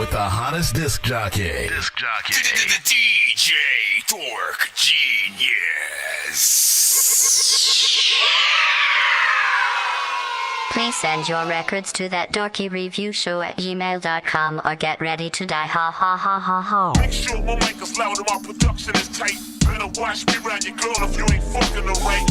with the hottest disc jockey. DJ Dork Geniuz. Please send your records to that dorky review show at gmail.com or get ready to die. Ha ha ha ha ha. Make sure my mic is loud and my production is tight. Better watch me around your girl if you ain't fucking her right.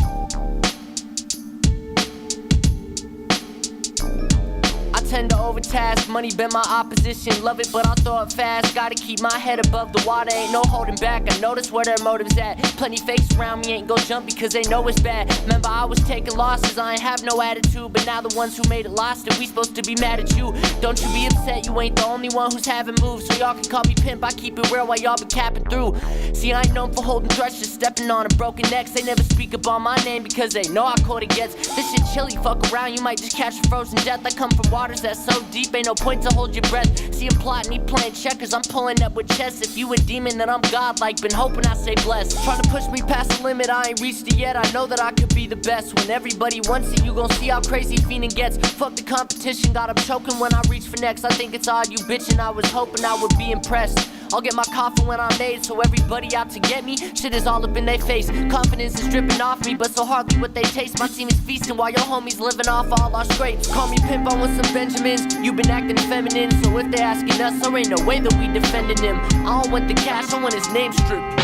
Tend to overtask, money been my opposition. Love it, but I'll throw it fast. Gotta keep my head above the water, ain't no holding back. I notice where their motives at. Plenty fakes around me ain't gon' jump because they know it's bad. Remember I was taking losses, I ain't have no attitude. But now the ones who made it lost it, we supposed to be mad at you. Don't you be upset, you ain't the only one who's having moves. So y'all can call me pimp, I keep it real while y'all be capping through. See, I ain't known for holding threats, just stepping on a broken necks. They never speak up on my name because they know how cold it gets. This shit chilly, fuck around, you might just catch a frozen death. I come from waters that's so deep, ain't no point to hold your breath. See him plotting, he playing checkers, I'm pulling up with chess. If you a demon, then I'm godlike, been hoping I stay blessed. Trying to push me past the limit, I ain't reached it yet. I know that I could be the best. When everybody wants it, you gon' see how crazy fiending gets. Fuck the competition, got 'em choking when I reach for next. I think it's odd you bitchin', I was hoping I would be impressed. I'll get my coffin when I'm made, so everybody out to get me, shit is all up in their face. Confidence is dripping off me, but so hardly what they taste. My team is feasting while your homies living off all our scrapes. Call me pimp, I want some Benjamins. You been acting feminine, so if they asking us, there ain't no way that we defending him. I don't want the cash, I want his name stripped.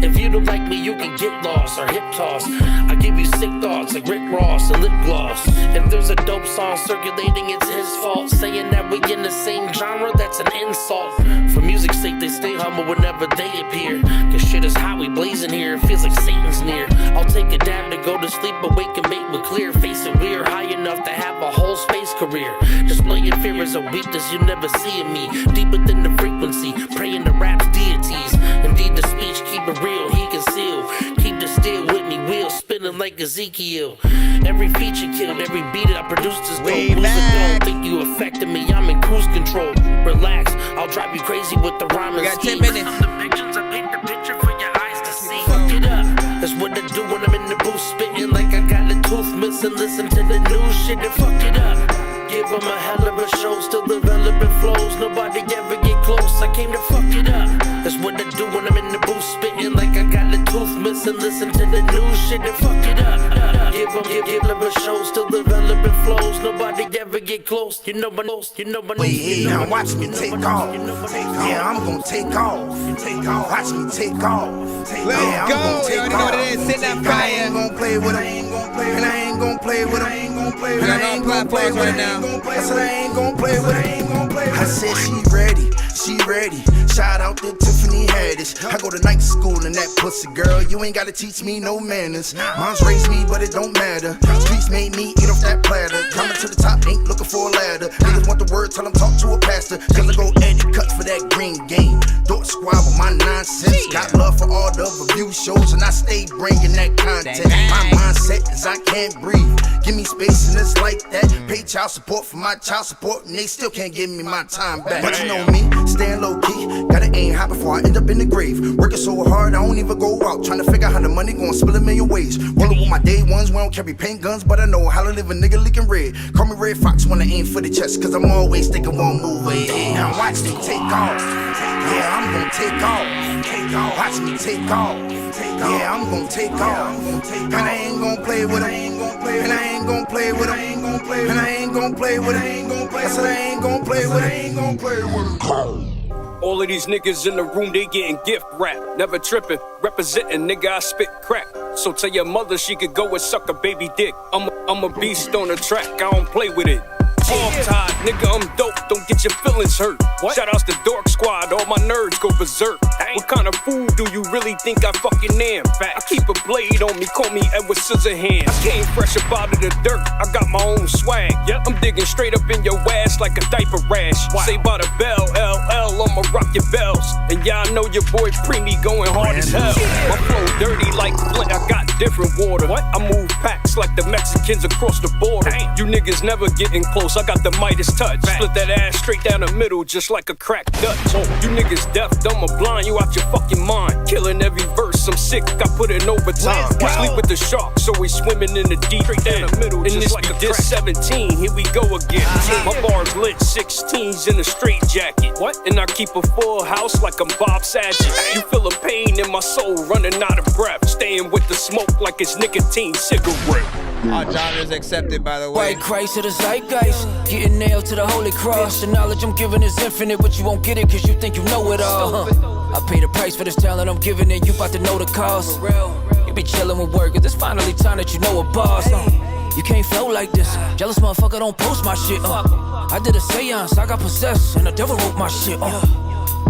If you don't like me, you can get lost or hip toss. I give you sick thoughts like Rick Ross and lip gloss. If there's a dope song circulating, it's his fault. Saying that we in the same genre, that's an insult. For music's sake, they stay humble whenever they appear. Cause shit is hot, we blazing here, it feels like Satan's near. I'll take a dab to go to sleep, awake and make with clear. Face it, we're high enough to have a whole space career. Displaying fear is a weakness you never see in me. Deep within the frequency, praying to rap's deities. Indeed, the speech, keep it real, he conceal. Keep the steel with me, wheel spinning like Ezekiel. Every feature killed, every beat I produced is dope. Don't think you affected me, I'm in cruise control. Relax, I'll drive you crazy with the rhyme and scheme. The pictures, I paint the picture for your eyes to see. Fuck it up, that's what I do when I'm in the booth, spitting like I got a tooth missing. Listen to the new shit and fuck it up. Give them a hell of a show, still developing flows. Nobody ever get close, I came to fuck it up. That's what I do when I'm in the booth, spitting like I got a tooth missing. Listen to the new shit and fuck it up. Give them a show, still developing flows. Nobody ever get close, you know my nose, you know my nose. Wait, now watch me take off. Yeah, I'm gonna take off. Watch me take off. Let's go, you already know what it is, sit that fire. I ain't gonna play with him. And I ain't gonna play with him. And I ain't gonna play with him. I said I ain't gonna play with him. I said she ready. She ready. Shout out to Tiffany Haddish. I go to night school and that pussy girl. You ain't gotta teach me no manners. Mom's raised me, but it don't matter. Streets made me eat off that platter. Coming to the top, ain't looking for a ladder. Niggas want the word, tell them talk to a pastor. Cause I go Eddie Cuts for that green game. Dork squad with my nonsense. Got love for all the review shows and I stay bringing that content. My mindset is I can't breathe. Give me space and it's like that. Pay child support for my child support and they still can't give me my time back. But you know me, staying low key. Gotta aim high before I end up in the grave. Working so hard I don't even go out. Trying to figure out how the money gon' spill a million ways. Rollin' with my day ones, we don't carry paint guns, but I know how to live a nigga leaking red. Call me Red Fox when I aim for the chest, cause I'm always thinking one move away. Now watch me take off. Yeah, I'm gonna take off. Watch me take off. Yeah, I'm gonna take off. And I ain't gonna play with him. And I ain't gonna play with him. And I ain't gonna play with him. I said I ain't gonna play with him. All of these niggas in the room, they getting gift wrapped. Never tripping, representing, nigga, I spit crack. So tell your mother she could go and suck a baby dick. I'm a beast on the track, I don't play with it. Hog-tied, nigga, I'm dope, don't get your feelings hurt. What? Shout outs to Dork Squad, all my nerds go berserk. What kind of fool do you really think I fucking am? I keep a blade on me, call me Edward Scissorhands. I came fresh up out of the dirt, I got my own swag. I'm digging straight up in your ass like a diaper rash. Say by the bell, LL, I'ma rock your bells. And y'all know your boy Preemie going hard as hell. My flow dirty like Flint, I got different water. I move packs like the Mexicans across the border. You niggas never getting close, I got the Midas touch. Split that ass straight down the middle just like a cracked Dutch. You niggas deaf, dumb or blind, you out your fucking mind. Killing every verse I'm sick, I put in overtime. Sleep with the sharks, so we swimming in the deep end. And this like be this 17, here we go again. My bar's lit, 16s in a straight jacket. What? And I keep a full house like I'm Bob Saget. You feel a pain in my soul, running out of breath. Staying with the smoke like it's nicotine cigarette. All genres accepted, by the way. White Christ to the zeitgeist, getting nailed to the holy cross. The knowledge I'm giving is infinite, but you won't get it cause you think you know it all. I pay the price for this talent I'm giving, and you about to know the cost. You be chillin' with work, cause it's finally time that you know a boss. You can't flow like this, jealous motherfucker don't post my shit. I did a seance, I got possessed, and the devil wrote my shit.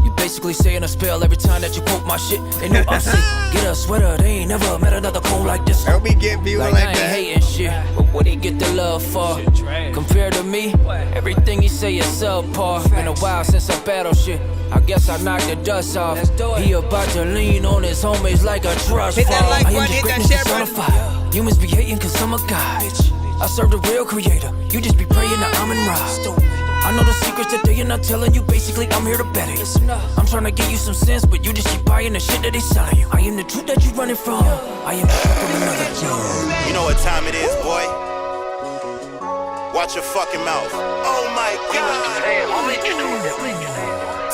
You basically saying a spell every time that you quote my shit. They know I'm sick, get a sweater, they ain't never met another cold like this. Help me get people like I ain't that. hating shit, but what he get the love for? Compared to me, everything he say is subpar. Been a while since I battle shit, I guess I knocked the dust off. He about to lean on his homies like a trust Hit that fall. like I am button, the hit that greatness share personified. Humans be hating cause I'm a god. I serve the real creator, you just be praying that I'm in Ra. I know the secrets that they are not telling you, basically I'm here to bet it. I'm trying to give you some sense, but you just keep buying the shit that they selling you. I am the truth that you running from, I am the truth of another job. You know what time it is, boy? Watch your fucking mouth. Oh my God.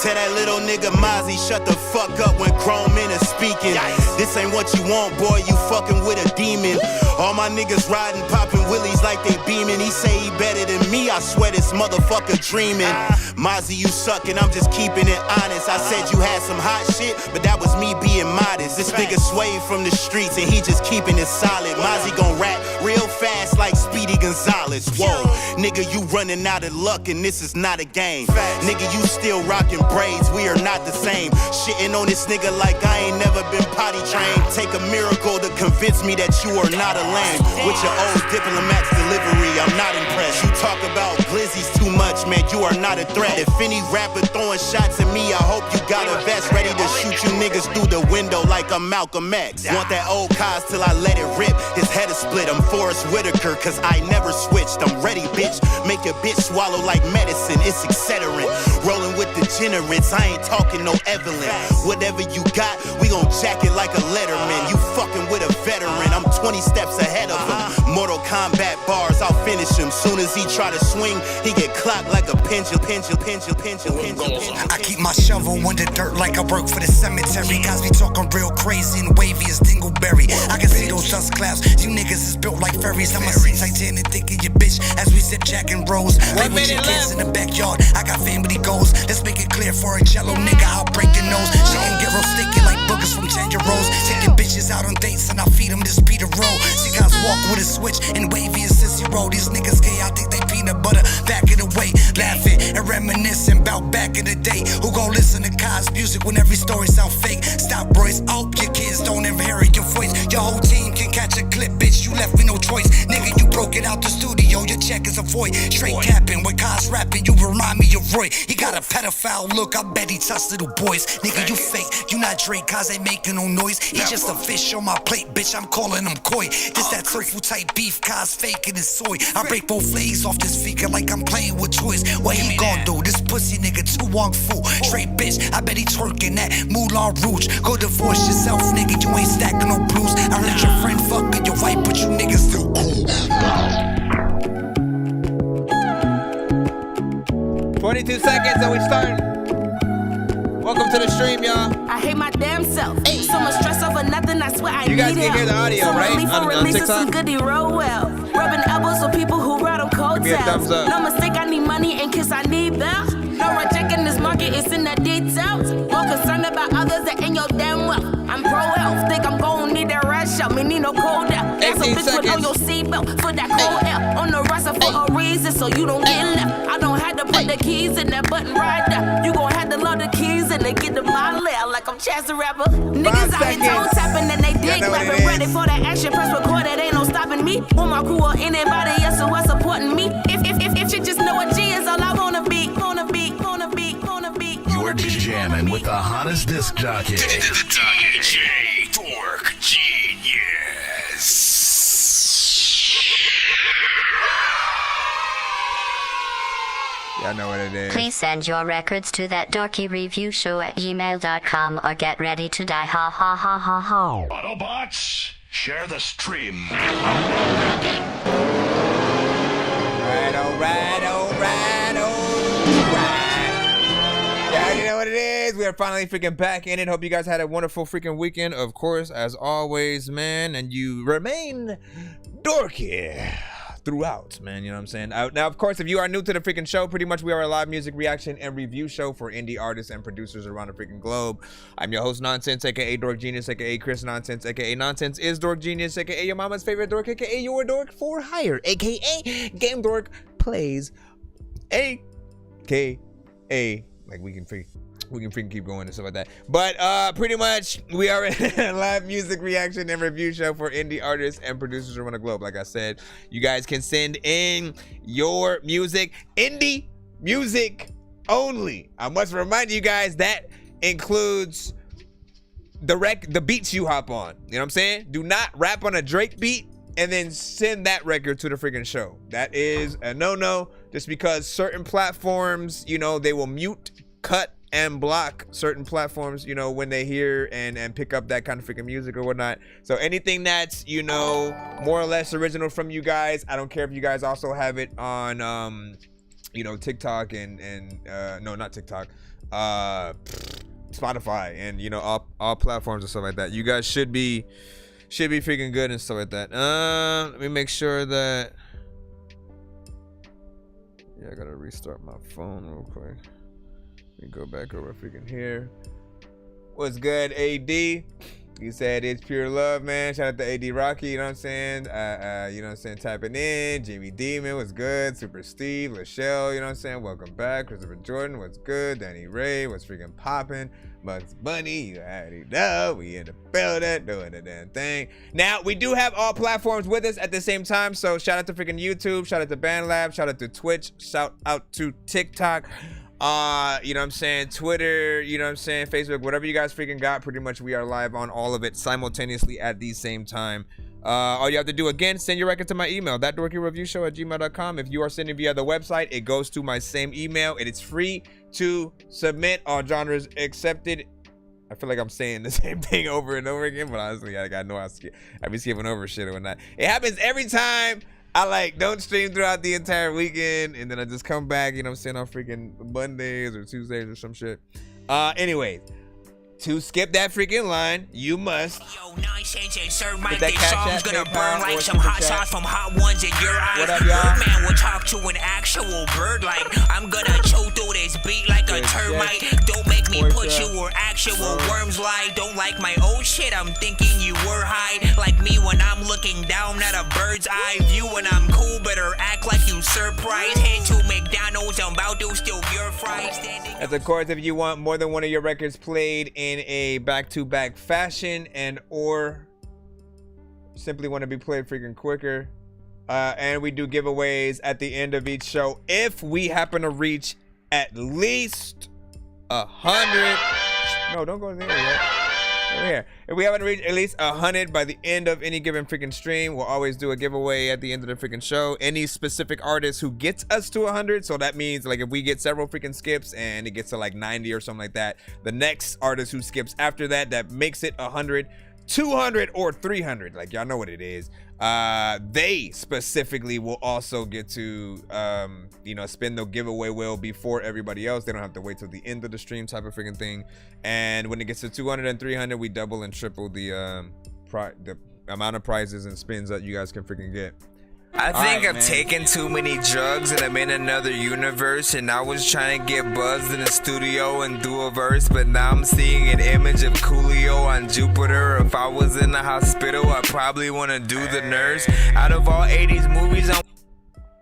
Tell that little nigga Mozzie, shut the fuck up when grown men are speaking. This ain't what you want, boy, you fucking with a demon. All my niggas riding, popping willies like they beaming. He say he better than me, I swear this motherfucker dreaming. Mozzie, you suckin', I'm just keeping it honest. I said you had some hot shit, but that was me being modest. This nigga swayed from the streets and he just keeping it solid. Mozzie gon' rap real fast like Speedy Gonzalez. Whoa, nigga, you running out of luck and this is not a game. Nigga, you still rockin' braids, we are not the same. Shitting on this nigga like I ain't never been potty trained. Take a miracle to convince me that you are not a lame. With your old diplomat's delivery, I'm not impressed. You talk about glizzies too much, man, you are not a threat. If any rapper throwing shots at me, I hope you got a vest ready to shoot you niggas through the window like I'm Malcolm X. Want that old cause till I let it rip, his head is split. I'm Forrest Whitaker, cause I never switched. I'm ready, bitch, make your bitch swallow like medicine, it's Excedrin. Rolling with degenerates, I ain't talking no Evelyn. Whatever you got, we gon' jack it like a Letterman. You fucking with a veteran, I'm 20 steps ahead of him. Mortal Kombat bars, I'll finish him. Soon as he try to swing, he get clocked like a pendulum. I keep my shovel in the dirt like I work for the cemetery. Guys be talking real crazy and wavy as Dingleberry. I can see those dust clouds, you niggas is built like ferries. I'ma see Titanic thick in your bitch as we sip Jack and Rose. Play with your kids in the backyard, I got family goals. Let's make it clear for a jello nigga, I'll break your nose. She can get real sticky like boogers from 10-year-olds. Taking bitches out on dates and I feed them this Peter roll. See guys walk with a switch and wavy and sissy roll. These niggas gay, I think they peanut butter. Back in the way, laughing and reminiscing about back in the day. Who gon' listen to Kai's music when every story sound fake? Stop, Royce, I hope your kids don't inherit your voice. Your whole team can catch a clip, bitch, you left me no choice. Nigga, you broke it out the studio, your check is a void. Straight capping, when Kai's rapping, you remind me of Roy. He got a pedophile look, I bet he touched little boys. Nigga, you fake, you not Drake, Kai's ain't making no noise. He just a fish on my plate, bitch, I'm calling him koi. This that tofu type beef, Kai's faking his soy. I break both legs off this figure like I'm playing with toys. What he gon' do? This pussy nigga too wong fu. Straight bitch, I bet he twerking that Moulin Rouge. Go divorce yourself, nigga, you ain't stacking no blues. I heard your friend fucking your wife, but you niggas still cool. 22 seconds and we starting. Welcome to the stream, y'all. I hate my damn self. So much stress over nothing, I swear I You guys need can hear the audio, so right? On TikTok? Some goodie roll well. Rubbing elbows with people who ride on coattails. No mistake, I need money and kiss, I need bells. No rejecting this market, it's in the details. More concerned about others that ain't your damn wealth. I'm pro-health, think I'm gon' need that rat shot. Me need no cold out. That's a bitch put on your seatbelt for that cold air. On the roster for a reason, so you don't get left. I don't have to put the keys in that button right there. You gon' have to load the keys and they get to my lair like I'm Chance the Rapper. Niggas out here toe tapping and they dick clapping. Ready for that action, press record, it ain't no stopping me. On my crew or anybody else who was supporting me. If you just know what G is, all I wanna be. You're jamming with the hottest disc jockey. DJ Dork Genius. Y'all Y'all know what it is. Please send your records to that dorky review show at gmail.com or get ready to die. Ha ha ha ha ha. Autobots, share the stream. Alright. Yeah, you know what it is. We are finally freaking back in it. Hope you guys had a wonderful freaking weekend, of course, as always, man. And you remain dorky throughout, man. You know what I'm saying? Now, of course, if you are new to the freaking show, pretty much we are a live music reaction and review show for indie artists and producers around the freaking globe. I'm your host, Nonsenze, aka Dork Genius, aka Chris Nonsense, aka Nonsense is Dork Genius, aka your mama's favorite dork, aka your dork for hire, aka Game Dork Plays, aka like we can freaking keep going and stuff like that. But pretty much we are a live music reaction and review show for indie artists and producers around the globe. Like I said, you guys can send in your music, indie music only. I must remind you guys that includes the beats you hop on. You know what I'm saying? Do not rap on a Drake beat and then send that record to the freaking show. That is a no-no, just because certain platforms, you know, they will mute, cut, and block certain platforms, you know, when they hear and pick up that kind of freaking music or whatnot. So anything that's, you know, more or less original from you guys, I don't care if you guys also have it on, you know, TikTok and no, not TikTok, Spotify and, you know, all platforms and stuff like that. You guys should be freaking good and stuff like that. Let me make sure that, yeah, I gotta restart my phone real quick. Let me go back over freaking here. What's good, AD? You said it's pure love, man. Shout out to AD Rocky, you know what I'm saying? You know what I'm saying? Tapping in. Jimmy Demon, what's good? Super Steve, Lachelle, you know what I'm saying? Welcome back. Christopher Jordan, what's good? Danny Ray, what's freaking popping? Bugs Bunny, you already know. We in the building, doing the damn thing. Now, we do have all platforms with us at the same time. So shout out to freaking YouTube. Shout out to BandLab. Shout out to Twitch. Shout out to TikTok. You know what I'm saying, Twitter, you know what I'm saying, Facebook, whatever you guys freaking got, pretty much we are live on all of it simultaneously at the same time. All you have to do, again, send your record to my email, thatdorkyreviewshow@gmail.com. If you are sending via the website, it goes to my same email. It is free to submit, all genres accepted. I feel like I'm saying the same thing over and over again, but honestly, I know I be skipping over shit or whatnot. It happens every time I don't stream throughout the entire weekend, and then I just come back, you know what I'm saying, on freaking Mondays or Tuesdays or some shit. Anyways, to skip that freaking line, you must Nonsense and serve my hit that dick Cash songs App, gonna PayPal, burn like or some Super hot Chat. sauce from hot ones in your eyes. What up, y'all? Birdman will talk to an actual bird like I'm gonna chew through this beat like a termite. Don't make me put you where actual worms lie. Don't like my old shit, I'm thinking you were high. Like me when I'm looking down at a bird's eye view. When I'm cool, better act like you surprised. Head to McDonald's, I'm about to steal your fries. As of course, if you want more than one of your records played in a back-to-back fashion and or simply want to be played freaking quicker, and we do giveaways at the end of each show if we happen to reach at least 100. No, don't go there yet. Over here. If we haven't reached at least 100 by the end of any given freaking stream, we'll always do a giveaway at the end of the freaking show. Any specific artist who gets us to 100, so that means like if we get several freaking skips and it gets to like 90 or something like that, the next artist who skips after that, that makes it 100, 200, or 300, like y'all know what it is, they specifically will also get to you know, spin the giveaway wheel before everybody else. They don't have to wait till the end of the stream type of freaking thing. And when it gets to 200 and 300, we double and triple the amount of prizes and spins that you guys can freaking get. I think I've taken too many drugs and I'm in another universe, and I was trying to get buzzed in the studio and do a verse, but now I'm seeing an image of Coolio on Jupiter. If I was in the hospital, I'd probably want to do the nurse. Out of all 80s movies, I'm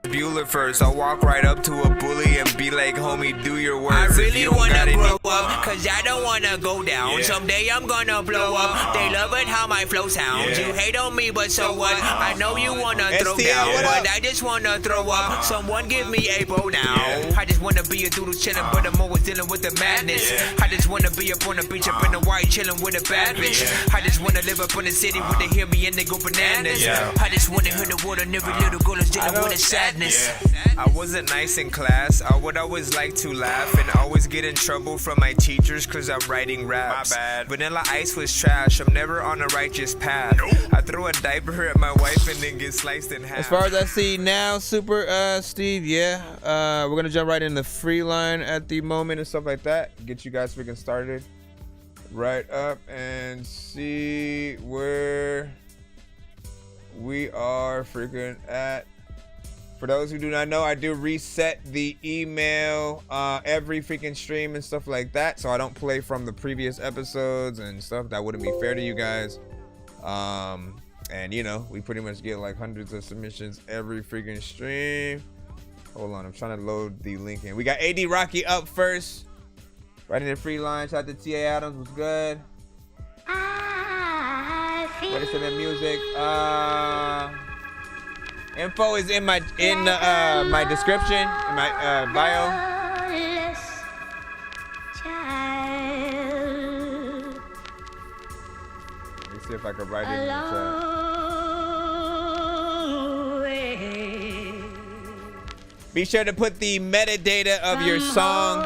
Bueller first. I'll walk right up to a bully and be like, homie, do your work. I really wanna grow up, cause I don't wanna go down. Someday I'm gonna blow up. They love it how my flow sounds. You hate on me, but so what? I know you wanna throw down, but I just wanna throw up. Someone give me a bow now. I just wanna be a doodle chillin', but I'm always dealing with the madness. I just wanna be up on the beach, up in the white, chillin' with a bad bitch. I just wanna live up in the city where they hear me and they go bananas. I just wanna hear the water and every little girl is dealing with a sadness. sadness. I wasn't nice in class. I would always like to laugh and always get in trouble from my teachers cause I'm writing raps. My bad. Vanilla Ice was trash. I'm never on a righteous path. I throw a diaper at my wife and then get sliced in half. As far as I see now, Super Steve, yeah. We're gonna jump right in the free line at the moment and stuff like that. Get you guys freaking started right up and see where we are freaking at. For those who do not know, I do reset the email every freaking stream and stuff like that, so I don't play from the previous episodes and stuff. That wouldn't be fair to you guys. And you know, we pretty much get like hundreds of submissions every freaking stream. Hold on, I'm trying to load the link in. We got AD Rocky up first, right in the free line. Shout out to TA Adams, was good. Ready for the music. Info is in my my description, in my bio. Let me see if I can write it in the chat. Be sure to put the metadata of your song,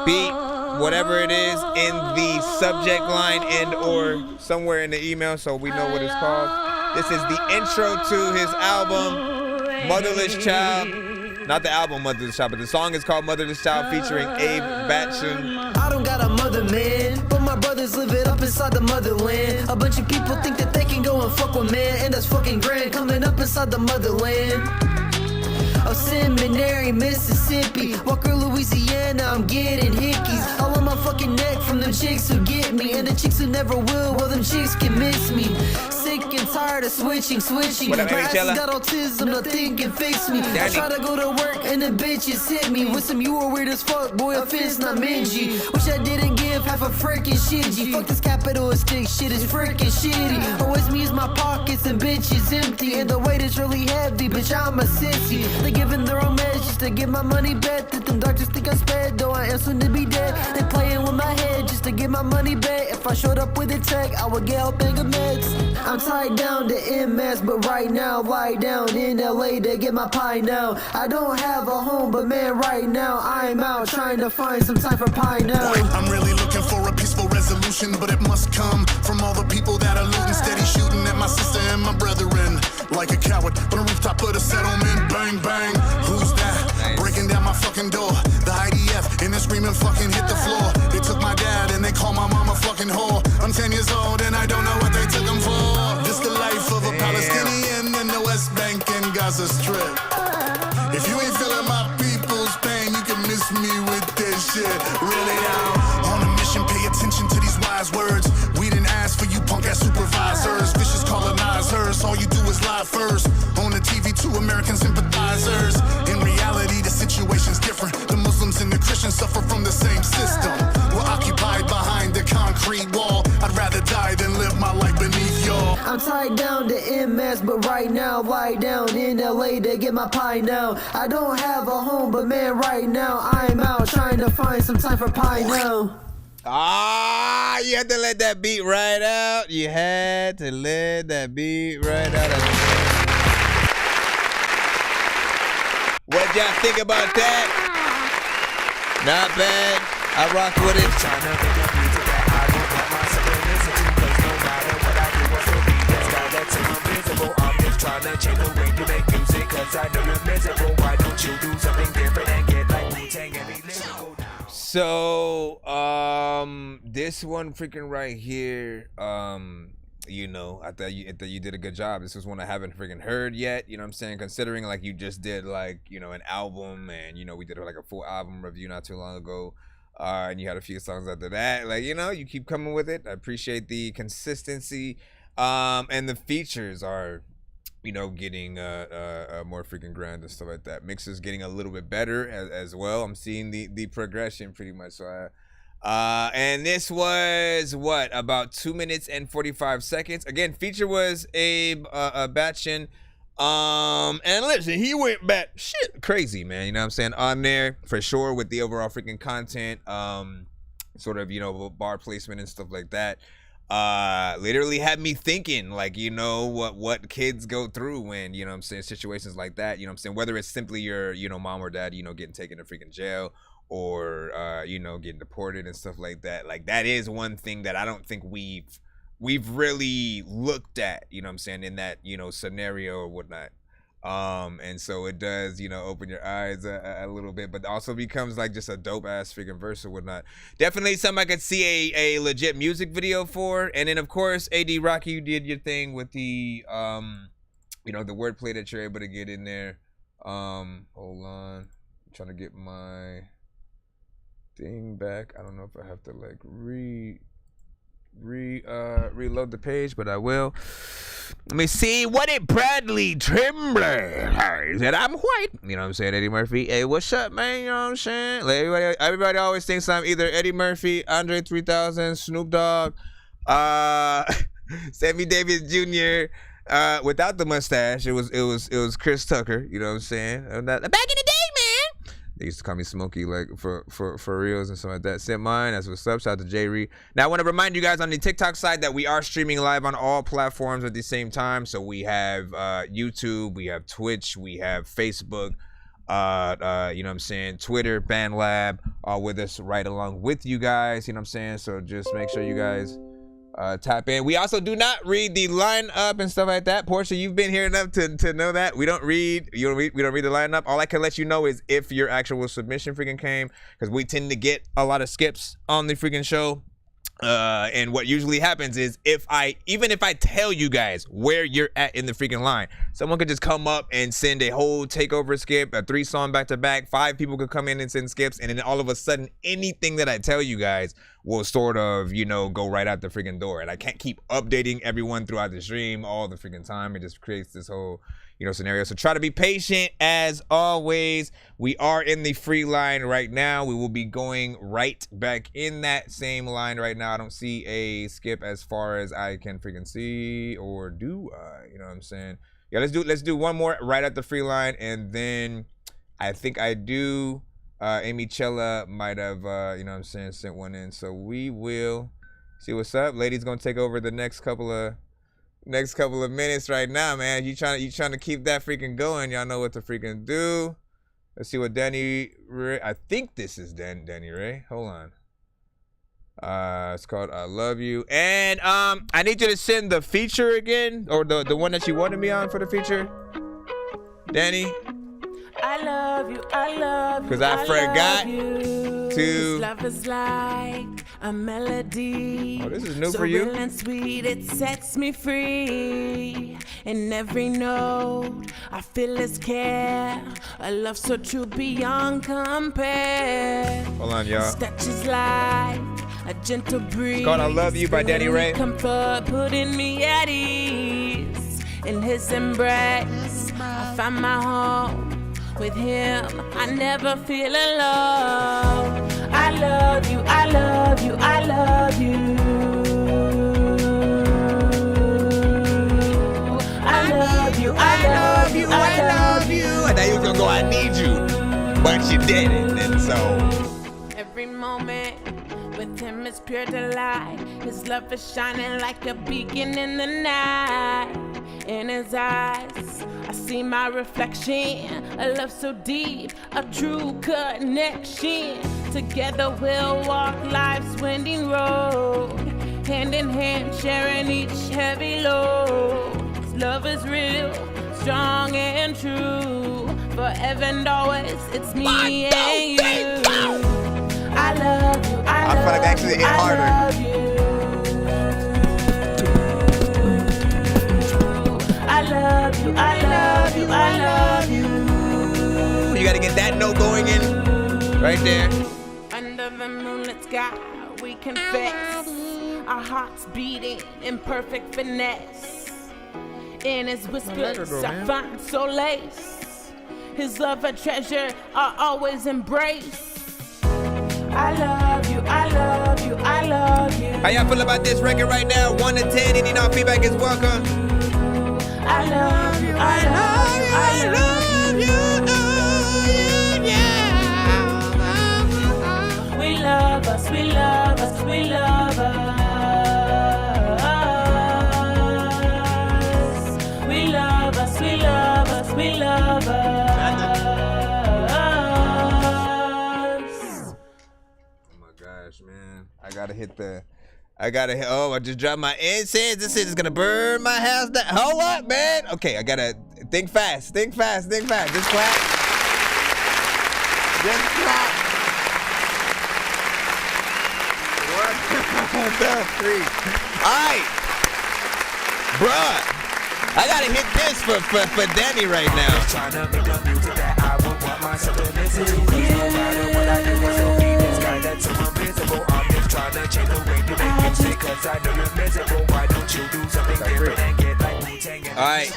beat, whatever it is, in the subject line and or somewhere in the email so we know what it's called. This is the intro to his album, Motherless Child. Not the album Motherless Child, but the song is called Motherless Child featuring Abe Batson. I don't got a mother, man, but my brothers live it up inside the motherland. A bunch of people think that they can go and fuck with man, and that's fucking grand coming up inside the motherland. Of Seminary, Mississippi, Walker, Louisiana, I'm getting hickeys all on my fucking neck from them chicks who get me, and the chicks who never will, well them chicks can miss me. Sick and tired of switching. My ass got autism, nothing can fix me. I try to go to work and the bitches hit me with some you are weird as fuck, boy, offense not mingy. Wish I didn't give half a freaking shitty. Fuck this capitalistic shit is freaking shitty. Always me is my pockets and bitches empty, and the weight is really heavy, bitch, I'm a sissy. They giving their own meds just to get my money back. That them doctors think I'm sped, though I am soon to be dead. They playing with my head just to get my money back. If I showed up with a tech, I would get help and meds. I'm tied down to MS, but right now, lie down in LA to get my pie now. I don't have a home, but man, right now, I'm out trying to find some time for pie now. I'm really looking for a peaceful resolution, but it must come from all the people that are looting, steady shooting at my sister and my brethren. Like a coward on a rooftop of the settlement, bang, bang. Who's that? Nice. Breaking down my fucking door. The IDF, and they're screaming fucking hit the floor. They took my dad and they call my mom a fucking whore. I'm 10 years old and I don't know what they took him for. This the life of a Palestinian in the West Bank and Gaza Strip. If you ain't feeling my people's pain, you can miss me with this shit. Really now, on a mission, pay attention to these wise words. We didn't ask for you punk ass supervisors. Vicious colonizers, all you do is lie first. On the TV, 2 American sympathizers. In reality, the situation's different. The Muslims and the Christians suffer from the same system. We're occupied behind the concrete wall. I'd rather die than live my life beneath y'all. I'm tied down to MS, but right now, lie down in LA to get my pie now. I don't have a home, but man, right now, I'm out trying to find some time for pie now. Ah, you had to let that beat right out. You had to let that beat right out. What y'all think about that? Not bad. I rock with it. I'm just trying to change the way you make music, cause I know you're miserable. Why don't you do something different and get like Wu-Tang and be lyrical? So, this one freaking right here, you know, I thought you did a good job. This was one I haven't freaking heard yet, you know what I'm saying? Considering like you just did like, you know, an album, and you know, we did like a full album review not too long ago. And you had a few songs after that. Like, you know, you keep coming with it. I appreciate the consistency. And the features are, you know, getting more freaking grand and stuff like that. Mix is getting a little bit better as well. I'm seeing the progression pretty much. So and this was what, about 2 minutes and 45 seconds. Again, feature was a Batchin. And listen, he went back shit crazy, man. You know what I'm saying? On there for sure with the overall freaking content, sort of, you know, bar placement and stuff like that. literally had me thinking, like, you know, what kids go through when, you know what I'm saying, situations like that, you know what I'm saying, whether it's simply your, you know, mom or dad, you know, getting taken to freaking jail, or you know, getting deported and stuff like that. Like, that is one thing that I don't think we've really looked at, you know what I'm saying, in that, you know, scenario or whatnot. And so it does, you know, open your eyes a little bit, but also becomes like just a dope ass freaking verse or whatnot. Definitely something I could see a legit music video for. And then of course, AD Rocky, you did your thing with the you know, the wordplay that you're able to get in there. Hold on, I'm trying to get my thing back. I don't know if I have to like reload the page, but I will. Let me see. What did Bradley Trimbley said? I'm white. You know what I'm saying? Eddie Murphy. Hey, what's up, man? You know what I'm saying? Like, everybody always thinks I'm either Eddie Murphy, Andre 3000, Snoop Dogg, Sammy Davis Jr. Without the mustache, it was Chris Tucker. You know what I'm saying? Back in the day, man. They used to call me Smokey, like, for reals and stuff like that. Sent mine. That's what's up. Shout out to J. Ree. Now, I want to remind you guys on the TikTok side that we are streaming live on all platforms at the same time. So we have YouTube, we have Twitch, we have Facebook, you know what I'm saying, Twitter, BandLab, all with us right along with you guys. You know what I'm saying? So just make sure you guys tap in. We also do not read the lineup and stuff like that. Portia, you've been here enough to know that we don't read. We don't read the lineup. All I can let you know is if your actual submission freaking came, because we tend to get a lot of skips on the freaking show. And what usually happens is even if I tell you guys where you're at in the freaking line, someone could just come up and send a whole takeover skip, a 3-song back-to-back. 5 people could come in and send skips, and then all of a sudden, anything that I tell you guys will sort of, you know, go right out the freaking door. And I can't keep updating everyone throughout the stream all the freaking time. It just creates this whole, you know, scenario. So try to be patient as always. We are in the free line right now. We will be going right back in that same line right now. I don't see a skip as far as I can freaking see, or do I? You know what I'm saying? Yeah, let's do one more right at the free line, and then I think I do. Amy Chella might have, you know what I'm saying, sent one in. So we will see what's up. Lady's gonna take over the next couple of minutes right now, man. You trying to keep that freaking going. Y'all know what to freaking do. Let's see what Danny Ray. I think this is Danny Ray. Hold on. It's called I Love You. And I need you to send the feature again, or the one that you wanted me on for the feature. Danny. I love you, I love you. Because I forgot to. to. Love is like a melody. Oh, this is new so for you. Real and sweet, it sets me free. In every note, I feel its care. A love so true beyond compare. Hold on, y'all. Touches like a gentle breeze. It's called I Love You by Danny Ray. Comfort, putting me at ease. In his embrace, I find my home. With him, I never feel alone. I love you, I love you, I love you. I love you, I love you, I love you. And now you was gonna go, I need you. But you didn't, and so. Every moment with him is pure delight. His love is shining like a beacon in the night. In his eyes, I see my reflection. A love so deep, a true connection. Together we'll walk life's winding road. Hand in hand, sharing each heavy load. This love is real, strong and true. Forever and always, it's me and you. I love you, I feel like actually hit harder. love you. I love you, I love you, I love you. You gotta get that note going in right there. Under the moonlit sky, we confess. Our hearts beating in perfect finesse. In his whispers, I find solace. His love a treasure I always embrace. I love you, I love you, I love you. How y'all feel about this record right now? 1 to 10, any non feedback is welcome. I love you, I love you, I love you, yeah. We love us, we love us, we love us. be lovers. Man, I gotta hit, oh, I just dropped my incense. This shit is gonna burn my house down. Hold up, man. Okay, I gotta think fast. Just clap. Just clap. 1, 2, 3. All right, bruh. I gotta hit this for Danny right now. Trying to make the music that I would want myself to listen to. No matter what I do, it's okay. It's kinda too invisible. I'm just trying to change the way you make music, cause I know you're miserable. Why don't you do something different and get like Wu-Tang? All right.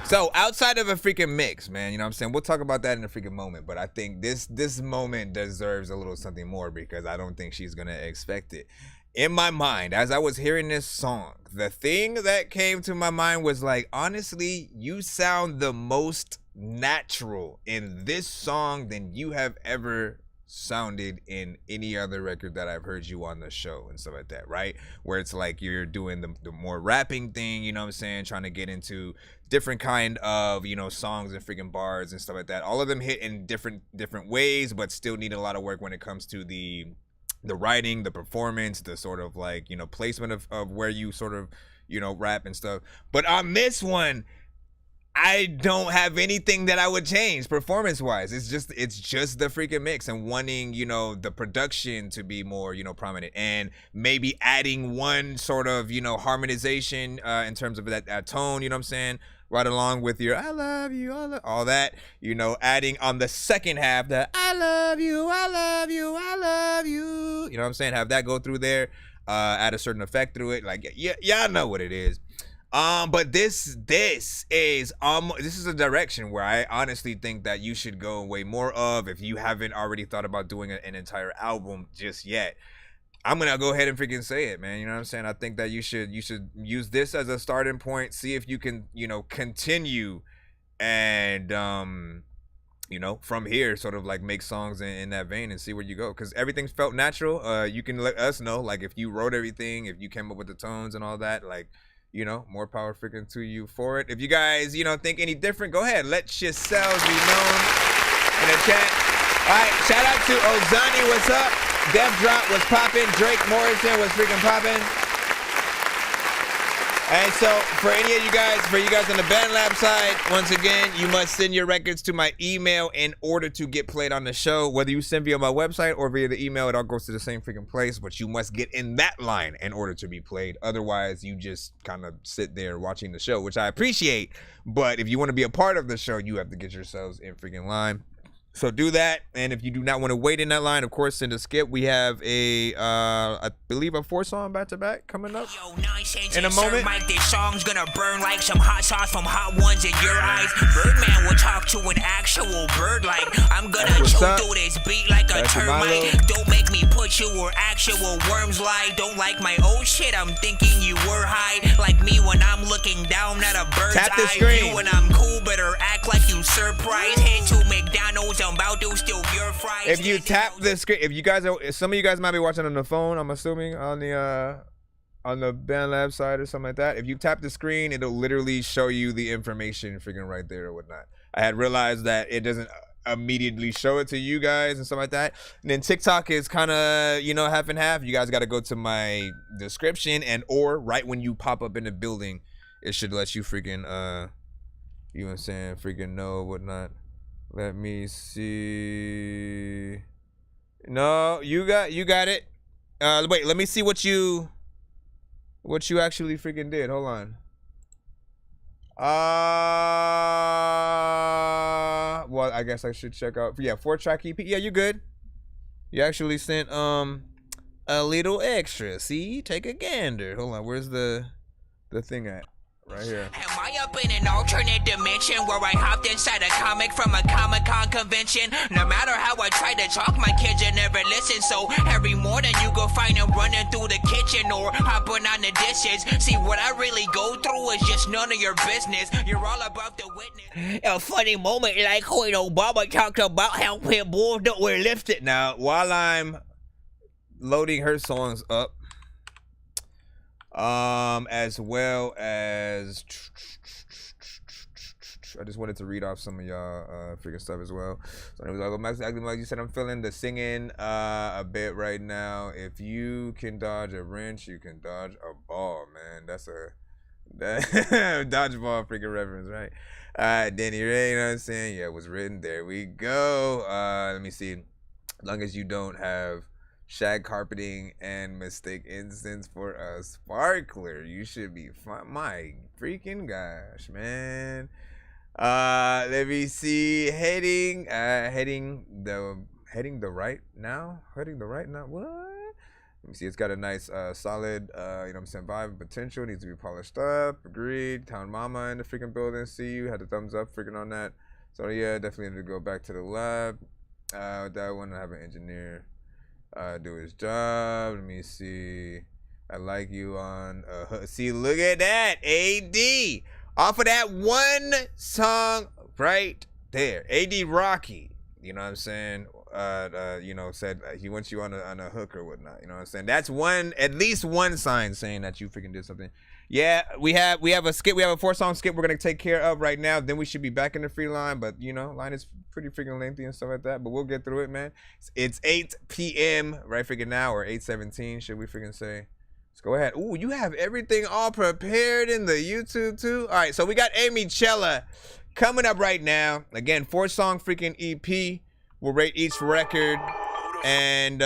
So outside of a freaking mix, man, you know what I'm saying? We'll talk about that in a freaking moment. But I think this moment deserves a little something more because I don't think she's gonna expect it. In my mind, as I was hearing this song, the thing that came to my mind was like, honestly, you sound the most natural in this song than you have ever sounded in any other record that I've heard you on the show and stuff like that, right? Where it's like you're doing the more rapping thing, you know what I'm saying? Trying to get into different kind of, you know, songs and freaking bars and stuff like that. All of them hit in different ways, but still need a lot of work when it comes to the writing, the performance, the sort of like, you know, placement of where you sort of, you know, rap and stuff. But on this one, I don't have anything that I would change performance-wise. It's just the freaking mix and wanting, you know, the production to be more, you know, prominent and maybe adding one sort of, you know, harmonization in terms of that tone, you know what I'm saying? Right along with your I love you, all that, you know, adding on the second half the I love you, I love you, I love you. You know what I'm saying? Have that go through there, add a certain effect through it. Like, y'all know what it is. But this is a direction where I honestly think that you should go way more of if you haven't already thought about doing an entire album just yet. I'm gonna go ahead and freaking say it, man. You know what I'm saying? I think that you should use this as a starting point. See if you can, you know, continue and you know, from here, sort of like make songs in that vein and see where you go. Because everything's felt natural. You can let us know, like, if you wrote everything, if you came up with the tones and all that, like, you know, more power freaking to you for it. If you guys, you know, think any different, go ahead. Let yourselves be known in the chat. All right, shout out to Ozani, what's up? Death Drop was popping. Drake Morrison was freaking popping. And so for any of you guys, for you guys on the BandLab side, once again, you must send your records to my email in order to get played on the show. Whether you send via my website or via the email, it all goes to the same freaking place, but you must get in that line in order to be played. Otherwise, you just kind of sit there watching the show, which I appreciate. But if you want to be a part of the show, you have to get yourselves in freaking line. So do that, and if you do not want to wait in that line, of course, send a skip. We have a, I believe, a 4-song back-to-back coming up in a moment. Mike, this song's gonna burn like some hot sauce from Hot Ones in your eyes. Birdman will talk to an actual bird like I'm gonna chew through this beat like a termite. Don't make me put you where actual worms lie. Don't like my old shit, I'm thinking you were high. Like me when I'm looking down at a bird's eye view. When I'm cool, better act like you surprised. Head to McDonald's. I'm about to steal your fries. If you tap the screen, if you guys are, some of you guys might be watching on the phone, I'm assuming on the BandLab side or something like that. If you tap the screen, it'll literally show you the information freaking right there or whatnot. I had realized that it doesn't immediately show it to you guys and stuff like that. And then TikTok is kind of, you know, half and half. You guys got to go to my description and or right when you pop up in the building, it should let you freaking you know what I'm saying, freaking know whatnot. Let me see. No, you got it. Wait, let me see what you actually freaking did. Hold on. Well, I guess I should check out. Yeah, 4-track EP. Yeah, you good. You actually sent a little extra. See, take a gander. Hold on, where's the thing at? Right here. Am I up in an alternate dimension where I hopped inside a comic from a Comic-Con convention? No matter how I try to talk, my kids are never listen. So every morning you go find them running through the kitchen or hopping on the dishes. See, what I really go through is just none of your business. You're all about the witness. A funny moment like when Obama talked about how pit bulls don't wear lipstick. Now, while I'm loading her songs up, as well as I just wanted to read off some of y'all freaking stuff as well. So it was like, Max acting like you said, I'm feeling the singing a bit right now. If you can dodge a wrench, you can dodge a ball, man. That's a dodgeball freaking reference, right? Danny Ray, you know what I'm saying? Yeah, it was written. There we go. Let me see. As long as you don't have shag carpeting and mistake instance for a sparkler, you should be fine. My freaking gosh, man. Let me see. Heading the right now. What? Let me see. It's got a nice solid you know what I'm saying, vibe and potential. Needs to be polished up. Agreed. Town Mama in the freaking building. See you. Had the thumbs up freaking on that. So yeah, definitely need to go back to the lab. That one, I have an engineer do his job. Let me see. I like you on see, look at that. AD off of that one song right there. AD Rocky, you know what I'm saying? You know, said he wants you on a hook or whatnot, you know what I'm saying? That's one, at least one sign saying that you freaking did something. Yeah, we have a skip. We have a 4-song skip we're gonna take care of right now. Then we should be back in the free line, but you know, line is pretty freaking lengthy and stuff like that. But we'll get through it, man. It's 8 p.m. right freaking now, or 8:17, should we freaking say? Let's go ahead. Ooh, you have everything all prepared in the YouTube too. All right, so we got Amy Chella coming up right now. Again, 4-song freaking EP. We'll rate each record, and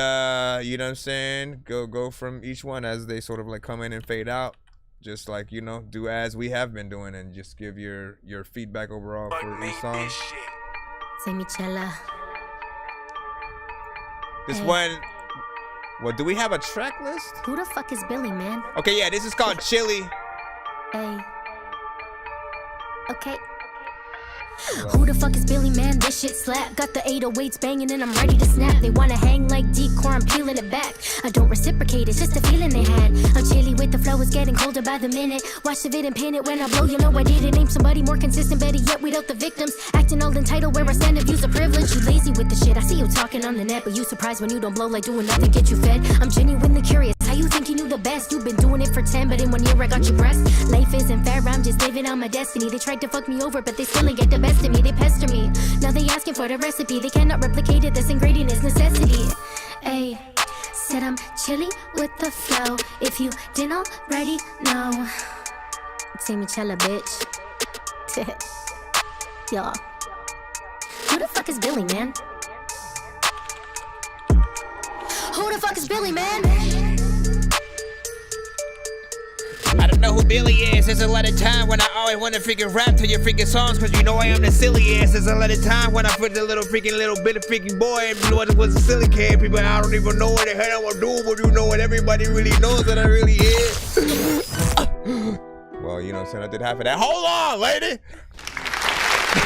you know what I'm saying. Go from each one as they sort of like come in and fade out. Just like, you know, do as we have been doing and just give your feedback overall for each song. This one, what, do we have a track list? Who the fuck is Billy, man? Okay, yeah, this is called Chili. Hey. Okay. Who the fuck is Billy, man? This shit slap. Got the 808s banging and I'm ready to snap. They wanna hang like decor, I'm peeling it back. I don't reciprocate, it's just a feeling they had. I'm chilly with the flow, it's getting colder by the minute. Watch the vid and pin it when I blow, you know I didn't. Name somebody more consistent, better yet without the victims. Acting all entitled where I stand and views a privilege. You lazy with the shit, I see you talking on the net, but you surprised when you don't blow like doing nothing, get you fed. I'm genuinely curious, how you think you knew the best? You've been doing it for 10, but in 1 year I got your breast. Life isn't fair, I'm just living on my destiny. They tried to fuck me over, but they still ain't get the best of me. They pester me, now they asking for the recipe. They cannot replicate it, this ingredient is necessity. Ayy, said I'm chilly with the flow. If you didn't already know, say me chella, bitch. Y'all, who the fuck is Billy, man? Who the fuck is Billy, man? I don't know who Billy is. There's a lot of time when I always want to freaking rap to your freaking songs, cause you know I am the silliest. There's a lot of time when I put the little bit of freaking boy and was a silly kid. People, I don't even know what the hell I want to do, but you know what, everybody really knows that I really is. Well, you know what I'm saying, I did half of that. Hold on, lady!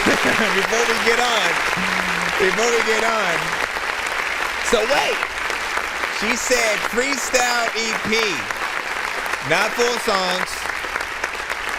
Before we get on. So wait, she said freestyle EP. Not full songs.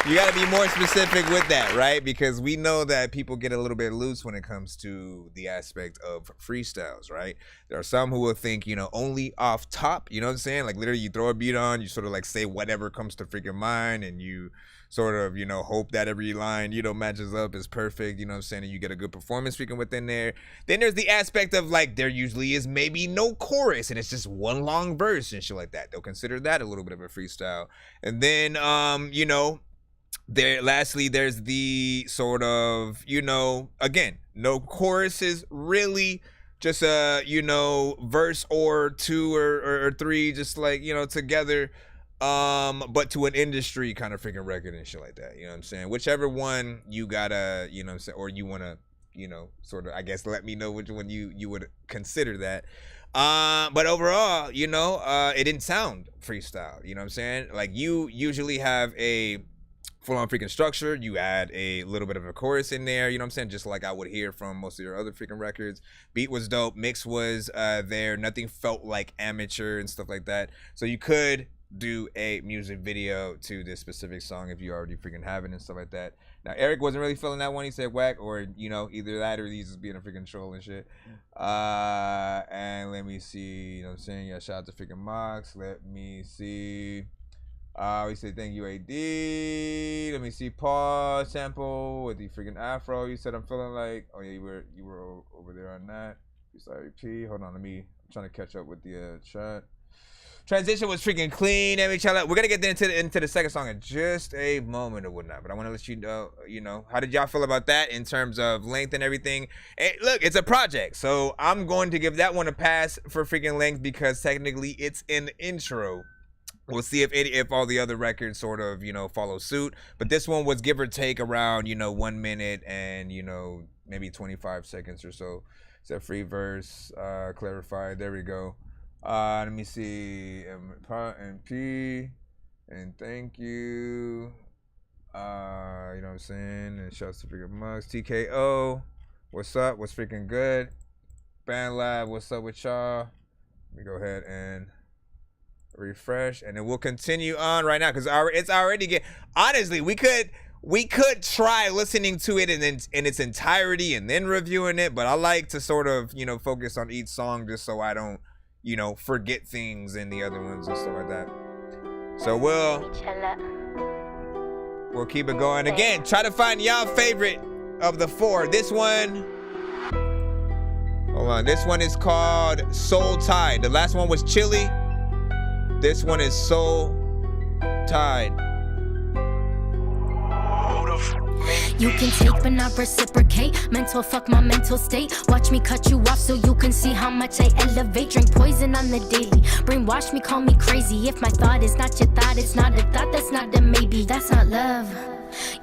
You got to be more specific with that, right? Because we know that people get a little bit loose when it comes to the aspect of freestyles, right? There are some who will think, you know, only off top, you know what I'm saying? Like literally you throw a beat on, you sort of like say whatever comes to freaking mind, and you sort of, you know, hope that every line, you know, matches up, is perfect, you know what I'm saying? And you get a good performance freaking within there. Then there's the aspect of like, there usually is maybe no chorus and it's just one long verse and shit like that. They'll consider that a little bit of a freestyle. And then, you know, lastly, there's the sort of, you know, again, no choruses, really just a, you know, verse or two or three, just like, you know, together, but to an industry kind of freaking record and shit like that, you know what I'm saying? Whichever one you gotta, you know what I'm saying, or you wanna, you know, sort of, I guess, let me know which one you would consider that. But overall, you know, it didn't sound freestyle, you know what I'm saying? Like, you usually have a full-on freaking structure, you add a little bit of a chorus in there, you know what I'm saying, just like I would hear from most of your other freaking records. Beat was dope, mix was there, nothing felt like amateur and stuff like that. So you could do a music video to this specific song if you already freaking have it and stuff like that. Now Eric wasn't really feeling that one, he said whack, or you know, either that or he's just being a freaking troll and shit. And let me see, you know what I'm saying, yeah, shout out to freaking Mox. Let me see. We say thank you, AD. Let me see. Paul sample with the freaking afro. You said I'm feeling like. Oh yeah, you were over there on that. Sorry, P. Hold on, I'm trying to catch up with the chat. Transition was freaking clean. We're gonna get into the second song in just a moment or whatnot, but I want to let you know, how did y'all feel about that in terms of length and everything? Hey, look, it's a project, so I'm going to give that one a pass for freaking length because technically it's an intro. We'll see if all the other records sort of, follow suit. But this one was give or take around, 1 minute and, maybe 25 seconds or so. It's a free verse, clarified. There we go. Let me see. MP. And thank you. You know what I'm saying? And shouts to freaking Mugs. TKO. What's up? What's freaking good? Band Lab. What's up with y'all? Let me go ahead and refresh, and then we'll continue on right now because it's already getting. Honestly, we could try listening to it in its entirety and then reviewing it, but I like to sort of focus on each song just so I don't forget things in the other ones and stuff like that. So we'll keep it going. Again, try to find y'all favorite of the four. This one, hold on, this one is called Soul Tide. The last one was Chili. This one is Soul Tide. You can take but not reciprocate. Mental fuck my mental state. Watch me cut you off so you can see how much I elevate. Drink poison on the daily. Brainwash me, call me crazy. If my thought is not your thought, it's not a thought, that's not a maybe. That's not love.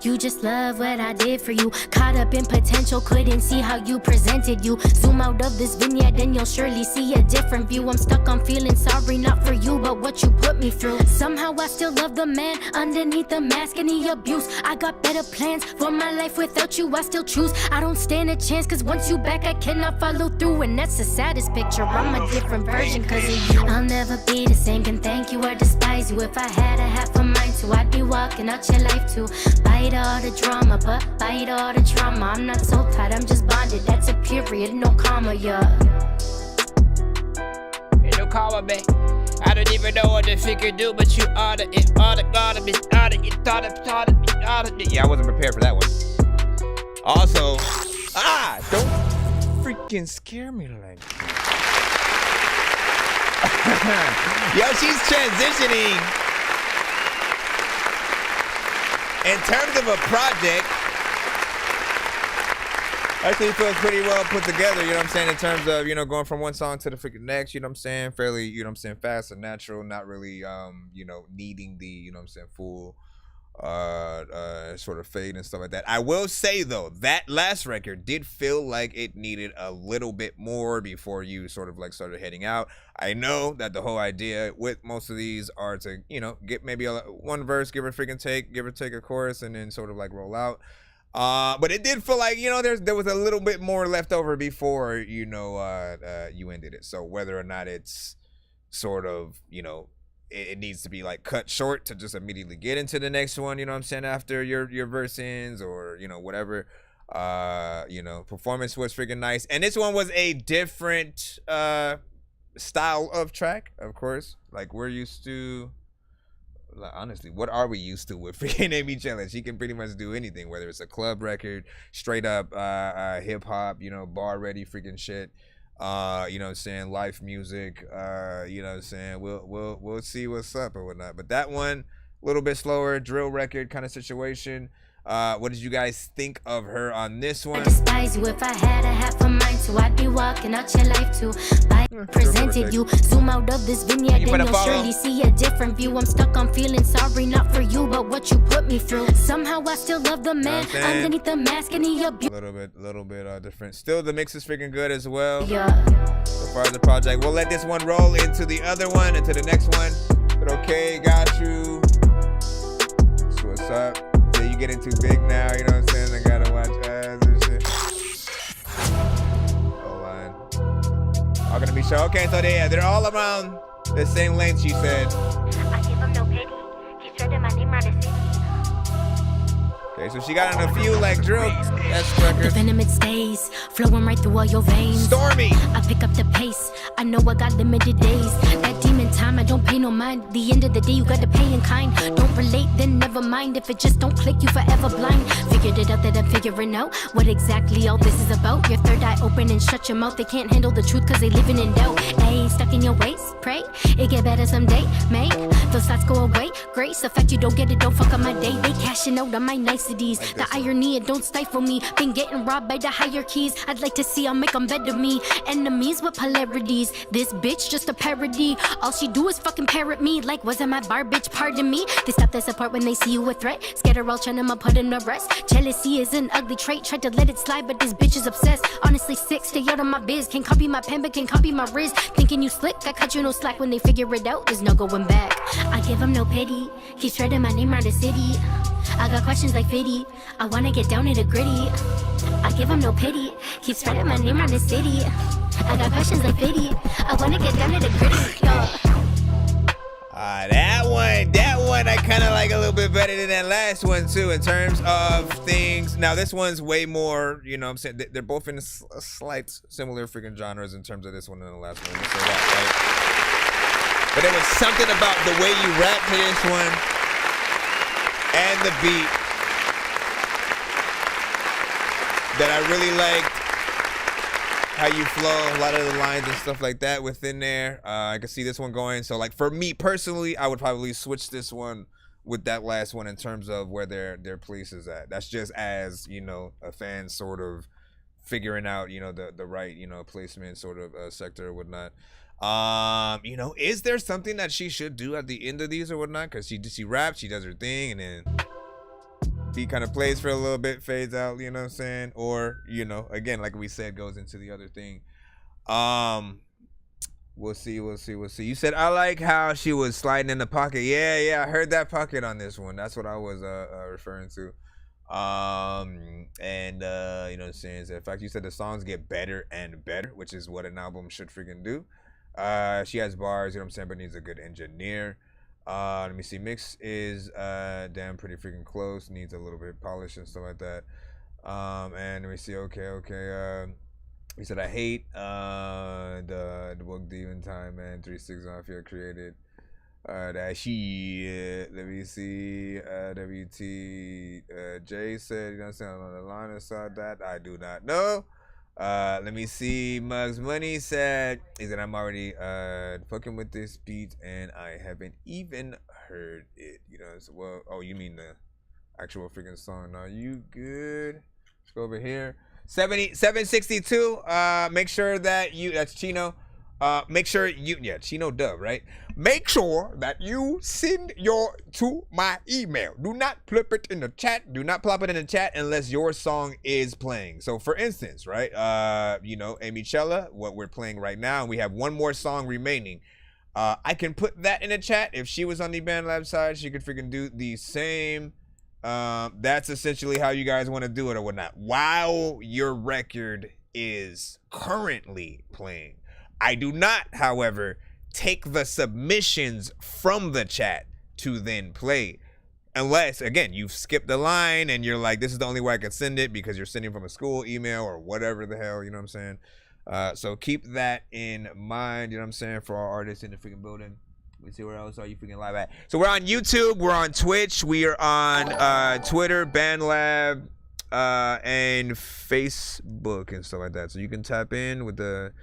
You just love what I did for you. Caught up in potential, couldn't see how you presented you. Zoom out of this vignette and you'll surely see a different view. I'm stuck on feeling sorry, not for you, but what you put me through. Somehow I still love the man underneath the mask and the abuse. I got better plans for my life without you, I still choose. I don't stand a chance, cause once you back I cannot follow through. And that's the saddest picture, I'm a different version cause of you. I'll never be the same, can thank you or despise you. If I had a half a mind to, I'd be walking out your life too. Bite all the drama, but bite all the trauma. I'm not so tight, I'm just bonded. That's a period, no comma, yeah. Ain't no comma, man. I don't even know what the figure do, but you oughta, it oughta, gotta be, oughta, it oughta, be. Yeah, I wasn't prepared for that one. Also, don't freaking scare me like that. Yo, she's transitioning. In terms of a project, actually feels pretty well put together, you know what I'm saying, in terms of, going from one song to the freaking next, you know what I'm saying, fairly, fast and natural, not really, needing the, full, sort of fade and stuff like that. I will say, though, that last record did feel like it needed a little bit more before you sort of, started heading out. I know that the whole idea with most of these are to, get maybe one verse, give or take a chorus, and then sort of, roll out. But it did feel like, there was a little bit more left over before, you ended it. So whether or not it's sort of, it needs to be cut short to just immediately get into the next one, you know what I'm saying, after your verse ends or, whatever. Performance was freaking nice. And this one was a different style of track, of course. We're used to, honestly, what are we used to with freaking Amy Challenge? She can pretty much do anything, whether it's a club record, straight up hip hop, bar ready freaking shit. You know what I'm saying, live music, you know what I'm saying, we'll see what's up or whatnot. But that one, a little bit slower, drill record kind of situation. What did you guys think of her on this one? I despise you. If I had a half a mind to, I'd be walking out your life too. I presented you. Zoom out of this vignette and you'll surely see a different view. I'm stuck on feeling sorry, not for you, but what you put me through. Somehow I still love the man underneath the mask and the abuse. Little bit different. Still, the mix is freaking good as well. Yeah. So far as the project, we'll let this one roll into the other one, into the next one. But okay, got you. So what's up? You getting too big now, you know what I'm saying? I gotta watch ads and shit. Hold on. All gonna be show. Okay, so they're all around the same length, she said. I give him no pity. He's spreading my name around the city. Okay, so she got on a few drill. That's record. The venom it stays, flowing right through all your veins. Stormy. I pick up the pace. I know I got limited days. That demon time time, I don't pay no mind. The end of the day, you got to pay in kind. Don't relate, then never mind. If it just don't click, you forever blind. Figured it out that I'm figuring out what exactly all this is about. Your third eye open and shut your mouth. They can't handle the truth cause they living in doubt. Hey, stuck in your ways, pray it get better someday. Make those thoughts go away. Grace, the fact you don't get it, don't fuck up my day. They cashing out on my niceties. The irony, it don't stifle me. Been getting robbed by the hierarchies. I'd like to see I'll make them better me. Enemies with polarities. This bitch just a parody. All she do is fucking parrot me. Like wasn't my bar bitch, pardon me. They stop their support when they see you a threat. Scatter all trying to put in the rest. Jealousy is an ugly trait. Tried to let it slide but this bitch is obsessed. Honestly sick, stay out of my biz. Can't copy my pen but can't copy my wrist. Thinking you slick, I cut you no slack. When they figure it out, there's no going back. I give them no pity. Keep spreading my name around the city. I got questions like 50. I wanna get down to the gritty. I give them no pity. Keep spreading my name around the city. I got questions like 50. I wanna get down to the gritty. That one I kind of like a little bit better than that last one too in terms of things. Now this one's way more, you know what I'm saying, they're both in a slight similar freaking genres in terms of this one and the last one. So that, right? But there was something about the way you rap to this one and the beat that I really liked. How you flow, a lot of the lines and stuff like that within there. I can see this one going. So like for me personally, I would probably switch this one with that last one in terms of where their place is at. That's just as, you know, a fan sort of figuring out, you know, the right, you know, placement sort of sector or whatnot. You know, is there something that she should do at the end of these or whatnot? Because she raps, she does her thing, and then beat kind of plays for a little bit, fades out, you know what I'm saying? Or, you know, again, like we said, goes into the other thing. We'll see. You said, I like how she was sliding in the pocket. Yeah, I heard that pocket on this one. That's what I was referring to. You know what I'm saying? So in fact, you said the songs get better and better, which is what an album should freaking do. She has bars, you know what I'm saying, but needs a good engineer. Let me see. Mix is damn pretty freaking close. Needs a little bit polish and stuff like that. And let me see. Okay. He said I hate the book Demon Time, man. 3-6 Mafia created that shit. Let me see. WT Jay said, you know what I'm saying, on the line or saw that. I do not know. Let me see. Mugs Money said, is that I'm already fucking with this beat and I haven't even heard it. You know, so, well, oh, you mean the actual freaking song? Are you good? Let's go over here. 762. Make sure that you, that's Chino. Make sure you, Chino Dub, right? Make sure that you send to my email. Do not flip it in the chat. Do not plop it in the chat unless your song is playing. So for instance, right, you know, Amy Chella, what we're playing right now, and we have one more song remaining. I can put that in the chat. If she was on the BandLab side, she could freaking do the same. That's essentially how you guys want to do it or whatnot. While your record is currently playing. I do not, however, take the submissions from the chat to then play. Unless, again, you've skipped the line and you're like, this is the only way I can send it because you're sending from a school email or whatever the hell, you know what I'm saying? So keep that in mind, you know what I'm saying, for our artists in the freaking building. Let me see, where else are you freaking live at? So we're on YouTube, we're on Twitch, we are on Twitter, BandLab, and Facebook and stuff like that. So you can tap in with the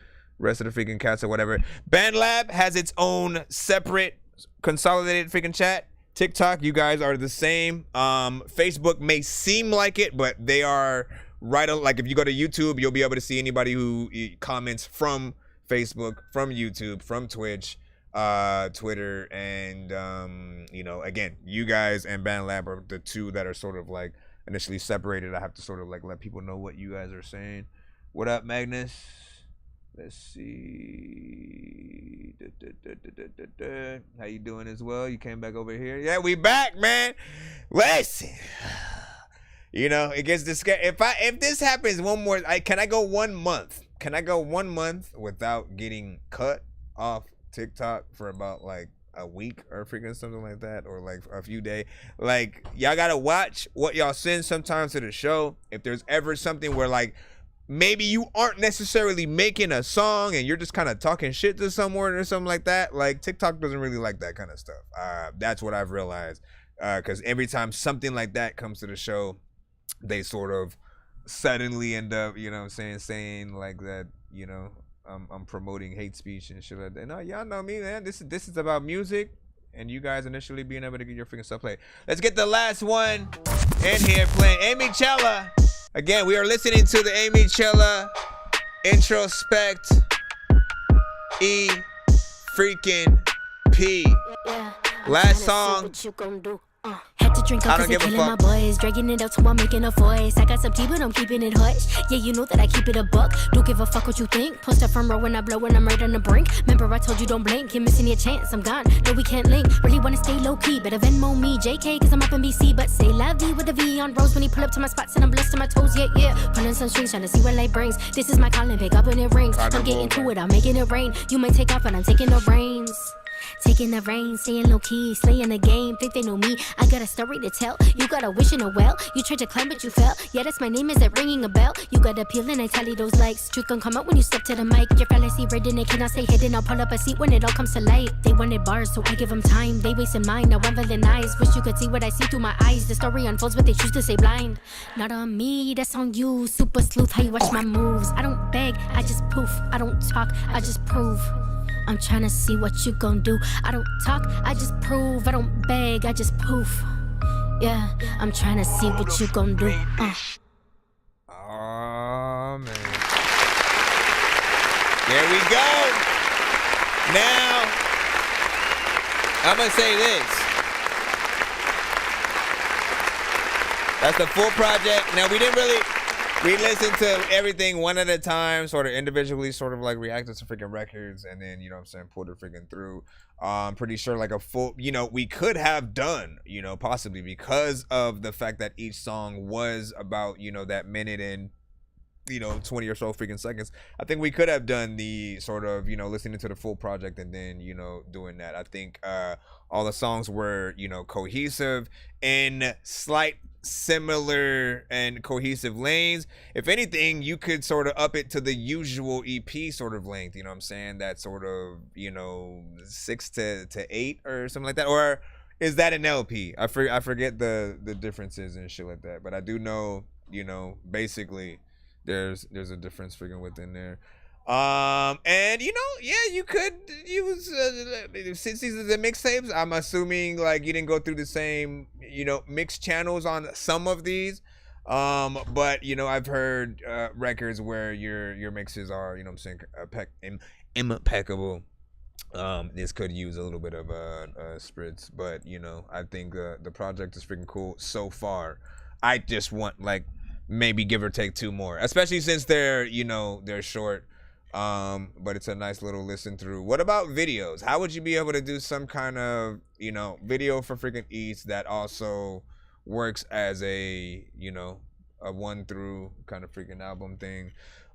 rest of the freaking cats or whatever. BandLab has its own separate consolidated freaking chat. TikTok, you guys are the same. Facebook may seem like it, but they are right on. Like if you go to YouTube, you'll be able to see anybody who comments from Facebook, from YouTube, from Twitch, Twitter, and you know, again, you guys and BandLab are the two that are sort of like initially separated. I have to sort of like let people know what you guys are saying. What up, Magnus? Let's see. How you doing as well? You came back over here. Yeah, we back, man. Listen. You know, it gets disgusting. If this happens one more, can I go 1 month? Can I go 1 month without getting cut off TikTok for about like a week or freaking something like that, or like a few days? Like, y'all gotta watch what y'all send sometimes to the show. If there's ever something where like maybe you aren't necessarily making a song and you're just kind of talking shit to someone or something like that. Like TikTok doesn't really like that kind of stuff. That's what I've realized. Because every time something like that comes to the show, they sort of suddenly end up, you know what I'm saying like that, you know, I'm promoting hate speech and shit like that. No, y'all know me, man. This is about music and you guys initially being able to get your freaking stuff played. Let's get the last one in here playing Amy Chella. Again, we are listening to the Amy Chella Introspect E freaking P. Last song. Had to drink I up don't cause give I'm a killing my fuck. boys. Dragging it out till I'm making a voice. I got some tea but I'm keeping it hush. Yeah, you know that I keep it a buck. Don't give a fuck what you think. Post up from row when I blow when I'm right on the brink. Remember I told you don't blink. You're missing your chance, I'm gone. No, we can't link. Really wanna stay low key. Better Venmo me, JK, cause I'm up in BC. But say la vie with a V on Rose when he pull up to my spots and I'm blessed to my toes. Yeah, yeah. Pulling some strings, trying to see what light brings. This is my calling, pick up when it rings. I'm getting to it, I'm making it rain. You might take off, but I'm taking the reins. Taking the reins, staying low key, slaying the game. Think they know me, I got a story to tell. You got a wish in a well, you tried to climb but you fell. Yeah, that's my name, is it ringing a bell? You got appeal and I tally those likes. Truth gon' come out when you step to the mic. Your fallacy written, it cannot stay hidden. I'll pull up a seat when it all comes to light. They wanted bars, so I give them time. They wasting mine, now I'm villainized. Wish you could see what I see through my eyes. The story unfolds, but they choose to stay blind. Not on me, that's on you. Super sleuth, how you watch my moves. I don't beg, I just poof. I don't talk, I just prove. I'm tryna see what you gon' do. I don't talk, I just prove. I don't beg, I just poof. Yeah, I'm tryna see what you gon' do. Oh, man. There we go. Now, I'm gonna say this. That's the full project. Now, we listened to everything one at a time, sort of individually, sort of like reacted to freaking records, and then, you know what I'm saying, pulled it freaking through. I'm pretty sure like a full, you know, we could have done, you know, possibly because of the fact that each song was about, you know, that minute and, you know, 20 or so freaking seconds. I think we could have done the sort of, you know, listening to the full project and then, you know, doing that. I think all the songs were, you know, cohesive in slight similar and cohesive lanes. If anything, you could sort of up it to the usual EP sort of length, you know what I'm saying? That sort of, you know, 6 to 8 or something like that. Or is that an LP? I forget the differences and shit like that. But I do know, you know, basically there's a difference freaking within there. And you know, yeah, you could use since these are the mixtapes, I'm assuming like you didn't go through the same, you know, mix channels on some of these. But you know, I've heard records where your mixes are, you know what I'm saying, impeccable. This could use a little bit of spritz, but you know, I think the project is freaking cool so far. I just want like maybe give or take 2 more, especially since they're, you know, they're short. But it's a nice little listen through. What about videos? How would you be able to do some kind of, you know, video for freaking Eats that also works as a, you know, a 1 through kind of freaking album thing?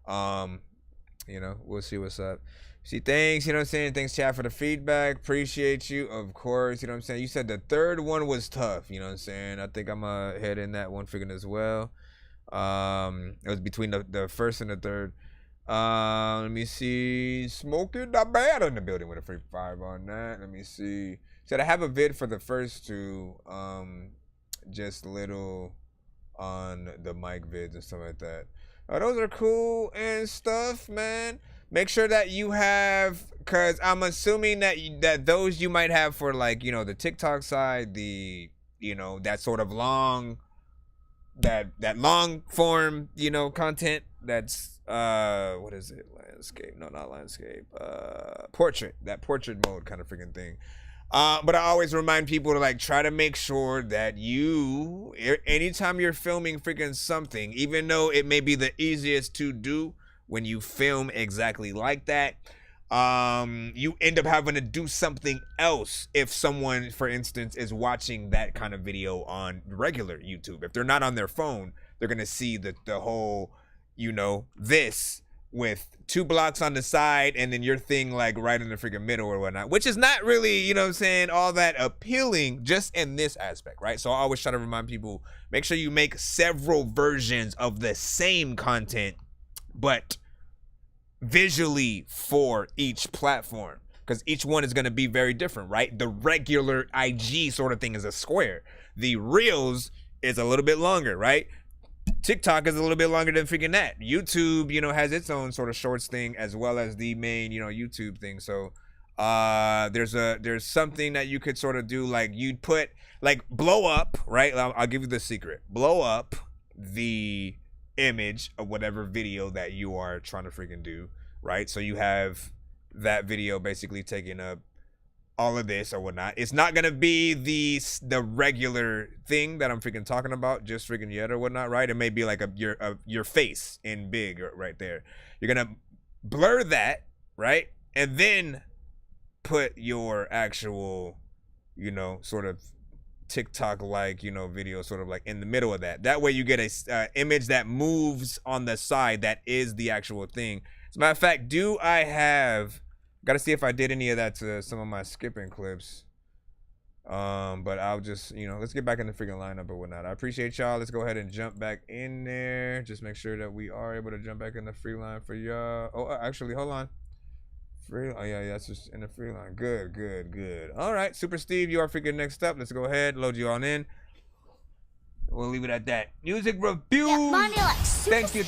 You know, we'll see what's up. See, thanks, you know what I'm saying? Thanks, chat, for the feedback. Appreciate you, of course, you know what I'm saying? You said the third one was tough, you know what I'm saying? I think I'm gonna head in that one freaking as well. It was between the first and the third. Let me see. Smoking not bad in the building with a free 5 on that. Let me see. Said I have a vid for the first 2. Just little on the mic vids and stuff like that. Those are cool and stuff, man. Make sure that you have, cause I'm assuming that those you might have for like, you know, the TikTok side, the, you know, that sort of long, that long form, you know, content that's what is it, landscape, no, not landscape, portrait, that portrait mode kind of freaking thing. But I always remind people to like try to make sure that you, anytime you're filming freaking something, even though it may be the easiest to do when you film exactly like that, you end up having to do something else if someone, for instance, is watching that kind of video on regular YouTube. If they're not on their phone, they're gonna see the whole, you know, this with 2 blocks on the side and then your thing like right in the freaking middle or whatnot, which is not really, you know what I'm saying, all that appealing just in this aspect, right? So I always try to remind people, make sure you make several versions of the same content but visually for each platform, because each one is going to be very different, right? The regular IG sort of thing is a square. The Reels is a little bit longer, right? TikTok is a little bit longer than freaking that. YouTube, you know, has its own sort of shorts thing as well as the main, you know, YouTube thing. So there's something that you could sort of do, like you'd put, like, blow up, right? I'll give you the secret. Blow up the image of whatever video that you are trying to freaking do, right? So you have that video basically taking up all of this or whatnot. It's not gonna be the regular thing that I'm freaking talking about, just freaking yet or whatnot, right? It may be like your face in big right there. You're gonna blur that, right? And then put your actual, you know, sort of TikTok like, you know, video sort of like in the middle of that. That way you get a image that moves on the side that is the actual thing. As a matter of fact, gotta see if I did any of that to some of my skipping clips. But I'll just, you know, let's get back in the freaking lineup or whatnot. I appreciate y'all. Let's go ahead and jump back in there. Just make sure that we are able to jump back in the free line for y'all. Oh, actually, hold on. Oh yeah, that's just in the free line. Good. All right, Super Steve, you are freaking next up. Let's go ahead, load you on in. We'll leave it at that. Music reviews. Thank you.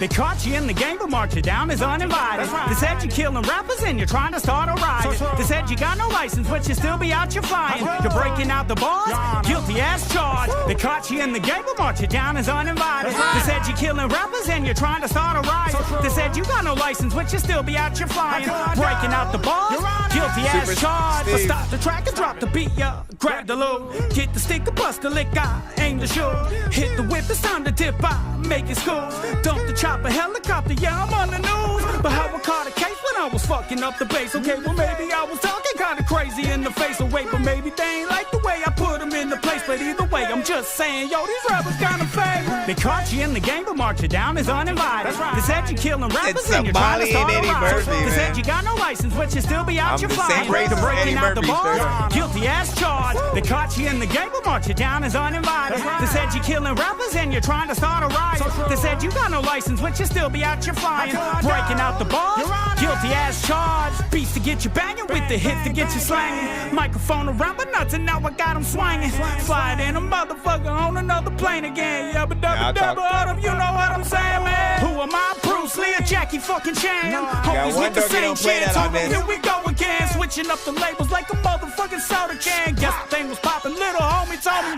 They caught you in the game but marked you down as uninvited. Right. They said you're killing rappers and you're trying to start a riot. They said you got no license but you still be out your flying. You're breaking out the bars, guilty as charged. They caught you in the game but marked you down as uninvited. They said you're killing rappers and you're trying to start a riot. They said you got no license but you still be out your flying. Breaking out the bars, guilty as charged. But stop the track and drop the beat, yeah. Grab the load, get the stick and bust the lick out. Aim the show, hit the whip, it's time to dip out. Make it school, dump the chopper, helicopter, yeah, I'm on the news. But how I caught a case when I was fucking up the bass. Okay, well maybe I was talking kinda crazy in the face. Oh wait, but maybe they ain't like the way I put them in the place. But either way, I'm just saying, yo, these rappers kinda fake. They caught you in the game but marked you down as uninvited. They said you're killing rappers and you're trying to start a riot. They said you got no license but you still be out your flying. You're breaking out the bars, guilty as charged. They caught you in the game but marked you down as uninvited. They said you're killing rappers and you're trying to start a riot. They said you got no license but you still be out your flying. Breaking out the bars, guilty as charged. Beats to get you banging with the hits to get you slanging. Microphone around my nuts and now I got them swinging. Flying in a motherfucker on another plane again. Yabba dabba dabba up, you know what I'm saying, man. Who am I? Bruce Lee or Jackie fucking Chan? Homies with the same shit. Here we go again. Switching up the labels like a motherfucking soda can. Guess the thing was popping, little homie told me.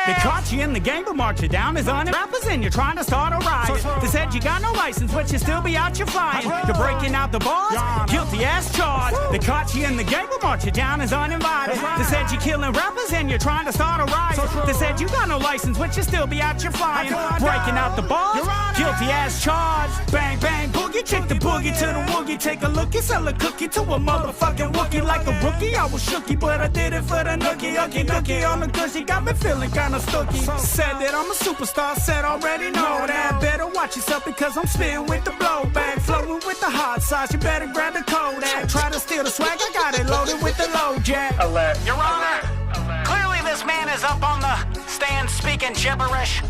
They caught you in the game but marked you down as uninvited. Rappers and you're trying to start a riot. They said you got no license but you still be out your flying. You're breaking out the bars, guilty as charged. They caught you in the game but marked you down as uninvited. They said you're killing rappers and you're trying to start a riot. They said you got no license but you still be out your flying. Breaking out the bars, guilty as charged. Bang bang boogie, check the boogie to the woogie. Take a lookie, sell a cookie to a motherfucking Wookie. Like a rookie, I was shooky, but I did it for the nookie. Nookie on the cushy, got me feeling kinda stooky. Said that I'm a superstar, said already know that. Better watch yourself because I'm spitting with the blowback. Flowing with the hot sauce, you better grab the Kodak. Try to steal the swag, I got it loaded with the low jack. Alert. Your Honor, clearly this man is up on the stand speaking gibberish.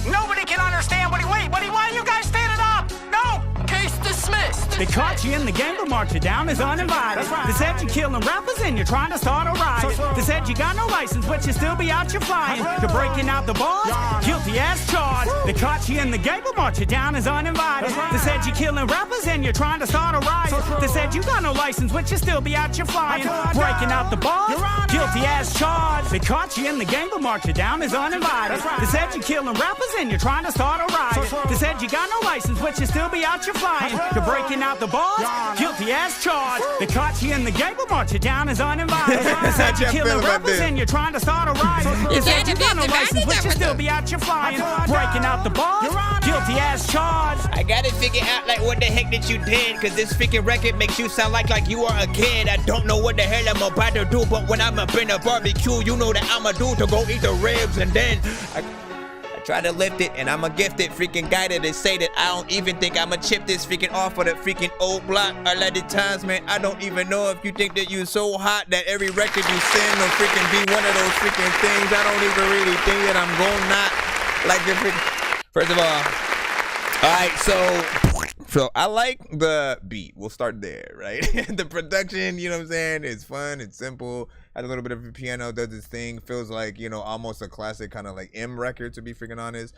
Nobody can understand what he, why are you guys standing up? No! Case dismissed. They caught you in the game but marked you down as uninvited. They said you're killing rappers and you're trying to start a riot. They said you got no license but you still be out your flying. You're breaking out the bars, guilty as charged. They caught you in the game but marked you down as uninvited. They said you're killing rappers and you're trying to start a riot. They said you got no license but you still be out your flying. Breaking out the bars, guilty as charged. They caught you in the game but marked you down as uninvited. They said you're killing rappers and you're trying to start a riot. They said you got no license but you still be out your flying. You're breaking out the bars, guilty as charged. They caught you in the game but marked you down as uninvited. They said you're killing rappers and you're trying to start a riot. They said you got no license but you still be out your flying. Breaking out the bars, guilty as charged. I gotta figure out like what the heck did you did, cause this freaking record makes you sound like you are a kid. I don't know what the hell I'm about to do, but when I'm up in a barbecue, you know that I'm a dude to go eat the ribs, and then I Try to lift it, and I'm a gifted freaking guy that say that I don't even think I'ma chip this freaking off of the freaking old block. A lot of times, man, I don't even know if you think that you so hot that every record you send will freaking be one of those freaking things. I don't even really think that I'm gonna not like the freaking. First of all right, so I like the beat. We'll start there, right? The production, you know what I'm saying? It's fun, it's simple. Has a little bit of a piano, does this thing. Feels like, you know, almost a classic kind of like M record, to be freaking honest.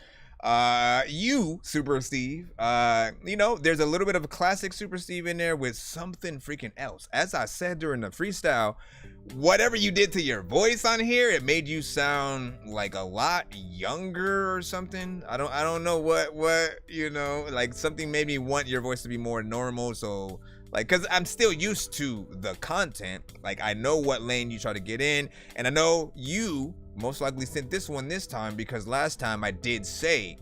You, Super Steve, you know, there's a little bit of a classic Super Steve in there with something freaking else. As I said during the freestyle, whatever you did to your voice on here, it made you sound like a lot younger or something. I don't know what, you know, like something made me want your voice to be more normal. So like, cause I'm still used to the content. Like I know what lane you try to get in, and I know you most likely sent this one this time because last time I did say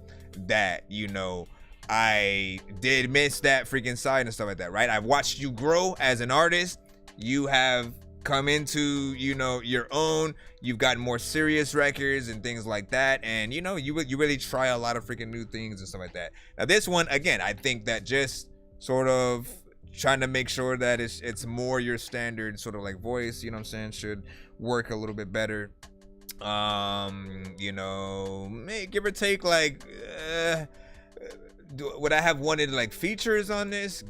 that, you know, I did miss that freaking side and stuff like that, right? I've watched you grow as an artist. You have come into, you know, your own. You've gotten more serious records and things like that, and you know, you really try a lot of freaking new things and stuff like that. Now this one, again, I think that just sort of trying to make sure that it's more your standard sort of like voice, you know what I'm saying, should work a little bit better. You know, give or take, like would I have wanted like features on this?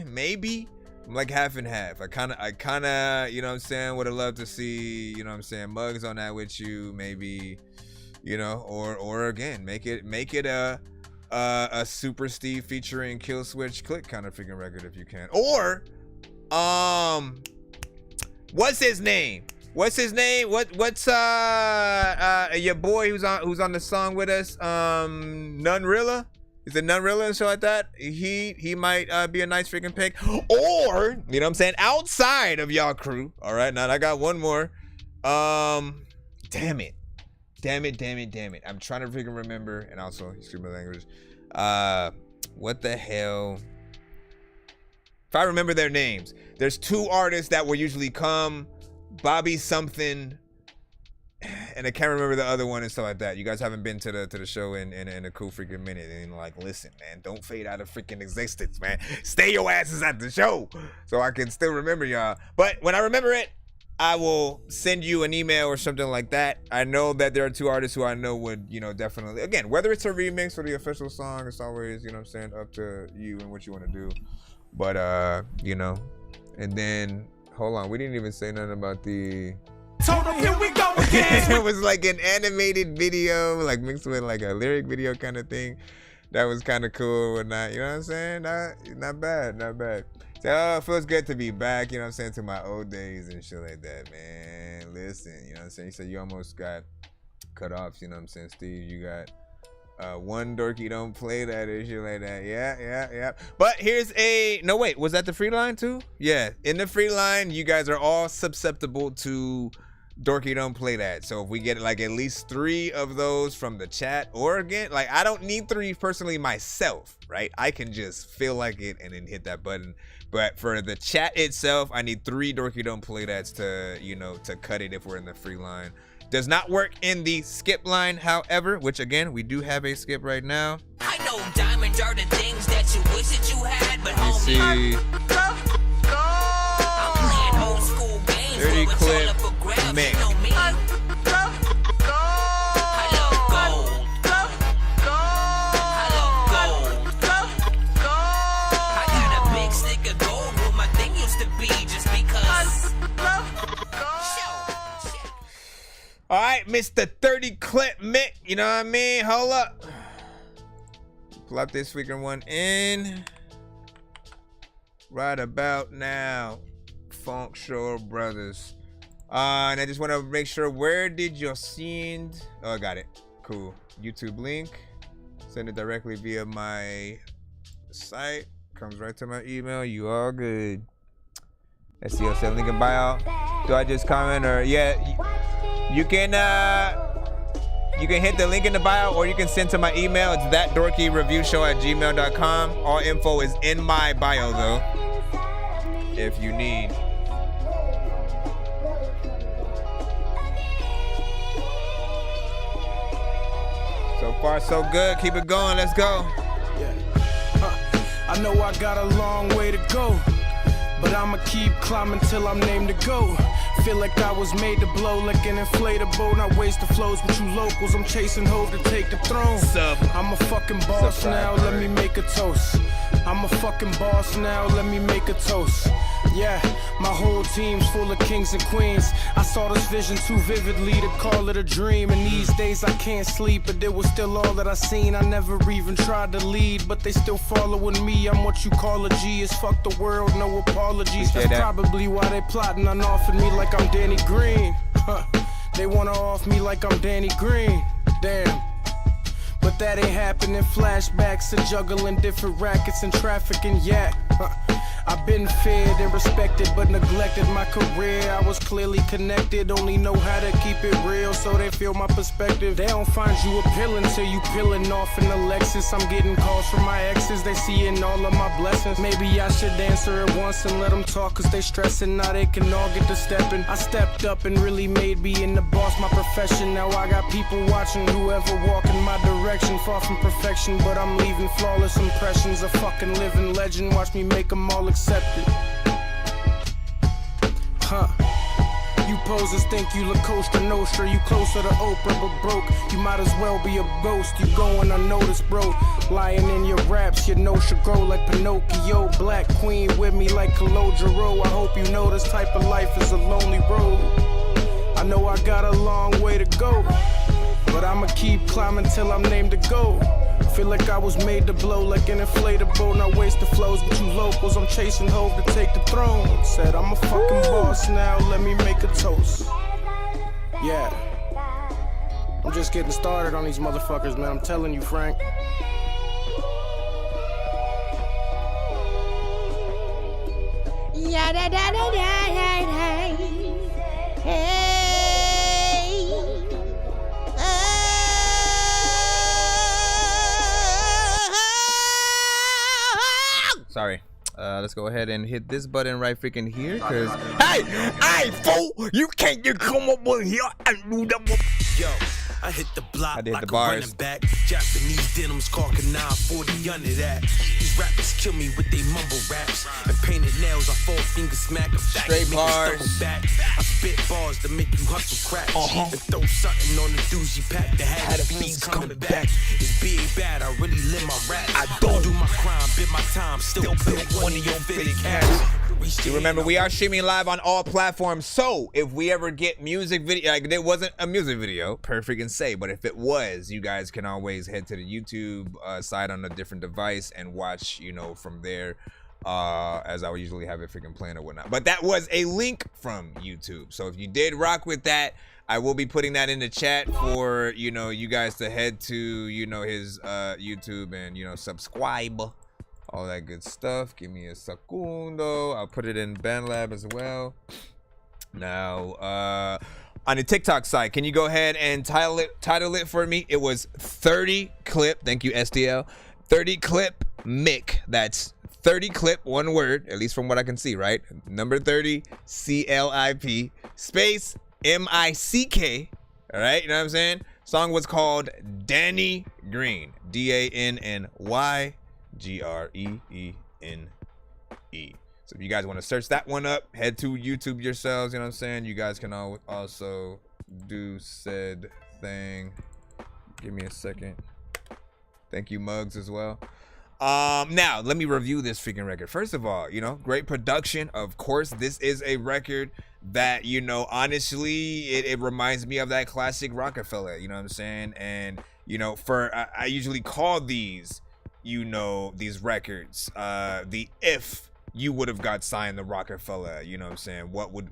Maybe like half and half. I kind of, you know what I'm saying, would have loved to see, you know what I'm saying, Muggs on that with you, maybe, you know, or again, make it a Super Steve featuring Kill Switch Click kind of freaking record if you can. Or what's his name? What's your boy who's on the song with us? Nunrilla? Is it Nunrilla and shit like that? He might be a nice freaking pick. Or, you know what I'm saying, outside of y'all crew. All right, now I got one more. Damn it. I'm trying to freaking remember, and also excuse my language. What the hell? If I remember their names, there's two artists that will usually come. Bobby something, and I can't remember the other one and stuff like that. You guys haven't been to the show in a cool freaking minute, and like, listen, man, don't fade out of freaking existence, man. Stay your asses at the show so I can still remember y'all. But when I remember it, I will send you an email or something like that. I know that there are two artists who I know would, you know, definitely, again, whether it's a remix or the official song, it's always, you know what I'm saying, up to you and what you want to do. But you know, and then hold on, we didn't even say nothing about the. Here we go again. It was like an animated video, like mixed with like a lyric video kind of thing. That was kind of cool and not, you know what I'm saying? Not bad. So it feels good to be back, you know what I'm saying, to my old days and shit like that, man. Listen, you know what I'm saying? You said you almost got cut off, you know what I'm saying, Steve? You got one Dorky don't play that and shit like that. Yeah. But here's no, wait, was that the free line too? Yeah, in the free line, you guys are all susceptible to Dorky don't play that. So if we get like at least 3 of those from the chat, or again, like I don't need 3 personally myself, right? I can just feel like it and then hit that button. But for the chat itself, I need 3 Dorky don't play that's to, you know, to cut it if we're in the free line. Does not work in the skip line, however, which again, we do have a skip right now. I know diamonds are the things that you wish that you had, but you see, I'm playing old school games. 30 clip mix. All right, Mr. 30 clip Mick, you know what I mean? Hold up. Plop this freaking one in. Right about now. Funk Shore Brothers. And I just want to make sure, where did you send? Oh, I got it. Cool. YouTube link. Send it directly via my site. Comes right to my email. You all good. Let's see. I'll send link in bio. Do I just comment or yeah? You can hit the link in the bio, or you can send to my email. It's thatdorkyreviewshow@gmail.com. All info is in my bio though, if you need. So far, so good. Keep it going. Let's go. I know I got a long way to go, but I'ma keep climbing till I'm named to go. Feel like I was made to blow like an inflatable. Not waste the flows with you locals. I'm chasing hope to take the throne. I'm a fucking boss now, let me make a toast. I'm a fucking boss now, let me make a toast. Yeah, my whole team's full of kings and queens. I saw this vision too vividly to call it a dream. And these days I can't sleep, but it was still all that I seen. I never even tried to lead, but they still following me. I'm what you call a G, is fuck the world, no apologies. That's probably why they plotting on offing me like I'm Danny Green. They wanna off me like I'm Danny Green. Damn. But that ain't happening. Flashbacks to juggling different rackets and trafficking. Yeah, I've been feared and respected, but neglected my career. I was clearly connected, only know how to keep it real, so they feel my perspective. They don't find you appealing till you peeling off in the Lexus. I'm getting calls from my exes, they seeing all of my blessings. Maybe I should answer it once and let them talk, cause they stressing, now they can all get to stepping. I stepped up and really made being the boss my profession. Now I got people watching whoever walk in my direction. Far from perfection, but I'm leaving flawless impressions. A fucking living legend, watch me make them all accepted. You posers think you La Costa Nostra, you closer to Oprah but broke. You might as well be a ghost, you going unnoticed, bro. Lying in your raps, your nose should grow like Pinocchio. Black queen with me like Calogero. I hope you know this type of life is a lonely road. I know I got a long way to go, but I'ma keep climbing till I'm named to go. Feel like I was made to blow like an inflatable. Not waste the flows with you locals. I'm chasing hope to take the throne. Said I'm a fucking boss now, let me make a toast. Yeah, I'm just getting started on these motherfuckers, man. I'm telling you, Frank. Yeah, da da da da da. Hey. Sorry. Let's go ahead and hit this button right freaking here, cause hey, fool, you can't just come up with here and do that. Yo, I hit the block like a running back. Japanese denims, Carca 940 under that. These rappers kill me with they mumble raps and painted nails. I 4-finger smack a back, straight bars. Back. I spit bars to make you hustle crack and throw something on the doozy pack that had the beats coming back. It's big bad, I really live my rap. I don't do my crime, bid my time, still build one of your fitted cash. You remember, we are streaming live on all platforms, so if we ever get music video, like it wasn't a music video per freaking se, but if it was, you guys can always head to the YouTube side on a different device and watch, you know, from there, as I would usually have it freaking playing or whatnot. But that was a link from YouTube, so if you did rock with that, I will be putting that in the chat for, you know, you guys to head to, you know, his YouTube and, you know, subscribe. All that good stuff. Give me a secundo. I'll put it in BandLab as well. Now, on the TikTok side, can you go ahead and title it for me? It was 30 clip. Thank you, SDL. 30 clip Mick. That's 30 clip, one word, at least from what I can see, right? Number 30, CLIP, space MICK. All right, you know what I'm saying? Song was called Danny Green. DANNY. GREENE. So if you guys want to search that one up, head to YouTube yourselves, you know what I'm saying? You guys can also do said thing. Give me a second. Thank you, Muggs, as well. Now let me review this freaking record. First of all, you know, great production. Of course, this is a record that, you know, honestly, it reminds me of that classic Rockefeller, you know what I'm saying? And, you know, I usually call these, you know, these records, the if you would have got signed the Rockefeller, you know what I'm saying? What would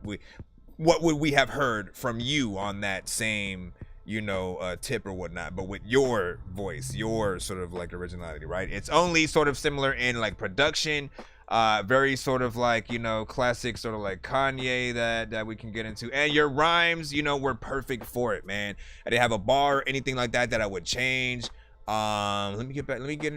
we have heard from you on that same, you know, tip or whatnot, but with your voice, your sort of like originality, right? It's only sort of similar in like production, very sort of like, you know, classic sort of like Kanye that we can get into. And your rhymes, you know, were perfect for it, man. I didn't have a bar or anything like that I would change. Let me get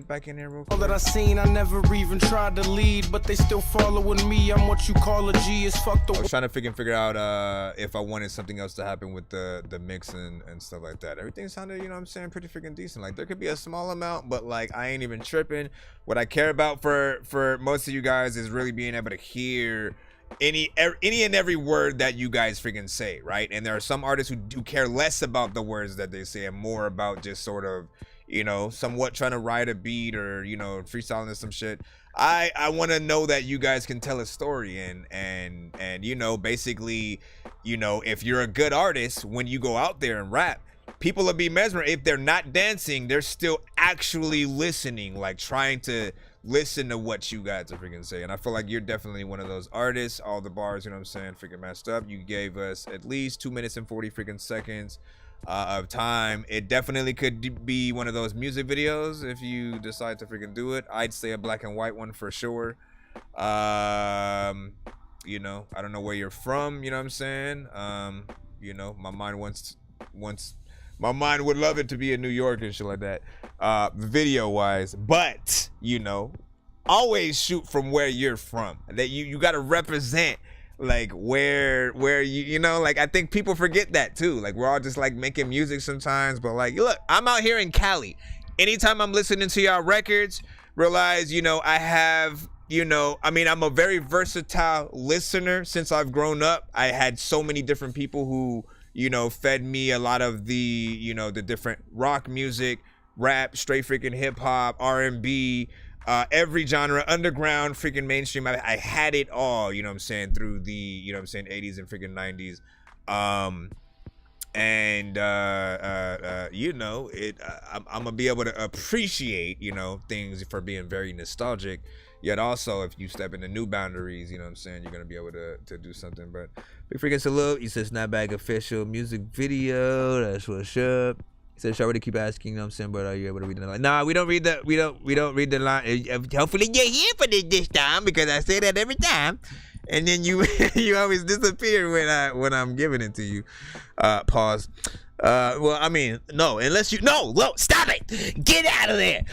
back in there real quick. All that I seen, I never even tried to lead, but they still following me. I'm what you call a G. Is fuck the. I was trying to figure out if I wanted something else to happen with the mix and stuff like that. Everything sounded, you know what I'm saying, pretty freaking decent. Like there could be a small amount, but like I ain't even tripping. What I care about for most of you guys is really being able to hear any and every word that you guys freaking say, right? And there are some artists who do care less about the words that they say and more about just sort of, you know, somewhat trying to ride a beat or, you know, freestyling or some shit. I want to know that you guys can tell a story and you know, basically, you know, if you're a good artist, when you go out there and rap, people will be mesmerized. If they're not dancing, they're still actually listening, like trying to listen to what you guys are freaking saying. And I feel like you're definitely one of those artists. All the bars, you know what I'm saying, freaking messed up. You gave us at least 2 minutes and 40 freaking seconds of time. It definitely could be one of those music videos if you decide to freaking do it. I'd say a black and white one for sure. You know, I don't know where you're from, you know what I'm saying? You know, my mind my mind would love it to be in New York and shit like that, video wise, but you know, always shoot from where you're from. That you got to represent like where you know, like I think people forget that too. Like we're all just like making music sometimes, but like look, I'm out here in Cali. Anytime I'm listening to y'all records, realize, you know, I have, you know, I mean, I'm a very versatile listener since I've grown up. I had so many different people who, you know, fed me a lot of the, you know, the different rock music, rap, straight freaking hip hop, R&B, every genre, underground, freaking mainstream. I had it all, you know what I'm saying, through the, you know what I'm saying, 80s and freaking 90s. You know, I'm gonna be able to appreciate, you know, things for being very nostalgic. Yet also, if you step into new boundaries, you know what I'm saying, you're gonna be able to do something. But big freaking salute. He says Snapback official music video. That's what's up. He says, "Shall we keep asking?" You know what I'm saying, but are you able to read the line? Nah, we don't read the read the line. Hopefully you're here for this time, because I say that every time, and then you you always disappear when I'm giving it to you. Pause. Well, I mean, no, unless you stop it. Get out of there.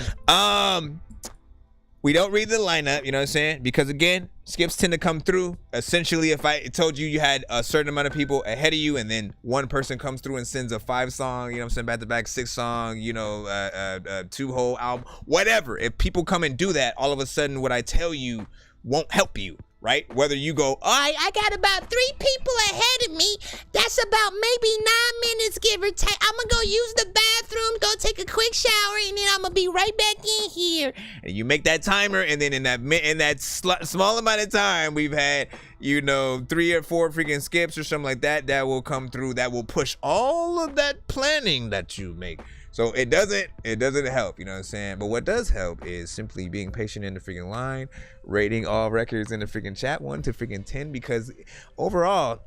We don't read the lineup, you know what I'm saying? Because again, skips tend to come through. Essentially, if I told you had a certain amount of people ahead of you and then one person comes through and sends a 5-song, you know what I'm saying, back-to-back 6-song, you know, 2-whole album, whatever. If people come and do that, all of a sudden what I tell you won't help you, right? Whether you go, I got about 3 people ahead of me. That's about maybe 9 minutes, give or take. I'm gonna go use the bathroom, go take a quick shower, and then I'm gonna be right back in here. And you make that timer, and then in that small amount of time, we've had, you know, 3 or 4 freaking skips or something like that that will come through, that will push all of that planning that you make. So it doesn't help, you know what I'm saying? But what does help is simply being patient in the freaking line, rating all records in the freaking chat 1 to freaking 10, because overall,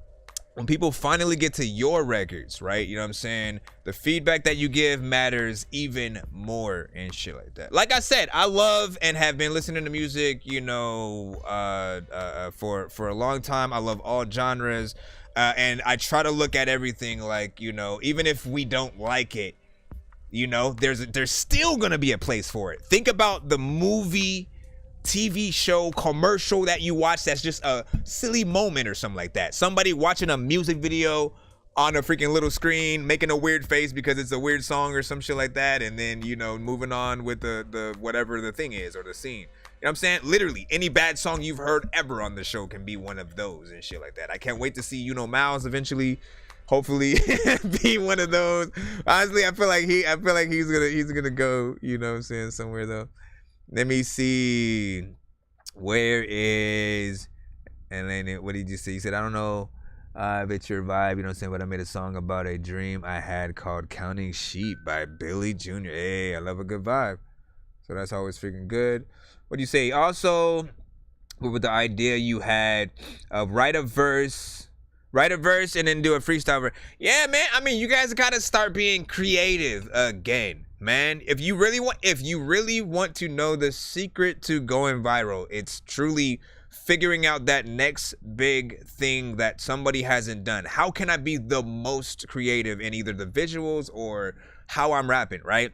when people finally get to your records, right, you know what I'm saying, the feedback that you give matters even more and shit like that. Like I said, I love and have been listening to music, you know, for a long time. I love all genres, and I try to look at everything like, you know, even if we don't like it, you know, there's still gonna be a place for it. Think about the movie, TV show, commercial that you watch that's just a silly moment or something like that. Somebody watching a music video on a freaking little screen, making a weird face because it's a weird song or some shit like that, and then, you know, moving on with the whatever the thing is or the scene. You know what I'm saying? Literally, any bad song you've heard ever on the show can be one of those and shit like that. I can't wait to see, you know, Miles eventually, hopefully be one of those. Honestly, I feel like he's gonna go, you know what I'm saying, somewhere though. Let me see. Where is, and then what did you say? You said, I don't know if it's your vibe, you know what I'm saying, but I made a song about a dream I had called Counting Sheep by Billy Jr. Hey, I love a good vibe. So that's always freaking good. What do you say? Also, with the idea you had of write a verse and then do a freestyle. Yeah, man. I mean, you guys gotta start being creative again, man. If you really want to know the secret to going viral, it's truly figuring out that next big thing that somebody hasn't done. How can I be the most creative in either the visuals or how I'm rapping, right?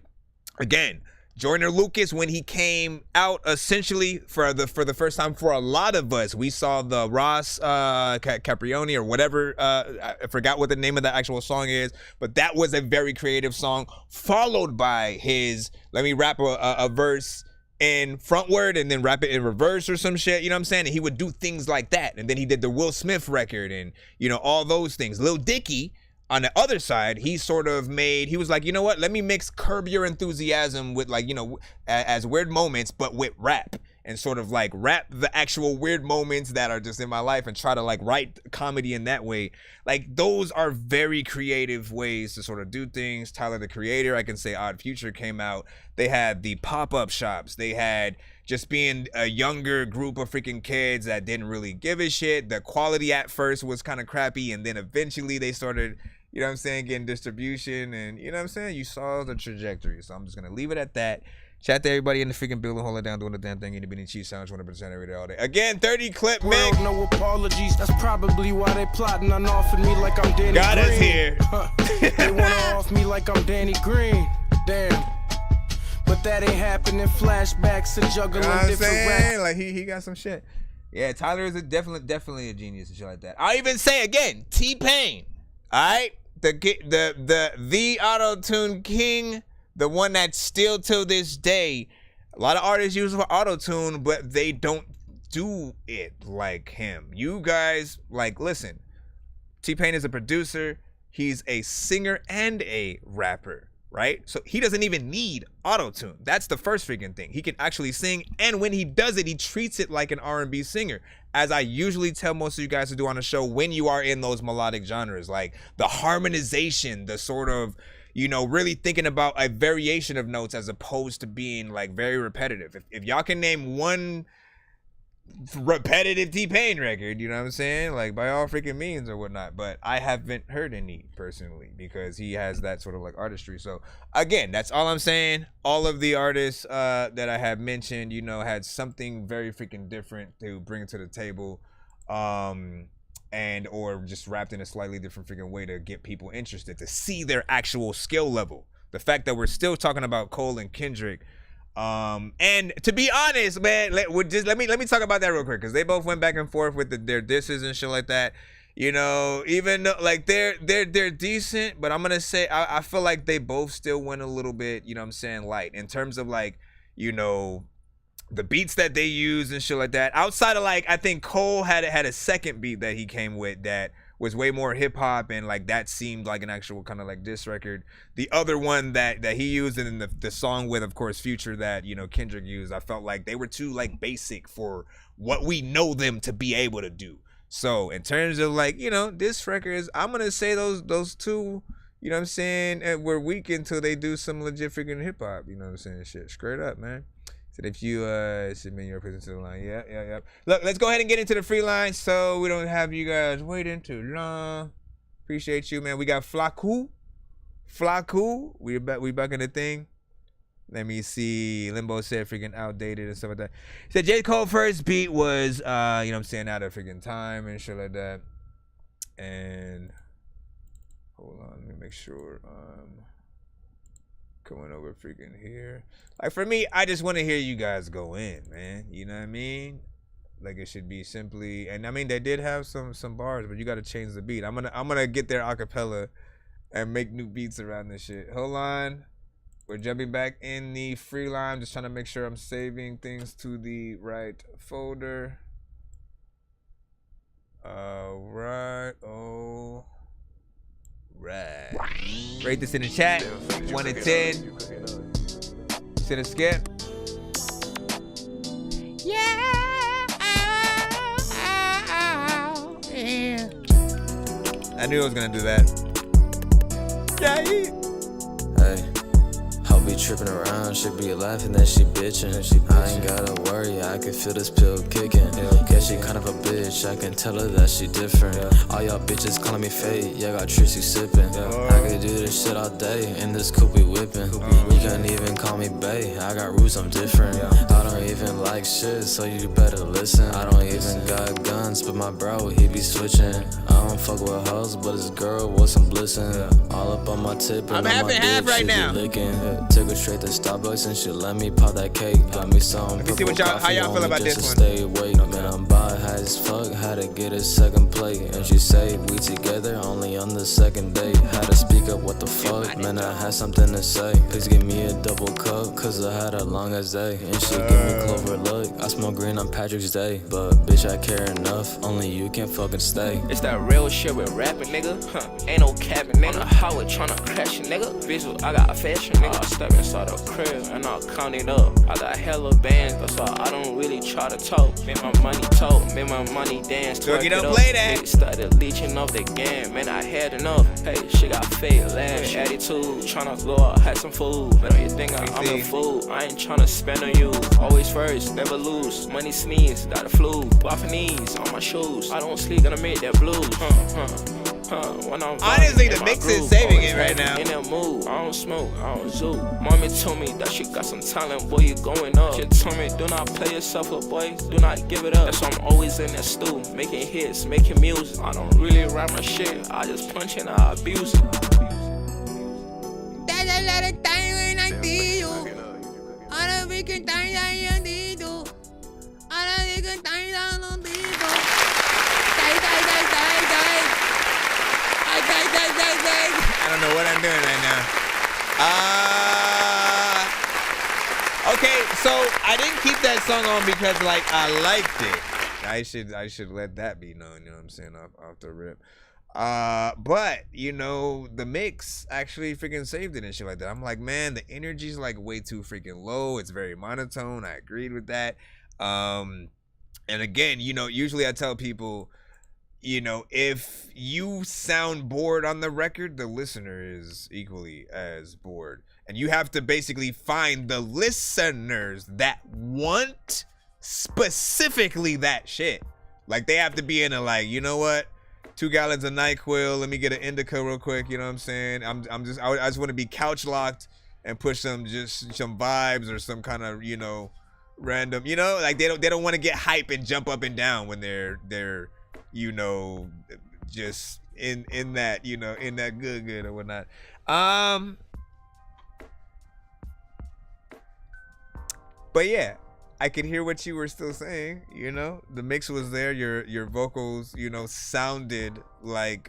again, Joyner Lucas, when he came out, essentially for the first time for a lot of us, we saw the Ross Caprioni or whatever. I forgot what the name of the actual song is, but that was a very creative song, followed by his let me rap a verse in frontward and then rap it in reverse or some shit. You know what I'm saying? And he would do things like that. And then he did the Will Smith record and, you know, all those things. Lil Dicky, on the other side, he sort of he was like, you know what, let me mix Curb Your Enthusiasm with, like, you know, as weird moments, but with rap, and sort of like rap the actual weird moments that are just in my life and try to like write comedy in that way. Like, those are very creative ways to sort of do things. Tyler, the Creator, I can say Odd Future came out. They had the pop-up shops. They had just being a younger group of freaking kids that didn't really give a shit. The quality at first was kind of crappy, and then eventually they started, you know what I'm saying, getting distribution, and you know what I'm saying, you saw the trajectory. So I'm just gonna leave it at that. Shout out to everybody in the freaking building, hold it down, doing the damn thing, anybody cheese sounds 100% every day, all day. Again, 30 clip mix. No apologies, that's probably why they plotting on offing me like I'm Danny God Green. is here. They wanna off me like I'm Danny Green. Damn. But that ain't happening. Flashbacks and juggling different rap. Like he got some shit. Yeah, Tyler is definitely a genius and shit like that. I'll even say again, T-Pain. Alright? The auto-tune king, the one that still till this day, a lot of artists use for auto-tune, but they don't do it like him. You guys, like, listen, T-Pain is a producer, he's a singer and a rapper, right? So he doesn't even need auto-tune. That's the first freaking thing. He can actually sing, and when he does it, he treats it like an R&B singer, as I usually tell most of you guys to do on the show when you are in those melodic genres, like the harmonization, the sort of, you know, really thinking about a variation of notes as opposed to being like very repetitive. If y'all can name one repetitive T-Pain record, you know what I'm saying, like, by all freaking means or whatnot, but I haven't heard any personally because he has that sort of like artistry. So again, that's all I'm saying. All of the artists that I have mentioned, you know, had something very freaking different to bring to the table, and or just rapped in a slightly different freaking way to get people interested, to see their actual skill level. The fact that we're still talking about Cole and Kendrick, and to be honest, man, let me talk about that real quick, because they both went back and forth with their disses and shit like that. You know, even though like they're decent, but I'm gonna say I feel like they both still went a little bit, you know what I'm saying, light in terms of like, you know, the beats that they use and shit like that. Outside of like, I think Cole had a second beat that he came with that was way more hip hop, and like that seemed like an actual kind of like diss record. The other one that he used, and then the song with, of course, Future that, you know, Kendrick used, I felt like they were too like basic for what we know them to be able to do. So in terms of like, you know, diss records, I'm gonna say those two, you know what I'm saying, were weak until they do some legit freaking hip hop. You know what I'm saying? Shit, straight up, man. Said if you submit your presence to the line, yeah. Look, let's go ahead and get into the free line so we don't have you guys waiting too long. Appreciate you, man. We got Flaku. We back in the thing. Let me see. Limbo said freaking outdated and stuff like that. Said J. Cole first beat was you know what I'm saying, out of freaking time and shit like that. And hold on, let me make sure. Coming over freaking here. Like, for me, I just want to hear you guys go in, man. You know what I mean? Like, it should be simply, and I mean, they did have some bars, but you got to change the beat. I'm gonna get their acapella and make new beats around this shit. Hold on. We're jumping back in the free line. Just trying to make sure I'm saving things to the right folder. Right. Rate this in the chat. 1 to 10. Send a skip. Yeah. I knew I was gonna do that. Hey, I'll be tripping around, she be laughing that she bitching. I ain't gotta worry, I can feel this pill kicking. Yeah, she kind of a bitch, I can tell her that she different. All y'all bitches calling me fake, yeah, got Trissy sipping. I could do this shit all day, in this coupe we whipping. You can't even call me bae, I got roots, I'm different. I don't even like shit, so you better listen. I don't even got guns, but my bro, he be switching. I don't fuck with hoes, but his girl was some blissin'. All up on my tip, and I'm half and half right now. took her straight to Starbucks and she let me pop that cake. Got me some. Let me see what y'all, how y'all feel about this one. Stay awake, man. I'm by high as fuck. Had to get a second plate, and she say we together only on the second date. Had to speak up, what the fuck, man. I had something to say. Please give me a double cup, cause I had a long as day. And she give me clover look. I smoke green on Patrick's Day, but bitch I care enough. Only you can fucking stay. It's that real shit with rapping, nigga. Ain't no capping, nigga. On the highway tryna crash it, nigga. Visual, I got a fashion, nigga. I step inside the crib and I'll count it up. I got hella bands, that's why I don't really try to talk. Make my money talk, make my money dance. Dorky, don't play that. Niggas started leeching off the game, man. I had enough. Hey, shit got fake, lash, attitude. Tryna blow up, had some food. But you think I'm a fool? I ain't tryna spend on you. Always first, never lose. Money sneeze, got a flu. Buffing knees on my shoes. I don't sleep, gonna make that blues. Honestly, the mix is saving it right now. In that mood, I don't smoke, I don't zoo. Mommy told me that she got some talent, boy, you going up. She told me, do not play yourself up, boy, do not give it up. That's why I'm always in that stew, making hits, making music. I don't really rap my shit, I just punch and I abuse it. There's a lot of time when I see you. All the weekend times I need you. All the weekend times I don't need you. I don't know what I'm doing right now. Okay, so I didn't keep that song on because like I liked it. I should let that be known, you know what I'm saying, off the rip. But you know, the mix actually freaking saved it and shit like that. I'm like, man, the energy's like way too freaking low. It's very monotone. I agreed with that. And again, you know, usually I tell people, you know, if you sound bored on the record, the listener is equally as bored. And you have to basically find the listeners that want specifically that shit. Like, they have to be in a, like, you know what? 2 gallons of NyQuil. Let me get an indica real quick. You know what I'm saying? I just want to be couch locked and push some vibes or some kind of, you know, random, you know, like they don't want to get hype and jump up and down when they're you know, just in that, you know, in that good or whatnot. But yeah, I could hear what you were still saying, you know. The mix was there, your vocals, you know, sounded like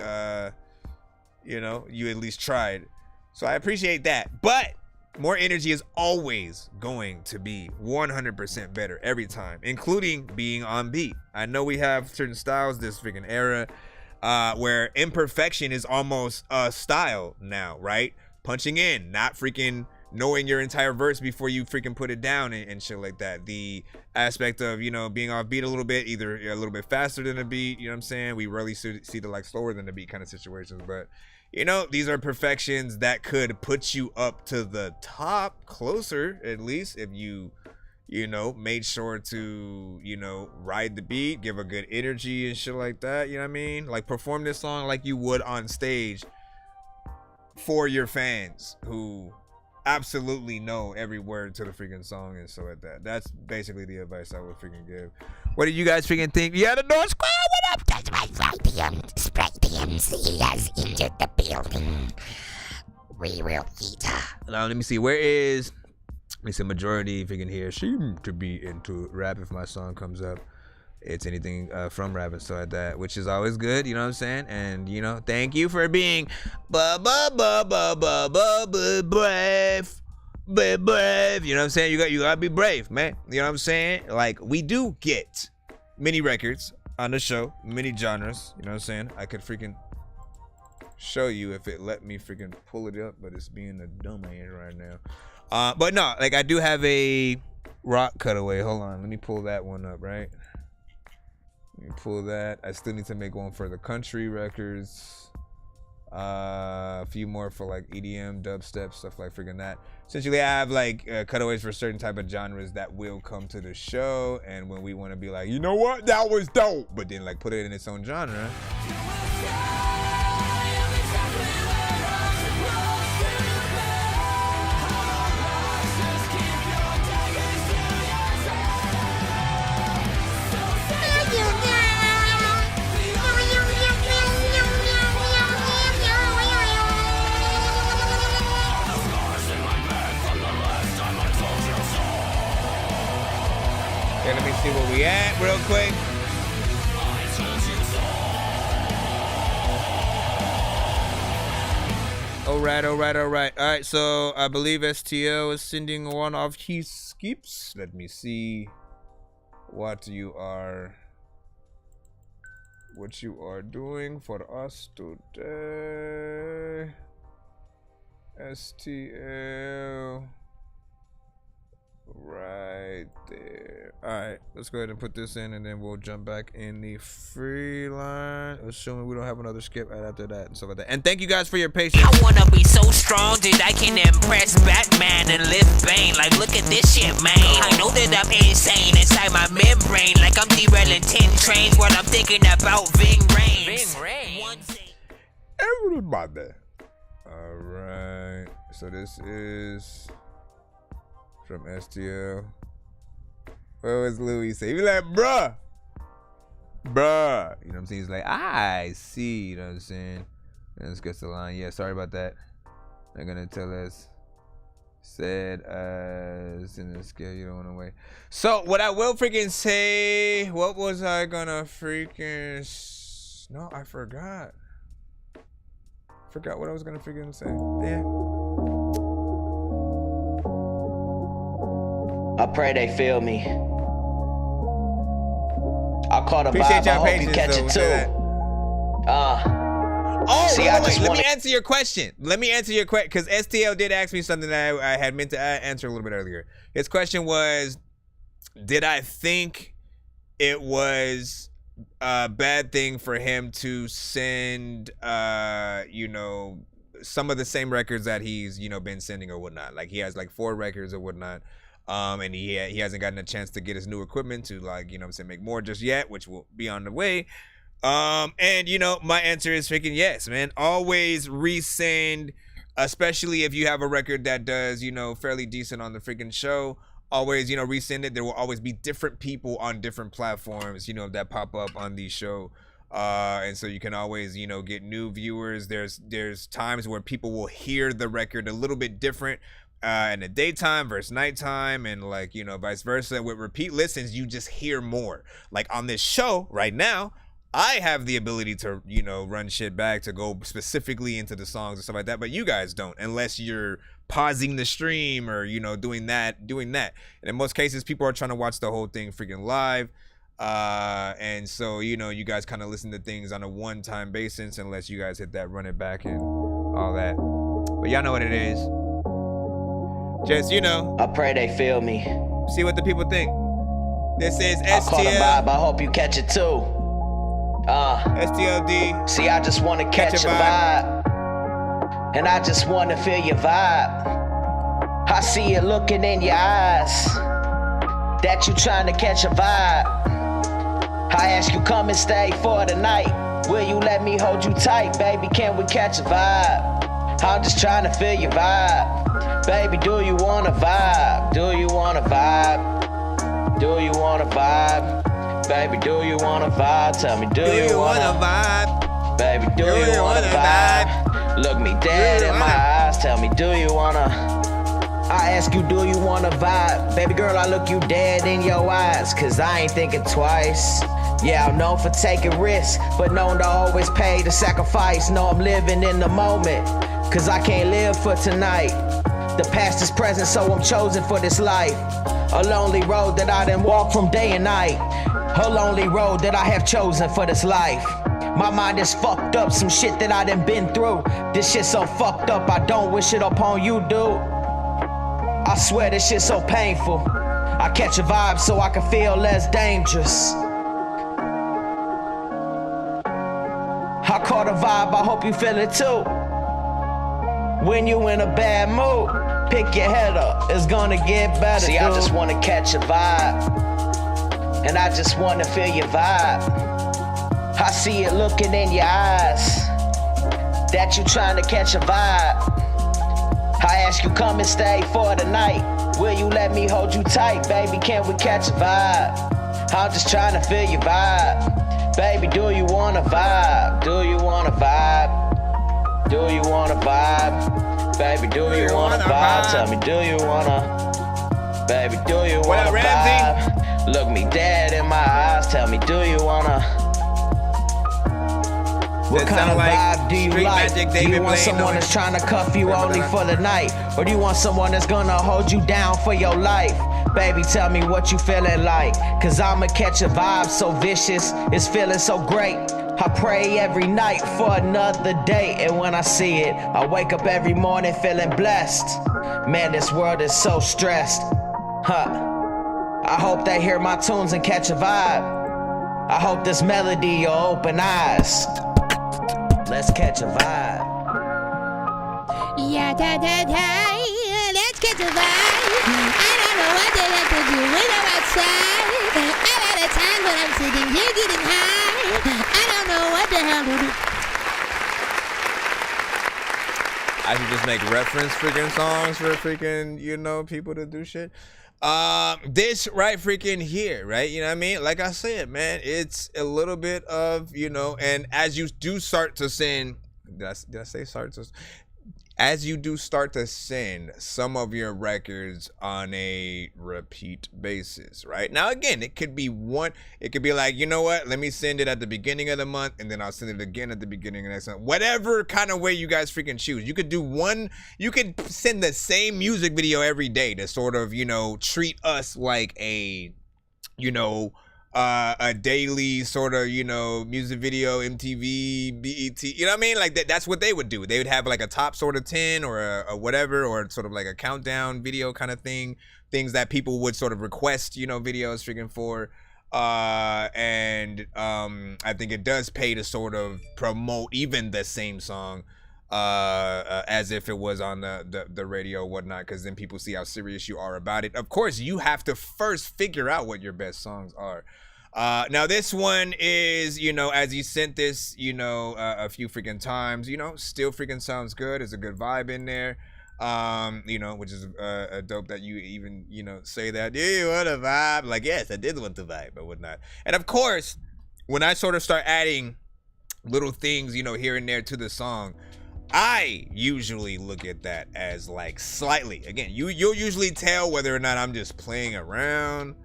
you know, you at least tried. So I appreciate that. But more energy is always going to be 100% better every time, including being on beat. I know we have certain styles this freaking era where imperfection is almost a style now, right? Punching in, not freaking knowing your entire verse before you freaking put it down and shit like that. The aspect of, you know, being off beat a little bit, either a little bit faster than a beat, you know what I'm saying? We rarely see the like slower than a beat kind of situations, but you know, these are perfections that could put you up to the top, closer at least, if you know, made sure to, you know, ride the beat, give a good energy and shit like that, you know what I mean? Like, perform this song like you would on stage for your fans who absolutely know every word to the freaking song and so like that. That's basically the advice I would freaking give. What do you guys freaking think? Yeah, the North Squad, what up? That's my Sprite PMC has entered the building. We will eat her. Now, let me see. Where is... It's a majority freaking here seem to be into rap. If my song comes up, it's anything from rap and stuff like that, which is always good, you know what I'm saying? And, you know, thank you for being brave. Brave. You know what I'm saying? You gotta be brave, man. You know what I'm saying? Like, we do get many records on the show, many genres, you know what I'm saying? I could freaking show you if it let me freaking pull it up, but it's being a dumbass right now. But no, like, I do have a rock cutaway. Hold on, let me pull that one up, right? Let me pull that. I still need to make one for the country records. A few more for like EDM, dubstep, stuff like freaking that. Essentially, I have like cutaways for certain type of genres that will come to the show, and when we want to be like, you know what, that was dope, but then like put it in its own genre. All right. All right, so I believe STL is sending one of his skips. Let me see what you are doing for us today. STL. Right there. Alright, let's go ahead and put this in and then we'll jump back in the free line. Assuming we don't have another skip right after that and stuff like that. And thank you guys for your patience. I wanna be so strong that I can impress Batman and lift Bane. Like, look at this shit, man. I know that I'm insane inside my membrane. Like I'm derailing 10 trains while I'm thinking about Ving Rhames. Everybody. Alright, so this is from STL. What was Louis say? He be like, bruh. You know what I'm saying? He's like, I see. You know what I'm saying? And let's get to the line. Yeah, sorry about that. They're gonna tell us. Said in the scale you don't want to wait. So what I will freaking say, what was I gonna freaking no, I forgot. Forgot what I was gonna freaking say. Damn. I pray they feel me. I caught a Appreciate vibe, I y'all hope you catch it too. Wait, let me answer your question. Because STL did ask me something that I had meant to answer a little bit earlier. His question was, did I think it was a bad thing for him to send, you know, some of the same records that he's, you know, been sending or whatnot. Like he has like 4 records or whatnot. And he hasn't gotten a chance to get his new equipment to, like, you know what I'm saying, make more just yet, which will be on the way. And you know, my answer is freaking yes, man. Always resend, especially if you have a record that does, you know, fairly decent on the freaking show. Always, you know, resend it. There will always be different people on different platforms, you know, that pop up on the show. And so you can always, you know, get new viewers. There's times where people will hear the record a little bit different in the daytime versus nighttime, and like, you know, vice versa. With repeat listens, you just hear more. Like on this show right now, I have the ability to, you know, run shit back to go specifically into the songs and stuff like that, but you guys don't, unless you're pausing the stream or, you know, doing that. And in most cases, people are trying to watch the whole thing freaking live. And so, you know, you guys kind of listen to things on a one-time basis unless you guys hit that run it back and all that. But y'all know what it is. Just, you know, I pray they feel me. See what the people think. This is STL. I caught a vibe, I hope you catch it too. STLD. See, I just wanna catch a vibe. And I just wanna feel your vibe. I see it looking in your eyes that you trying to catch a vibe. I ask you come and stay for the night. Will you let me hold you tight, baby? Can we catch a vibe? I'm just trying to feel your vibe. Baby, do you wanna vibe? Do you wanna vibe? Do you wanna vibe? Baby, do you wanna vibe? Tell me, do you wanna vibe? Baby, do you wanna vibe? Look me dead in my eyes. Tell me, do you wanna? I ask you, do you wanna vibe? Baby girl, I look you dead in your eyes, cause I ain't thinking twice. Yeah, I'm known for taking risks, but known to always pay the sacrifice. Know I'm living in the moment, cause I can't live for tonight. The past is present, so I'm chosen for this life. A lonely road that I done walk from day and night. A lonely road that I have chosen for this life. My mind is fucked up, some shit that I done been through. This shit so fucked up, I don't wish it upon you, dude. I swear this shit so painful. I catch a vibe so I can feel less dangerous. I caught a vibe, I hope you feel it too. When you in a bad mood, pick your head up, it's gonna get better. See, dude. I just wanna catch a vibe, and I just wanna feel your vibe. I see it looking in your eyes that you trying to catch a vibe. I ask you come and stay for the night. Will you let me hold you tight, baby? Can we catch a vibe? I'm just trying to feel your vibe. Baby, do you wanna vibe? Do you wanna vibe? Do you wanna vibe? Baby, do you wanna vibe? Tell me, do you wanna? Baby, do you wanna vibe? Look me dead in my eyes. Tell me, do you wanna? What kind of vibe do you Street like? Magic, Do you David want Blaine someone noise? that's trying to cuff you only for the night? Or do you want someone that's gonna hold you down for your life? Baby, tell me what you feeling like. Cause I'ma catch a vibe so vicious, it's feeling so great. I pray every night for another day, and when I see it, I wake up every morning feeling blessed. Man, this world is so stressed. I hope they hear my tunes and catch a vibe. I hope this melody will open eyes. Let's catch a vibe. Yeah, let's catch a vibe. I don't know what they have to do when I'm outside. A lot of times when I'm sitting here getting high, I don't know what the hell to do. I should just make reference freaking songs for freaking, you know, people to do shit. This right freaking here, right? You know what I mean? Like I said, man, it's a little bit of, you know, and as you do start to send, did I say start to? As you do start to send some of your records on a repeat basis, right? Now, again, it could be like, you know what? Let me send it at the beginning of the month, and then I'll send it again at the beginning of next month. Whatever kind of way you guys freaking choose. You could send the same music video every day to sort of, you know, treat us like a, you know, a daily sort of, you know, music video, MTV, BET, you know what I mean? Like that's what they would do. They would have like a top sort of 10 or a whatever, or sort of like a countdown video kind of thing, things that people would sort of request, you know, videos freaking for. And I think it does pay to sort of promote even the same song as if it was on the radio or whatnot, because then people see how serious you are about it. Of course, you have to first figure out what your best songs are. Now this one is, you know, as you sent this, you know, a few freaking times, you know, still freaking sounds good. There's a good vibe in there, you know, which is a dope that you even, you know, say that. Do you want a vibe? Like, yes, I did want the vibe, but whatnot. And of course, when I sort of start adding little things, you know, here and there to the song, I usually look at that as like slightly, again, you'll usually tell whether or not I'm just playing around,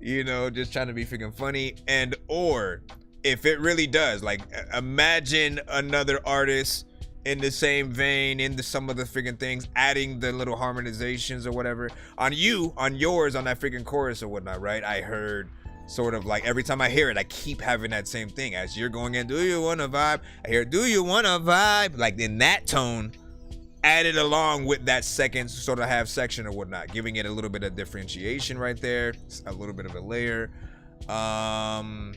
you know, just trying to be freaking funny, and or if it really does, like, imagine another artist in the same vein, into some of the freaking things, adding the little harmonizations or whatever on yours, on that freaking chorus or whatnot, right? I heard sort of like every time I hear it, I keep having that same thing as you're going in. Do you want a vibe? I hear, do you want a vibe? Like in that tone, added along with that second sort of half section or whatnot, giving it a little bit of differentiation right there, a little bit of a layer. And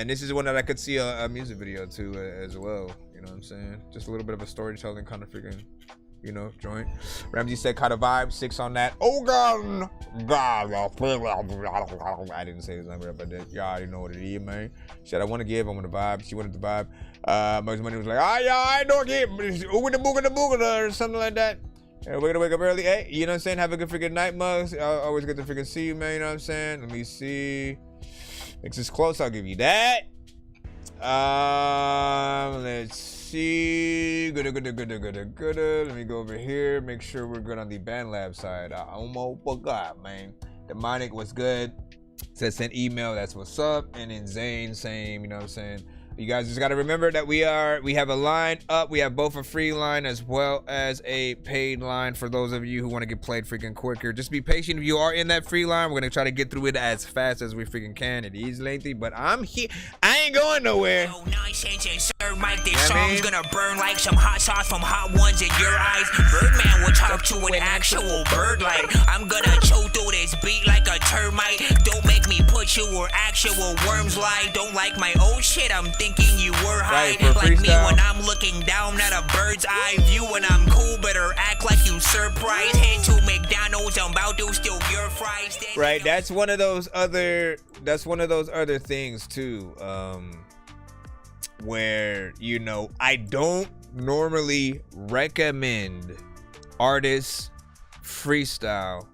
this is one that I could see a music video to as well. You know what I'm saying? Just a little bit of a storytelling kind of freaking, you know, joint. Ramsey said, kind of vibe, 6 on that. Oh God, I didn't say his number, but y'all already know what it is, man. She said, I want to give him the vibe. She wanted the vibe. Much Money was like, I don't get ooga the booga or something like that. We're gonna wake up early. Hey, you know what I'm saying? Have a good freaking night, Mugs. Always good to freaking see you, man. You know what I'm saying? Let me see. Mix is close. I'll give you that. Let's see. Good. Let me go over here. Make sure we're good on the BandLab side. I almost forgot, man. Demonic was good. Said send email. That's what's up. And then Zane, same. You know what I'm saying? You guys just got to remember that we have a line up. We have both a free line as well as a paid line for those of you who want to get played freaking quicker. Just be patient. If you are in that free line, we're going to try to get through it as fast as we freaking can. It is lengthy, but I'm here. I ain't going nowhere. No nonsense and Sir Mike, this song's gonna burn like some hot sauce from hot ones in your eyes. Birdman will talk to an actual bird like I'm gonna chew through this beat like a termite. Don't make me put you where actual worms lie. Don't like my old shit, I'm thinking you were high. Like me when I'm looking down at a bird's eye view. When I'm cool, better act like you surprised. Head to McDonald's, I'm about to steal your fries. Right, that's one of those other things too, where, you know, I don't normally recommend artists freestyle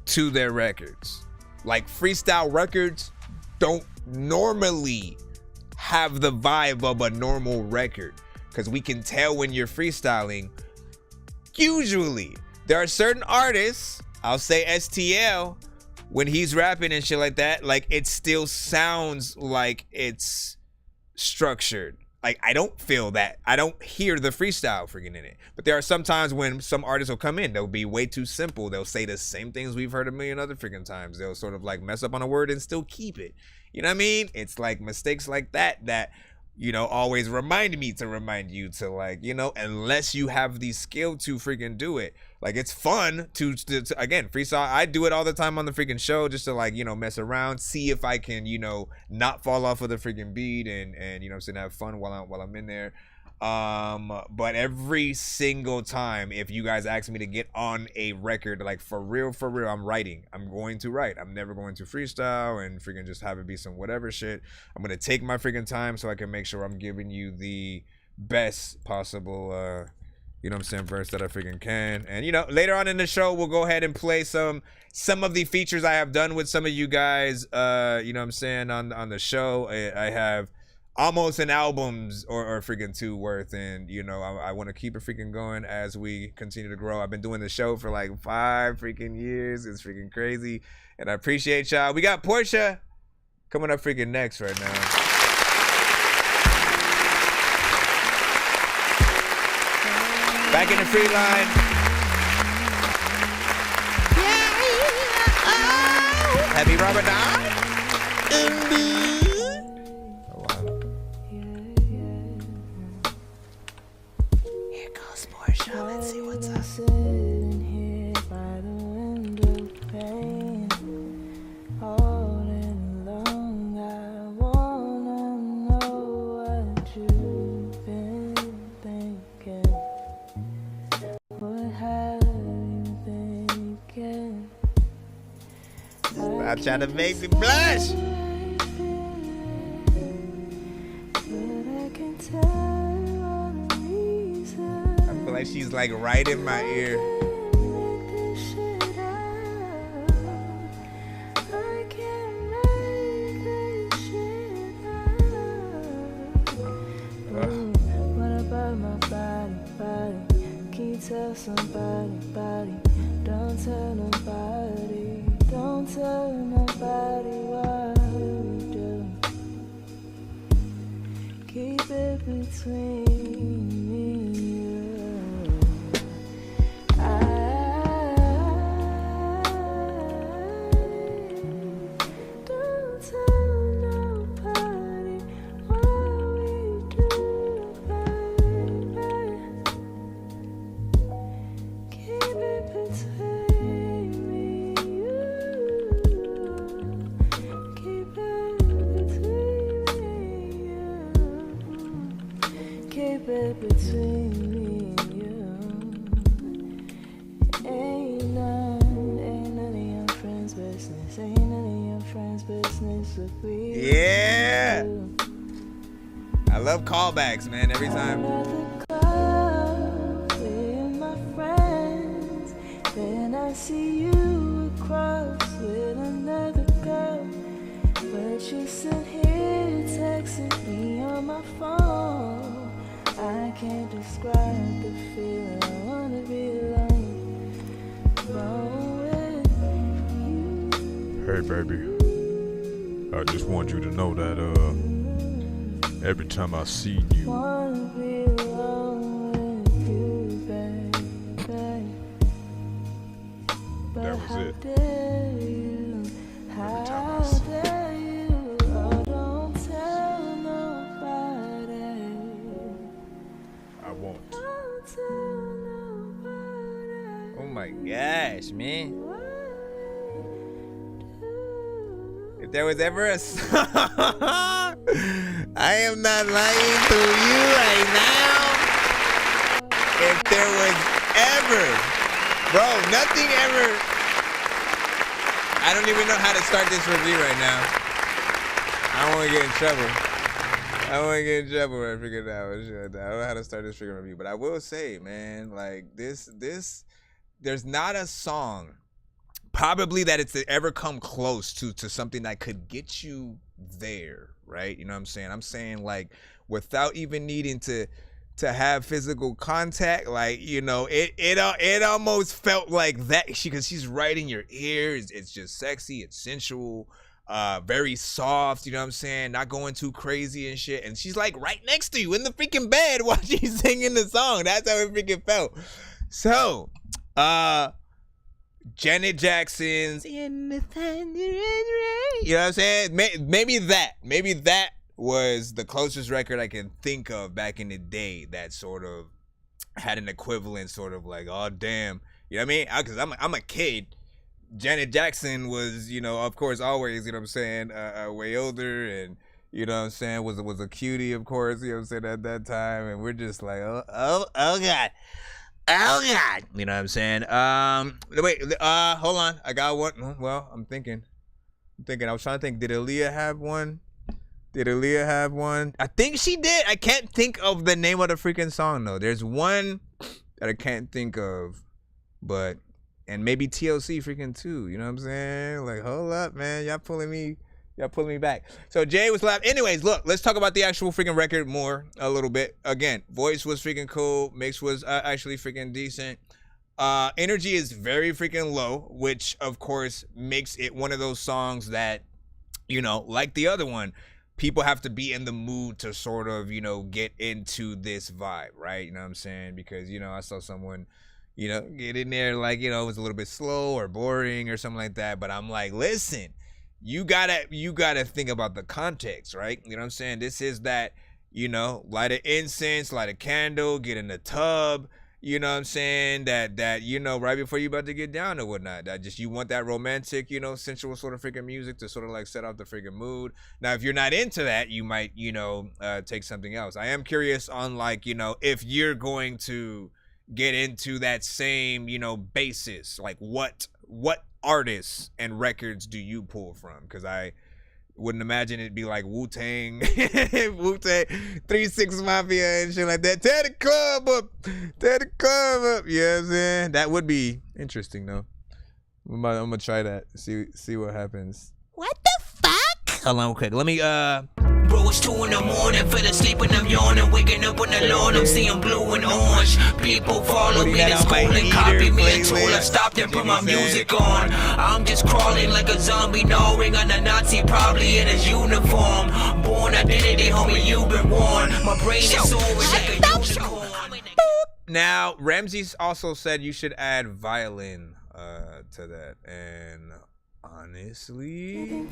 to their records. Like, freestyle records don't normally have the vibe of a normal record, because we can tell when you're freestyling. Usually there are certain artists, I'll say STL, when he's rapping and shit like that, like, it still sounds like it's structured. Like, I don't feel that. I don't hear the freestyle freaking in it. But there are some times when some artists will come in. They'll be way too simple. They'll say the same things we've heard a million other freaking times. They'll sort of like mess up on a word and still keep it. You know what I mean? It's like mistakes like that, you know, always remind me to remind you to, like, you know, unless you have the skill to freaking do it. Like, it's fun to again, freestyle. I do it all the time on the freaking show just to, like, you know, mess around, see if I can, you know, not fall off of the freaking beat and you know what I'm saying, have fun while I'm in there. But every single time, if you guys ask me to get on a record, like for real, I'm writing. I'm going to write. I'm never going to freestyle and freaking just have it be some whatever shit. I'm gonna take my freaking time so I can make sure I'm giving you the best possible you know what I'm saying, verse that I freaking can. And you know, later on in the show, we'll go ahead and play some of the features I have done with some of you guys, you know what I'm saying, on the show. I have almost an album's or freaking 2 worth, and you know, I want to keep it freaking going as we continue to grow. I've been doing the show for like 5 freaking years. It's freaking crazy, and I appreciate y'all. We got Portia coming up freaking next right now. Back in the free line. Happy Ramadan. Here goes Portia. Let's see what's up. I'm trying to make me blush. I feel like she's like right in my ear. What about my body? Can you tell somebody? Don't tell nobody. Don't tell nobody what we do. Keep it between me and you. Don't tell nobody what we do, baby. Keep it between me and you. Keep it between me and you. Keep it between me and you. Ain't none of your friends' business. Ain't none of your friends' business with me. Yeah. I love callbacks, man, every time. With my friends, then I see you across with another girl, but you sit here texting me on my phone. I can't describe the feeling. I wanna be alone with you. Hey baby, I just want you to know that every time I see you, Wanna be alone with you, baby. But that was how it. dare you? How dare you? Oh, don't tell nobody. I won't. Don't tell nobody. Oh my gosh, man. If there was ever a song, I am not lying to you right now. If there was ever, bro, nothing ever. I don't even know how to start this review right now. I don't want to get in trouble. I don't want to get in trouble when I figure it out. I don't know how to start this freaking review, but I will say, man, like this, there's not a song probably that it's ever come close to something that could get you there, right? You know what I'm saying? I'm saying, like, without even needing to have physical contact, like, you know, it almost felt like that, because she's right in your ears. It's just sexy, it's sensual. very soft, you know what I'm saying? Not going too crazy and shit. And she's like right next to you in the freaking bed while she's singing the song. That's how it freaking felt. So, Janet Jackson's In the Thunder and Rain. You know what I'm saying? Maybe that was the closest record I can think of back in the day that sort of had an equivalent sort of like, oh, damn. You know what I mean? Because I'm a kid. Janet Jackson was, you know, of course, always, you know what I'm saying, way older and, you know what I'm saying, was a cutie, of course, you know what I'm saying, at that time. And we're just like, oh, God. Oh, God. You know what I'm saying? Wait, hold on. I got one. Well, I'm thinking. I was trying to think, did Aaliyah have one? I think she did. I can't think of the name of the freaking song, though. There's one that I can't think of, but, and maybe TLC freaking too. You know what I'm saying? Like, hold up, man. Y'all pulling me back. So Jay was laughing. Anyways, look, let's talk about the actual freaking record more a little bit. Again, voice was freaking cool. Mix was actually freaking decent. Energy is very freaking low, which of course makes it one of those songs that, you know, like the other one, people have to be in the mood to sort of, you know, get into this vibe, right? You know what I'm saying? Because, you know, I saw someone, you know, get in there like, you know, it was a little bit slow or boring or something like that. But I'm like, listen, you gotta think about the context, right? You know what I'm saying? This is that, you know, light an incense, light a candle, get in the tub, you know what I'm saying? That, you know, right before you about to get down or whatnot. That just, you want that romantic, you know, sensual sort of freaking music to sort of like set off the freaking mood. Now, if you're not into that, you might, you know, take something else. I am curious on like, you know, if you're going to get into that same, you know, basis, like what artists and records do you pull from? Because I wouldn't imagine it'd be like Wu-Tang, 3-6 Mafia and shit like that. Tear the club up. You know what I'm saying? That would be interesting though. I'm gonna try that. See what happens. What the fuck? Hold on, quick. Let me Bro, it's 2 in the morning, fell asleep and I'm yawning, waking up on the lawn, I'm seeing blue and orange. People follow me to school and copy me until I stopped and put my music on. I'm just crawling like a zombie, gnawing on a Nazi, probably in his uniform. Born identity, homie, you've been warned. My brain is soaring like a unicorn. Now, Ramses also said you should add violin to that, and honestly,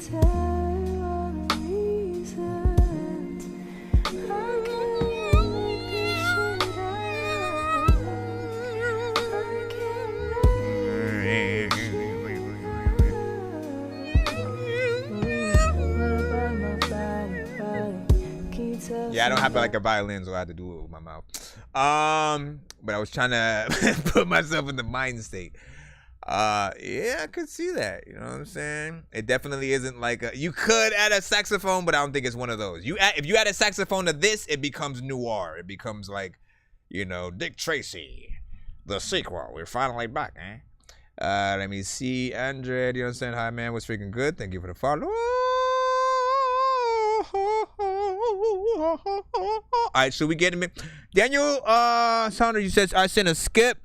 yeah, I don't have like a violin, so I have to do it with my mouth. But I was trying to put myself in the mind state. Yeah, I could see that. You know what I'm saying? It definitely isn't like you could add a saxophone, but I don't think it's one of those. If you add a saxophone to this, it becomes noir. It becomes like, you know, Dick Tracy, the sequel. We're finally back, eh? Let me see, Andre. You know what I'm saying? Hi, man. Was freaking good. Thank you for the follow. All right, so we get him in. Daniel Saunders, you said I sent a skip.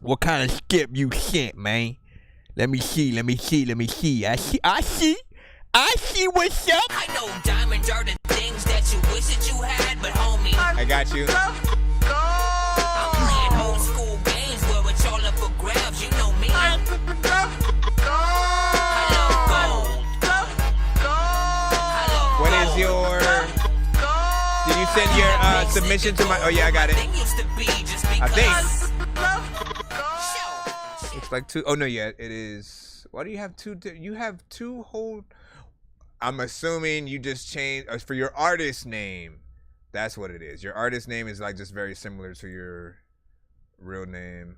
What kind of skip you sent, man? Let me see. I see what's up. I know diamonds are the things that you wish that you had, but homie, I got you. I'm playing old school games where it's all up for grabs. You know me. I love gold. What is your? Did you send your submission to my? Oh yeah, I got it. I think. Looks like 2. Oh no, yeah, it is. Why do you have 2? You have 2 whole. I'm assuming you just changed for your artist name. That's what it is. Your artist name is like just very similar to your real name,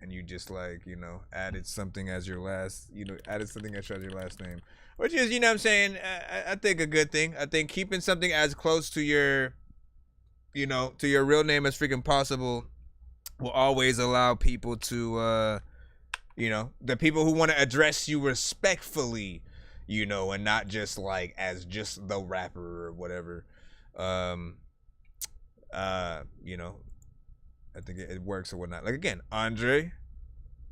and you just like, you know, added something as your last. You know, added something extra as your last name, which is, you know what I'm saying, I think a good thing. I think keeping something as close to your, you know, to your real name as freaking possible will always allow people to, you know, the people who want to address you respectfully, you know, and not just like as just the rapper or whatever. You know, I think it works or whatnot. Like again, Andre,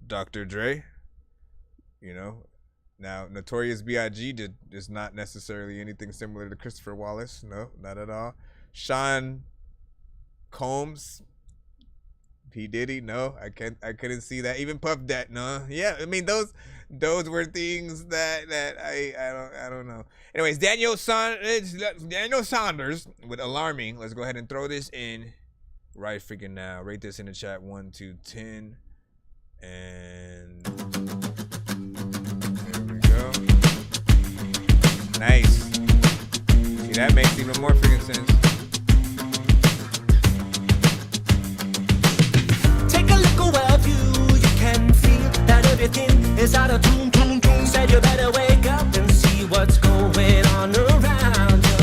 Dr. Dre, you know, Now, Notorious B.I.G. is not necessarily anything similar to Christopher Wallace. No, not at all. Sean Combs, P. Diddy. No, I couldn't see that. Even Puff Daddy. No. Yeah, I mean those were things that I don't know. Anyways, Daniel Saunders with Alarming. Let's go ahead and throw this in right freaking now. Rate this in the chat 1 to 10. And there we go. Nice. See, that makes even more freaking sense. Take a look around you, you can feel that everything is out of tune. Said you better wake up and see what's going on around you.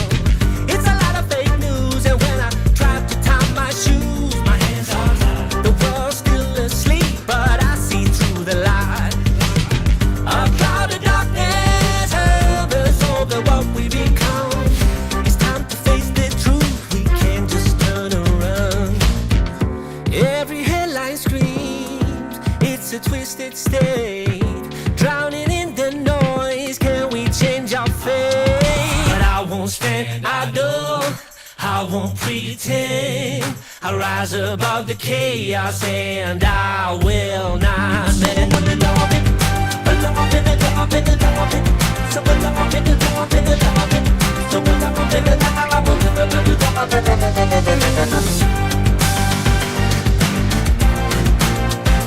It's a lot of fake news, and when I try to tie my shoes, my hands are tied. The world's still asleep, but I see through the light. A cloud of darkness hovers over what we become. It's time to face the truth, we can't just turn around. Every headline screams, it's a twisted state. Drowning in the noise, can we change our fate? But I won't stand idle, I won't pretend. I'll rise above the chaos and I will not bend.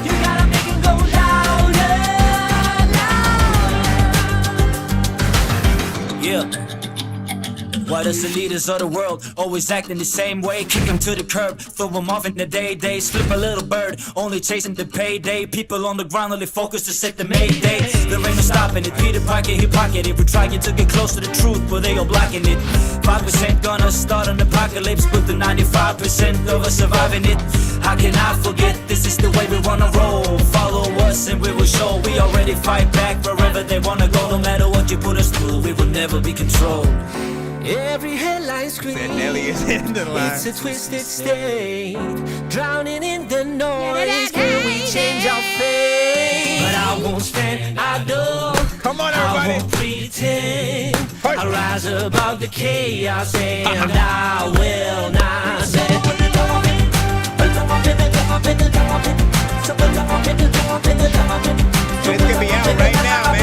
You gotta make it go louder. Yeah. Why does the leaders of the world always acting the same way? Kick them to the curb, throw them off in the day. They slip a little bird, only chasing the payday. People on the ground only focus to set the mayday. There ain't no stopping it, Peter Pocket, he pocket it. We're trying to get close to the truth, but they all blocking it. 5% gonna start an apocalypse, but the 95% of us surviving it. How can I forget, this is the way we wanna roll. Follow us and we will show we already fight back wherever they wanna go. No matter what you put us through, we will never be controlled. Every headline screams, it's a twisted state. Drowning in the noise, can we change our fate? But I won't stand idle. Come on, everybody. I won't pretend. I'll rise above the chaos and I will not bend. This could be out right now, man.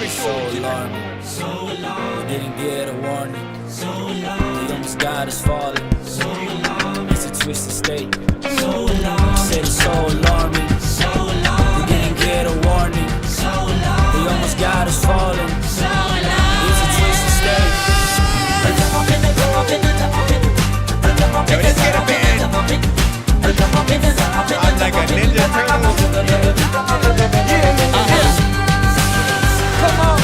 It's so So long, we didn't get a warning. So long, the almost got us falling. So long, it's a twisted state. So long, said it's so alarming. So long, we didn't get a warning. So long, they almost got us falling. So long, it's a twisted state. Yo, let's get a band. I'm like a ninja turtle. Come on.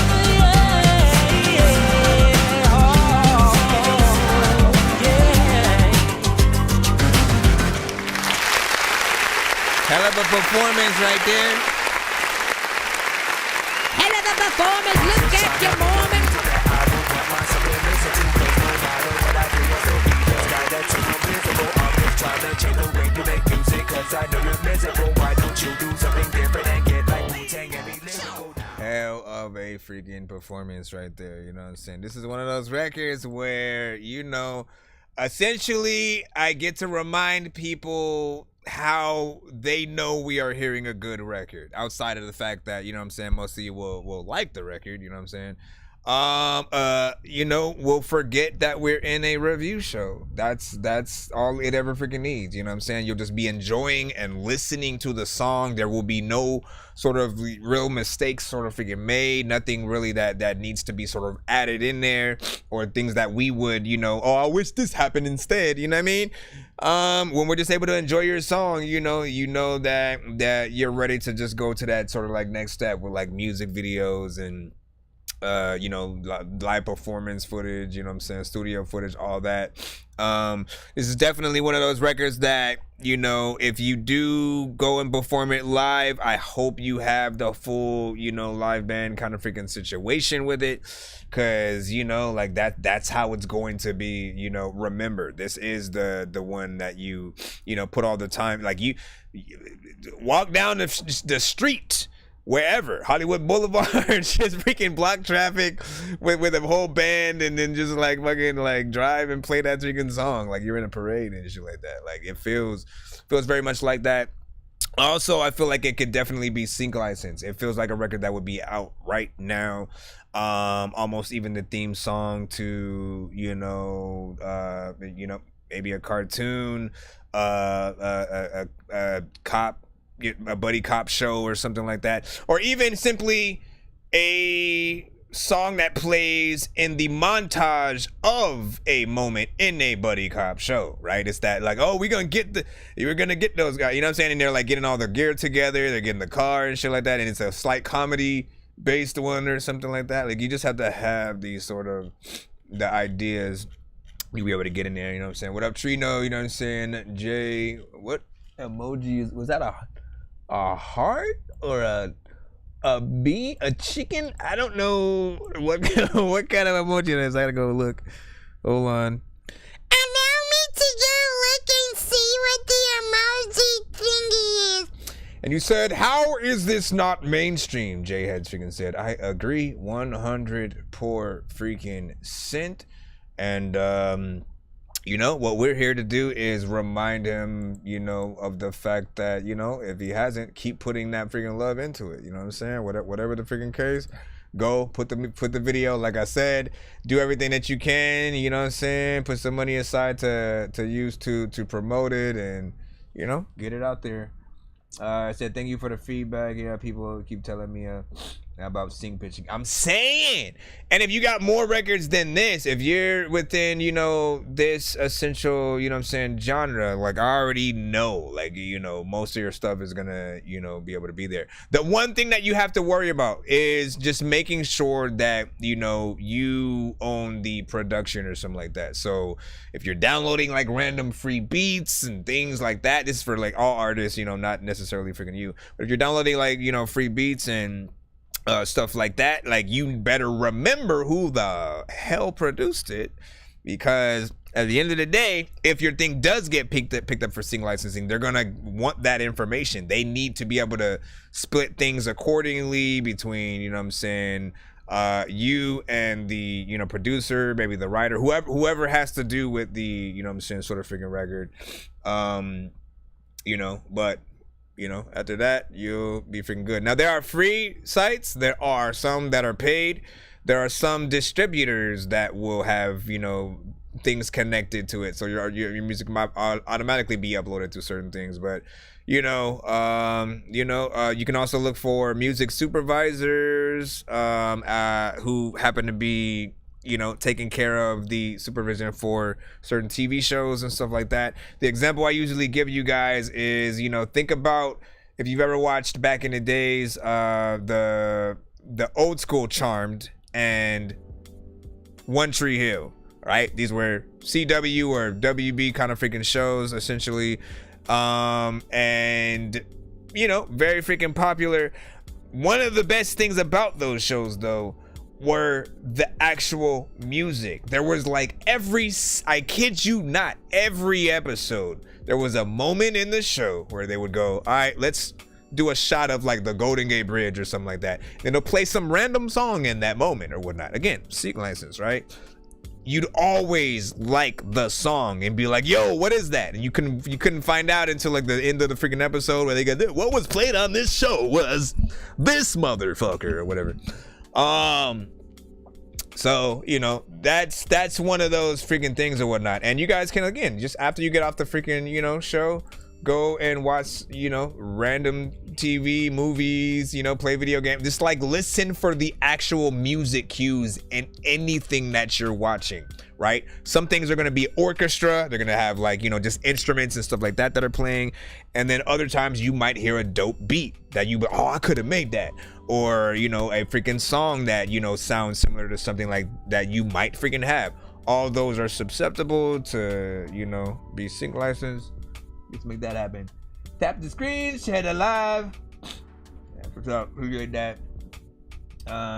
Hell of a performance right there. Hell of a performance. Look at your moment. Hell of a freaking performance right there. You know what I'm saying? This is one of those records where, you know, essentially I get to remind people how they know we are hearing a good record, outside of the fact that, you know what I'm saying, most of you will like the record, you know what I'm saying? You know, we'll forget that we're in a review show. That's all it ever freaking needs, you know what I'm saying? You'll just be enjoying and listening to the song. There will be no sort of real mistakes sort of freaking made, nothing really that needs to be sort of added in there, or things that we would, you know, oh, I wish this happened instead, you know what I mean? When we're just able to enjoy your song, you know that you're ready to just go to that sort of like next step with like music videos and you know, live performance footage, you know what I'm saying, studio footage, all that. This is definitely one of those records that, you know, if you do go and perform it live, I hope you have the full, you know, live band kind of freaking situation with it, because, you know, like that's how it's going to be, you know, remembered. This is the one that you know, put all the time, like you walk down the street wherever, Hollywood Boulevard, just freaking block traffic with a whole band, and then just like fucking like drive and play that freaking song like you're in a parade and shit like that. Like it feels very much like that. Also, I feel like it could definitely be sync licensed. It feels like a record that would be out right now. Almost even the theme song to, you know, maybe a cartoon, a cop, a buddy cop show or something like that, or even simply a song that plays in the montage of a moment in a buddy cop show, right? It's that like, oh, we're gonna get those guys, you know what I'm saying? And they're like getting all their gear together, they're getting the car and shit like that, and it's a slight comedy based one or something like that. Like you just have to have these sort of the ideas you be able to get in there, you know what I'm saying? What up, Trino? You know what I'm saying? Jay, what emoji was that? A heart or a bee, a chicken? I don't know what kind of emoji it is. I gotta go look. Hold on. Allow me to go look and see what the emoji thingy is. And you said, how is this not mainstream? Jay had freaking said, I agree 100 per freaking cent. And you know, what we're here to do is remind him, you know, of the fact that, you know, if he hasn't, keep putting that freaking love into it. You know what I'm saying? Whatever the freaking case, go put the video, like I said, do everything that you can, you know what I'm saying? Put some money aside to use to promote it and, you know, get it out there. I said thank you for the feedback. Yeah, people keep telling me about sync pitching. I'm saying, and if you got more records than this, if you're within, you know, this essential, you know what I'm saying, genre, like I already know, like, you know, most of your stuff is gonna, you know, be able to be there. The one thing that you have to worry about is just making sure that, you know, you own the production or something like that. So if you're downloading like random free beats and things like that, this is for like all artists, you know, not necessarily freaking you, but if you're downloading like, you know, free beats and stuff like that, like you better remember who the hell produced it, because at the end of the day, if your thing does get picked up for sync licensing, they're gonna want that information. They need to be able to split things accordingly between, you know what I'm saying, you and the, you know, producer, maybe the writer, whoever has to do with the, you know what I'm saying, sort of freaking record. You know, but you know, after that, you'll be freaking good. Now, there are free sites. There are some that are paid. There are some distributors that will have, you know, things connected to it. So your music might automatically be uploaded to certain things. But, you know, you can also look for music supervisors who happen to be, you know, taking care of the supervision for certain TV shows and stuff like that. The example I usually give you guys is, you know, think about if you've ever watched back in the days, the old school Charmed and One Tree Hill, right? These were CW or WB kind of freaking shows, essentially. And, you know, very freaking popular. One of the best things about those shows, though, were the actual music. There was like I kid you not, every episode there was a moment in the show where they would go, all right, let's do a shot of like the Golden Gate Bridge or something like that, and they'll play some random song in that moment or whatnot. Again, sync license, right? You'd always like the song and be like, yo, what is that? And you couldn't find out until like the end of the freaking episode where they go, what was played on this show was this motherfucker or whatever. So, you know, that's one of those freaking things or whatnot. And you guys can, again, just after you get off the freaking, you know, show, go and watch, you know, random TV, movies, you know, play video games. Just like listen for the actual music cues in anything that you're watching, right? Some things are going to be orchestra. They're going to have like, you know, just instruments and stuff like that are playing. And then other times you might hear a dope beat that you, oh, I could have made that. Or, you know, a freaking song that, you know, sounds similar to something like that you might freaking have. All those are susceptible to, you know, be sync licensed. Let's make that happen. Tap the screen, share the live. Yeah, what's up? Who did that?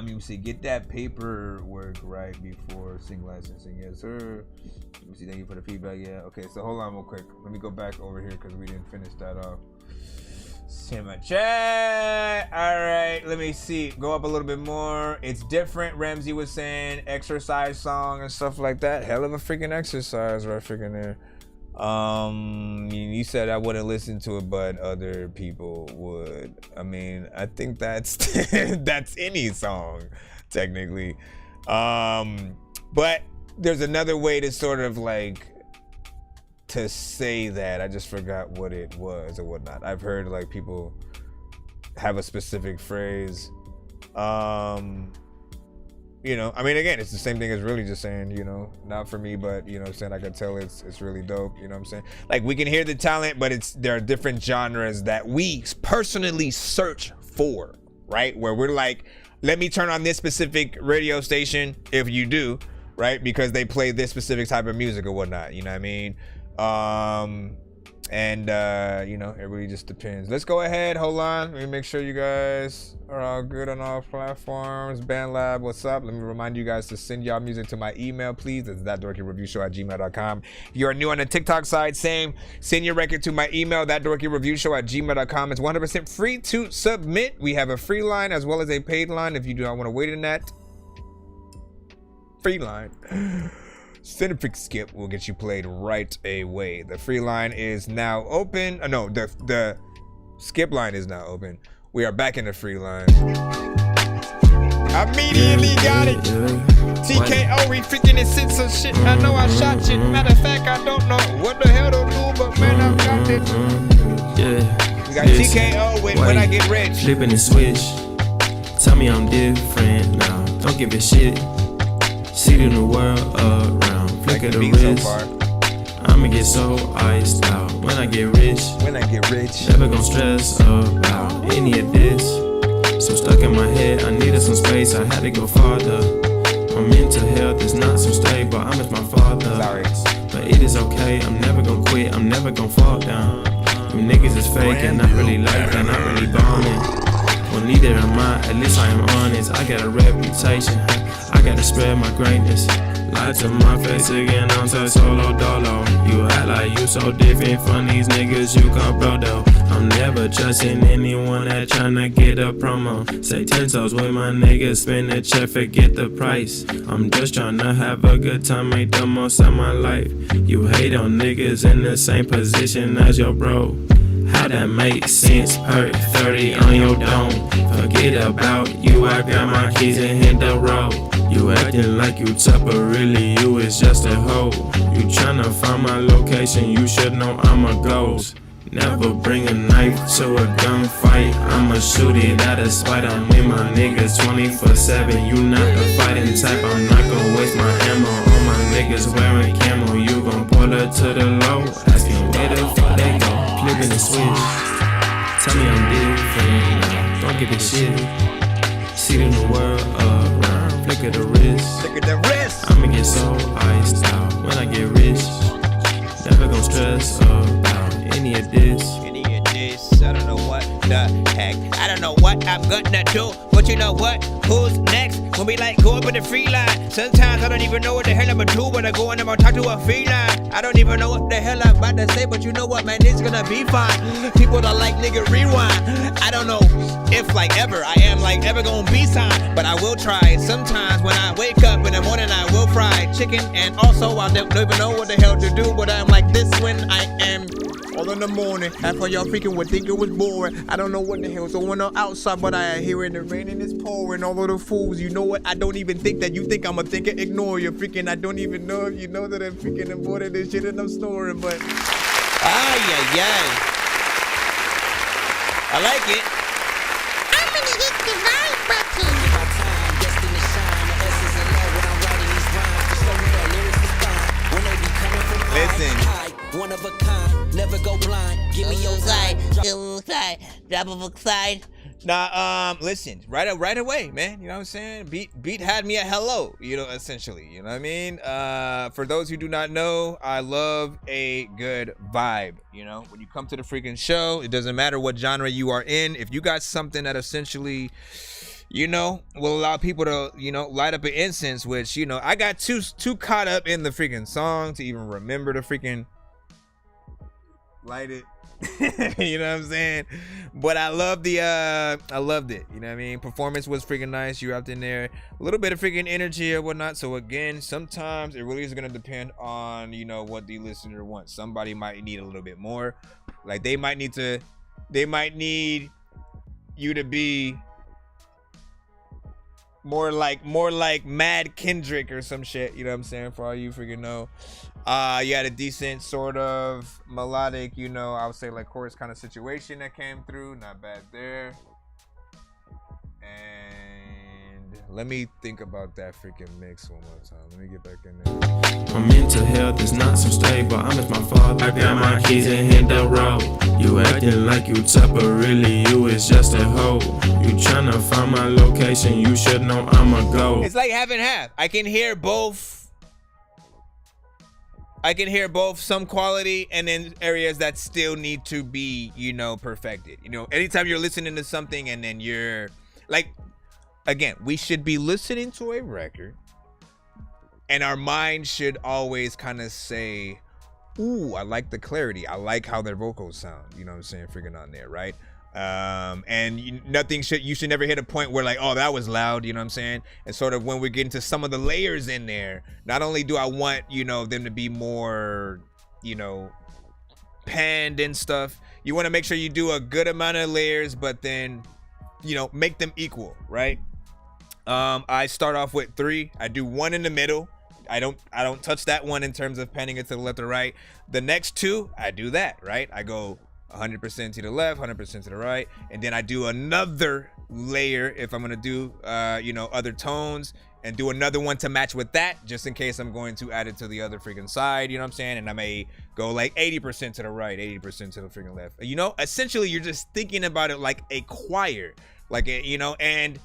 You see, get that paperwork right before sync licensing. Yes, sir. Let me see. Thank you for the feedback. Yeah. Okay. So hold on real quick. Let me go back over here because we didn't finish that off. See my chat. All right. Let me see. Go up a little bit more. It's different. Ramsey was saying exercise song and stuff like that. Hell of a freaking exercise right freaking there. You said I wouldn't listen to it, but other people would. I mean, I think that's that's any song, technically. But there's another way to sort of like to say that. I just forgot what it was or whatnot. I've heard like people have a specific phrase. You know, I mean, again, it's the same thing as really just saying, you know, not for me, but, you know what I'm saying, I can tell it's really dope, you know what I'm saying? Like, we can hear the talent, but there are different genres that we personally search for, right? Where we're like, let me turn on this specific radio station, if you do, right? Because they play this specific type of music or whatnot, you know what I mean? You know, it really just depends. Let's go ahead. Hold on. Let me make sure you guys are all good on all platforms. BandLab, what's up? Let me remind you guys to send y'all music to my email, please. That's thatdorkyreviewshow@gmail.com. If you are new on the TikTok side, same. Send your record to my email, thatdorkyreviewshow@gmail.com. It's 100% free to submit. We have a free line as well as a paid line if you do not want to wait in that. Free line. Cinefic Skip will get you played right away. The free line is now open. No, the skip line is now open. We are back in the free line. Immediately got it. TKO, we freaking it sent some shit. I know I shot shit. Matter of fact, I don't know what the hell to do, but man, I got it. Yeah. We got TKO with When I Get Rich. Flipping the switch. Tell me I'm different now. Don't give a shit. See the new world around. Flick of the wrist. I'ma get so iced out. When I get rich. When I get rich. Never gon' stress about any of this. So stuck in my head, I needed some space. I had to go farther. My mental health is not so stable. I miss my father. Sorry. But it is okay. I'm never gon' quit. I'm never gon' fall down. You niggas is fake and not really like that. Not really boning. Well, neither am I. At least I am honest. I got a reputation. I gotta spread my greatness. Lie to my face again, I'm so solo dolo. You act like you so different from these niggas you call bro though. I'm never trusting anyone that tryna get a promo. Say 10 toes with my niggas, spend the check, forget the price. I'm just tryna have a good time, make the most of my life. You hate on niggas in the same position as your bro. How that makes sense, perk 30 on your dome. Forget about you, I got my keys and hit the road. You acting like you tough, but really you is just a hoe. You tryna find my location, you should know I'm a ghost. Never bring a knife to a gunfight, I'ma shoot it out of spite. I'm with my niggas 24/7, you not the fighting type. I'm not gon' waste my ammo on my niggas wearing camo. You gon' pull her to the low, asking where the fuck they go. Flipping the switch, tell me I'm different now. Don't give a shit, see the new world around. Flick of the wrist, I'ma get so iced out. When I get rich, never gon' stress about any of this. I don't know what the heck. I don't know what I'm gonna do. But you know what? Who's next? When we like go up in the free line. Sometimes I don't even know what the hell I'ma do. But I go and I'ma talk to a feline. I don't even know what the hell I'm about to say. But you know what, man? It's gonna be fine. People that like nigga rewind. I don't know if like ever I am like ever gonna be signed. But I will try. Sometimes when I wake up in the morning I will fry chicken. And also I don't even know what the hell to do. But I'm like this when I am all in the morning. Half of y'all freaking would think it was boring. I don't know what the hell's going on outside, but I hear it, the rain and it's pouring. All of the fools, you know what? I don't even think that you think I'm a thinker. Ignore you freaking. I don't even know if you know that I'm freaking avoiding this shit and I'm snoring, but. I like it. I'm gonna hit the vibe button. Listen. One of a kind, never go blind. Give me your side. Drop of a side. Nah, listen, right away, man. You know what I'm saying? Beat had me at hello, you know, essentially. You know what I mean? For those who do not know, I love a good vibe. You know, when you come to the freaking show, it doesn't matter what genre you are in. If you got something that essentially, you know, will allow people to, you know, light up an incense, which, you know, I got too caught up in the freaking song to even remember to freaking light it. You know what I'm saying? But I loved it. You know what I mean? Performance was freaking nice. You wrapped in there a little bit of freaking energy or whatnot. So again, sometimes it really is gonna depend on, you know, what the listener wants. Somebody might need a little bit more. Like they might need you to be more like Mad Kendrick or some shit, you know what I'm saying? For all you freaking know. You had a decent sort of melodic, you know, I would say like chorus kind of situation that came through. Not bad there. And let me think about that freaking mix one more time. Let me get back in there. My mental health is not so stable. I miss my father. I got my keys and hit the road. You acting like you tough, but really you is just a hoe. You tryna find my location, you should know I'ma go. It's like half and half. I can hear both some quality and then areas that still need to be, you know, perfected. You know, anytime you're listening to something and then you're like, again, we should be listening to a record and our mind should always kind of say, ooh, I like the clarity. I like how their vocals sound. You know what I'm saying? Freaking on there, right? And you should never hit a point where like, oh, that was loud, you know what I'm saying? And sort of when we get into some of the layers in there, not only do I want, you know, them to be more, you know, panned and stuff, you want to make sure you do a good amount of layers, but then, you know, make them equal, right? I start off with 3. I do 1 in the middle. I don't touch that one in terms of panning it to the left or right. The next 2, I do that, right? I go 100% to the left, 100% to the right, and then I do another layer if I'm gonna do you know, other tones, and do another one to match with that, just in case I'm going to add it to the other freaking side, you know what I'm saying? And I may go like 80% to the right, 80% to the freaking left. You know, essentially you're just thinking about it like a choir, like a, you know, and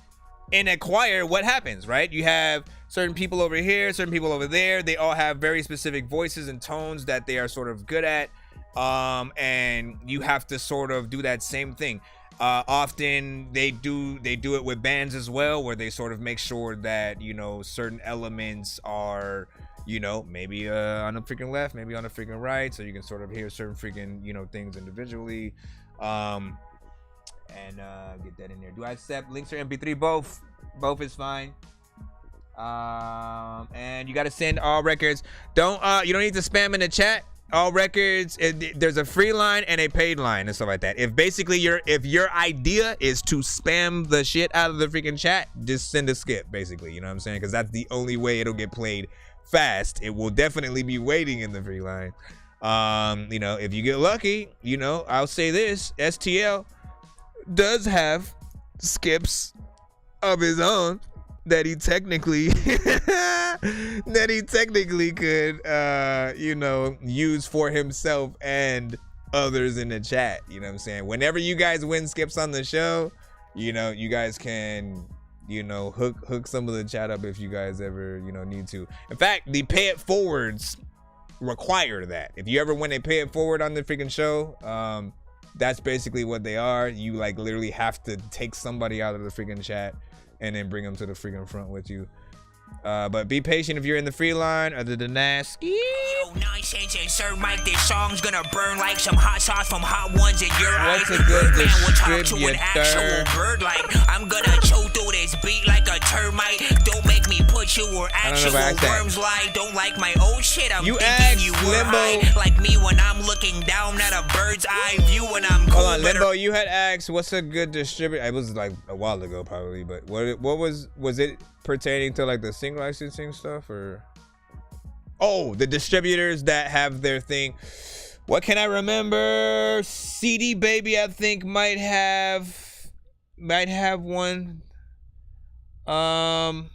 in a choir, what happens, right? You have certain people over here, certain people over there. They all have very specific voices and tones that they are sort of good at. And you have to sort of do that same thing. Often they do it with bands as well, where they sort of make sure that, you know, certain elements are, you know, maybe on the freaking left, maybe on the freaking right, so you can sort of hear certain freaking, you know, things individually. And get that in there. Do I accept links or MP3? Both is fine. And you got to send all records. You don't need to spam in the chat. All records, there's a free line and a paid line and stuff like that. If your idea is to spam the shit out of the freaking chat, just send a skip, basically. You know what I'm saying? Because that's the only way it'll get played fast. It will definitely be waiting in the free line. You know, if you get lucky, you know, I'll say this: STL does have skips of his own that he technically could you know, use for himself and others in the chat. You know what I'm saying? Whenever you guys win skips on the show, you know, you guys can, you know, hook some of the chat up if you guys ever, you know, need to. In fact, the pay it forwards require that. If you ever win a pay it forward on the freaking show, that's basically what they are. You like literally have to take somebody out of the freaking chat and then bring them to the freaking front with you. But be patient if you're in the free line. Other than that, Yo, Nonsenze and Sir Mike, this song's gonna burn like some hot sauce from Hot Ones in your eyes. What's a good Birdman will talk to an distributor? actual bird like I'm gonna choke through this beat like a termite. Don't make me put you where actual worms lie. Don't like my old shit. I'm thinking you were high like me when I'm looking down at a bird's eye view when I'm cold. Hold on, Limbo, you had asked what's a good distributor. It was like a while ago probably, but what was it pertaining to like the sync licensing stuff, or the distributors that have their thing? What can I remember? CD Baby, I think might have one. And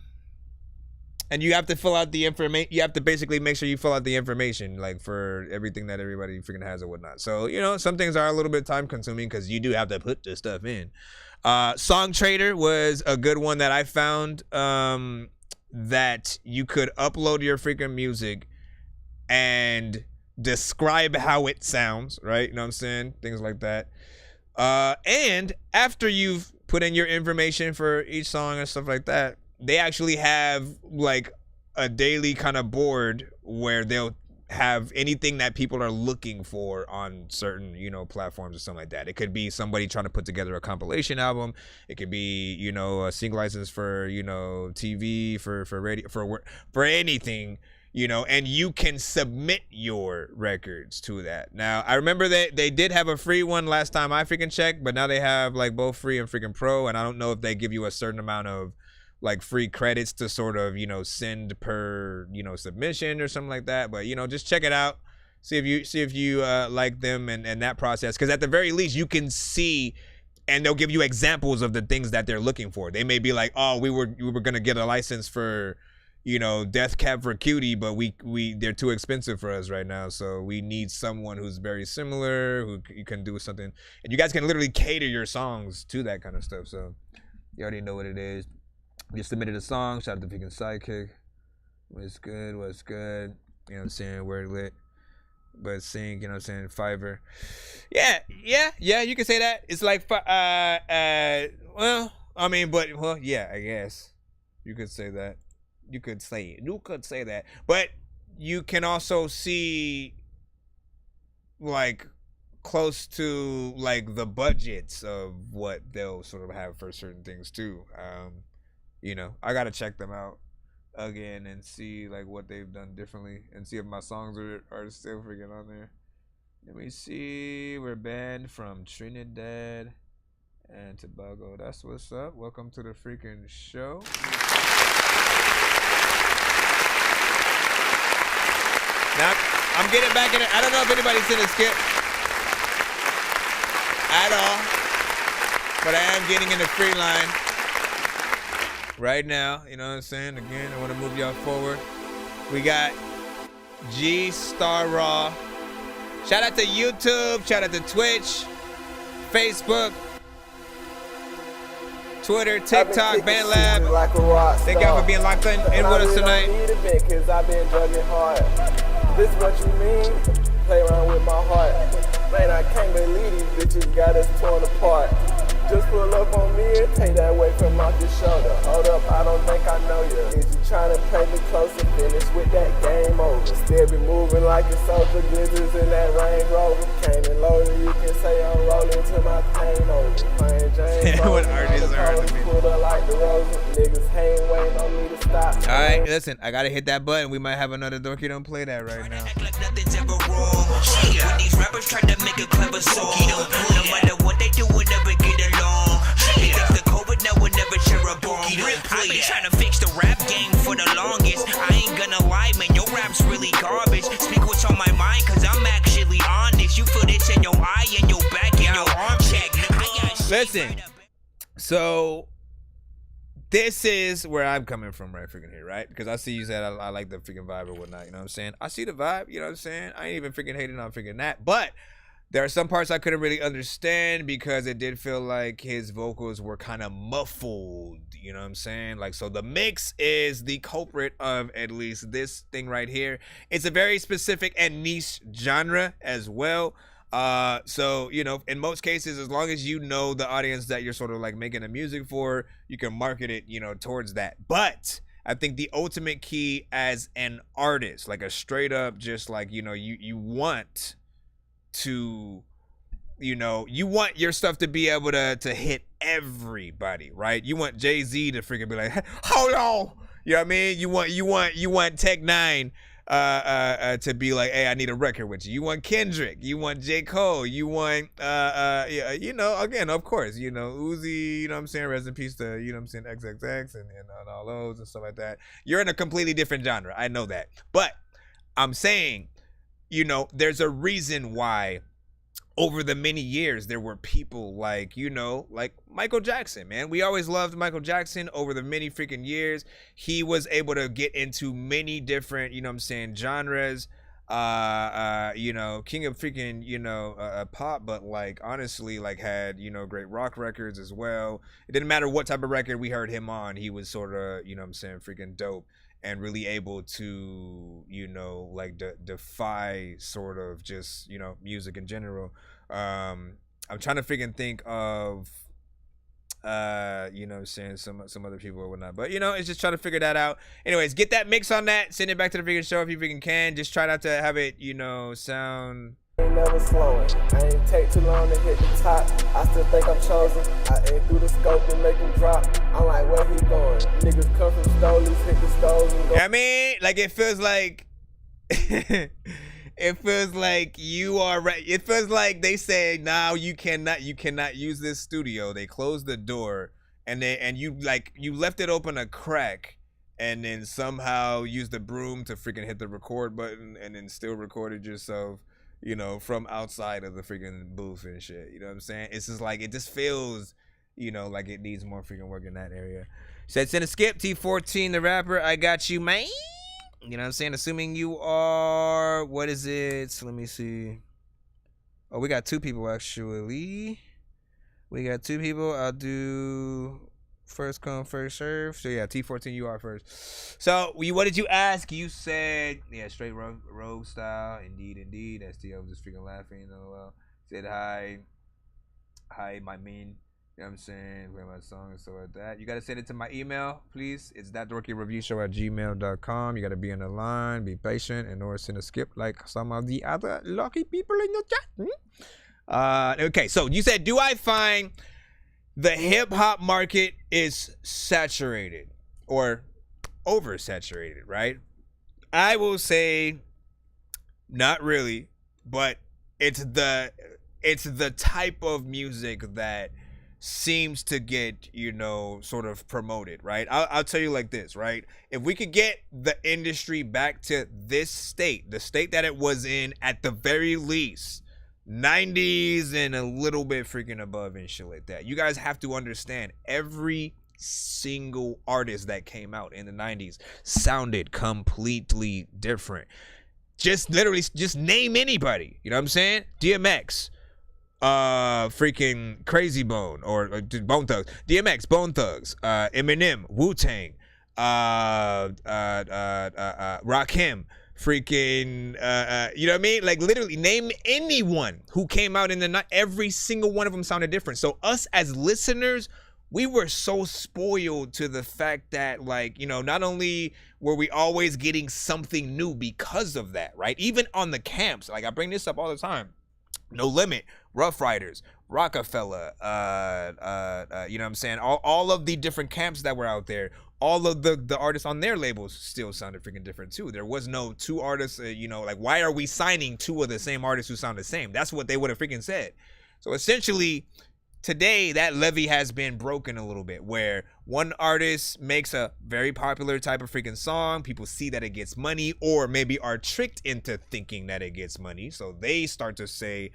you have to fill out the information. You have to basically make sure you fill out the information, like for everything that everybody freaking has or whatnot. So, you know, some things are a little bit time consuming because you do have to put this stuff in. Song Trader was a good one that I found, that you could upload your freaking music and describe how it sounds, right? You know what I'm saying? Things like that. And after you've put in your information for each song and stuff like that, they actually have like a daily kind of board where they'll have anything that people are looking for on certain, you know, platforms or something like that. It could be somebody trying to put together a compilation album. It could be, you know, a single license for, you know, TV, for radio, for anything, you know, and you can submit your records to that. Now, I remember that they did have a free one last time I freaking checked, but now they have like both free and freaking pro, and I don't know if they give you a certain amount of like free credits to sort of, you know, send per, you know, submission or something like that. But, you know, just check it out. See if you like them and that process. Because at the very least, you can see, and they'll give you examples of the things that they're looking for. They may be like, oh, we were going to get a license for, you know, Death Cab for Cutie, but they're too expensive for us right now. So we need someone who's very similar, who you can do something. And you guys can literally cater your songs to that kind of stuff. So you already know what it is. We submitted a song. Shout out to freaking Sidekick. What's good? What's good? You know what I'm saying? Word lit. But sing, you know what I'm saying? Fiverr. Yeah. You can say that. It's like, well, I mean, but, well, yeah, I guess. You could say that. You could say that. But you can also see, like, close to, like, the budgets of what they'll sort of have for certain things, too. You know, I gotta check them out again and see like what they've done differently and see if my songs are still freaking on there. Let me see. We're banned from Trinidad and Tobago. That's what's up. Welcome to the freaking show. Now I'm getting back in it. I don't know if anybody's seen a skip at all, but I am getting in the free line right now, you know what I'm saying? Again, I want to move y'all forward. We got G Star Raw. Shout out to YouTube, shout out to Twitch, Facebook, Twitter, TikTok, BandLab. Thank y'all for being locked in with us tonight. This what you mean? Play around with my heart. Man, I can't believe these bitches got us torn apart. Just pull up on me and take that weight from off your shoulder. Hold up, I don't think I know you. Is you trying to play me close and finish with that game over? Still be moving like a soldier, glitters in that Range Rover. Came and loaded, you can say I'm rolling till my pain over. Playing James what artists are the pulled up like the roses. Niggas hang waiting on me to stop. Alright, listen, I gotta hit that button. We might have another Dorky. Don't play that right now. When these rappers try to make a clever song, no matter what they do, we'll never get along. Pick up the COVID, now we'll never share a bomb. I've been trying to fix the rap game for the longest. I ain't gonna lie, man, your rap's really garbage. Speak what's on my mind, cause I'm actually honest. You feel this in your eye, and your back, and your arm check. Listen, so this is where I'm coming from right freaking here, right? Because I see you said I like the freaking vibe or whatnot, you know what I'm saying? I see the vibe, you know what I'm saying? I ain't even freaking hating on freaking that. But there are some parts I couldn't really understand because it did feel like his vocals were kind of muffled, you know what I'm saying? Like, so the mix is the culprit of at least this thing right here. It's a very specific and niche genre as well. So, you know, in most cases, as long as you know the audience that you're sort of like making the music for, you can market it, you know, towards that. But I think the ultimate key as an artist, like a straight up, just like, you know, you want to, you know, you want your stuff to be able to hit everybody, right? You want Jay-Z to freaking be like, hold on, you know what I mean? You want Tech Nine to be like, hey, I need a record with you. You want Kendrick, you want J. Cole, you want yeah, you know, again, of course, you know, Uzi, you know what I'm saying, rest in peace to, you know what I'm saying, XXX and all those and stuff like that. You're in a completely different genre, I know that. But I'm saying you know, there's a reason why over the many years there were people like, you know, like Michael Jackson, man. We always loved Michael Jackson. Over the many freaking years, he was able to get into many different, you know what I'm saying, genres. You know, king of freaking, you know, pop, but like honestly, like had, you know, great rock records as well. It didn't matter what type of record we heard him on, he was sort of, you know what I'm saying, freaking dope and really able to, you know, like defy sort of just, you know, music in general. I'm trying to freaking think of you know what I'm saying, some other people or whatnot, but you know, it's just trying to figure that out. Anyways, get that mix on that, send it back to the freaking show if you freaking can. Just try not to have it, you know, sound Ain't never slowing. I ain't take too long to hit the top. I still think I'm chosen. I ain't through the scope and make him drop. I'm like, where he going? Niggas come from Stolies, hit the stoves and go. I mean, like it feels like it feels like you are right. It feels like they say, "Now you cannot use this studio." They closed the door, and you left it open a crack, and then somehow used the broom to freaking hit the record button, and then still recorded yourself, you know, from outside of the freaking booth and shit. You know what I'm saying? It's just like it just feels, you know, like it needs more freaking work in that area. Said send a skip T14 the rapper. I got you, man. You know what I'm saying? Assuming you are, what is it? So let me see. Oh, we got two people actually. We got two people. I'll do first come, first serve. So yeah, T14, you are first. So what did you ask? You said, yeah, straight rogue style. Indeed. STL was just freaking laughing. LOL. Said hi, my mean. You know what I'm saying? Play my song and stuff like that. You got to send it to my email, please. It's thatdorkyreviewshow@gmail.com. You got to be on the line, be patient, and or send a skip like some of the other lucky people in the chat. Okay, so you said, do I find the hip-hop market is saturated or oversaturated, right? I will say not really, but it's the type of music that seems to get, you know, sort of promoted, right? I'll tell you like this, right? If we could get the industry back to this state, the state that it was in at the very least, 90s and a little bit freaking above and shit like that. You guys have to understand, every single artist that came out in the 90s sounded completely different. Just literally, just name anybody. You know what I'm saying? DMX. Freaking Crazy Bone or Bone Thugs, DMX, Bone Thugs, Eminem, Wu-Tang, Rakim, freaking, you know what I mean? Like literally name anyone who came out in the night. Every single one of them sounded different. So us as listeners, we were so spoiled to the fact that, like, you know, not only were we always getting something new because of that, right? Even on the camps, like I bring this up all the time. No Limit, Rough Riders, Rockefeller, you know what I'm saying? All of the different camps that were out there, all of the artists on their labels still sounded freaking different too. There was no two artists, you know, like why are we signing two of the same artists who sound the same? That's what they would have freaking said. So essentially, today that levee has been broken a little bit, where one artist makes a very popular type of freaking song, people see that it gets money, or maybe are tricked into thinking that it gets money, so they start to say,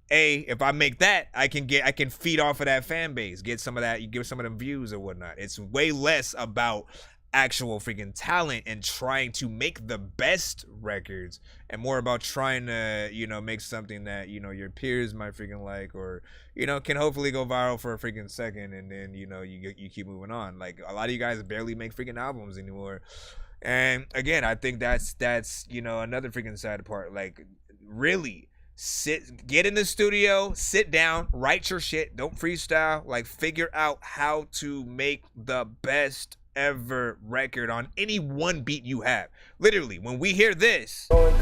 hey, if I make that, I can feed off of that fan base, get some of that, you give some of them views or whatnot. It's way less about actual freaking talent and trying to make the best records, and more about trying to, you know, make something that, you know, your peers might freaking like, or, you know, can hopefully go viral for a freaking second, and then, you know, you keep moving on. Like a lot of you guys barely make freaking albums anymore, and again, I think that's you know, another freaking sad part. Like really get in the studio, sit down, write your shit, don't freestyle, like figure out how to make the best ever record on any one beat you have. Literally, when we hear this, I don't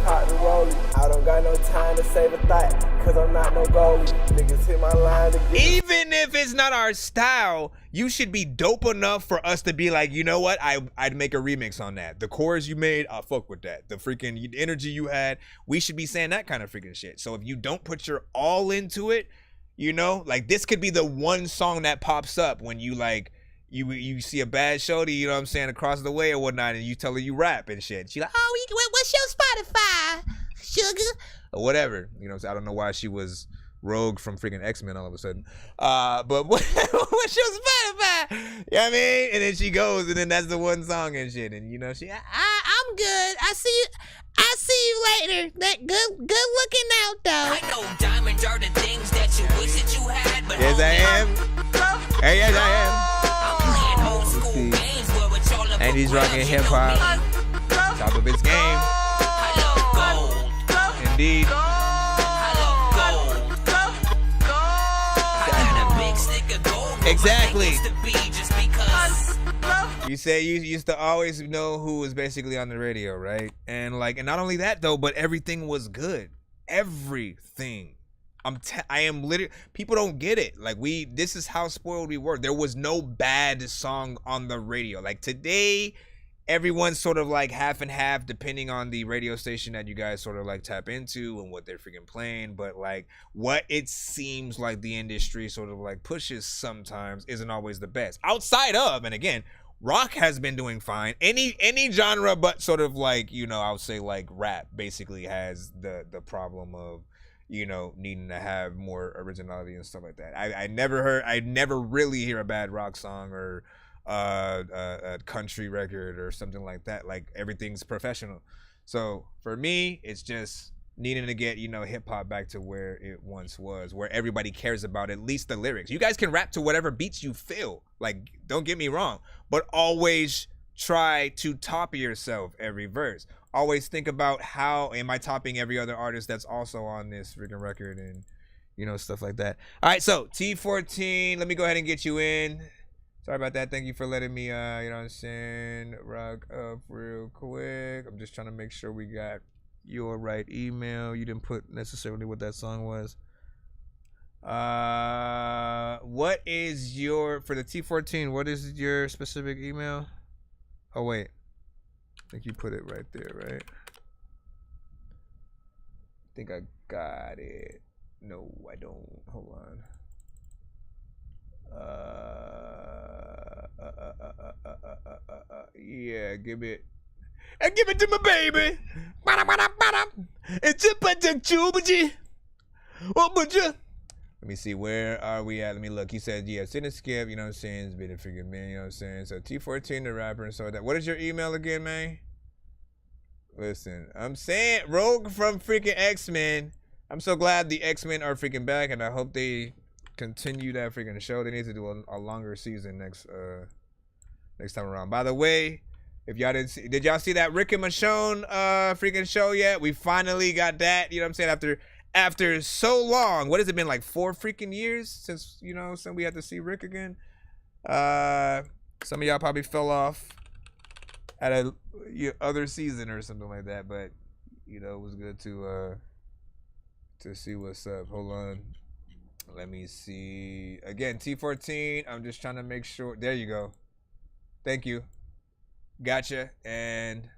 got no time to save a thought, cause I'm not no goalie. Niggas hit my line again. Even if it's not our style, you should be dope enough for us to be like, you know what, I'd make a remix on that. The chorus you made, I fuck with that. The freaking energy you had, we should be saying that kind of freaking shit. So if you don't put your all into it, you know, like this could be the one song that pops up when you like, you see a bad shorty, you know what I'm saying, across the way or whatnot, and you tell her you rap and shit. She like, oh, what's your Spotify? sugar. Or whatever. You know, so I don't know why she was Rogue from freaking X-Men all of a sudden. But when she was Spotify, you know what I mean? And then she goes, and then that's the one song and shit. And you know, I'm good. I see you later. That good looking out though. I know diamonds are the things that you wish that you had, but yes, I am. Hey, yes, I am. I'm playing old school games where it's all about And he's rocking hip hop. Top of his game. Indeed. Exactly. You say you used to always know who was basically on the radio, right? And like, and not only that though, but everything was good. Everything. I am literally, people don't get it. Like this is how spoiled we were. There was no bad song on the radio. Like today, everyone's sort of like half and half depending on the radio station that you guys sort of like tap into and what they're freaking playing. But like what it seems like the industry sort of like pushes sometimes isn't always the best. Outside of, and again, rock has been doing fine. Any genre but sort of like, you know, I would say like rap basically has the problem of, you know, needing to have more originality and stuff like that. I never really hear a bad rock song or a country record or something like that. Like everything's professional. So for me, it's just needing to get, you know, hip hop back to where it once was, where everybody cares about at least the lyrics. You guys can rap to whatever beats you feel. Like, don't get me wrong, but always try to top yourself every verse. Always think about how am I topping every other artist that's also on this freaking record and, you know, stuff like that. All right, so T14, let me go ahead and get you in. Sorry about that. Thank you for letting me, you know what I'm saying, rock up real quick. I'm just trying to make sure we got your right email. You didn't put necessarily what that song was. What is your, for the T14, what is your specific email? Oh, wait. I think you put it right there, right? I think I got it. No, I don't. Hold on. Yeah, give it to my baby. It's a Let me see, where are we at? Let me look. He said, yeah, send a skip, you know what I'm saying? It's been a freaking man, you know what I'm saying? So T14, the rapper, and so that. What is your email again, man? Listen, I'm saying Rogue from freaking X-Men. I'm so glad the X-Men are freaking back, and I hope they continue that freaking show. They need to do a longer season next time around. By the way, if y'all did y'all see that Rick and Michonne freaking show yet? We finally got that, you know what I'm saying? After so long, what has it been, like 4 freaking years since, you know, since we had to see Rick again? Some of y'all probably fell off at a other season or something like that, but you know, it was good to see what's up. Hold on, let me see again. T14, I'm just trying to make sure. There you go. Thank you. Gotcha. And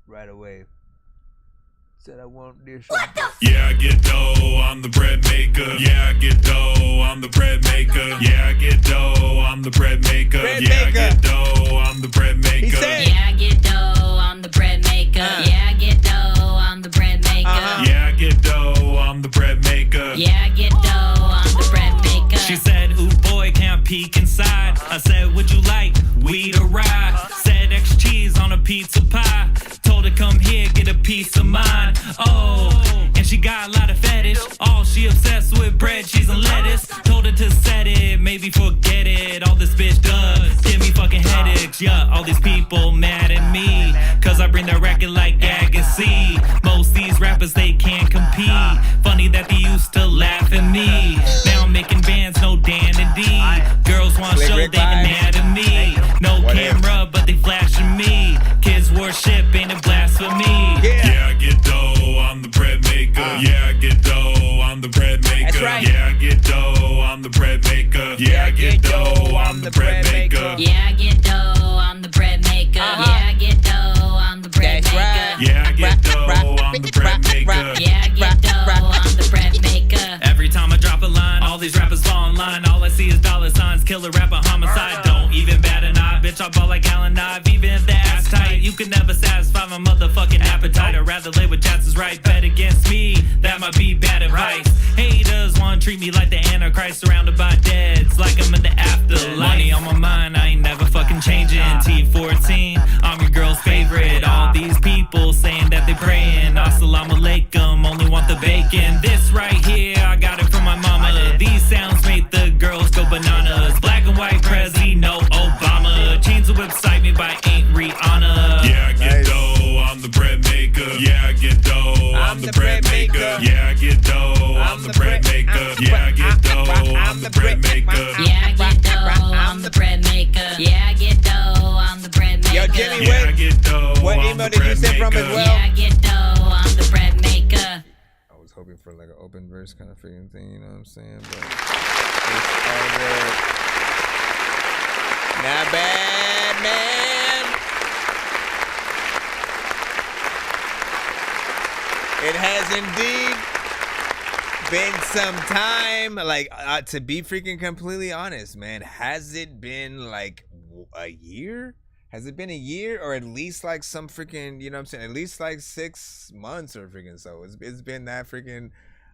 right away. Said I want this. Yeah, I get dough, I'm the bread maker. Yeah, I get dough, I'm the bread maker. Yeah, I get dough, I'm the bread maker. Yeah, I get dough, I'm the bread maker. Yeah, I get dough, I'm the bread maker. Yeah, I get dough, I'm the bread maker. Yeah, I get dough, I'm the bread maker. Yeah, I get dough, I'm the bread maker. She said, ooh boy, can't peek inside. I said, would you like weed or rye? Said extra cheese on a pizza pie. Told her come here, get a piece of mine. Oh, and she got a lot of fetish. Oh, she obsessed with bread, cheese, and lettuce. Told her to set it, maybe forget it. All this bitch does, give me fucking headaches. Yeah, all these people mad at me, cause I bring the record like Gag and C. Most these rappers, they can't compete. Funny that they used to laugh at me. Now I'm making bands, no Dan and D. Girls want show, they mad at me. No camera, but they flashing me. Kids worship, ain't it blasphemy? Yeah, I get dough, I'm the bread maker. Yeah, I get dough, I'm the bread maker. That's right. Yeah, I get dough, I'm the bread maker. Yeah, I get dough, I'm the bread maker. Yeah, I get dough, I'm the bread maker. Yeah, I get dough, I'm the bread maker. Yeah, I get dough, I'm the bread maker. Yeah, I get dough, I'm the bread maker. Every time I drop a line, all these rappers fall in line. All I see is dollar signs, killer rapper, homicide. Don't even bat an eye, bitch, I ball like Allen Ive. Even if the ass tight, you can never satisfy my motherfucking appetite. I rather lay with Jats is right. Bet against me, that might be bad advice. Haters wanna treat me like the Antichrist, surrounded by deads, like I'm in the afterlife. Money on my mind, I ain't never fucking changing. T14, I'm your girl's favorite. All these people saying that they praying. Assalamu alaikum, only want the bacon. This right here, I got it from my mama. These sounds make the girls go bananas. Black and white Prezi, no Obama. Chains will excite me, but ain't Rihanna. Yeah, I get dough, I'm the bread maker. Yeah, I get dough, I'm the bread maker. Yeah, I get dough, I'm the bread maker. Yeah, I get dough, I'm the bread maker. Yeah, I get dough, I'm the bread maker. Yeah, I get dough, I'm the bread maker. Yo, Jimmy, Yeah, I get dough, what I'm email the did you bread send from as maker. well? Yeah, I get dough, I'm the bread maker. I was hoping for like an open verse kind of freaking thing, you know what I'm saying? But it's all good. Not bad, man. It has indeed been some time. Like, to be freaking completely honest, man, has it been like a year? Has it been a year, or at least like some freaking, you know what I'm saying? At least like 6 months or freaking so. It's been that freaking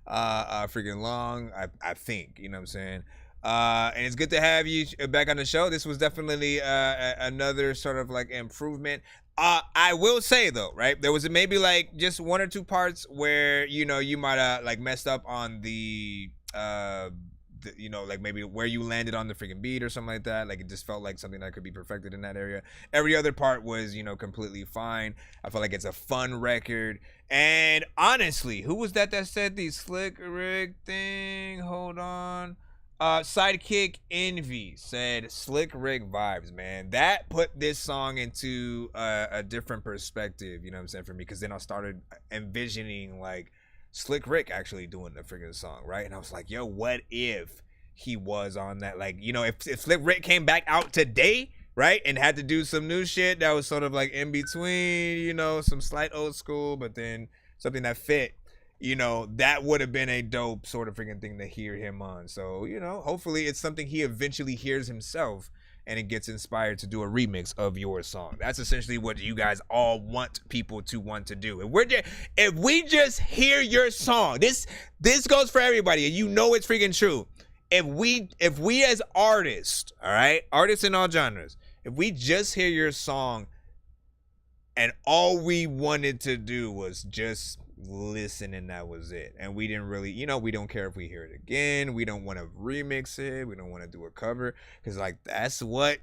freaking long, I think, you know what I'm saying? And it's good to have you back on the show. This was definitely another sort of like improvement. I will say though, right? There was maybe like just 1 or 2 parts where, you know, you might have like messed up on the you know, like maybe where you landed on the freaking beat or something like that. Like it just felt like something that could be perfected in that area. Every other part was, you know, completely fine. I feel like it's a fun record. And honestly, who was that said the Slick Rick thing? Hold on. Sidekick Envy said Slick Rick vibes, man. That put this song into a different perspective, you know what I'm saying, for me, because then I started envisioning like Slick Rick actually doing the freaking song, right? And I was like, yo, what if he was on that? Like, you know, if Slick Rick came back out today, right, and had to do some new shit that was sort of like in between, you know, some slight old school, but then something that fit, you know, that would have been a dope sort of freaking thing to hear him on. So, you know, hopefully it's something he eventually hears himself and it gets inspired to do a remix of your song. That's essentially what you guys all want people to want to do. If we just hear your song, this goes for everybody, and you know it's freaking true. If we as artists, all right, artists in all genres, if we just hear your song and all we wanted to do was just listen and that was it, and we didn't really, you know, we don't care if we hear it again, we don't want to remix it, we don't want to do a cover, because like that's what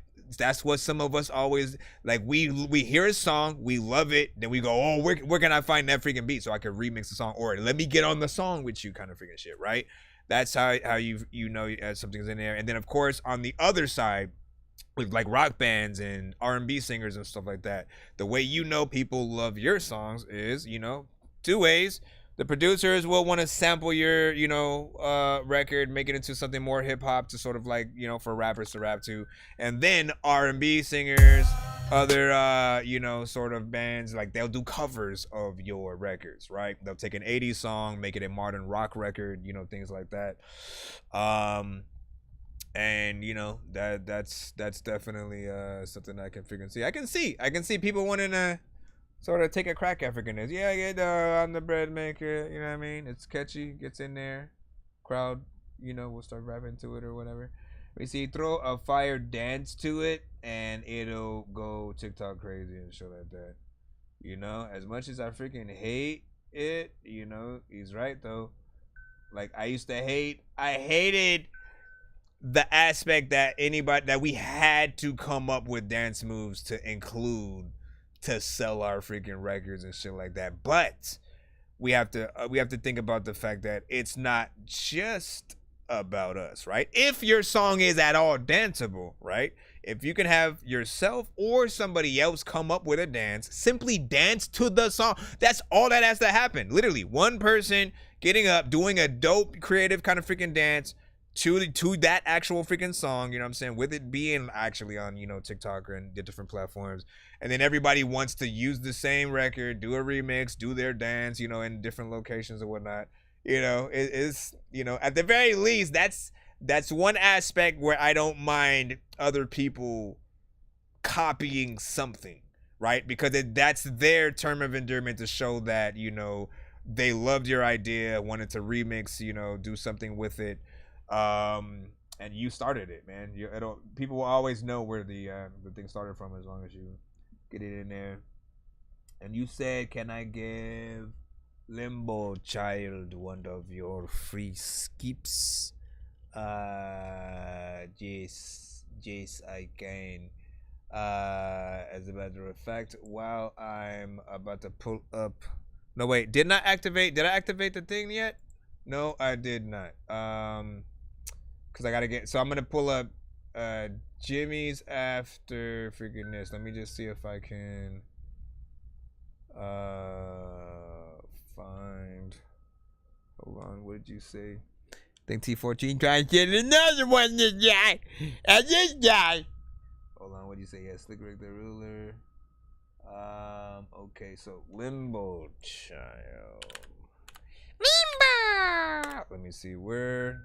some of us always like. We hear a song, we love it, then we go, oh, where can I find that freaking beat so I can remix the song, or let me get on the song with you kind of freaking shit, right? That's how you know something's in there. And then of course on the other side, with like rock bands and R&B singers and stuff like that, the way you know people love your songs is, you know, 2 ways. The producers will want to sample your, you know, record, make it into something more hip hop to sort of like, you know, for rappers to rap to. And then R&B singers, other, you know, sort of bands, like they'll do covers of your records, right? They'll take an 80s song, make it a modern rock record, you know, things like that. And you know, that's definitely something I can figure and see. I can see people wanting to sort of take a crack at freaking this. Yeah, I get I'm the bread maker, you know what I mean? It's catchy, gets in there. Crowd, you know, will start rapping to it or whatever. We see throw a fire dance to it and it'll go TikTok crazy and shit like that. You know, as much as I freaking hate it, you know, he's right though. Like I hated the aspect that we had to come up with dance moves to include to sell our freaking records and shit like that. But we have to think about the fact that it's not just about us, right? If your song is at all danceable, right? If you can have yourself or somebody else come up with a dance, simply dance to the song. That's all that has to happen. Literally, one person getting up, doing a dope, creative kind of freaking dance to that actual freaking song, you know what I'm saying, with it being actually on, you know, TikTok and the different platforms, and then everybody wants to use the same record, do a remix, do their dance, you know, in different locations or whatnot. You know, it is, you know, at the very least, that's one aspect where I don't mind other people copying something, right? Because that's their term of endearment to show that, you know, they loved your idea, wanted to remix, you know, do something with it, and you started it, man. People will always know where the thing started from as long as you get it in there. And you said, can I give Limbo Child one of your free skips? Yes, I can. As a matter of fact, while I'm about to pull up, no wait, did I activate the thing yet? No, I did not. Cause I gotta get, so I'm gonna pull up Jimmy's after freaking this. Let me just see if I can find, hold on, what did you say? I think T14 trying to get another one, this guy. And this guy. Hold on, what do you say? Yeah, Slick Rick the Ruler. Okay, so Limbo Child. Limbo! Let me see where.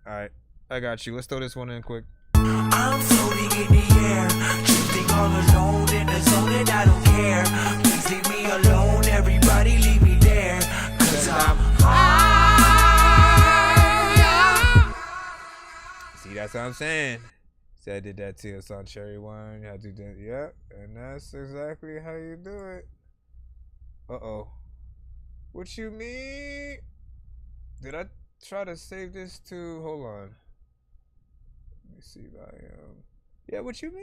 Alright, I got you. Let's throw this one in quick. I'm floating in the air, drifting all alone in the zone and I don't care. Please leave me alone, everybody leave me there, cause I'm high. See, that's what I'm saying. See, I did that too. It's on Cherry Wine. I do that. Yep, and that's exactly how you do it. Uh-oh. What you mean? Did I try to save this to, hold on. Let me see if I yeah, what you mean?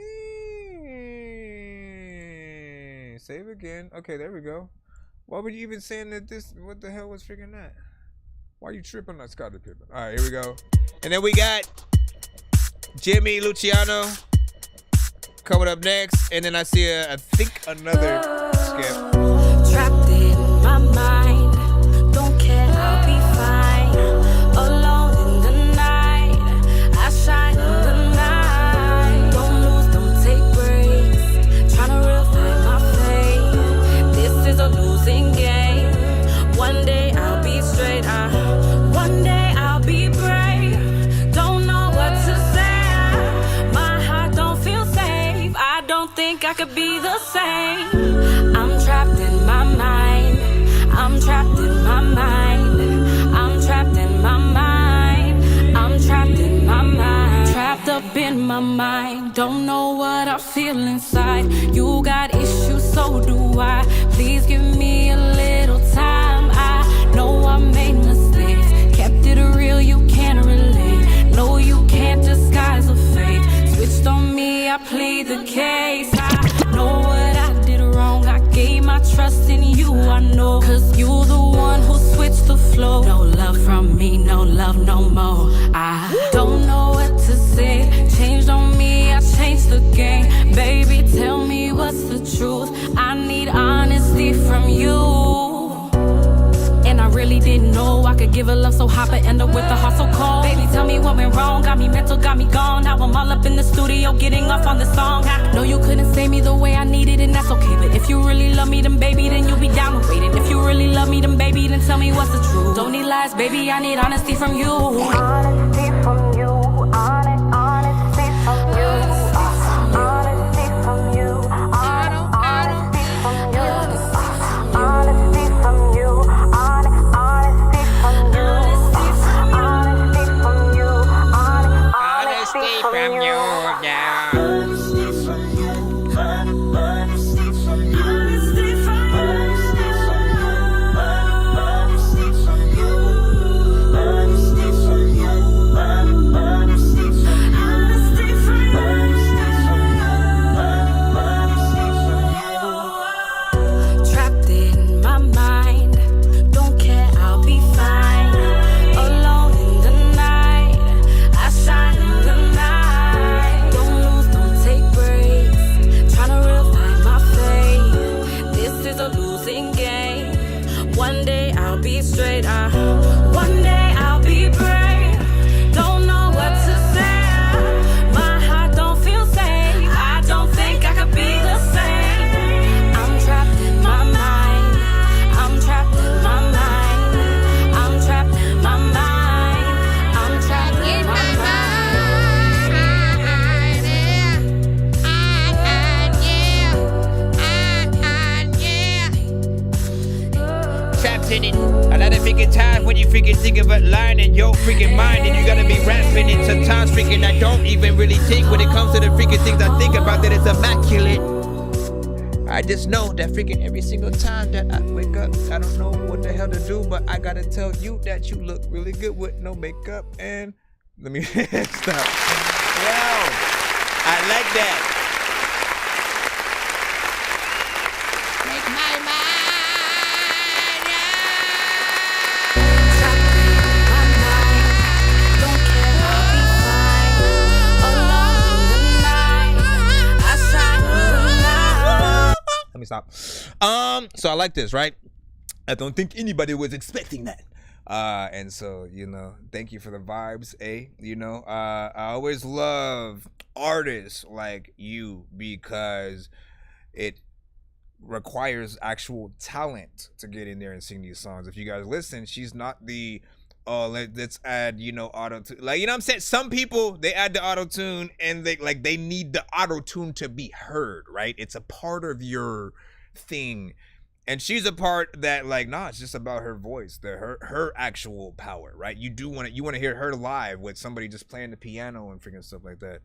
Save again. Okay, there we go. Why were you even saying that this, what the hell was freaking that? Why are you tripping on Scottie Pippen? All right, here we go. And then we got Jimmy Luciano coming up next. And then I see, I think another skip. Trapped in my mind, don't care, I'll be fine. Alone in the night, I shine in the night. Don't lose, don't take breaks, tryna real find my fate. This is a losing game. One day I'll be straight, one day I'll be brave. Don't know what to say, my heart don't feel safe. I don't think I could be the same. I'm trapped in my mind. I'm trapped in my mind. I'm trapped in my mind. I'm trapped in my mind. Trapped up in my mind. Don't know what I feel inside. You got issues, so do I. Please give me a little time. I know I made mistakes. Kept it real, you can't relate. No, you can't disguise a fate. Switched on me, I plead the case. I know what I did wrong. I gave my trust in you, I know. Cause you the one who switched the flow. No love from me, no love no more. I don't know what to say. Changed on me, I changed the game. Baby, tell me what's the truth. I need honesty from you. And I really didn't know I could give a love so hot but end up with a heart so cold. Baby, tell me what went wrong. Got me mental, got me gone. Now I'm all up in the studio getting off on the song. I know you couldn't save me the way I needed, and that's okay. But if you really love me, then baby, then you'll be down to wait. And if you really love me, then baby, then tell me what's the truth. Don't need lies, baby, I need honesty from you. Honesty from you. Honesty from you. Honesty from you. Honesty from you. Honesty from you. of a line in your freaking mind, and you gotta be rapping it sometimes freaking I don't even really think when it comes to the freaking things I think about that it's immaculate. I just know that freaking every single time that I wake up, I don't know what the hell to do, but I gotta tell you that you look really good with no makeup. And let me stop. Wow, I like that. Make my mind. Let me stop. So I like this, right? I don't think anybody was expecting that. And so, you know, thank you for the vibes, you know, I always love artists like you because it requires actual talent to get in there and sing these songs. If you guys listen, she's not the let's add, you know, auto-tune. Like, you know what I'm saying? Some people, they add the auto-tune and they need the auto-tune to be heard, right? It's a part of your thing. And she's a part that, like, nah, it's just about her voice, her actual power, right? You want to hear her live with somebody just playing the piano and freaking stuff like that.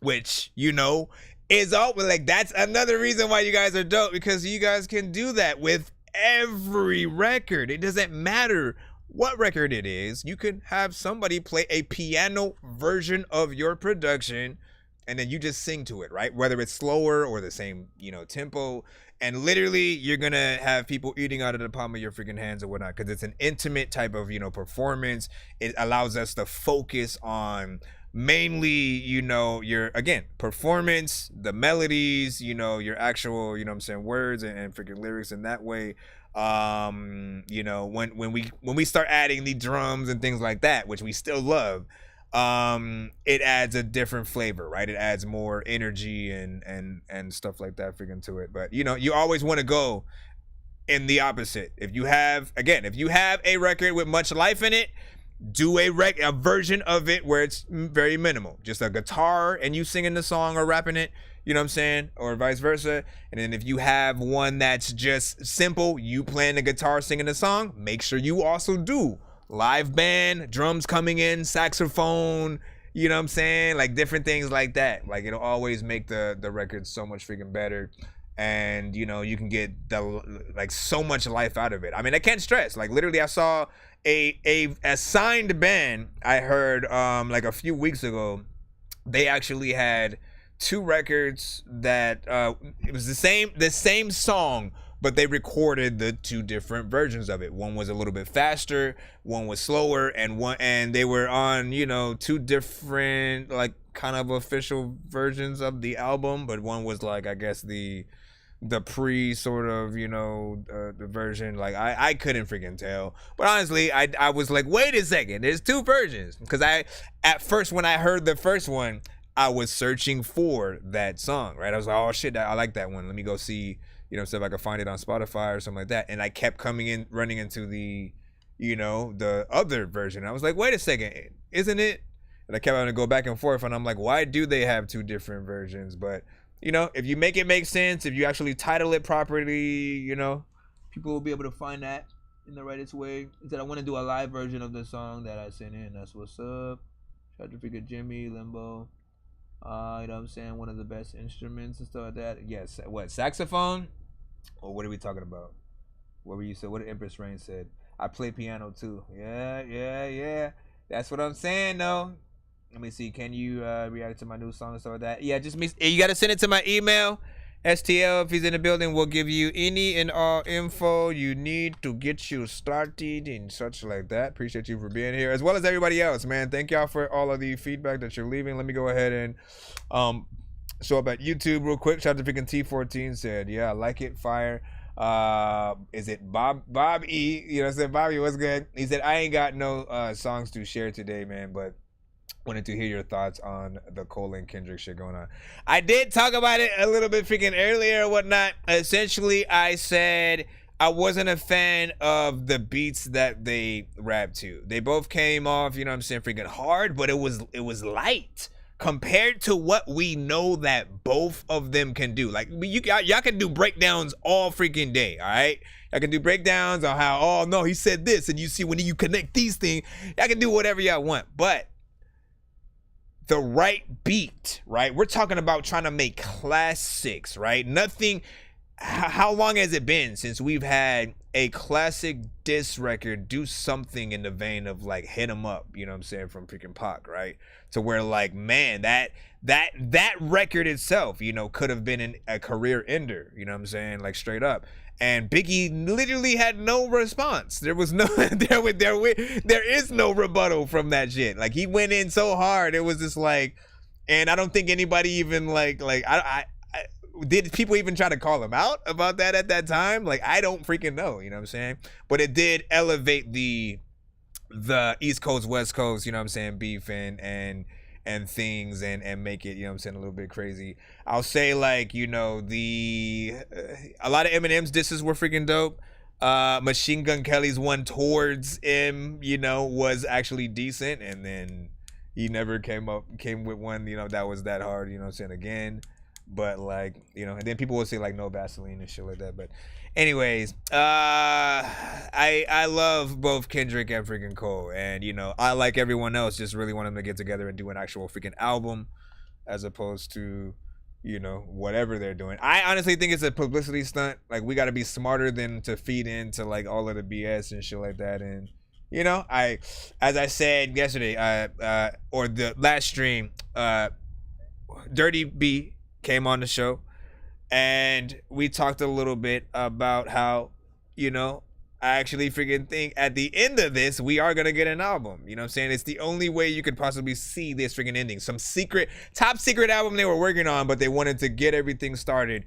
Which, you know, is all like, that's another reason why you guys are dope, because you guys can do that with every record. It doesn't matter what record it is. You can have somebody play a piano version of your production and then you just sing to it, right? Whether it's slower or the same, you know, tempo. And literally, you're going to have people eating out of the palm of your freaking hands or whatnot, because it's an intimate type of, you know, performance. It allows us to focus on mainly, you know, your, again, performance, the melodies, you know, your actual, you know what I'm saying, words and freaking lyrics in that way. You know, when we start adding the drums and things like that, which we still love, it adds a different flavor, right? It adds more energy and stuff like that freaking to it. But, you know, you always want to go in the opposite. If you have a record with much life in it, do a version of it where it's very minimal, just a guitar and you singing the song or rapping it, you know what I'm saying, or vice versa. And then if you have one that's just simple, you playing the guitar, singing the song, make sure you also do live band, drums coming in, saxophone, you know what I'm saying, like different things like that. Like, it'll always make the record so much freaking better. And, you know, you can get so much life out of it. I mean, I can't stress, like, literally I saw a signed band I heard like a few weeks ago. They actually had 2 records that it was the same song, but they recorded the 2 different versions of it. One was a little bit faster, one was slower, and they were on, you know, 2 different like kind of official versions of the album, but one was like, I guess the pre sort of, you know, the version. Like, I couldn't freaking tell, but honestly I was like, wait a second, there's 2 versions, because at first when I heard the first one, I was searching for that song, right? I was like, oh shit, I like that one, let me go see, you know, so if I could find it on Spotify or something like that. And I kept running into the, you know, the other version. I was like, wait a second, isn't it? And I kept having to go back and forth, and I'm like, why do they have 2 different versions? But, you know, if you make it make sense, if you actually title it properly, you know, people will be able to find that in the rightest way. Instead, I want to do a live version of the song that I sent in. That's what's up. Shout out to freaking Jimmy, Limbo. You know what I'm saying? One of the best instruments and stuff like that. Yes, what, saxophone? Or what are we talking about? What were you said? What did Empress Rain said? I play piano too. Yeah. That's what I'm saying, though. Let me see. Can you react to my new song and stuff like that? Yeah, just me. You gotta send it to my email. STL, if he's in the building, will give you any and all info you need to get you started and such like that. Appreciate you for being here, as well as everybody else, man. Thank y'all for all of the feedback that you're leaving. Let me go ahead and show up at YouTube real quick. Shout out to freaking T14 said, yeah, I like it, fire. Is it Bob E? You know what I'm saying? Bobby, what's good? He said, I ain't got no songs to share today, man, but wanted to hear your thoughts on the Cole and Kendrick shit going on. I did talk about it a little bit freaking earlier or whatnot. Essentially, I said I wasn't a fan of the beats that they rapped to. They both came off, you know what I'm saying, freaking hard, but it was light compared to what we know that both of them can do. Like y'all can do breakdowns all freaking day, all right? Y'all can do breakdowns on how, oh no, he said this, and you see when you connect these things, y'all can do whatever y'all want. But the right beat, right? We're talking about trying to make classics, right? Nothing. How long has it been since we've had a classic diss record do something in the vein of like Hit 'Em Up, you know what I'm saying, from freaking Pac, right? To where like, man, that record itself, you know, could have been a career ender, you know what I'm saying, like straight up. And Biggie literally had no response. There was no, there is no rebuttal from that shit. Like he went in so hard, it was just like, and I don't think anybody even did people even try to call him out about that at that time? Like, I don't freaking know, you know what I'm saying? But it did elevate the East Coast, West Coast, you know what I'm saying, beef and things and make it, you know what I'm saying, a little bit crazy. I'll say, like, you know, a lot of Eminem's disses were freaking dope. Machine Gun Kelly's one towards him, you know, was actually decent, and then he never came with one, you know, that was that hard, you know what I'm saying, again. But like, you know, and then people will say like no Vaseline and shit like that. But anyways, I love both Kendrick and freaking Cole, and you know, I, like everyone else, just really want them to get together and do an actual freaking album, as opposed to, you know, whatever they're doing. I honestly think it's a publicity stunt. Like, we got to be smarter than to feed into like all of the BS and shit like that. And you know, as I said yesterday, or the last stream, Dirty B came on the show, and we talked a little bit about how, you know, I actually freaking think at the end of this, we are going to get an album. You know what I'm saying? It's the only way you could possibly see this freaking ending. Some top secret album they were working on, but they wanted to get everything started.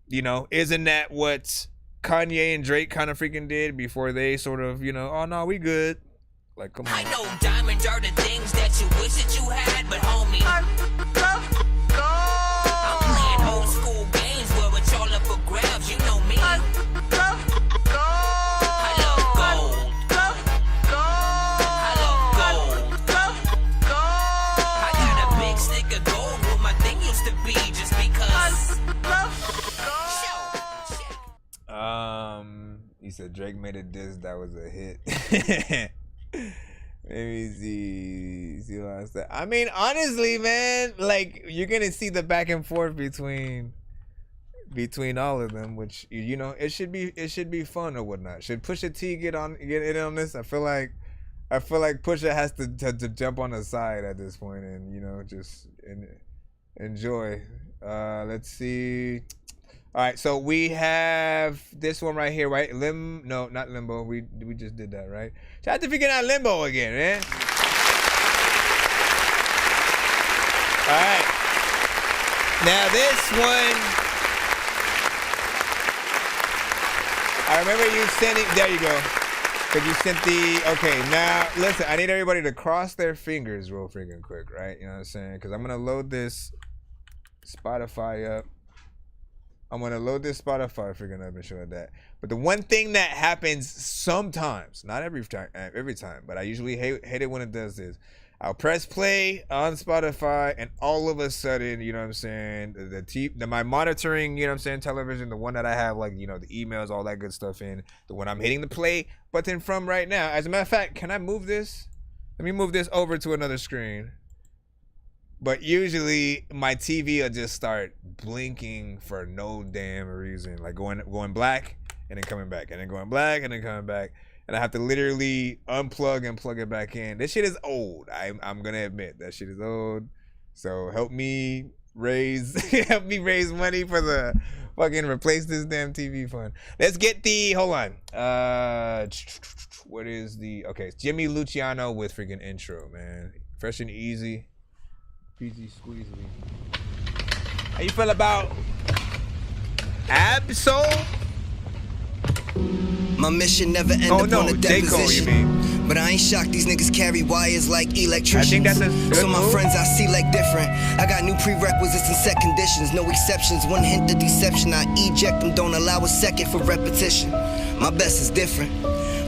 You know, isn't that what Kanye and Drake kind of freaking did before they sort of, you know, oh no, we good. Like, come on. I know diamonds are the things that you wish that you had, but homie, grabs, you know me. I love gold. I got a big stick of gold where my thing used to be, just because. He said Drake made a diss that was a hit. Let me see what I said. I mean, honestly, man, like, you're gonna see the back and forth between all of them, which, you know, it should be fun or whatnot. Should Pusha T get in on this? I feel like Pusha has to jump on the side at this point and, you know, just enjoy. Let's see. All right, so we have this one right here, right? No, not Limbo. We just did that, right? Shout out to figuring out Limbo again, man. All right. Now this one, I remember you sending, there you go. Because you sent okay, now listen, I need everybody to cross their fingers real freaking quick, right? You know what I'm saying? Because I'm going to load this Spotify up. I'm going to load this Spotify freaking up and show that. But the one thing that happens sometimes, not every time, but I usually hate it when it does this. I'll press play on Spotify, and all of a sudden, you know what I'm saying, my monitoring, you know what I'm saying, television, the one that I have, like, you know, the emails, all that good stuff in, the one I'm hitting the play button from right now. As a matter of fact, can I move this? Let me move this over to another screen. But usually my TV will just start blinking for no damn reason, like going black and then coming back, and then going black and then coming back. And I have to literally unplug and plug it back in. This shit is old. I'm gonna admit that shit is old. So help me raise money for the fucking replace this damn TV fund. Let's get hold on. What is okay, it's Jimmy Luciano with freaking intro, man. Fresh and easy. PG Squeezy. How you feel about Absol? My mission never end up on a deposition. But I ain't shocked these niggas carry wires like electricians. So my friends I see like different. I got new prerequisites and set conditions. No exceptions, one hint of deception. I eject them, don't allow a second for repetition. My best is different.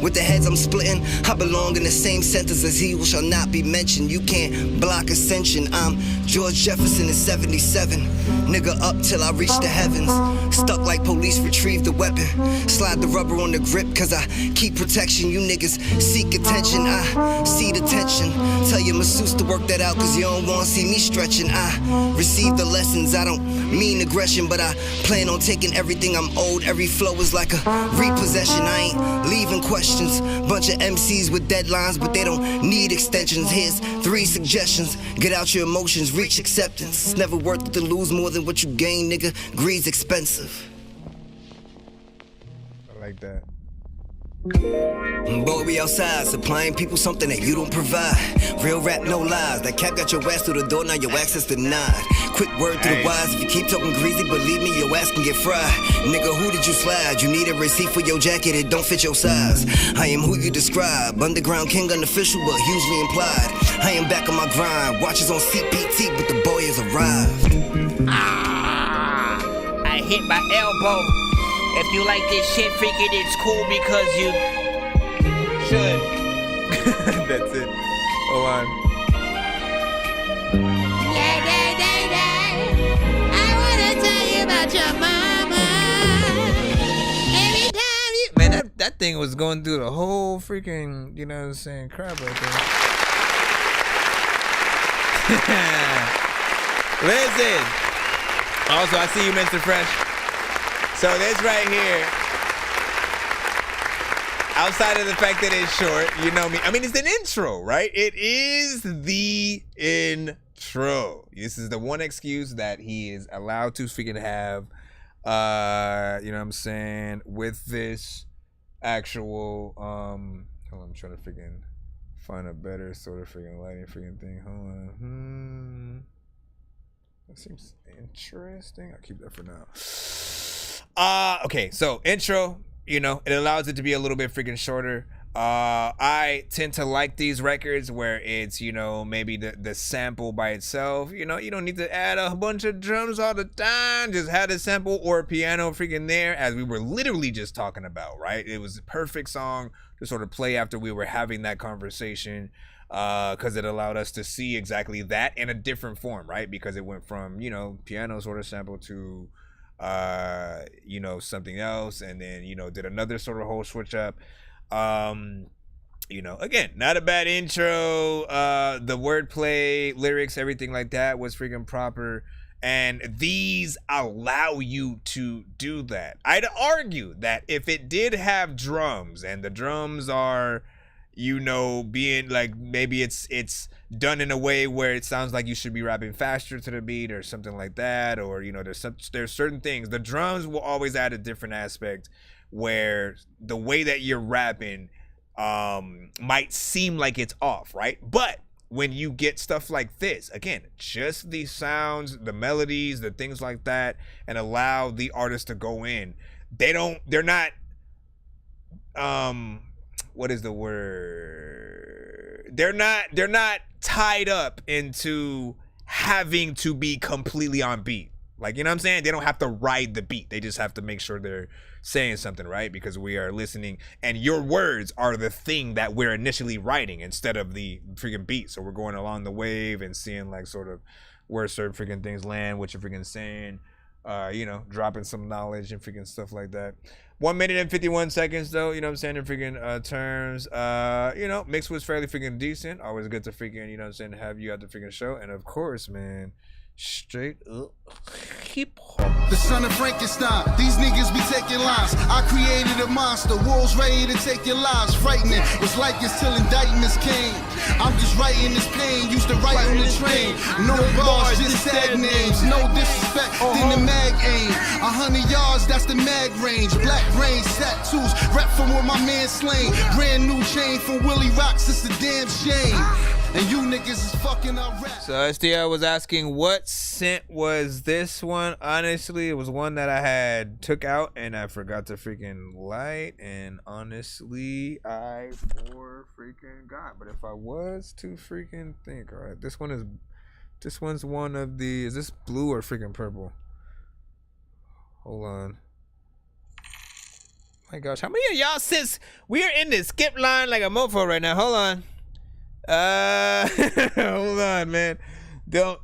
With the heads I'm splitting, I belong in the same sentence as he who shall not be mentioned. You can't block ascension. I'm George Jefferson in 77. Nigga up till I reach the heavens. Stuck like police retrieve the weapon. Slide the rubber on the grip cause I keep protection. You niggas seek attention, I see the tension. Tell your masseuse to work that out cause you don't wanna see me stretching. I receive the lessons, I don't mean aggression, but I plan on taking everything I'm owed. Every flow is like a repossession. I ain't leaving questions. Bunch of MCs with deadlines, but they don't need extensions. Here's 3 suggestions. Get out your emotions, reach acceptance. It's never worth it to lose more than what you gain, nigga. Greed's expensive. I like that. Boy, we outside supplying people something that you don't provide. Real rap, no lies. That cap got your ass through the door, now your access denied. Quick word to the wise, if you keep talking greasy, believe me, your ass can get fried. Nigga, who did you slide? You need a receipt for your jacket, it don't fit your size. I am who you describe, underground king unofficial, but hugely implied. I am back on my grind, watches on CPT, but the boy has arrived. I hit my elbow. If you like this shit, freaking it's cool because you should. That's it. Hold on. I wanna tell you about your mama. Every time you Man, that thing was going through the whole freaking, you know what I'm saying, crap right there. Listen. Also, I see you, Mr. Fresh. So this right here, outside of the fact that it's short, you know me. I mean, it's an intro, right? It is the intro. This is the one excuse that he is allowed to freaking have, you know what I'm saying, with this actual, hold on, I'm trying to freaking find a better sort of freaking lighting freaking thing. Hold on. That seems interesting. I'll keep that for now. Okay, so intro, you know, it allows it to be a little bit freaking shorter. I tend to like these records where it's, you know, maybe the sample by itself. You know, you don't need to add a bunch of drums all the time. Just have a sample or a piano freaking there, as we were literally just talking about, right? It was a perfect song to sort of play after we were having that conversation, because it allowed us to see exactly that in a different form, right? Because it went from, you know, piano sort of sample to you know, something else, and then, you know, did another sort of whole switch up. You know, again, not a bad intro. The wordplay, lyrics, everything like that was freaking proper, and these allow you to do that. I'd argue that if it did have drums, and the drums are, you know, being like, maybe it's done in a way where it sounds like you should be rapping faster to the beat or something like that, or, you know, there's certain things. The drums will always add a different aspect where the way that you're rapping might seem like it's off, right? But when you get stuff like this, again, just the sounds, the melodies, the things like that, and allow the artist to go in, they're not what is the word? They're not tied up into having to be completely on beat. Like, you know what I'm saying? They don't have to ride the beat. They just have to make sure they're saying something, right? Because we are listening, and your words are the thing that we're initially writing instead of the freaking beat. So we're going along the wave and seeing like sort of where certain freaking things land, what you're freaking saying, you know, dropping some knowledge and freaking stuff like that. 1 minute and 51 seconds though, you know what I'm saying, in freaking terms. You know, mix was fairly freaking decent. Always good to freaking, you know what I'm saying, have you at the freaking show. And of course, man, straight up hip hop. The son of Frankenstein, these niggas be taking lives. I created a monster, wolves ready to take your lives. Frightening, was like it's till indictments came. I'm just writing this pain, used to write on the train. No bars, just tag names. No disrespect, then the mag aim. 100 yards, that's the mag range. Black brains, tattoos, rep from where my man slain. Brand new chain from Willie Rocks, it's a damn shame. And you niggas is fucking up rap. So STL was asking what scent was this one. Honestly, it was one that I had took out and I forgot to freaking light. And honestly, I freaking got. But if I was to freaking think, all right, this one's one of the, is this blue or freaking purple? Hold on. my gosh. How many of y'all sis? We are in the skip line like a mofo right now. Hold on. Hold on, man. Don't.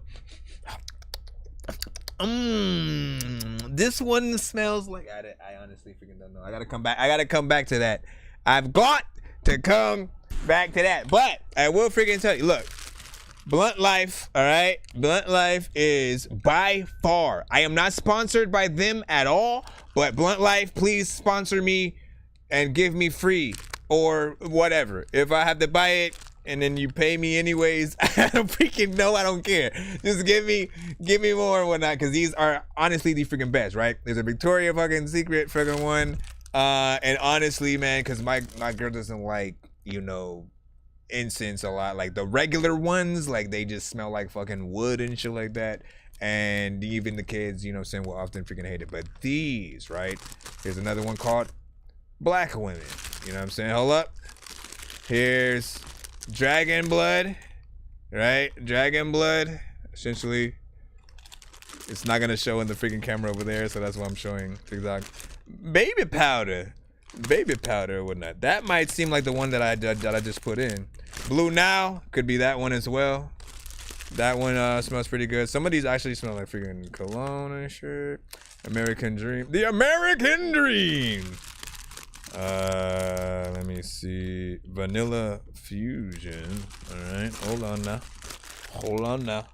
This one smells like I honestly freaking don't know. I gotta come back. I gotta come back to that. I've got to come back to that. But I will freaking tell you. Look, Blunt Life. All right, Blunt Life is by far. I am not sponsored by them at all. But Blunt Life, please sponsor me and give me free or whatever. If I have to buy it. And then you pay me anyways. I don't freaking know. I don't care. Just give me more and whatnot. Because these are honestly the freaking best, right? There's a Victoria fucking Secret freaking one. And honestly, man, because my girl doesn't like, you know, incense a lot. Like the regular ones, like they just smell like fucking wood and shit like that. And even the kids, you know, saying will often freaking hate it. But these, right? Here's another one called Black Women. You know what I'm saying? Hold up. Here's Dragon Blood, right? Dragon Blood, essentially. It's not gonna show in the freaking camera over there, so that's why I'm showing TikTok. Baby powder or whatnot. That might seem like the one that I just put in. Blue Now could be that one as well. That one smells pretty good. Some of these actually smell like freaking cologne and shit. American Dream, the American Dream. Let me see. Vanilla Fusion. Alright, hold on now.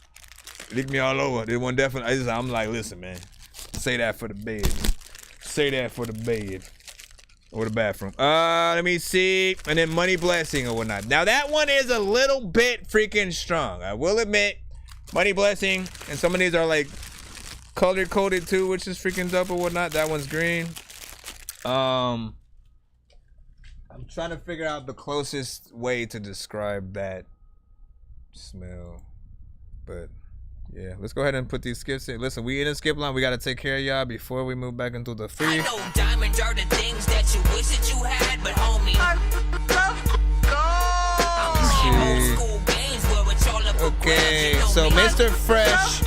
Lick me all over. This one definitely, I'm like, listen, man. Say that for the bed. Or the bathroom. Let me see. And then Money Blessing or whatnot. Now that one is a little bit freaking strong. I will admit. Money Blessing. And some of these are like color coded too, which is freaking dope or whatnot. That one's green. I'm trying to figure out the closest way to describe that smell. But yeah, let's go ahead and put these skips in. Listen, we in a skip line. We gotta take care of y'all before we move back into the free. I know diamonds are the things that you wish that you had, but homie, okay, so Mr. Fresh.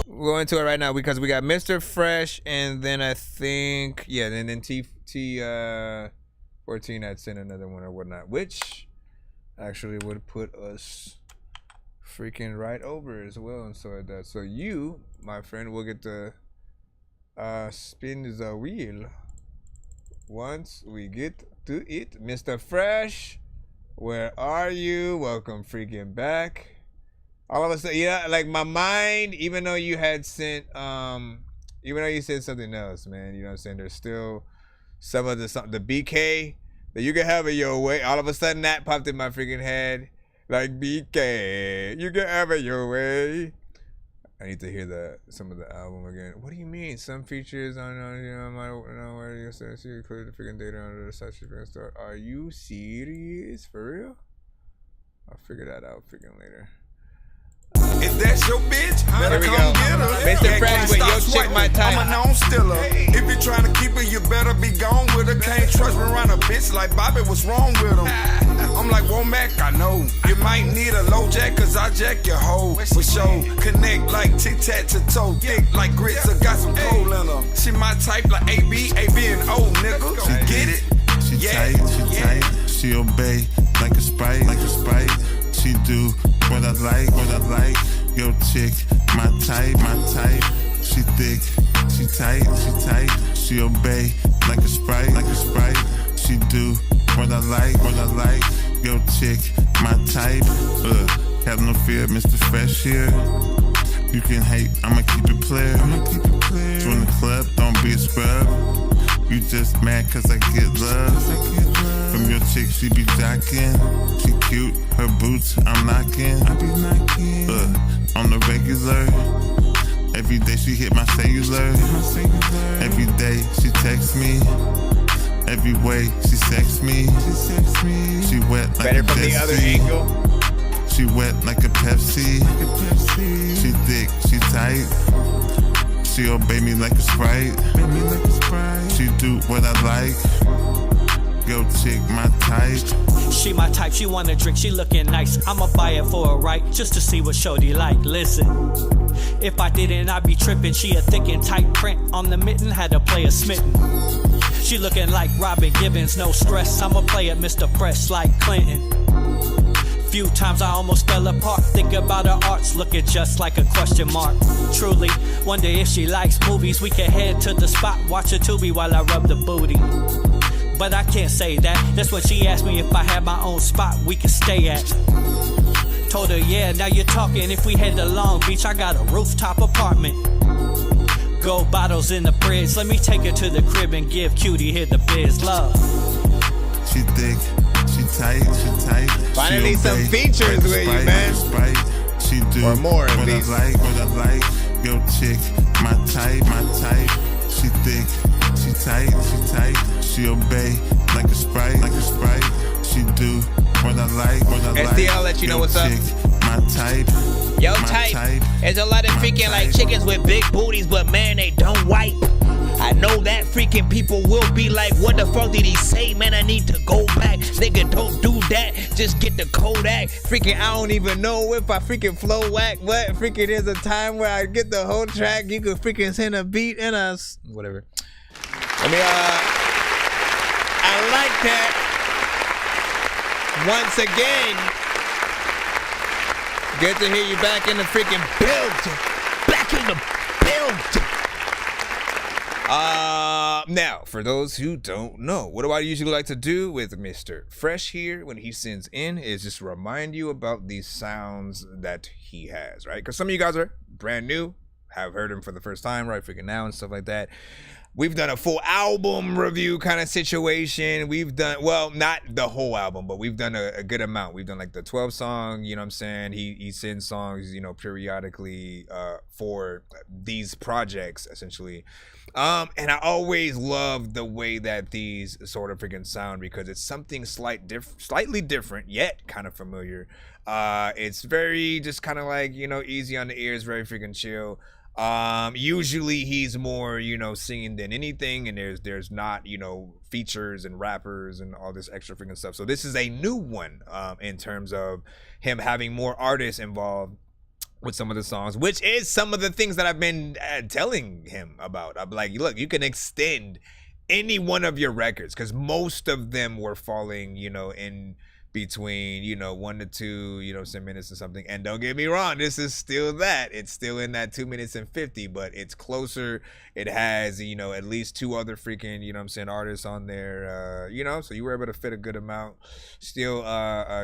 We're going to it right now because we got Mr. Fresh and then I think, yeah, and then T14 had sent another one or whatnot, which actually would put us freaking right over as well and so like that. So you, my friend, will get to spin the wheel once we get to it. Mr. Fresh, where are you? Welcome freaking back. All of a sudden, yeah, like my mind, even though you had sent, even though you said something else, man, you know what I'm saying? There's still some of the BK that you can have it your way. All of a sudden, that popped in my freaking head. Like, BK, you can have it your way. I need to hear some of the album again. What do you mean? Some features on, you know, where you said you included the freaking data under the such freaking start. Are you serious? For real? I'll figure that out freaking later. If that's your bitch, there we go. Mr. Fresh with your chick, my type. I'm a known stiller. If you're trying to keep it, you better be gone with her. Can't trust me around a bitch like Bobby. What's wrong with him? I'm like Womack, I know. You might need a low jack, cause I jack your hoe. For sure. Connect like tic-tac to toe. Thick like grits, I got some coal in her. She my type like AB and O, nigga. She get it? She tight. She obey like a sprite. She do what I like. Yo chick, my type. She thick, she tight. She obey like a sprite. She do what I like. Yo chick, my type. Have no fear, Mr. Fresh here. You can hate, I'ma keep it player. Join the club, don't be a scrub. You just mad cause I get love. From your chick, she be jocking. She cute, her boots, I'm knocking. On the regular. Every day she hit my cellular. Every day she texts me. Every way she sex me. She wet like better a from the other angle. She wet like a Pepsi. She thick, she tight. She obey me like a Sprite. She do what I like. Yo chick, my type. She my type, she wanna drink, she looking nice. I'ma buy it for her, right? Just to see what shorty like. Listen, if I didn't, I'd be tripping. She a thick and tight print on the mitten, had to play a smitten. She looking like Robin Gibbons, no stress. I'ma play it Mr. Fresh like Clinton. Few times I almost fell apart. Think about her arts, looking just like a question mark. Truly, wonder if she likes movies. We can head to the spot, watch a Tubi while I rub the booty. But I can't say that. That's when she asked me if I had my own spot we could stay at. Told her, yeah, now you're talking. If we head to Long Beach, I got a rooftop apartment. Gold bottles in the fridge. Let me take her to the crib and give Cutie here the biz. Love. She thick, she tight, she tight. Finally she some obey, features like with you, Sprite, man. Sprite. She do or more at what least. I like. Yo chick, my type, my type. She thick, she tight. She obey like a Sprite, She do what I like, SDL let you know what's up. My type. Yo, type. There's a lot of freaking like chickens with big booties, but man, they don't wipe. I know that freaking people will be like, what the fuck did he say? Man, I need to go back. Nigga, don't do that. Just get the Kodak. Freaking, I don't even know if I freaking flow whack. What? Freaking, there's a time where I get the whole track. You could freaking send a beat and a whatever. Let me, I like that. Once again, good to hear you back in the freaking build. Back in the build. Now, for those who don't know, what do I usually like to do with Mr. Fresh here when he sends in is just remind you about these sounds that he has, right? Because some of you guys are brand new, have heard him for the first time, right? Freaking now and stuff like that. We've done a full album review kind of situation. We've done, well, not the whole album, but we've done a good amount. We've done like the 12 song, you know what I'm saying? He sends songs, you know, periodically for these projects, essentially. And I always love the way that these sort of freaking sound because it's something slightly different, yet kind of familiar. It's very just kind of like, you know, easy on the ears, very freaking chill. Usually he's more, you know, singing than anything, and there's not, you know, features and rappers and all this extra freaking stuff. So this is a new one in terms of him having more artists involved with some of the songs, which is some of the things that I've been telling him about. I'm like, look, you can extend any one of your records because most of them were falling, you know, in between, you know, 1 to 2, you know, 10 minutes or something. And don't get me wrong, this is still that. It's still in that 2 minutes and 50, but it's closer. It has, you know, at least 2 other freaking, you know what I'm saying, artists on there, you know, so you were able to fit a good amount, still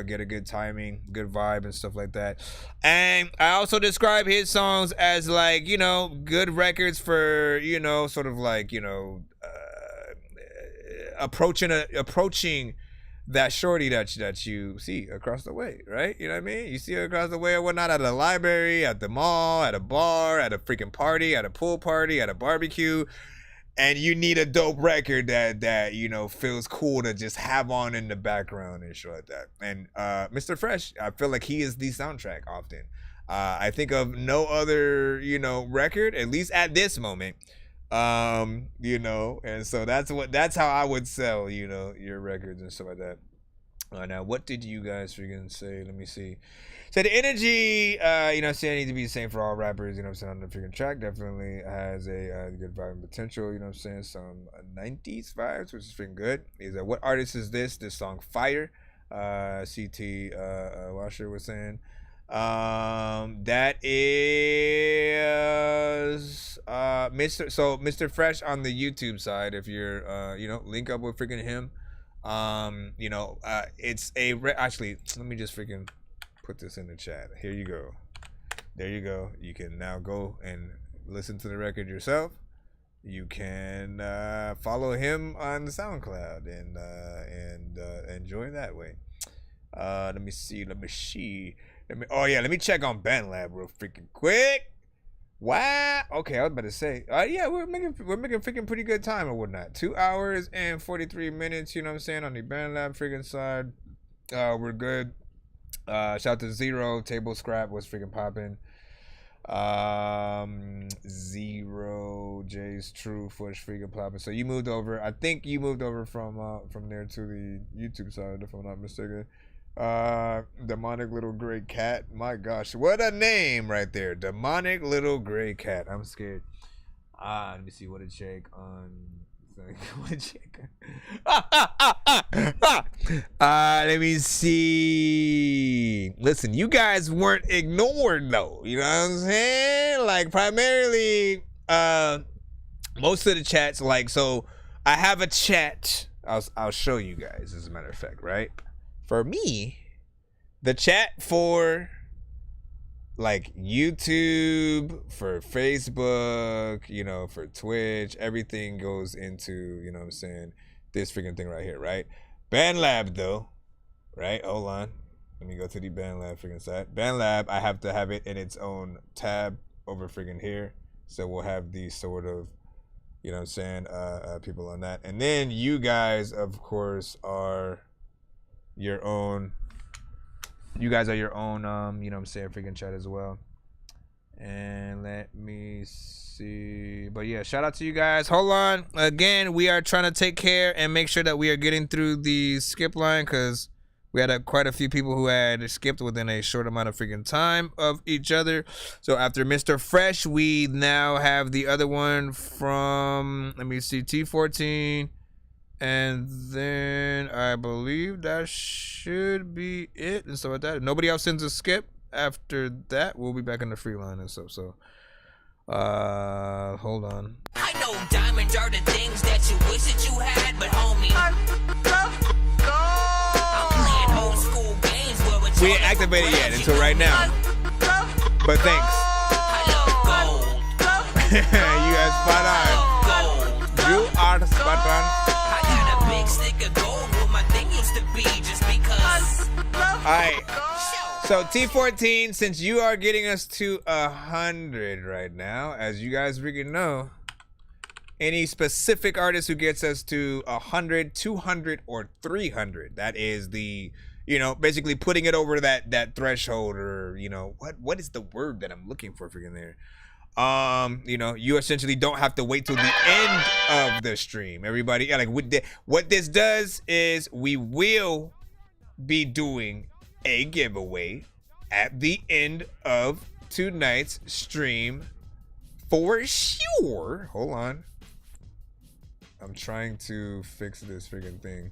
get a good timing, good vibe and stuff like that. And I also describe his songs as like, you know, good records for, you know, sort of like, you know, approaching that shorty that you see across the way, right? You know what I mean? You see her across the way or whatnot at a library, at the mall, at a bar, at a freaking party, at a pool party, at a barbecue, and you need a dope record that you know feels cool to just have on in the background and shit like that. And Mr. Fresh, I feel like he is the soundtrack often. I think of no other, you know, record, at least at this moment. You know, and so that's how I would sell, you know, your records and stuff like that. Now what did you guys freaking say? Let me see. So the energy, you know, saying need to be the same for all rappers, you know what I'm saying, on the freaking track definitely has a good vibe and potential, you know what I'm saying, some 90s vibes, which is freaking good. Is what artist is this song Fire, CT Washer was saying. That is Mr. Fresh on the YouTube side. If you're you know, link up with freaking him. You know, it's actually, let me just freaking put this in the chat. Here you go. There you go. You can now go and listen to the record yourself. You can follow him on the SoundCloud and enjoy that way. Let me see. Let me check on BandLab real freaking quick. Wow. Okay, I was about to say. Yeah, we're making freaking pretty good time or whatnot. 2 hours and 43 minutes. You know what I'm saying, on the BandLab freaking side. We're good. Shout out to Zero. Table Scrap was freaking popping. Zero J's True Fush freaking plopping. So you moved over. I think you moved over from there to the YouTube side, if I'm not mistaken. Demonic Little Gray Cat. My gosh, what a name right there. Demonic Little Gray Cat. I'm scared. Let me see what it shake on. What it shake let me see. Listen, you guys weren't ignored though. You know what I'm saying? Like primarily, most of the chats. Like, so I have a chat. I'll show you guys. As a matter of fact, right? For me, the chat for like YouTube, for Facebook, you know, for Twitch, everything goes into, you know what I'm saying, this freaking thing right here, right? BandLab though, right? Hold on. Let me go to the BandLab freaking site. BandLab, I have to have it in its own tab over freaking here. So we'll have these sort of, you know what I'm saying, people on that. And then you guys, of course, are your own. You guys are your own, you know what I'm saying, freaking chat as well. And let me see. But yeah, shout out to you guys. Hold on. Again, we are trying to take care and make sure that we are getting through the skip line because we had quite a few people who had skipped within a short amount of freaking time of each other. So after Mr. Fresh, we now have the other one from, let me see, T14. And then I believe that should be it and stuff like that. If nobody else sends a skip after that, we'll be back in the free line and stuff. So, hold on. I know diamonds are the things that you wish that you had, but homie, I'm playing old school games where it's we ain't activated yet until right now. But thanks. You guys spot on. You are spot on. Alright, so T14, since you are getting us to 100 right now, as you guys freaking know, any specific artist who gets us to 100, 200, or 300, that is the, you know, basically putting it over that threshold, or, you know, what is the word that I'm looking for freaking there? You know, you essentially don't have to wait till the end of the stream. Everybody, yeah, like what this does is we will be doing a giveaway at the end of tonight's stream for sure. Hold on, I'm trying to fix this freaking thing.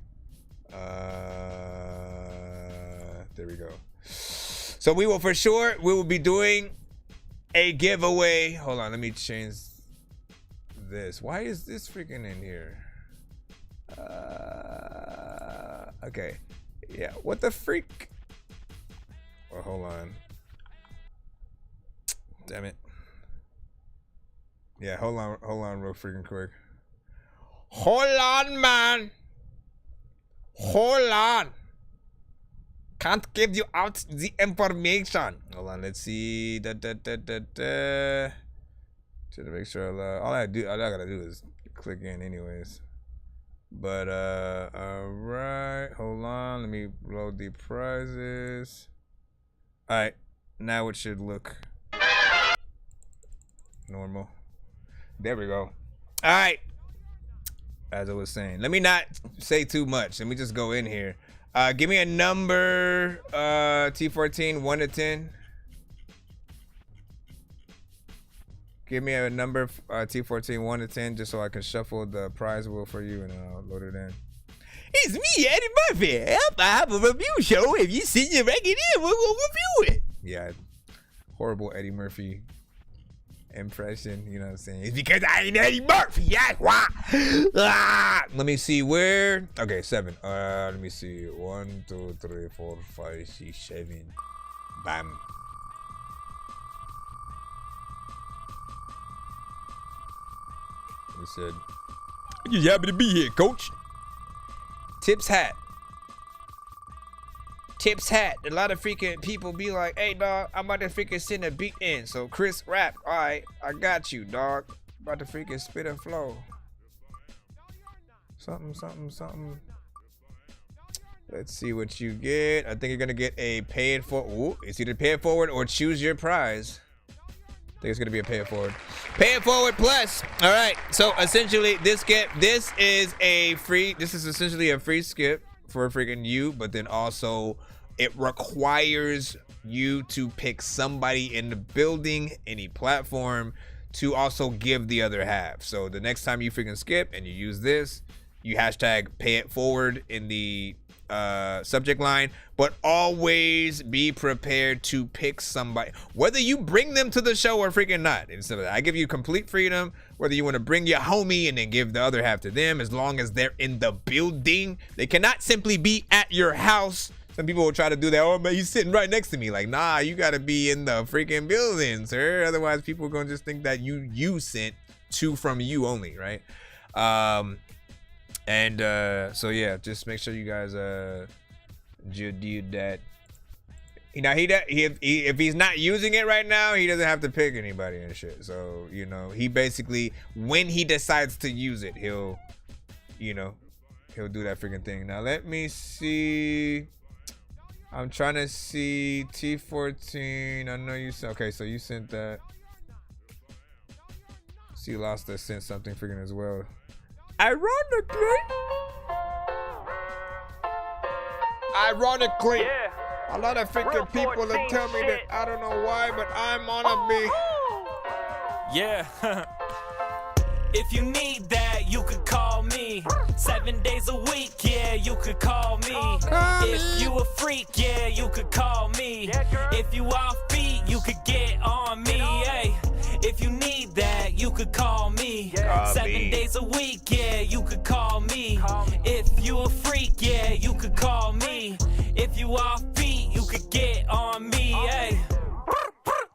There we go. So we will be doing a giveaway. Hold on, let me change this. Why is this freaking in here? Okay. Yeah, what the freak? Well, hold on. Damn it. Yeah, hold on real freaking quick. Hold on, man. Hold on. Can't give you out the information. Hold on, let's see. To make sure all I gotta do is click in anyways. But alright, hold on, let me load the prizes. Alright, now it should look normal. There we go. Alright, as I was saying, let me not say too much. Let me just go in here. Give me a number, T14, 1 to 10. Give me a number, T14, 1 to 10, just so I can shuffle the prize wheel for you and I'll load it in. It's me, Eddie Murphy. I have a review show. If you send your record in, we'll review it. Yeah, horrible Eddie Murphy impression, you know what I'm saying? It's because I ain't Eddie Murphy, that's why. Let me see where. Okay, 7. Let me see. 1, 2, 3, 4, 5, 6, 7. Bam. He said, "I'm just happy to be here, coach." Tips hat. Tips hat. A lot of freaking people be like, "Hey, dog, I'm about to freaking send a beat in." So Chris rap. All right, I got you, dog. About to freaking spit and flow. Something, something, something. Let's see what you get. I think you're gonna get a pay it for. Ooh, it's either pay it forward or choose your prize. think it's gonna be a pay it forward. Pay it forward plus. All right. So essentially, this is essentially a free skip for freaking you, but then also it requires you to pick somebody in the building, any platform, to also give the other half. So the next time you freaking skip and you use this, you hashtag pay it forward in the subject line, but always be prepared to pick somebody, whether you bring them to the show or freaking not. Instead of that, I give you complete freedom, whether you want to bring your homie and then give the other half to them, as long as they're in the building. They cannot simply be at your house. Some people will try to do that. Oh, man, he's sitting right next to me. Like, nah, you got to be in the freaking building, sir. Otherwise, people are going to just think that you sent two from you only, right? So yeah, just make sure you guys do that. You know, if he's not using it right now, he doesn't have to pick anybody and shit. So, you know, he basically, when he decides to use it, he'll do that freaking thing. Now let me see. I'm trying to see T14. I know you sent. Okay, so you sent that. See, Losta sent something freaking as well. Ironically, yeah. A lot of freaking people that tell me that I don't know why, but I'm on a be. Yeah. If you need that, you could call me. 7 days a week, yeah, you could call me. If you a freak, yeah, you could call me. If you off beat, you could get on me. Hey, if you need that, you could call me. 7 days a week, yeah, you could call me. If you a freak, yeah, you could call me. If you off beat, you could get on me. Hey.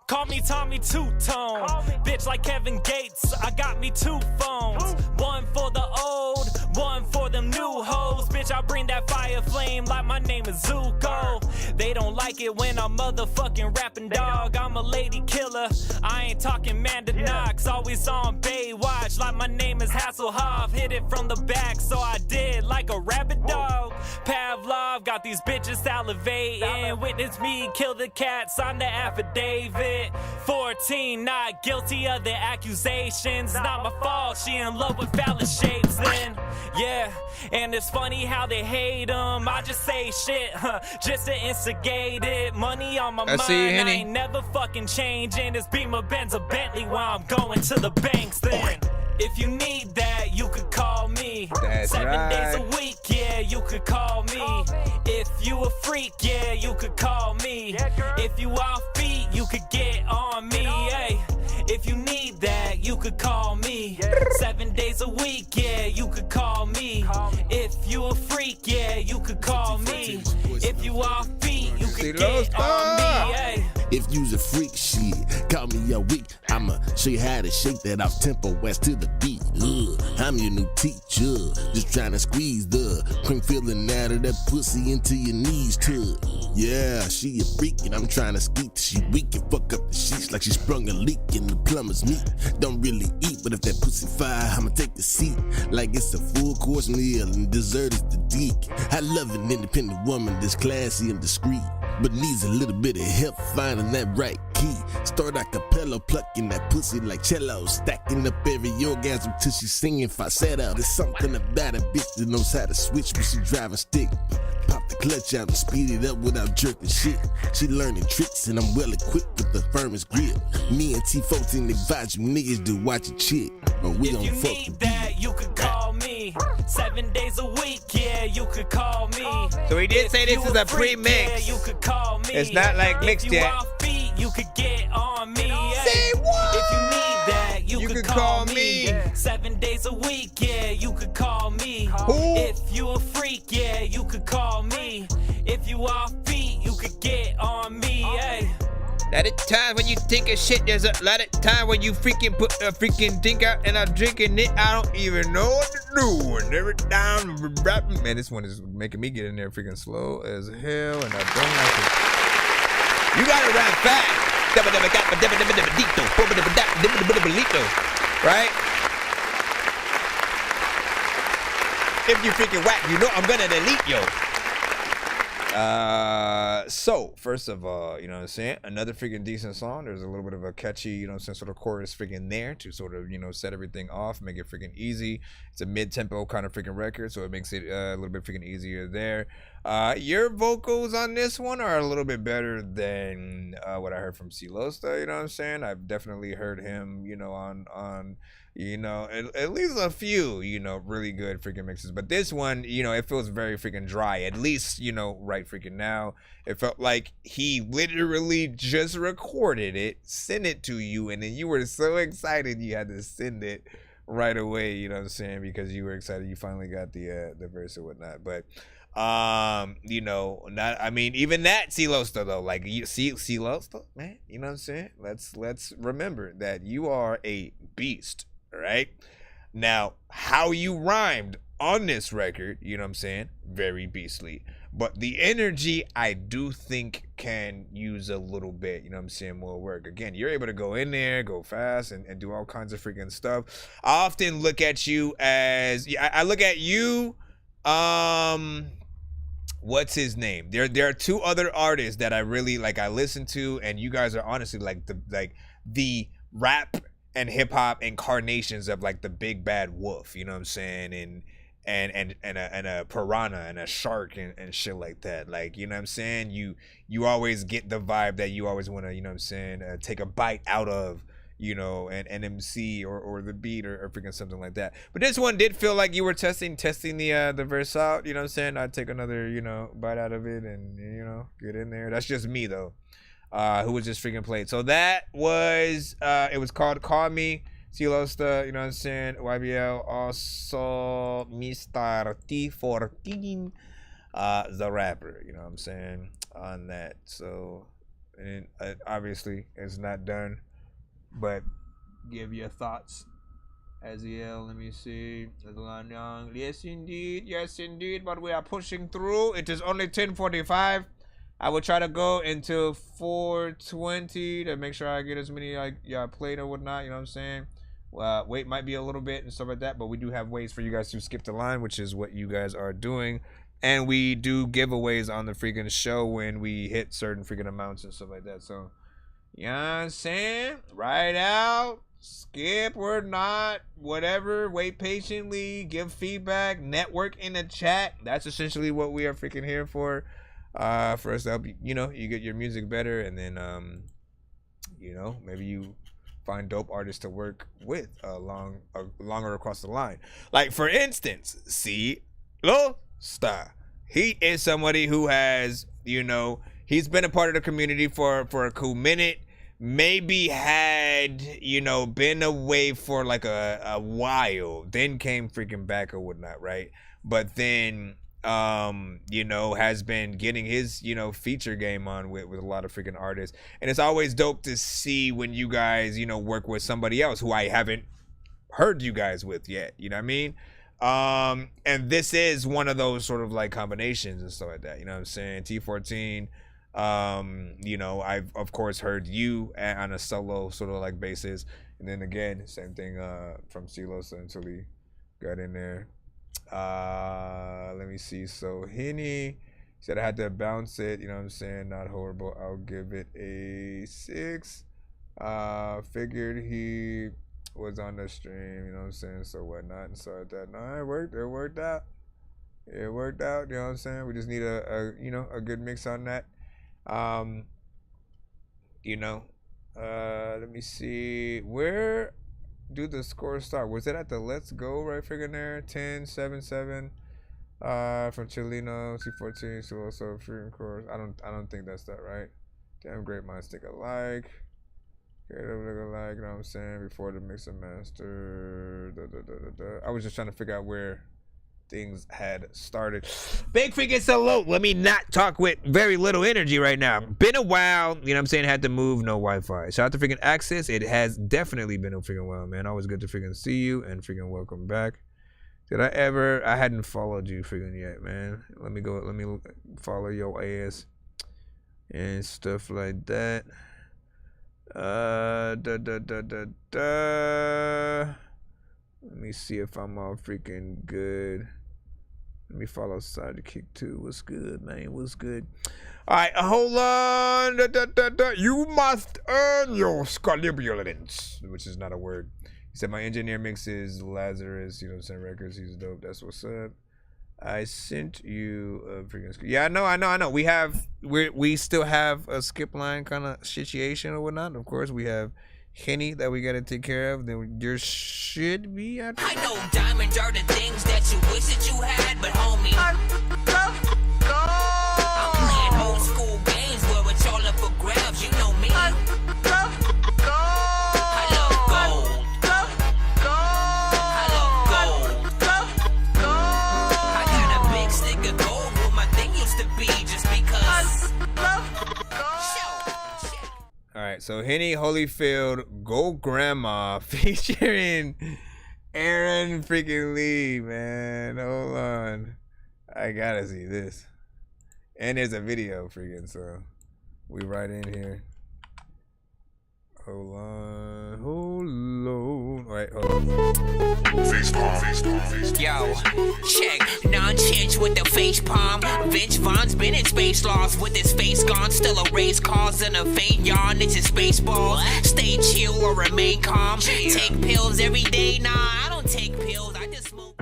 Call me Tommy Two-Tone, bitch like Kevin Gates, I got me 2 phones. One for the old, one for them new hoes. Bitch, I bring that fire flame like my name is Zuko. They don't like it when I'm motherfucking rapping, dog. I'm a lady killer, I ain't talking Manda Knox. Always on Baywatch like my name is Hasselhoff. Hit it from the back, so I did like a rabbit dog. Pavlov got these bitches salivating. Witness me kill the cat, sign the affidavit. 14, not guilty of the accusations. Not my fault, she in love with phallus shapes then. Yeah, and it's funny how they hate them. I just say shit, just to instigate it. Money on my mind, I ain't never fucking changing. It's Beamer, Benz, or Bentley while I'm going to the banks then. If you need that, you could call me. That's 7 days a week, yeah, you could call me. If you a freak, yeah, you could call me. If you off beat, you could get on me. Hey, if you need that, you could call me. 7 days a week, yeah, you could call me. If you a freak, yeah, you could call me. If you off beat, you could get on me. Hey. If you's a freak, shit, call me a week. I'ma show you how to shake that off tempo west to the beat. I'm your new teacher, just trying to squeeze the cream filling out of that pussy into your knees too. Yeah, she a freak and I'm trying to skeet. She weak and fuck up the sheets like she sprung a leak in the plumber's meat. Don't really eat, but if that pussy fire, I'ma take the seat like it's a full course meal and dessert is the deek. I love an independent woman that's classy and discreet, but needs a little bit of help finding that right key. Start a cappella, plucking that pussy like cello, stacking up every orgasm till she's singing falsetto. There's something about a bitch that knows how to switch when she driving stick. Pop the clutch out and speed it up without jerking shit. She learning tricks and I'm well equipped with the firmest grip. Me and T14 advise you niggas to watch a chick, but we don't fuck. If you need that, you could call me. 7 days a week, yeah, you could call me. So he did say this is a pre-mix. Yeah, you could call me. It's not like mixed yet. If you off beat, you could get on me. Say what? If you need that, you could call me. 7 days a week, yeah, you could call me. If you a freak, yeah, you could call me. If you off beat, you could get on me. Hey. A lot of times when you think of shit, there's a lot of time when you freaking put a freaking drink out and I'm drinking it. I don't even know what to do. And every time, man, this one is making me get in there freaking slow as hell, and I don't like it. You gotta rap fast, right? If you freaking whack, you know I'm gonna delete yo. So first of all, you know what I'm saying, another freaking decent song. There's a little bit of a catchy, you know what I'm saying, sort of chorus freaking there to sort of, you know, set everything off, make it freaking easy. It's a mid-tempo kind of freaking record, so it makes it a little bit freaking easier there. Your vocals on this one are a little bit better than what I heard from Silosta, you know what I'm saying? I've definitely heard him, you know, on you know, at least a few, you know, really good freaking mixes. But this one, you know, it feels very freaking dry, at least, you know, right freaking now. It felt like he literally just recorded it, sent it to you, and then you were so excited you had to send it right away, you know what I'm saying, because you were excited you finally got the verse or whatnot. But you know, not, I mean, even that Silosta though, like, you see Silosta, man, you know what I'm saying? Let's remember that you are a beast. Right now, how you rhymed on this record, you know what I'm saying, very beastly. But the energy, I do think, can use a little bit, you know what I'm saying, more work. Again, you're able to go in there, go fast, and do all kinds of freaking stuff. I often look at you as, I look at you, what's his name? There are two other artists that I really like, I listen to, and you guys are honestly like the rap and hip-hop incarnations of like the big bad wolf, you know what I'm saying, and a piranha and a shark and shit like that. Like, you know what I'm saying, you always get the vibe that you always want to, you know what I'm saying, take a bite out of, you know, an MC or the beat or freaking something like that. But this one did feel like you were testing the verse out, you know what I'm saying. I'd take another, you know, bite out of it and, you know, get in there. That's just me though. Who was just freaking played. So that was, it was called Call Me, Silosta, you know what I'm saying, YBL, also Mr. T14, the rapper, you know what I'm saying, on that. So, and obviously it's not done, but give your thoughts. Aziel, let me see. Yes indeed, but we are pushing through. It is only 10:45. I will try to go into 4:20 to make sure I get as many like played or whatnot, you know what I'm saying? Wait might be a little bit and stuff like that, but we do have ways for you guys to skip the line, which is what you guys are doing. And we do giveaways on the freaking show when we hit certain freaking amounts and stuff like that. So, you know what I'm saying? Right out, skip or not, whatever, wait patiently, give feedback, network in the chat. That's essentially what we are freaking here for. For us to help you, you know, you get your music better, and then you know, maybe you find dope artists to work with longer across the line. Like, for instance, Silosta. He is somebody who has, you know, he's been a part of the community for a cool minute, maybe had, you know, been away for like a while, then came freaking back or whatnot, right? But then you know, has been getting his, you know, feature game on with a lot of freaking artists. And it's always dope to see when you guys, you know, work with somebody else who I haven't heard you guys with yet, you know what I mean? And this is one of those sort of like combinations and stuff like that, you know what I'm saying? T14, you know, I've of course heard you on a solo sort of like basis, and then again, same thing from Silosa until he got in there. Let me see. So Henny said I had to bounce it, you know what I'm saying, not horrible. I'll give it a 6. Figured he was on the stream, you know what I'm saying, so whatnot and so that. No, it worked out, you know what I'm saying. We just need a you know, a good mix on that. You know, let me see, where do the score start? Was it at the Let's Go right figure there? 10-7-7 from Chileno, C14, so also freaking course. I don't think that's that, right? Damn, great minds think alike. Creative look alike, you know what I'm saying? Before the mix and master. I was just trying to figure out where things had started. Big freaking salute. Let me not talk with very little energy right now. Been a while, you know what I'm saying? Had to move, no Wi-Fi. Shout out to freaking Access. It has definitely been a freaking while, man. Always good to freaking see you and freaking welcome back. I hadn't followed you freaking yet, man. Let me follow your ass and stuff like that. Let me see if I'm all freaking good. Let me follow Sidekick too. What's good, man? What's good? All right, hold on. You must earn your scalibulance, which is not a word. He said my engineer mixes Lazarus, you know, send records. He's dope. That's what's up. I sent you a freaking. Yeah, I know. We still have a skip line kind of situation or whatnot. Of course, we have Henny that we gotta take care of. Then there should be. I know diamonds are the things that you wish that you had, but homie, I'm playing old school games where it's all up for grabs. You know me. I love gold. I got a big stick of gold where my thing used to be, just because. All right, so Henny Holyfield, Go Grandma, featuring Aaron freaking Lee, man. Hold on, I gotta see this. And there's a video, freaking. So we right in here. Hold on. All right, hold on. Yo, check. Nonsenze with the face palm. Vince Vaughn's been in space lost with his face gone. Still a race cause and a faint yawn. It's his baseball. Stay chill or remain calm. Take pills every day. Nah, I don't take pills. I just smoke.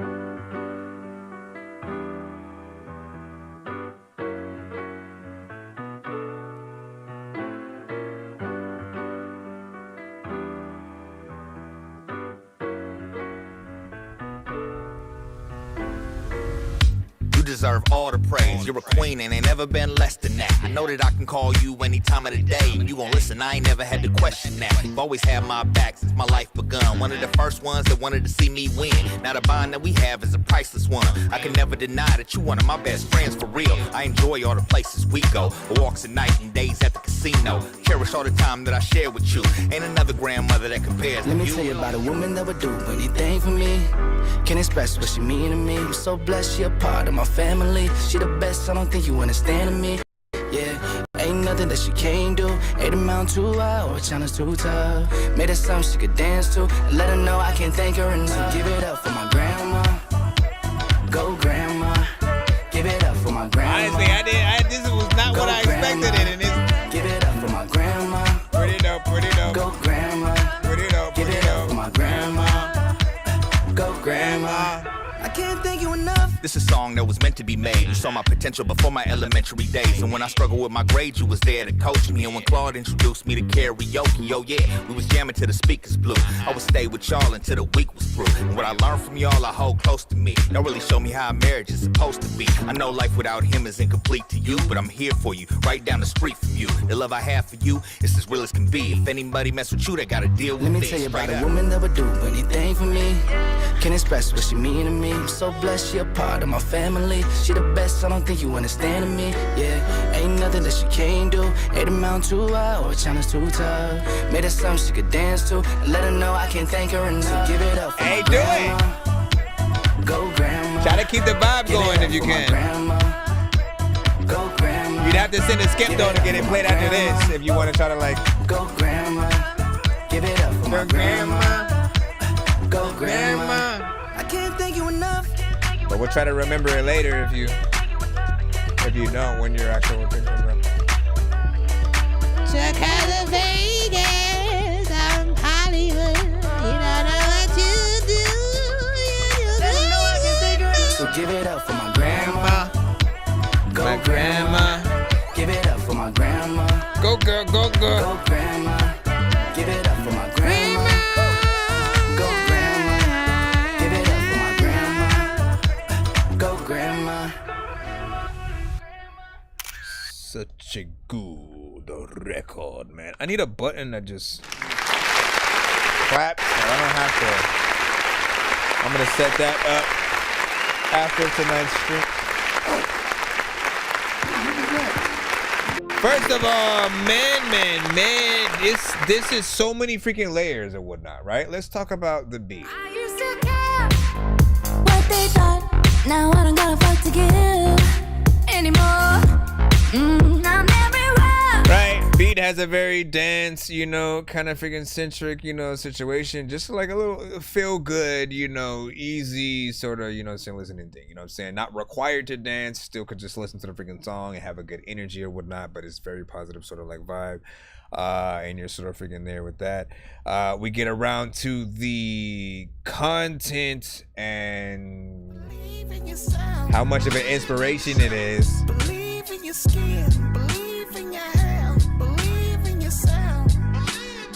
You deserve all the praise. You're a queen and ain't never been less than that. I know that I can call you any time of the day. You gon' listen, I ain't never had to question that. You've always had my back since my life begun. One of the first ones that wanted to see me win. Now the bond that we have is a priceless one. I can never deny that you one of my best friends for real. I enjoy all the places we go. The walks at night and days at the casino. Cherish all the time that I share with you. Ain't another grandmother that compares Let to me you. tell you about a woman that would do anything for me. Can't express what she mean to me. I'm so blessed she a part of my family. She the best, I don't think you understand me. Yeah, ain't nothing that she can't do. Ain't amount too high or China's too tough. Made her something she could dance to. And let her know I can't thank her enough. Give it up for my grandma. Go grandma. Give it up for my grandma. Honestly, this was not what I expected it, and it's. Give it up for my grandma. Pretty dope. Go grandma. Pretty dope. Give it up for my grandma. Go grandma. I can't thank you enough. This is a song that was meant to be made. You saw my potential before my elementary days. And when I struggled with my grades, you was there to coach me. And when Claude introduced me to karaoke, oh yeah, we was jamming till the speakers blew. I would stay with y'all until the week was through. And what I learned from y'all, I hold close to me. Don't really show me how a marriage is supposed to be. I know life without him is incomplete to you, but I'm here for you, right down the street from you. The love I have for you is as real as can be. If anybody mess with you, they gotta deal with Let me this. tell you about Straight a up. woman that would do anything for me. Can't express what she mean to me. I'm so blessed she a part of my family. She the best, I don't think you understand me. Yeah, ain't nothing that she can't do. Ain't amount too high or China's too tough. Made her something she could dance to. And let her know I can't thank her enough. Give it up for my grandma. Go grandma. Try to keep the vibe going if you can. Go grandma. You'd have to send a skip though to get it played after this if you want to try to like. Go grandma. Give it up for my grandma. Go grandma. I can't thank you enough. But we'll try to remember it later if you don't when your actual thing comes up. Took her to Vegas out in Hollywood. You don't know what you do. So give it up for my grandma. Go My grandma. Give it up for my grandma. Go girl, go girl. Go grandma. Give it up for my grandma. Go grandma. Give it up for my grandma. Go grandma. Such a good record, man. I need a button that just claps. So I don't have to. I'm gonna set that up after tonight's stream. First of all, man, this is so many freaking layers and whatnot, right? Let's talk about the beat. I used to care what they thought. Now I don't got a fuck to give anymore. I'm everywhere. Right? beat has a very dance, you know, kind of freaking centric, you know, situation. Just like a little feel good, you know, easy sort of, you know, listening thing. You know what I'm saying? Not required to dance. Still could just listen to the freaking song and have a good energy or whatnot. But it's very positive sort of like vibe. And you're sort of freaking there with that. We get around to the content and how much of an inspiration it is. Believe in your skin, believe in your hair, believe in your sound, believe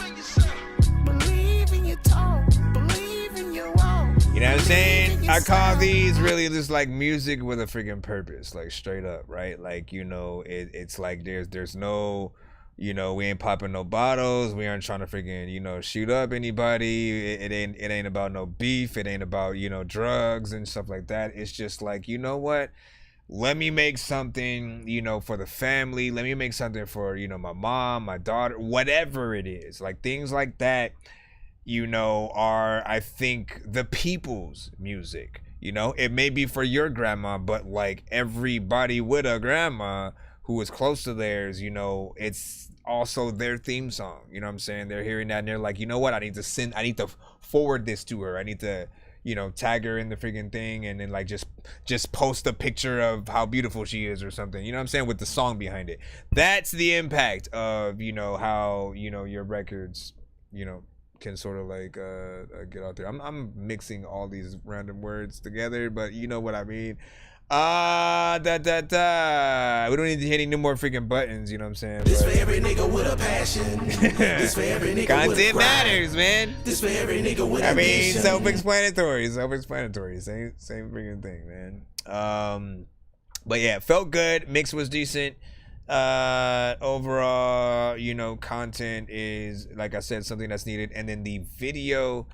in your tone, believe in your walk. You know what I'm saying? I call these really just like music with a freaking purpose, like straight up, right? Like, you know, it's like there's no, you know, we ain't popping no bottles. We aren't trying to freaking, you know, shoot up anybody. It ain't about no beef. It ain't about, you know, drugs and stuff like that. It's just like, you know what? Let me make something, you know, for the family. Let me make something for, you know, my mom, my daughter, whatever it is. Like things like that, you know, are, I think, the people's music. You know, it may be for your grandma, but like everybody with a grandma who is close to theirs, you know, it's also their theme song. You know what I'm saying? They're hearing that and they're like, you know what? I need to forward this to her. I need to, you know, tag her in the freaking thing and then like just post a picture of how beautiful she is or something. You know what I'm saying? With the song behind it. That's the impact of, you know, how, you know, your records, you know, can sort of like get out there. I'm mixing all these random words together, but you know what I mean. We don't need to hit any more freaking buttons, you know what I'm saying? This for every nigga with a passion. This for every nigga Content with a matters, man. This for every nigga with a I mean, mission. self-explanatory. Same freaking thing, man. But yeah, felt good. Mix was decent. Overall, you know, content is, like I said, something that's needed. And then the video,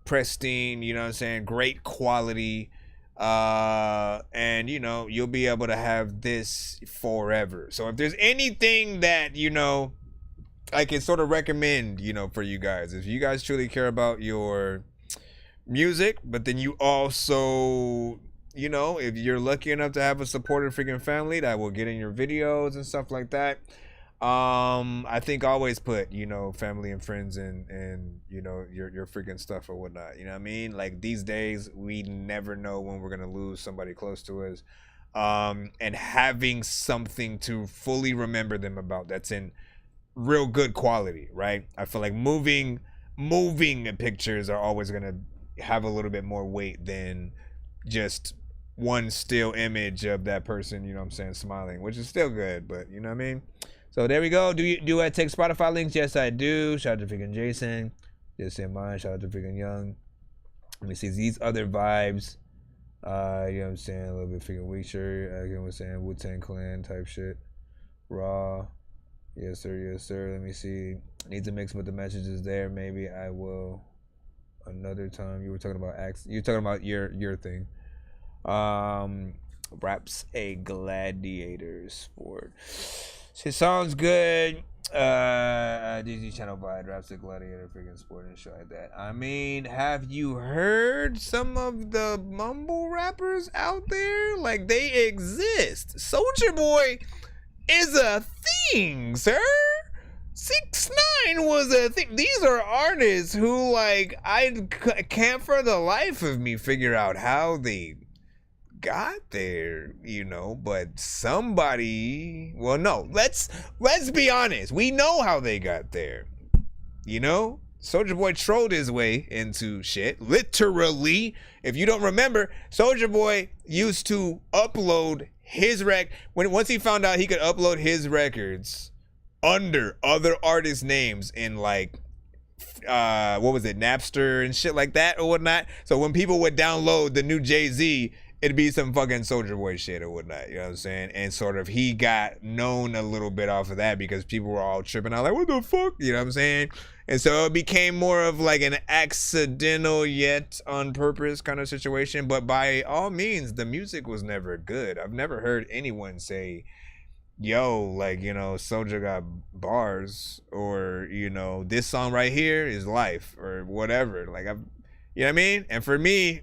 pristine, you know what I'm saying? Great quality. And you know, you'll be able to have this forever. So if there's anything that, you know, I can sort of recommend, you know, for you guys, if you guys truly care about your music, but then you also, you know, if you're lucky enough to have a supportive freaking family that will get in your videos and stuff like that, I think always put, you know, family and friends and you know, your freaking stuff or whatnot. You know what I mean? Like these days, we never know when we're gonna lose somebody close to us. And having something to fully remember them about that's in real good quality, right? I feel like moving pictures are always gonna have a little bit more weight than just one still image of that person, you know what I'm saying, smiling, which is still good, but you know what I mean? So there we go. Do I take Spotify links? Yes, I do. Shout out to freaking Jason. Just in mine. Shout out to freaking Young. Let me see these other vibes. You know what I'm saying? A little bit freaking weak shirt. You know what I'm saying? Wu-Tang Clan type shit. Raw. Yes, sir. Yes, sir. Let me see. Need to mix with the messages there. Maybe I will another time. You were talking about you're talking about your thing. Raps a gladiator sport. It sounds good. DZ channel vibe, raps a gladiator freaking sport and shit like that. I mean, have you heard some of the mumble rappers out there? Like, they exist. Soulja Boy is a thing, sir. 6ix9ine was a thing. These are artists who, like, I can't for the life of me figure out how they got there, you know, but somebody, well, no, let's be honest. We know how they got there. You know, Soulja Boy trolled his way into shit, literally. If you don't remember, Soulja Boy used to upload his once he found out he could upload his records under other artists' names in like what was it, Napster and shit like that or whatnot. So when people would download the new Jay-Z, it'd be some fucking Soulja Boy shit or whatnot, you know what I'm saying? And sort of he got known a little bit off of that because people were all tripping out like, what the fuck? You know what I'm saying? And so it became more of like an accidental yet on purpose kind of situation. But by all means, the music was never good. I've never heard anyone say, yo, like, you know, Soulja got bars, or, you know, this song right here is life or whatever. Like, you know what I mean? And for me,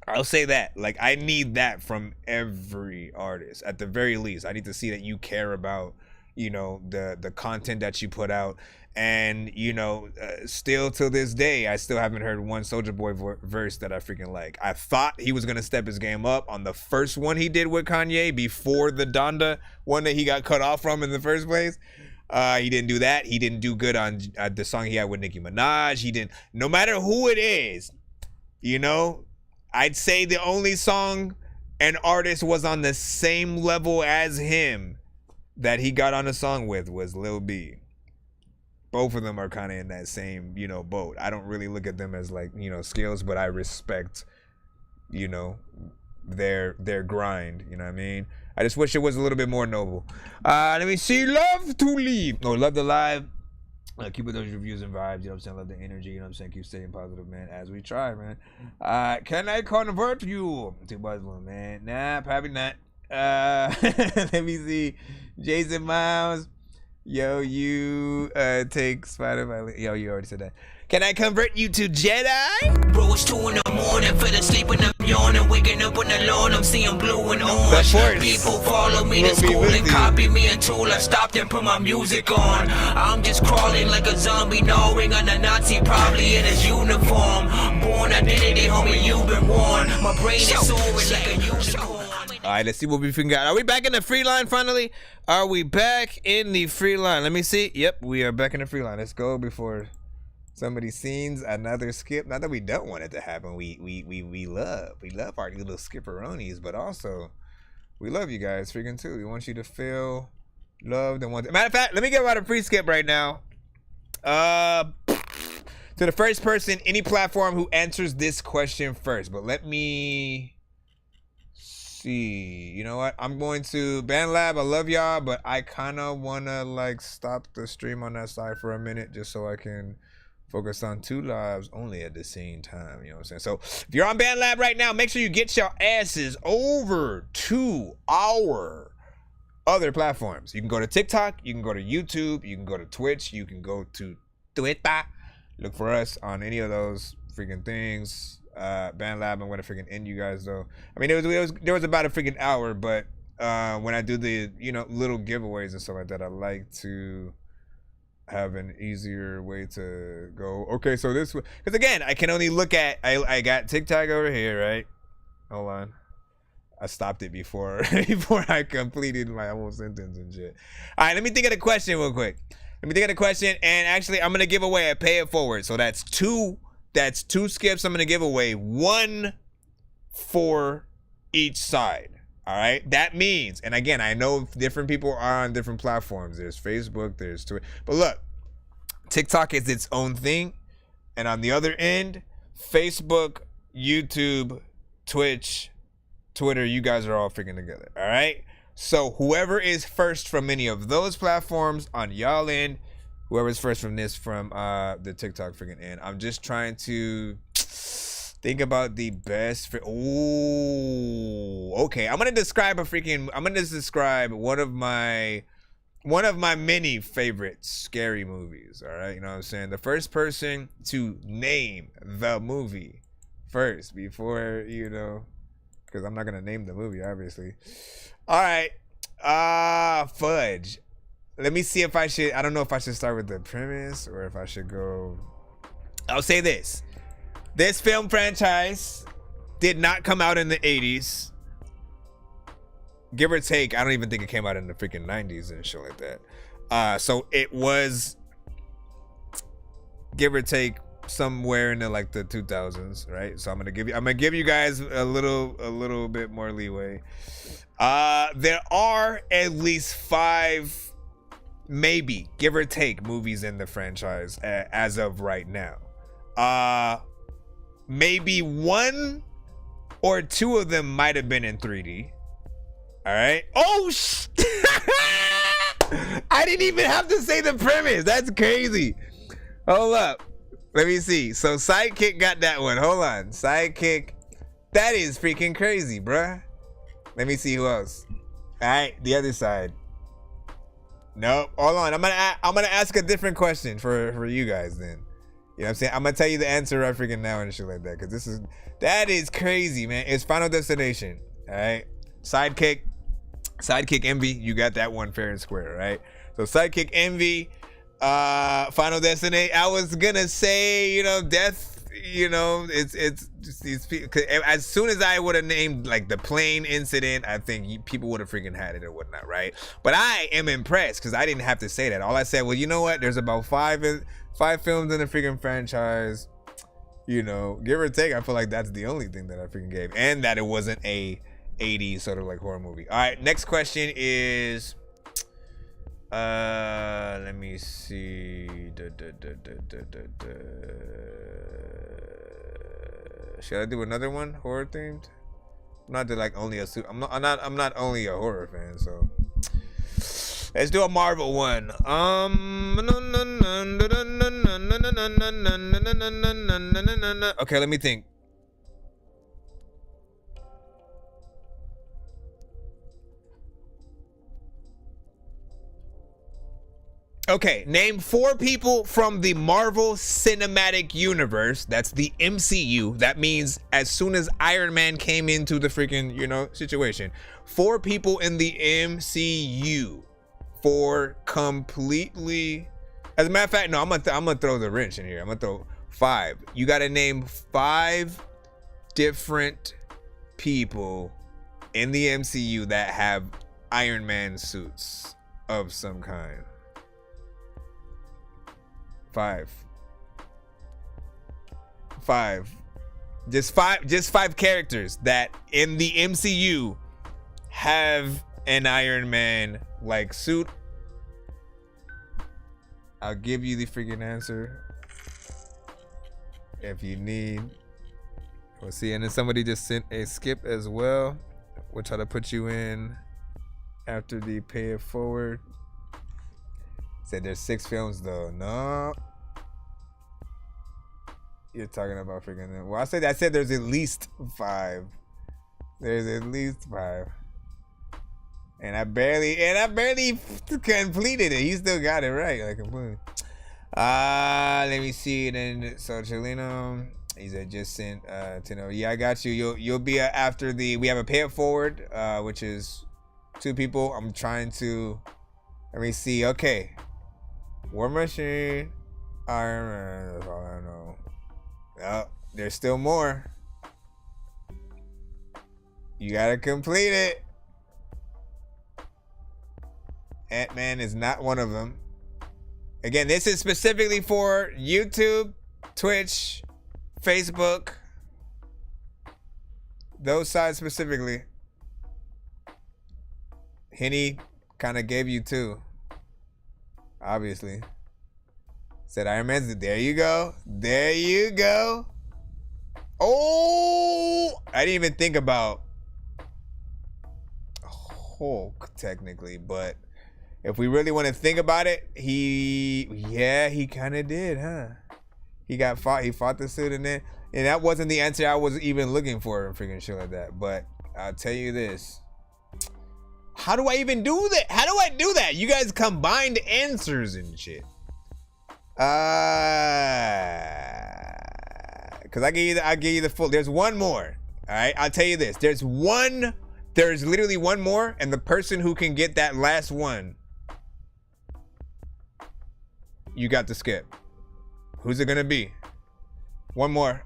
I'll say that, like, I need that from every artist. At the very least, I need to see that you care about you know, the content that you put out. And, you know, still to this day, I still haven't heard one Soulja Boy verse that I freaking like. I thought he was going to step his game up on the first one he did with Kanye before the Donda one that he got cut off from in the first place. He didn't do that. He didn't do good on the song he had with Nicki Minaj. He didn't, no matter who it is, you know, I'd say the only song an artist was on the same level as him that he got on a song with was Lil B. Both of them are kind of in that same, you know, boat. I don't really look at them as like, you know, skills, but I respect, you know, their grind. You know what I mean? I just wish it was a little bit more noble. Let me see. Love to leave. No, love to live. Keep with those reviews and vibes. You know what I'm saying? Love the energy. You know what I'm saying? Keep staying positive, man, as we try, man. Can I convert you to Muslim, man? Nah, probably not. Let me see. Jason Miles. Yo, you take Spider-Man. Yo, you already said that. Can I convert you to Jedi? Bro, it's 2 in the morning, fell asleep and I'm yawning, waking up on the lawn, I'm seeing blue and orange. People follow me to school and copy me until I stopped and put my music on. I'm just crawling like a zombie, gnawing on a Nazi, probably in his uniform. Born identity, homie, you've been warned. My brain is soaring like a unicorn. All right, let's see what we got. Are we back in the free line finally? Are we back in the free line? Let me see. Yep, we are back in the free line. Let's go before somebody sees another skip. Not that we don't want it to happen. We love our little skipperonis, but also we love you guys freaking too. We want you to feel loved and wanted. Matter of fact, let me give out a free skip right now. To the first person, any platform who answers this question first. But let me see. You know what? I'm going to BandLab. I love y'all, but I kind of want to like stop the stream on that side for a minute just so I can focus on 2 lives only at the same time. You know what I'm saying? So if you're on BandLab right now, make sure you get your asses over to our other platforms. You can go to TikTok, you can go to YouTube, you can go to Twitch, you can go to Twitter. Look for us on any of those freaking things. BandLab, I'm gonna freaking end you guys though. I mean, there was about a freaking hour, but when I do the, you know, little giveaways and stuff like that, I like to have an easier way to go. Okay, so this, because again, I can only look at, I got TikTok over here, right? Hold on, I stopped it before I completed my whole sentence and shit. All right, let me think of the question real quick. Let me think of the question, and actually, I'm gonna give away a pay it forward. So that's two skips I'm gonna give away, 1 for each side. All right, that means, and again, I know different people are on different platforms. There's Facebook, there's Twitter, but look, TikTok is its own thing, and on the other end, Facebook, YouTube, Twitch, Twitter, you guys are all freaking together. All right, so whoever is first from any of those platforms on y'all end, whoever's first from the TikTok freaking end, I'm just trying to think about the best. Okay. I'm gonna describe one of my many favorite scary movies. All right, you know what I'm saying. The first person to name the movie first, before, you know, because I'm not gonna name the movie, obviously. All right. Fudge. Let me see if I should. I don't know if I should start with the premise or if I should go. I'll say this. This film franchise did not come out in the 80s. Give or take, I don't even think it came out in the freaking 90s and shit like that. So it was, give or take, somewhere in the like the 2000s, right? So I'm gonna give you guys a little bit more leeway. There are at least 5, maybe, give or take, movies in the franchise as of right now. Maybe 1 or 2 of them might have been in 3D. All right. Oh, I didn't even have to say the premise. That's crazy. Hold up. Let me see. So Sidekick got that one. Hold on. Sidekick. That is freaking crazy, bruh. Let me see who else. All right. The other side. Nope. Hold on. I'm gonna ask a different question for you guys then. You know what I'm saying? I'm gonna tell you the answer right freaking now and shit like that, because that is crazy, man. It's Final Destination. All right. Sidekick Envy, you got that one fair and square, right? So Sidekick Envy, Final Destination. I was gonna say, you know, Death. You know, it's just these people. As soon as I would have named like the plane incident, I think people would have freaking had it or whatnot, right? But I am impressed because I didn't have to say that. All I said, well, you know what? There's about five films in the freaking franchise. You know, give or take, I feel like that's the only thing that I freaking gave, and that it wasn't a 80s sort of like horror movie. All right, next question is. Let me see. Should I do another one, horror themed? Not that like only a suit. I'm not only a horror fan, so let's do a Marvel one. Okay, let me think. Okay, name 4 people from the Marvel Cinematic Universe. That's the MCU. That means as soon as Iron Man came into the freaking, you know, situation. 4 people in the MCU. 4 completely. As a matter of fact, no, I'm gonna throw the wrench in here. I'm gonna throw 5. You gotta name 5 different people in the MCU that have Iron Man suits of some kind. 5. Just five characters that in the MCU have an Iron Man like suit. I'll give you the freaking answer if you need. We'll see. And then somebody just sent a skip as well. We'll try to put you in after the pay it forward. Said there's 6 films though. No. You're talking about freaking. Well, I said there's at least 5. There's at least 5. And I barely completed it. He still got it right, like completely. Let me see. Then so Chelino, he said just sent to know. Yeah, I got you. You'll be after the. We have a pay it forward, which is 2 people. I'm trying to. Let me see. Okay. War Machine, Iron Man. That's all I know. Oh, there's still more. You gotta complete it. Ant-Man is not one of them. Again, this is specifically for YouTube, Twitch, Facebook. Those sides specifically. Henny kind of gave you 2. Obviously. Said Iron Man's. There you go. There you go. Oh! I didn't even think about Hulk, technically, but if we really want to think about it, he kind of did, huh? He fought the suit in there, and that wasn't the answer I was even looking for, freaking shit like that. But I'll tell you this: how do I even do that? How do I do that? You guys combined answers and shit. Cause I give you the full. There's one more. All right, I'll tell you this: there's literally one more, and the person who can get that last one, you got to skip. Who's it gonna be? One more.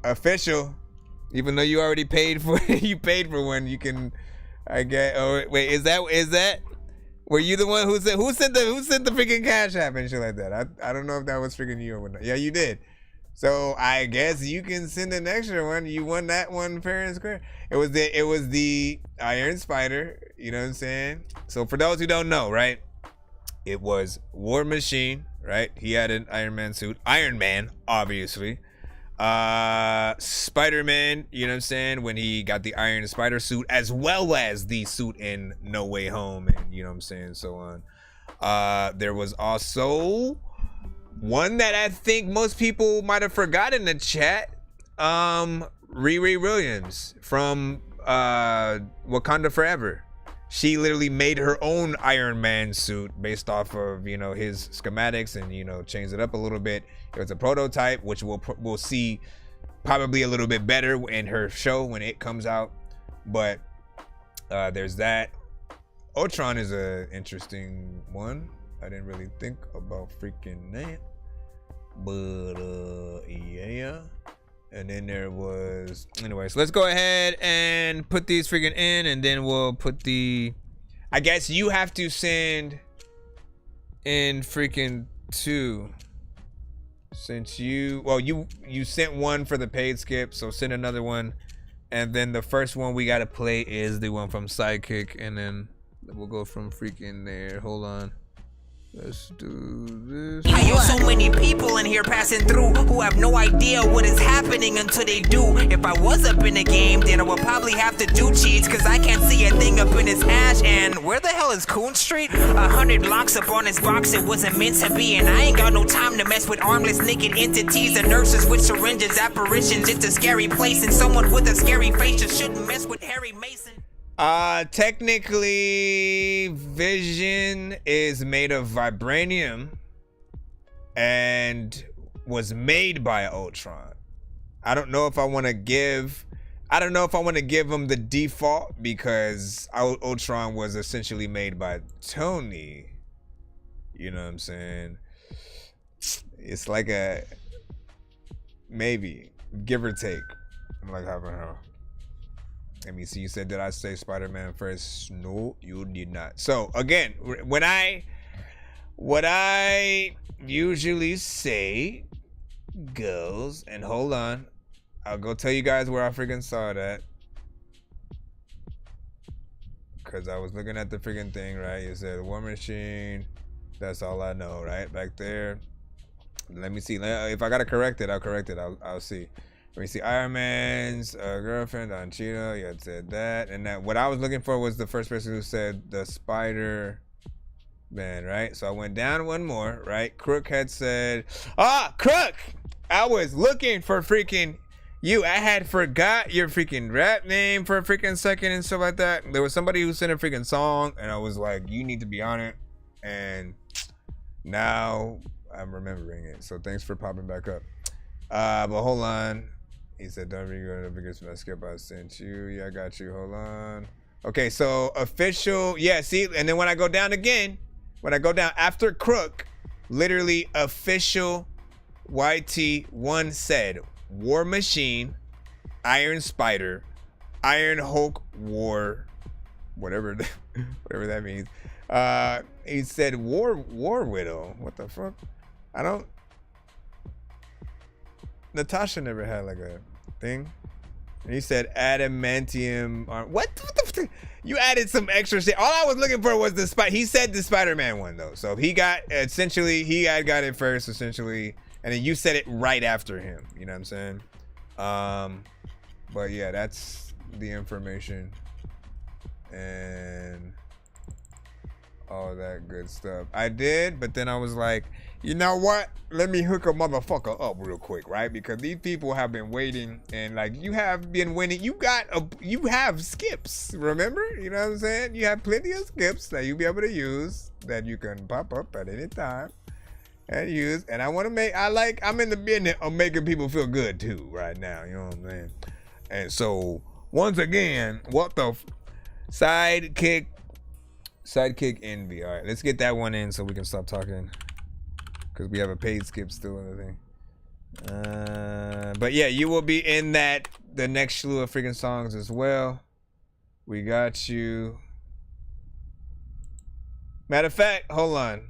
Official. Even though you already paid for you paid for one, you can. I get. Oh wait, is that? Were you the one who sent the freaking cash app and shit like that? I don't know if that was freaking you or whatnot. Yeah, you did. So I guess you can send an extra one. You won that one fair and square. It was the Iron Spider. You know what I'm saying? So for those who don't know, right? It was War Machine, right? He had an Iron Man suit. Iron Man, obviously. Spider-Man, you know what I'm saying, when he got the Iron Spider suit, as well as the suit in No Way Home, and you know what I'm saying, so on. There was also one that I think most people might have forgotten in the chat. Riri Williams from Wakanda Forever. She literally made her own Iron Man suit based off of, you know, his schematics and, you know, changed it up a little bit. It was a prototype, which we'll see probably a little bit better in her show when it comes out. But there's that. Ultron is a interesting one. I didn't really think about freaking that. But yeah. And then there was, anyways, let's go ahead and put these freaking in, and then we'll put the, I guess you have to send in freaking 2. Since you, well, you sent one for the paid skip, so send another one. And then the first one we gotta play is the one from Sidekick, and then we'll go from freaking there. Hold on. Let's do this. I know so many people in here passing through who have no idea what is happening until they do. If I was up in the game, then I would probably have to do cheats, cause I can't see a thing up in his hash. And where the hell is Coon Street? 100 locks up on his box, it wasn't meant to be. And I ain't got no time to mess with armless naked entities and nurses with syringes, apparitions. It's a scary place, and someone with a scary face just shouldn't mess with Harry Mason. Technically, Vision is made of vibranium and was made by Ultron. I don't know if I want to give him the default, because Ultron was essentially made by Tony. You know what I'm saying? It's like a maybe, give or take. I'm like, having her. Let me see. You said, did I say Spider-Man first? No, you did not. So again, what I usually say goes, and hold on, I'll go tell you guys where I freaking saw that, because I was looking at the freaking thing, right? You said War Machine. That's all I know, right? Back there. Let me see. If I gotta correct it, I'll correct it. I'll see. Let me see. Iron Man's girlfriend, Don Cheetah. You had said that. And that what I was looking for was the first person who said the Spider-Man, right? So I went down one more, right? Crook had said, Crook! I was looking for freaking you. I had forgot your freaking rap name for a freaking second and stuff like that. There was somebody who sent a freaking song, and I was like, you need to be on it. And now I'm remembering it. So thanks for popping back up. But hold on. He said, don't be going to the biggest skip I sent you. Yeah, I got you. Hold on. Okay, so official. Yeah, see, and then when I go down again, when I go down after Crook, literally official YT1 said War Machine, Iron Spider, Iron Hulk War, whatever that means. He said War Widow. What the fuck? Natasha never had like a thing. And he said adamantium. What the you added some extra shit. All I was looking for was the he said the Spider-Man one though. So he got essentially he had got it first essentially, and then you said it right after him. You know what I'm saying? But yeah, that's the information and all that good stuff. I did, but then I was like, you know what? Let me hook a motherfucker up real quick, right? Because these people have been waiting, and like you have been winning. You have skips, remember? You know what I'm saying? You have plenty of skips that you'll be able to use that you can pop up at any time and use. And I want to make, I'm in the business of making people feel good too right now. You know what I'm saying? And so once again, what the sidekick envy. All right, let's get that one in so we can stop talking. Because we have a paid skip still in the thing. But yeah, you will be in the next slew of freaking songs as well. We got you. Matter of fact, hold on.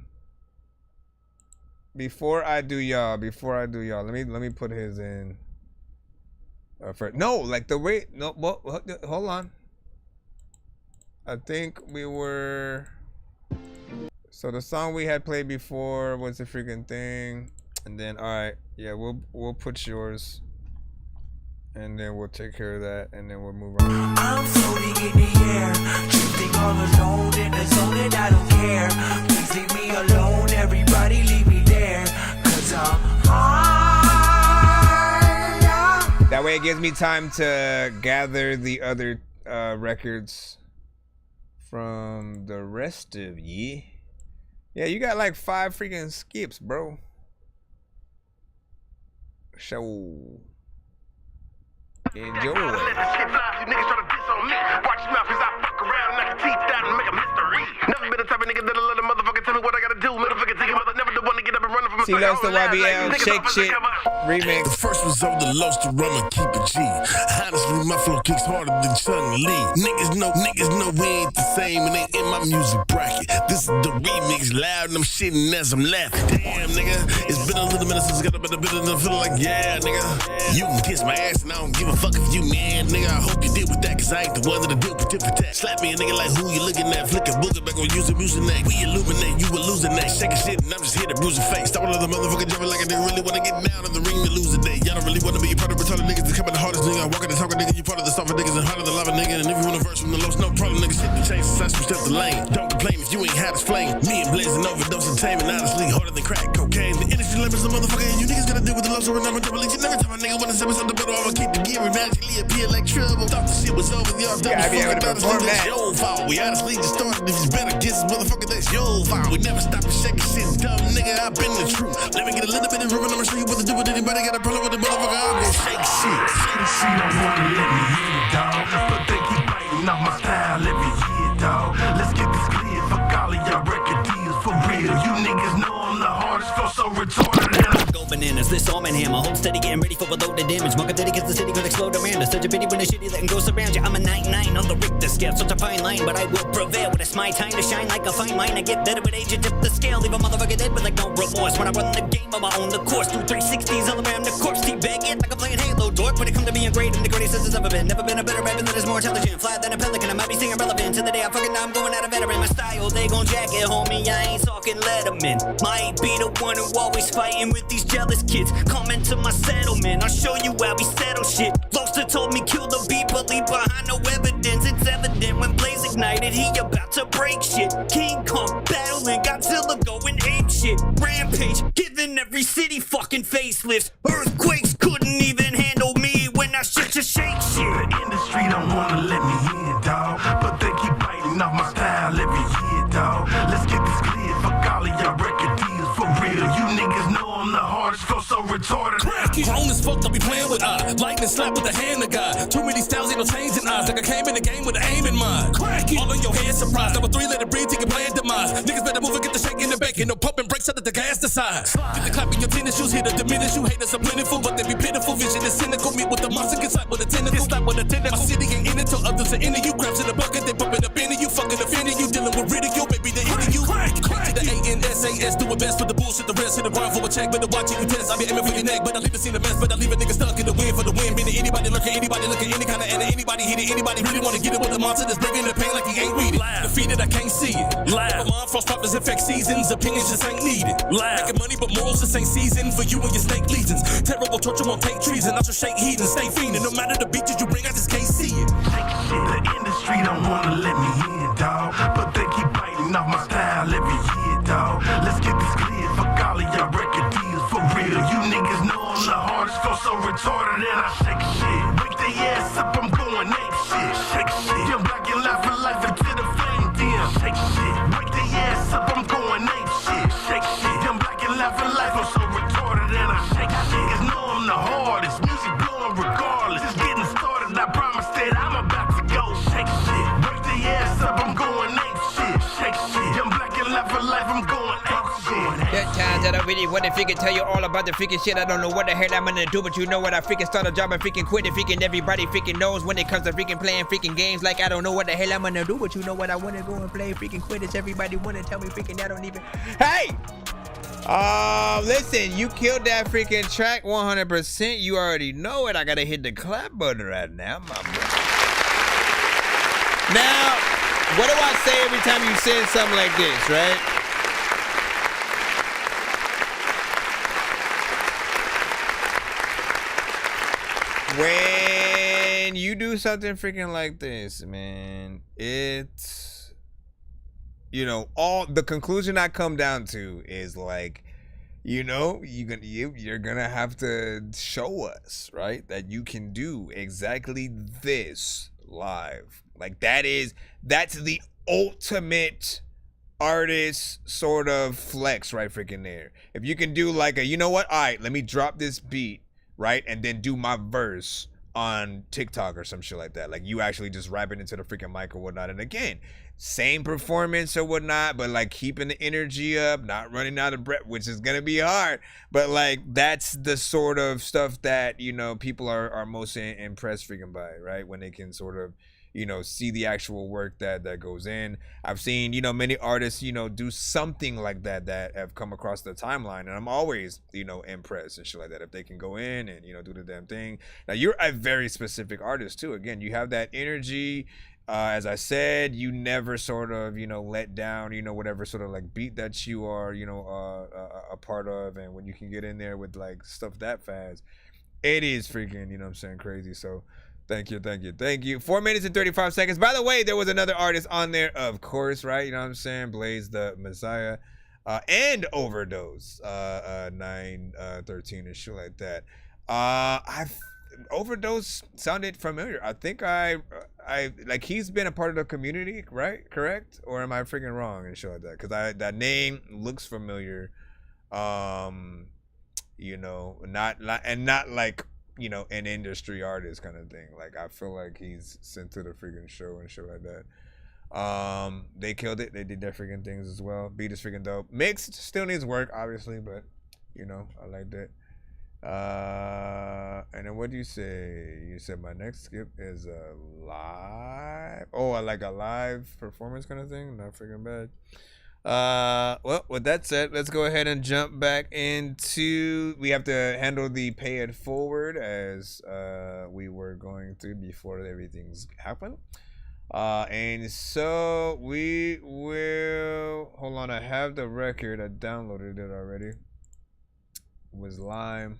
Before I do y'all, let me put his in. First. No, like the way. No, hold on. I think we were. So the song we had played before was the freaking thing, and then all right, yeah, we'll put yours, and then we'll take care of that, and then we'll move on. I'm floating in the air, drifting all alone in the zone, and I don't care. Please leave me alone, everybody leave me there, 'cause I'm high. That way it gives me time to gather the other records from the rest of ye. Yeah, you got like 5 freaking skips, bro. Show. Enjoy. Never been the type of nigga that'll let a motherfucker tell me what I gotta do. Motherfucker thinking mother never the one to get up and running from a She loves the YBL Shake Shit remix. The first was over the lost to rum and keep it G. Honestly, my flow kicks harder than Chung Lee. Niggas know we ain't the same and they in my music bracket. This is the remix, loud and I'm shitting as I'm laughing. Damn, nigga, it's been a little minute since I got up in the building and I feel like, yeah, nigga. You can kiss my ass and I don't give a fuck if you man, nigga. I hope you deal with that, cause I ain't the one that'll deal with tit for tat. Slap me a nigga like who you looking at, flick a booger back on using music neck. We illuminate, you were losing that. Shaking shit and I'm just here to bruise your face. Stop another motherfucker jumping like I didn't really wanna get down in the ring to lose a day. Y'all don't really wanna be a part of retarded niggas that come in the hardest nigga. I walk in the talking nigga, you part of the softer niggas and harder the lava nigga. And if you want a verse from the lows, no problem, nigga. Shit to change since I switched up the lane. Don't complain if you ain't had this flame. Me and blazing overdose and taming, honestly, harder than crack cocaine. The industry limits the motherfucker, and you niggas gotta deal with the lows or I'm a double H. Never time a nigga wanna send me something, but I'ma keep the gear magically appear like trouble. Thought the shit was over, y'all done that's your fault. We honestly just started. If it's better, get this motherfucker, that's your fault. We never stop to shake shit, dumb nigga. I've been the truth. Let me get a little bit of room and I'ma show you what to do with anybody got a problem with the motherfucker. I'm gonna shake shit. She don't wanna let me in, dawg, but they keep biting off my style every year, dawg. Let's get this clear, fuck all of y'all record deals for real. You niggas know I'm the hardest, flow so retarded. Go bananas, this arm and hammer. Hold steady, getting ready for a load of damage. Market that against the city could explode around us. Such a pity when the shitty letting go surround you. I'm a 99 on the Richter scale, such a fine line, but I will prevail. When it's my time to shine like a fine wine, I get better with age and tip the scale. Leave a motherfucker dead with like no remorse. When I run the game, I'm on the course. Through 360s all around the corpse. Teabag it like I'm playing Halo. Dork, when it come to being great, I'm the greatest as it's ever been. Never been a better rapper that is more intelligent. Fly than a pelican, I might be singing relevant. To the day I fucking know I'm going out of veteran. My style, they gon' jack it, homie. I ain't talking Letterman. Might be the one who always fighting with these jealous kids. Come into my settlement, I'll show you how we settle shit. Lobster told me kill the beat, but leave behind no evidence. It's evident when Blaze ignited, he about to break shit. King Kong battling, Godzilla going ape shit. Rampage, giving every city fucking facelifts. Earthquakes couldn't even handle me when I shit to shake shit. The industry don't wanna let me in, dawg, but they keep biting off my style every year, dawg. Let's get this clear, fuck all of y'all record deals for real. You niggas know I'm the hardest, flow so retarded. Grown as fuck, don't be playing with eyes. Lightning slap with the hand of God. Too many styles, ain't no changing eyes. Like I came in the game with an aim in mind. All on your head, surprise. Number 3, let it breathe, take your plan demise. Niggas better move and get the shake in the bacon. No pumping brakes, set the gas aside. Get the clap in your tennis shoes, here to diminish you. Haters are plentiful, but they be pitiful. Vision is cynical. Meet with the monster, get slapped with a tentacle. Get slapped with a tentacle. My city ain't in it till others are into you. Grabs in the bucket, they bumping up into you. Fucking offending you, dealing with ridicule, baby, they into you. To the ANSAS, do it best for the bullshit. The rest hit the ground for a check, better watching you test. I be aiming for your neck, but I leave it seen a mess. But I leave a nigga stuck in the wind for the wind. Meaning anybody looking, any kind of anna, anybody hit it, anybody really wanna get it with the monster that's bringing the pain like he ain't read it. Defeated, I can't see it. But mom, frost purpose affect seasons. Opinions just ain't needed. Making money, but morals just ain't seasoned for you and your snake legions. Terrible torture won't take treason. I should shake heat and stay fiending. No matter the beaches you bring, I just can't see it. The industry don't wanna let me in, dawg, but they keep biting off my style every year, dawg. Let's get this clear, fuck all of y'all record deals for real. You niggas know I'm the hardest, flow so retarded and I shake shit. Wake they ass up, I'm going ape shit. Shake shit. Young black and laugh for life until the flame dim. Shake shit. Wake they ass up, I'm going ape shit. Shake shit. Young black and laugh for life, I'm so retarded and I shake shit. Niggas know I'm the hardest, music blowing regardless. Just getting started, I promise that I'm about to go. Shake shit. Wake they ass up, I'm going ape shit. Shake shit. Young black and laugh for life, I'm going ape shit. There are times that I really want to freaking tell you all about the freaking shit. I don't know what the hell I'm gonna do, but you know what? I freaking start a job and freaking quit it. Freaking everybody freaking knows when it comes to freaking playing freaking games. Like I don't know what the hell I'm gonna do, but you know what? I wanna go and play freaking Quidditch. Everybody wanna tell me freaking I don't even. Hey! Listen, you killed that freaking track 100%. You already know it. I gotta hit the clap button right now, my boy. Now, what do I say every time you say something like this, right? When you do something freaking like this, man, it's, you know, all the conclusion I come down to is like, you know, you're gonna have to show us, right, that you can do exactly this live. Like that's the ultimate artist sort of flex right freaking there. If you can do like a, you know what, all right, let me drop this beat, right, and then do my verse on TikTok or some shit like that. Like you actually just rapping into the freaking mic or whatnot. And again, same performance or whatnot, but like keeping the energy up, not running out of breath, which is gonna be hard. But like that's the sort of stuff that, you know, people are most impressed freaking by, right? When they can sort of, you know, see the actual work that goes in. I've seen, you know, many artists, you know, do something like that have come across the timeline, and I'm always, you know, impressed and shit like that if they can go in and, you know, do the damn thing. Now you're a very specific artist too. Again, you have that energy. As I said, you never sort of, you know, let down, you know, whatever sort of like beat that you are, you know, a part of. And when you can get in there with like stuff that fast, it is freaking, you know what I'm saying, crazy. So thank you. 4 minutes and 35 seconds. By the way, there was another artist on there, of course, right? You know what I'm saying? Blaze the Messiah and Overdose 913 and shit like that. Overdose sounded familiar. I think I like he's been a part of the community, right? Correct? Or am I freaking wrong and shit like that? Because that name looks familiar. You know, not like, you know, an industry artist kind of thing. Like I feel like he's sent to the freaking show and shit like that. They killed it. They did their freaking things as well. Beat is freaking dope. Mix still needs work, obviously, but you know, I like that. And then what do you say? You said my next skip is a live. Oh, I like a live performance kind of thing. Not freaking bad. Well, with that said, let's go ahead and jump back into. We have to handle the pay it forward as we were going through before everything's happened. And so we will hold on. I have the record. I downloaded it already. It was Lime.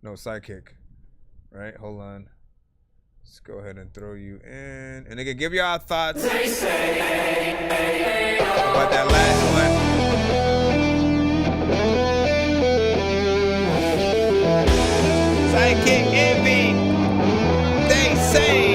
No, Sidekick. Right? Hold on. Let's go ahead and throw you in. And they can give y'all thoughts about that last one. Sidekick Envy. They say.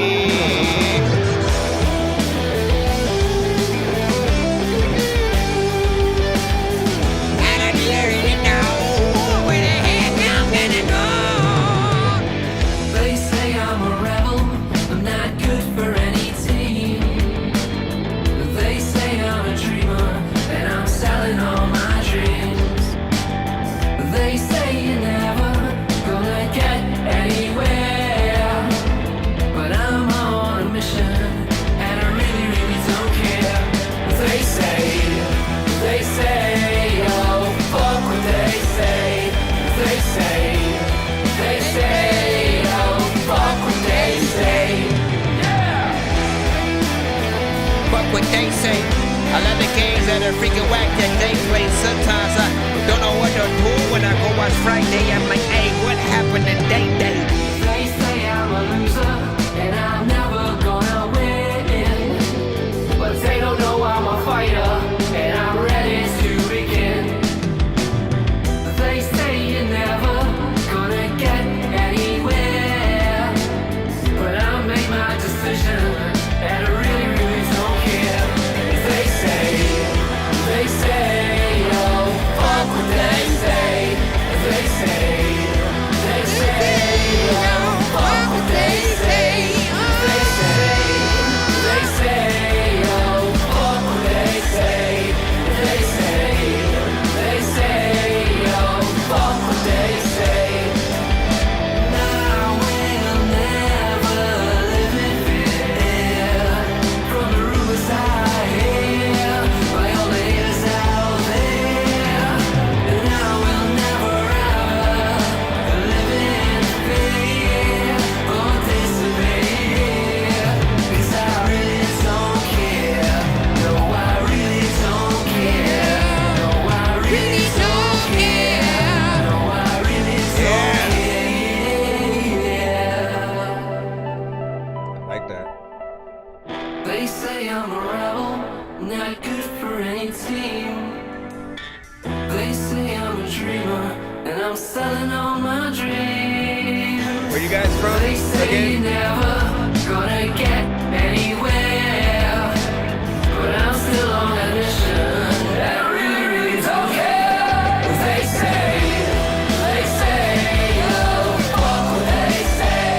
What they say, I love the games that are freaking whack that they play. Sometimes I don't know what to do when I go watch Friday. I'm like, hey, what happened today? They say I'm a loser and I'm never gonna win, but they don't know I'm a fighter and I'm ready to begin. They say you're never gonna get anywhere, but I'll make my decision and I really don't care. They say, oh, fuck what they say. They say, oh, fuck what they say. They say, oh, fuck what they say. They say, oh, fuck what they say. Now we'll never live in fear from the rumors I hear by all the haters out there. And now we'll never ever live in fear or disappear. 'Cause I really don't care. No, I really don't care. No, I really don't care. No, I really don't care. Like that. They say I'm a rebel, not good for any team. They say I'm a dreamer, and I'm selling all my dreams. Where you guys from? They say you're never gonna get anywhere, but I'm still on a mission, and I really, really don't care. They say, oh, fuck what they say.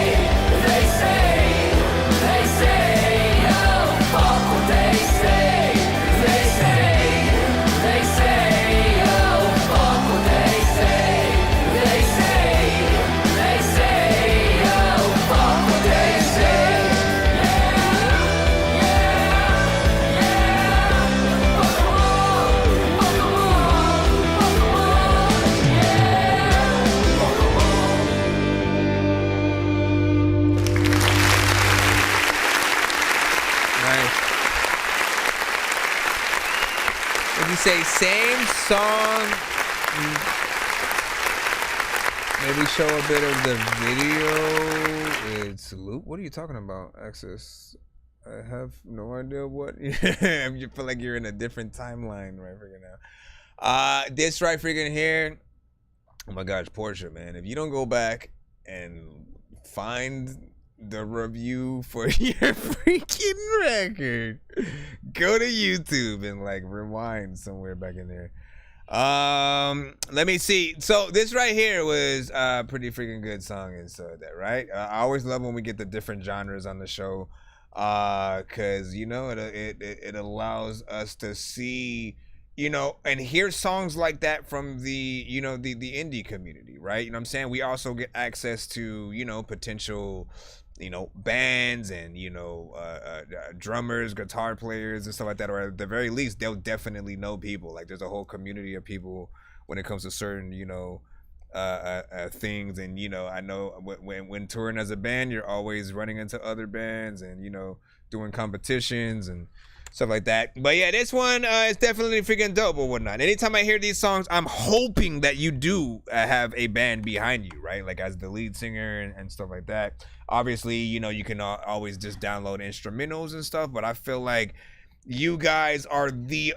you say same song? Maybe show a bit of the video. It's loop. What are you talking about? Access. I have no idea what. You feel like you're in a different timeline right freaking now. This right freaking here. Oh my gosh, Portia, man. If you don't go back and find the review for your freaking record, go to YouTube and like rewind somewhere back in there. Let me see. So this right here was a pretty freaking good song and so that, right? I always love when we get the different genres on the show, cause you know it allows us to see, you know, and hear songs like that from the, you know, the indie community, right? You know what I'm saying? We also get access to, you know, potential, you know, bands and, you know, drummers, guitar players and stuff like that, or at the very least they'll definitely know people. Like there's a whole community of people when it comes to certain, you know, things. And, you know, I know when touring as a band, you're always running into other bands and, you know, doing competitions and stuff like that. But yeah, this one is definitely freaking dope or whatnot. Anytime I hear these songs, I'm hoping that you do have a band behind you, right? Like as the lead singer and stuff like that. Obviously, you know, you can always just download instrumentals and stuff, but I feel like you guys are the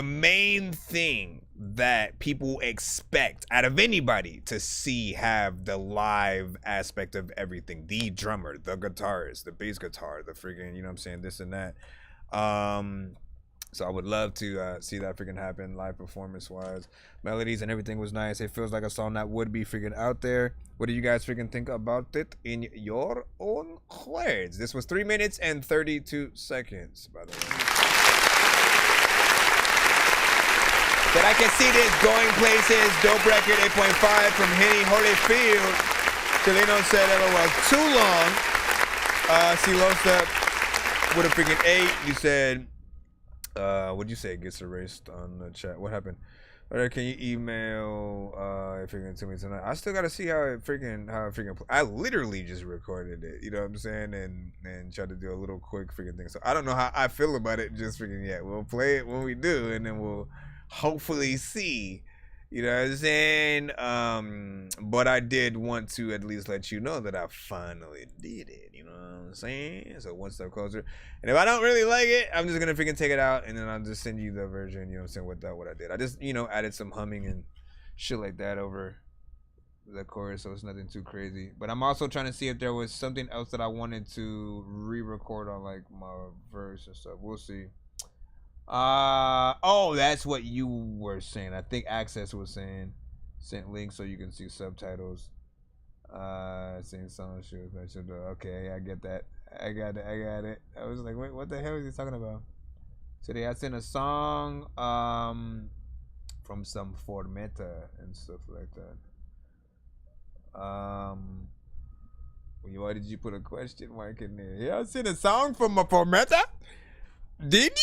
main thing that people expect out of anybody to see, have the live aspect of everything. The drummer, the guitarist, the bass guitar, the freaking, you know what I'm saying, this and that. So I would love to see that freaking happen live performance wise. Melodies and everything was nice. It feels like a song that would be freaking out there. What do you guys freaking think about it in your own words? This was 3 minutes and 32 seconds, by the way. That I can see this going places. Dope record 8.5 from Henny Holyfield. Chileno said LOL too long. Silosa with a freaking 8. You said, what'd you say? It gets erased on the chat. What happened? Alright, can you email it freaking to me tonight? I still gotta see how it freaking I literally just recorded it, you know what I'm saying, and tried to do a little quick freaking thing. So I don't know how I feel about it just freaking yet. We'll play it when we do, and then we'll hopefully see. You know what I'm saying? But I did want to at least let you know that I finally did it. You know what I'm saying? So one step closer. And if I don't really like it, I'm just gonna freaking take it out and then I'll just send you the version, you know what I'm saying, without what I did. I just, you know, added some humming and shit like that over the chorus, so it's nothing too crazy. But I'm also trying to see if there was something else that I wanted to re-record on like my verse and stuff. We'll see. Oh, that's what you were saying. I think Access was saying sent links so you can see subtitles. Sing song shoes. Okay, I get that. I got it. I was like, wait, what the hell is he talking about? Today I sent a song from some Formeta and stuff like that. Why did you put a question mark in there? Yeah, I sent a song from a Formeta. Did you?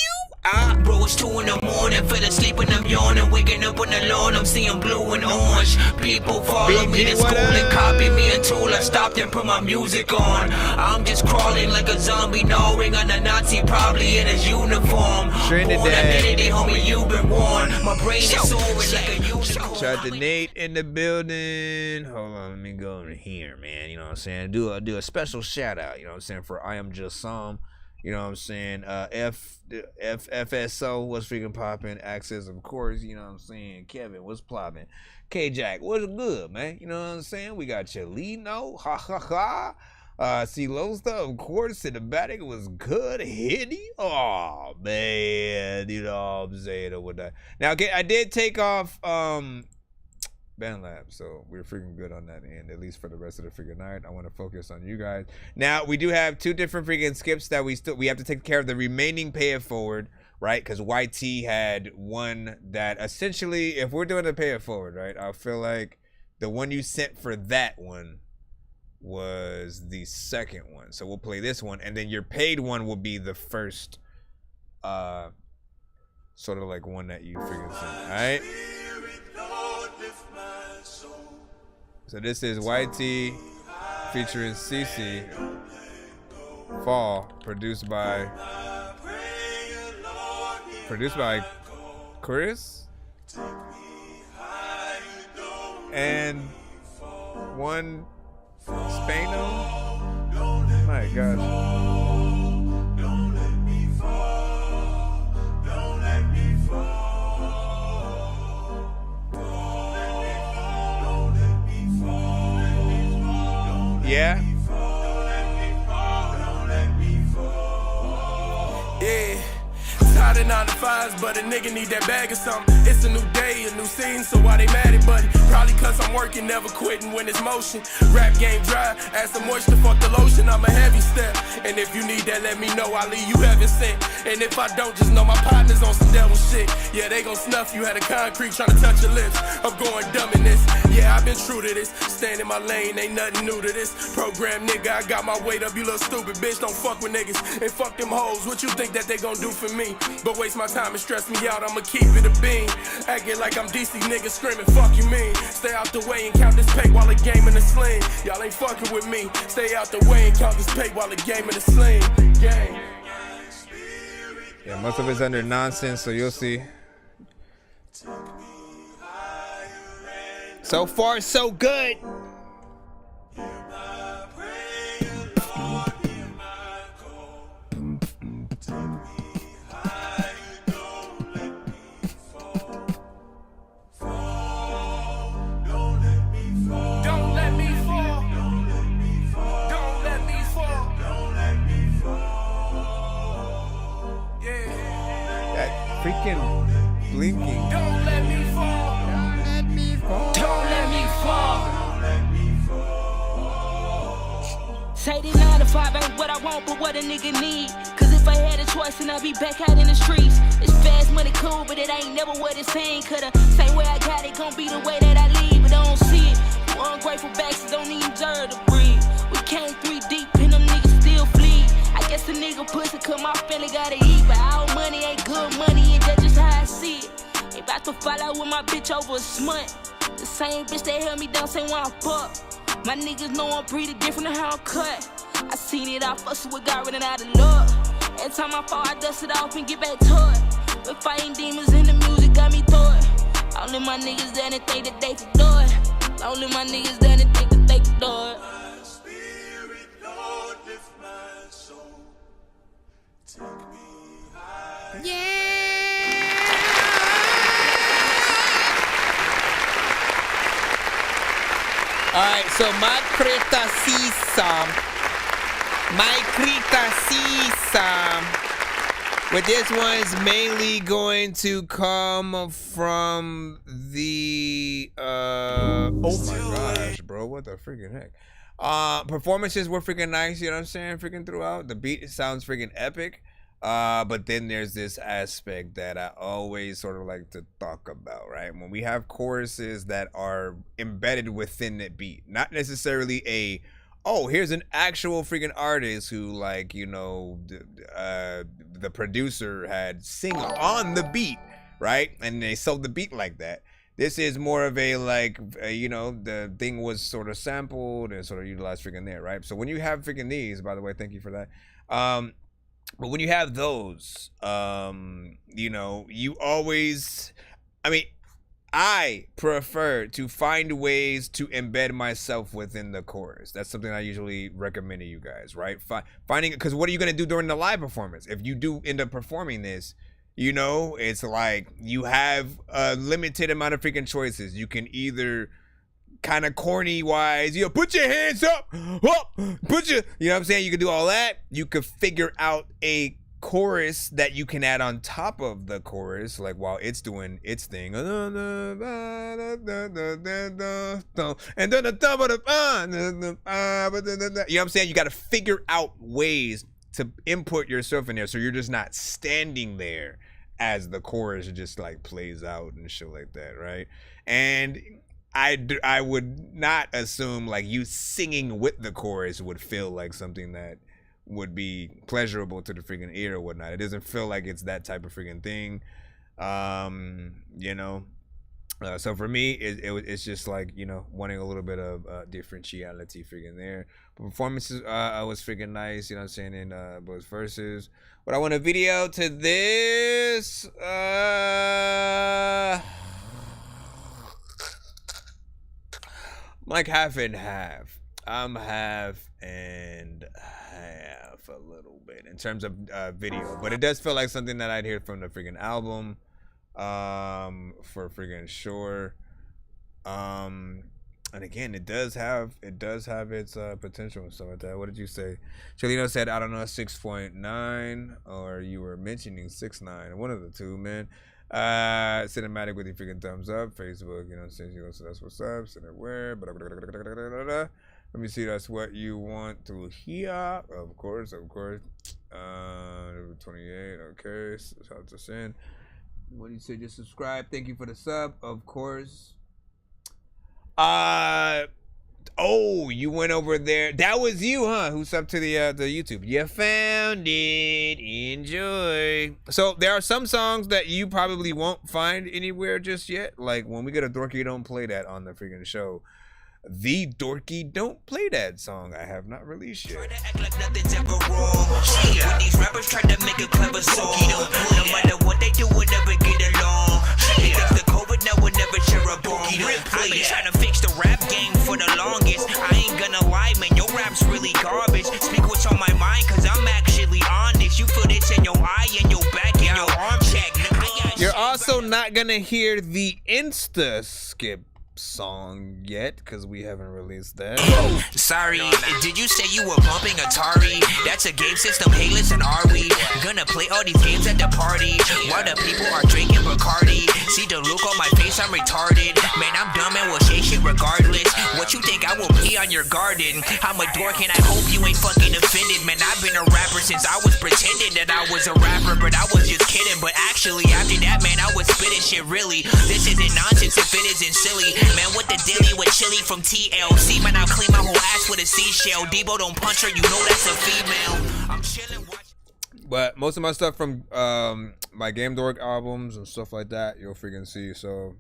Bro, it's 2 in the morning, fell asleep and I'm yawning, waking up on the lawn, I'm seeing blue and orange. People follow me to school and copy me until I stopped and put my music on. I'm just crawling like a zombie, gnawing on a Nazi, probably in his uniform. Born identity, homie, you've been warned. My brain is soaring like a unicorn. Shout out to Nate in the building. Hold on, let me go over here, man. You know what I'm saying? Do a special shout out, you know what I'm saying, for I Am Just Some. You know what I'm saying? FSO was freaking popping. Access, of course. You know what I'm saying? Kevin was plopping. K-Jack, what's good, man? You know what I'm saying? We got Chelino. Ha ha ha. Silosta, of course. Cinematic was good. Hitty. Oh, man. You know what I'm saying? Or whatnot. Now, okay, I did take off BandLab, so we're freaking good on that end, at least for the rest of the freaking night. I want to focus on you guys. Now, we do have 2 different freaking skips that we have to take care of the remaining pay it forward, right? Because YT had one that essentially, if we're doing the pay it forward, right, I feel like the one you sent for that one was the second one. So we'll play this one, and then your paid one will be the first sort of like one that you freaking sent, all right? So this is YT featuring CC, Fall, produced by Chris and one Spano. My gosh. Yeah. Yeah. Tired of 9 to 5s, but a nigga need that bag or something. It's a new day, a new scene, so why they mad at buddy? Probably cause I'm working, never quitting when it's motion. Rap game dry, add some moisture, fuck the lotion, I'm a heavy step. And if you need that, let me know, I'll leave you heaven sent. And if I don't, just know my partner's on some devil shit. Yeah, they gon' snuff you, had a concrete trying to touch your lips. I'm going dumb in this, yeah, I've been true to this. Staying in my lane, ain't nothing new to this. Program nigga, I got my weight up, you little stupid bitch. Don't fuck with niggas, and fuck them hoes. What you think that they gon' do for me? But waste my time and stress me out, I'ma keep it a bean. Acting like I'm DC niggas screaming, fuck you mean. Stay out the way and count this pay while the game in the sling. Y'all ain't fucking with me. Stay out the way and count this pay while the game in the sling. Gang. Yeah, most of it's under Nonsenze, so you'll see. So far, so good. Freaking blinking. Don't let me fall. Don't let me fall. Don't let me fall. Say the 9 to 5 ain't what I want, but what a nigga need. Cause if I had a choice, then I'd be back out in the streets. It's fast money cool, but it ain't never what it seemed. Coulda same way I got it, gon' be the way that I leave, but I don't see it. You ungrateful bastards don't even deserve to breathe. We came 3 deep and them niggas still flee. I guess a nigga pussy cause my family gotta eat. But all money ain't good money, and that's just how I see it. Ain't about to fall out with my bitch over a smut. The same bitch that held me down, saying when I fuck. My niggas know I'm pretty different than how I'm cut. I seen it, I fussed with God running out of luck. Every time I fall, I dust it off and get back to it. But fighting demons in the music got me through it. Only my niggas down and think that they can do it. Only my niggas down and think that they can do it. Alright, so my Krita Sisa. But this one's mainly going to come from the oh my gosh, bro, what the freaking heck. Performances were freaking nice, you know what I'm saying? Freaking throughout. The beat sounds freaking epic. But then there's this aspect that I always sort of like to talk about, right? When we have choruses that are embedded within the beat, not necessarily a, oh, here's an actual freaking artist who, like, you know, the producer had sing on the beat, right? And they sold the beat like that. This is more of a, like, you know, the thing was sort of sampled and sort of utilized freaking there, right? So when you have freaking these, by the way, thank you for that. But when you have those, you know, you always, I mean, I prefer to find ways to embed myself within the chorus. That's something I usually recommend to you guys, right? Finding, because what are you going to do during the live performance? If you do end up performing this, you know, it's like you have a limited amount of freaking choices. You can either kind of corny wise, you know, put your hands up, put your, you know what I'm saying? You can do all that. You could figure out a chorus that you can add on top of the chorus, like while it's doing its thing. And then the top of the, you know what I'm saying? You got to figure out ways to input yourself in there, so you're just not standing there as the chorus just like plays out and shit like that, right? And I would not assume like you singing with the chorus would feel like something that would be pleasurable to the freaking ear or whatnot. It doesn't feel like it's that type of freaking thing, you know. So for me, it's just like, you know, wanting a little bit of differentiality freaking there. Performances was freaking nice, you know what I'm saying, in both verses. But I want a video to this. Like half and half. I'm half and half a little bit in terms of video, but it does feel like something that I'd hear from the freaking album, for freaking sure. And again, it does have its potential and stuff like that. What did you say? Chelino said, I don't know, 6.9, or you were mentioning 6.9, one of the two, man. Cinematic with your freaking thumbs up. Facebook, you know what I'm saying? So that's what's up. Send it where? Let me see. That's what you want to hear. Of course. 28. Okay. Shout out to Sin. What do you say? Just subscribe. Thank you for the sub. Of course. Oh, you went over there. That was you, huh? Who's up to the YouTube? You found it. Enjoy. So there are some songs that you probably won't find anywhere just yet. Like when we get a Dorky Don't Play That on the freaking show. The Dorky Don't Play That song I have not released yet. Try to act like nothing's ever wrong. When these rappers try to make a clever song, no matter what they do, we'll never get along. They think the COVID now will never share a bone. I've been trying to fix the rap game for the longest. I ain't gonna lie, man, your rap's really garbage. Speak what's on my mind, cause I'm actually honest. You feel this in your eye and your back and your arm check. You're also not gonna hear the Insta skip song yet because we haven't released that. Sorry, did you say you were bumping Atari? That's a game system. Hey, listen, are we gonna play all these games at the party while the people are drinking Bacardi? See the look on my face, I'm retarded. Man, I'm dumb and will say shit regardless. What you think I will pee on your garden? I'm a dork and I hope you ain't fucking offended. Man, I've been a rapper since I was pretending that I was a rapper, but I was just kidding. But actually, after that, man, I was spitting shit really. This isn't nonsense if it isn't silly. Man, with the dilly with chili from TLC. Man, I'll clean my whole ass with a seashell. Debo don't punch her, you know that's a female. I'm chilling, but most of my stuff from my Game Dork albums and stuff like that, you'll freaking see. So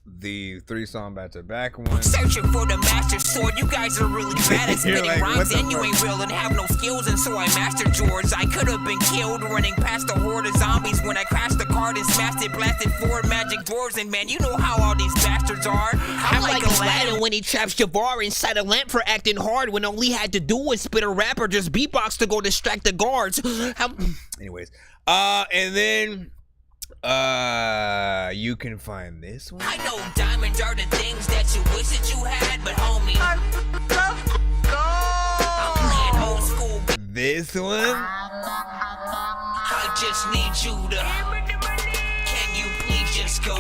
the 3-song back-to-back one. Searching for the master sword. You guys are really bad at spitting like, rhymes, and you ain't real and have no skills, and so I mastered yours. I could have been killed running past a horde of zombies when I crashed the car and smashed it, blasted 4 magic doors, and man, you know how all these bastards are. I'm like Aladdin when he traps Jafar inside a lamp for acting hard when all he had to do was spit a rap or just beatbox to go distract the guards. Anyways, and then you can find this one. I know diamonds are the things that you wish that you had, but homie, I'm playing old school. This one. I just need you to. Can you please just go?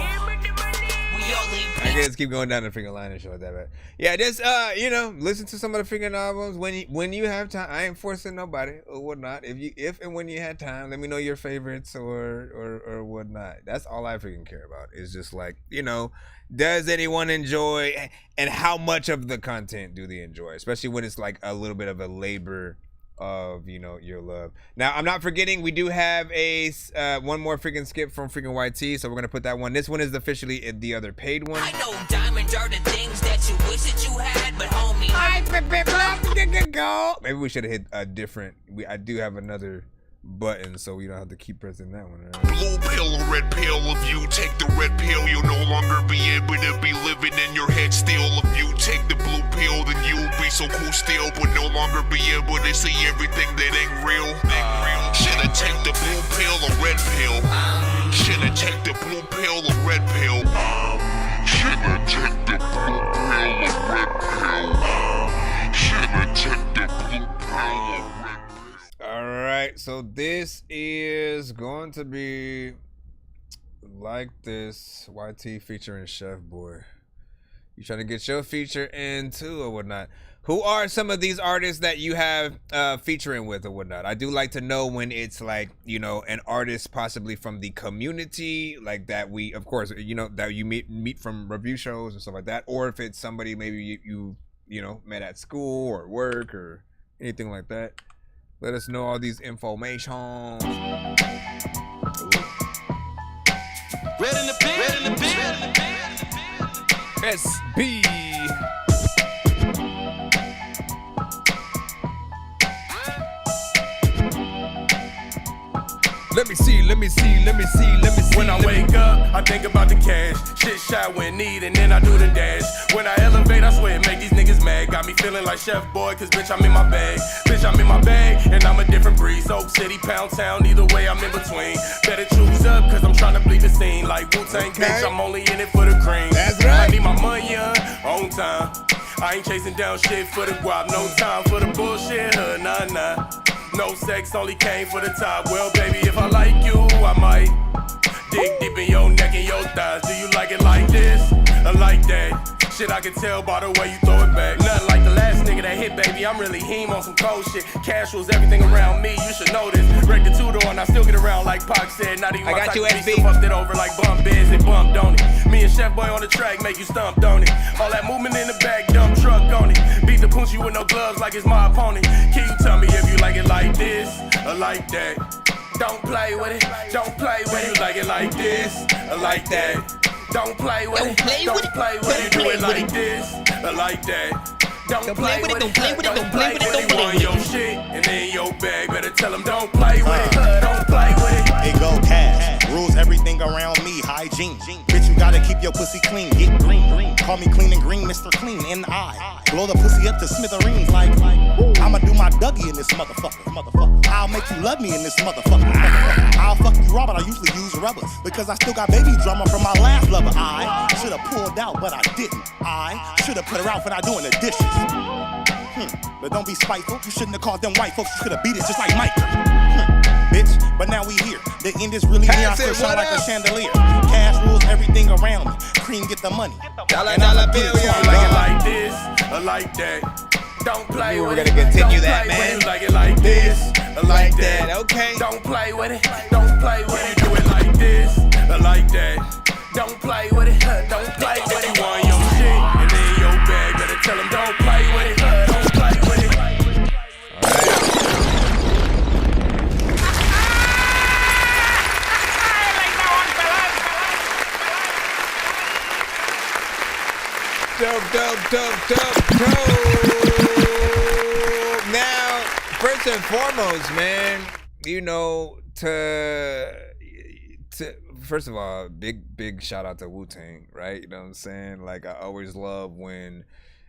I can just keep going down the freaking line and shit like that, but yeah, just you know, listen to some of the freaking albums when you have time. I ain't forcing nobody or whatnot. If and when you had time, let me know your favorites or whatnot. That's all I freaking care about. Is just like, you know, does anyone enjoy, and how much of the content do they enjoy, especially when it's like a little bit of a labor of, you know, your love. Now I'm not forgetting, we do have a one more freaking skip from freaking YT, so we're gonna put that one. This one is officially the other paid one. I know diamonds are the things that you wish that you had, but homie, maybe we should have hit a different. I do have another button, so we don't have to keep pressing that one. Right? Blue pill or red pill? If you take the red pill, you'll no longer be able to be living in your head still. If you take the blue pill, then you'll be so cool still, but no longer be able to see everything that ain't real. Should I take the blue pill or red pill? Should I take the blue pill or red pill? Should I take the blue pill or red pill? Should I take the blue pill or red pill? Alright, so this is going to be like this. YT featuring Chef Boy. You trying to get your feature in too or whatnot? Who are some of these artists that you have featuring with or whatnot? I do like to know when it's like, you know, an artist possibly from the community, like that we, of course, you know, that you meet from review shows and stuff like that, or if it's somebody maybe you know, met at school or work or anything like that. Let us know all these information. Red in the pit. SB. Let me see. When I wake up, I think about the cash. Shit shot when need, and then I do the dash. When I elevate, I swear it make these niggas mad. Got me feeling like Chef Boy, cause bitch, I'm in my bag. Bitch, I'm in my bag, and I'm a different breed. Oak City, Pound Town, either way, I'm in between. Better choose up, cause I'm trying to bleed the scene. Like Wu-Tang, bitch, I'm only in it for the cream. That's right. I need my money on time. I ain't chasing down shit for the guap. No time for the bullshit, nah. No sex, only came for the top. Well, baby, if I like you, I might dig deep in your neck and your thighs. Do you like it like this or like that? Shit, I can tell by the way you throw it back. Nothing like the last nigga that hit, baby. I'm really heme on some cold shit. Cash rules everything around me. You should know this. Wreck the two-door and I still get around like Pac said. Not even I my got type you, of SB. beat, so fucked it over like bump beds and bump, don't it? Me and Chef Boy on the track make you stump, don't it? All that movement in the back, dump truck on it. Beat the Poochie with no gloves like it's my opponent. Can you tell me if you like it like this or like that? Don't play with it, don't play with it. You like it like this or like that? Don't play with it, don't play with it. Do it like this or like that? Don't play with it, don't play with it, don't play with it, don't play with it. You want your shit and in your bag, better tell them don't play with it, don't play with it. It go cash, rules everything around me, hygiene. Bitch, you gotta keep your pussy clean, get green. Call me clean and green, Mr. Clean in the eye. Blow the pussy up to smithereens like I'ma do my Dougie in this motherfucker. I'll make you love me in this motherfucker. I'll fuck you raw, but I usually use rubbers because I still got baby drama from my last lover. I should've pulled out, but I didn't. I should've put her out for not doing the dishes. But don't be spiteful. You shouldn't have called them white folks. You could've beat it just like Michael. Bitch, but now we here. The end is really near. I still shine like a chandelier. Cash rules everything around me. Cream, get the money. Dollar bill, You like it like this or like that? Don't play with it. We're gonna continue that, Don't play man. with it. You like it like this or like that? Okay. Don't play with it. Don't play with it. Do it like this or like that? Don't play with it. Don't play with it. You want your shit and then your bag. Better tell them don't play with it. Don't play with it. Dope. Now, first and foremost, man, you know, first of all, big shout out to Wu-Tang, right? You know what I'm saying? Like, I always love when,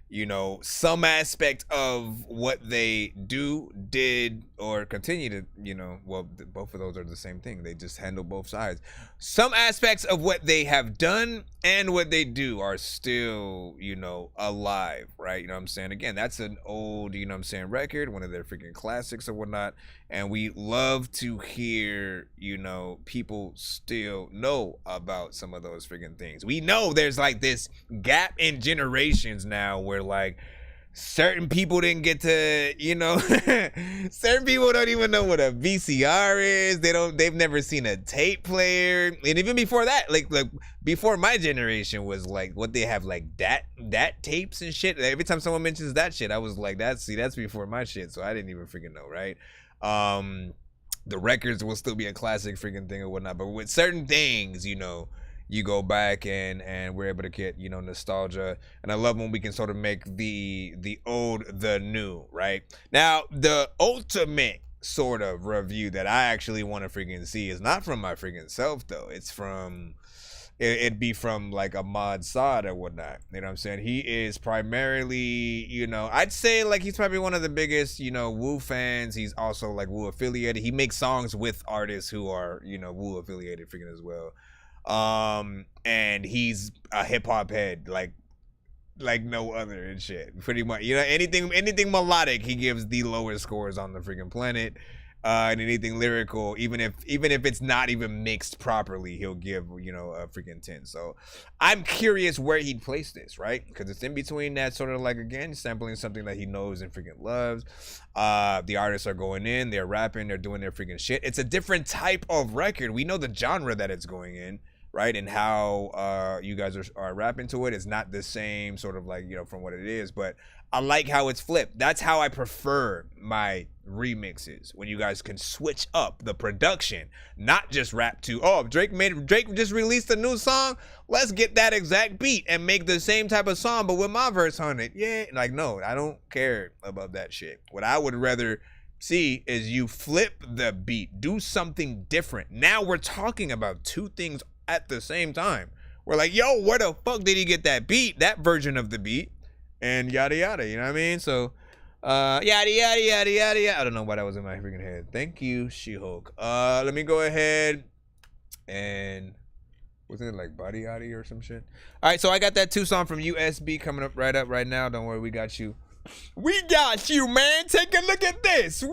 you know, some aspect of what they did, or continue to, you know, well, both of those are the same thing. They just handle both sides. Some aspects of what they have done and what they do are still, you know, alive, right? You know what I'm saying? Again, that's an old, you know what I'm saying, record, one of their freaking classics or whatnot. And we love to hear, you know, people still know about some of those freaking things. We know there's like this gap in generations now where like certain people didn't get to, you know, certain people don't even know what a VCR is. They've never seen a tape player. And even before that, like before my generation was like, what they have like that tapes and shit. Every time someone mentions that shit, I was like, that's before my shit. So I didn't even freaking know, right? The records will still be a classic freaking thing or whatnot. But with certain things, you know, you go back and we're able to get, you know, nostalgia. And I love when we can sort of make the old the new, right? Now, the ultimate sort of review that I actually want to freaking see is not from my freaking self, though. It's from, it'd be from like a Mod Sod or whatnot. You know what I'm saying? He is primarily, you know, I'd say like he's probably one of the biggest, you know, Wu fans. He's also like Wu affiliated. He makes songs with artists who are, you know, Wu affiliated freaking as well. And he's a hip hop head like no other and shit. Pretty much, you know, anything melodic, he gives the lowest scores on the freaking planet. And anything lyrical, even if it's not even mixed properly, he'll give, you know, a freaking 10. So I'm curious where he'd place this, right? Because it's in between that sort of like, again, sampling something that he knows and freaking loves. The artists are going in, they're rapping, they're doing their freaking shit. It's a different type of record. We know the genre that it's going in, right? And how you guys are rapping to it is not the same sort of like, you know, from what it is, but I like how it's flipped. That's how I prefer my remixes, when you guys can switch up the production, not just rap to, oh, Drake just released a new song, let's get that exact beat and make the same type of song but with my verse on it. Yeah, like, no, I don't care about that shit. What I would rather see is you flip the beat, do something different. Now we're talking about two things at the same time. We're like, yo, where the fuck did he get that beat, that version of the beat, and yada yada, you know what I mean? So yada yada yada yada yada. I don't know why that was in my freaking head. Thank you, She-Hulk. Let me go ahead and, wasn't it like Body Yaddy or some shit? All right, so I got that 2 song from USB coming up right now. Don't worry, we got you. We got you, man. Take a look at this. I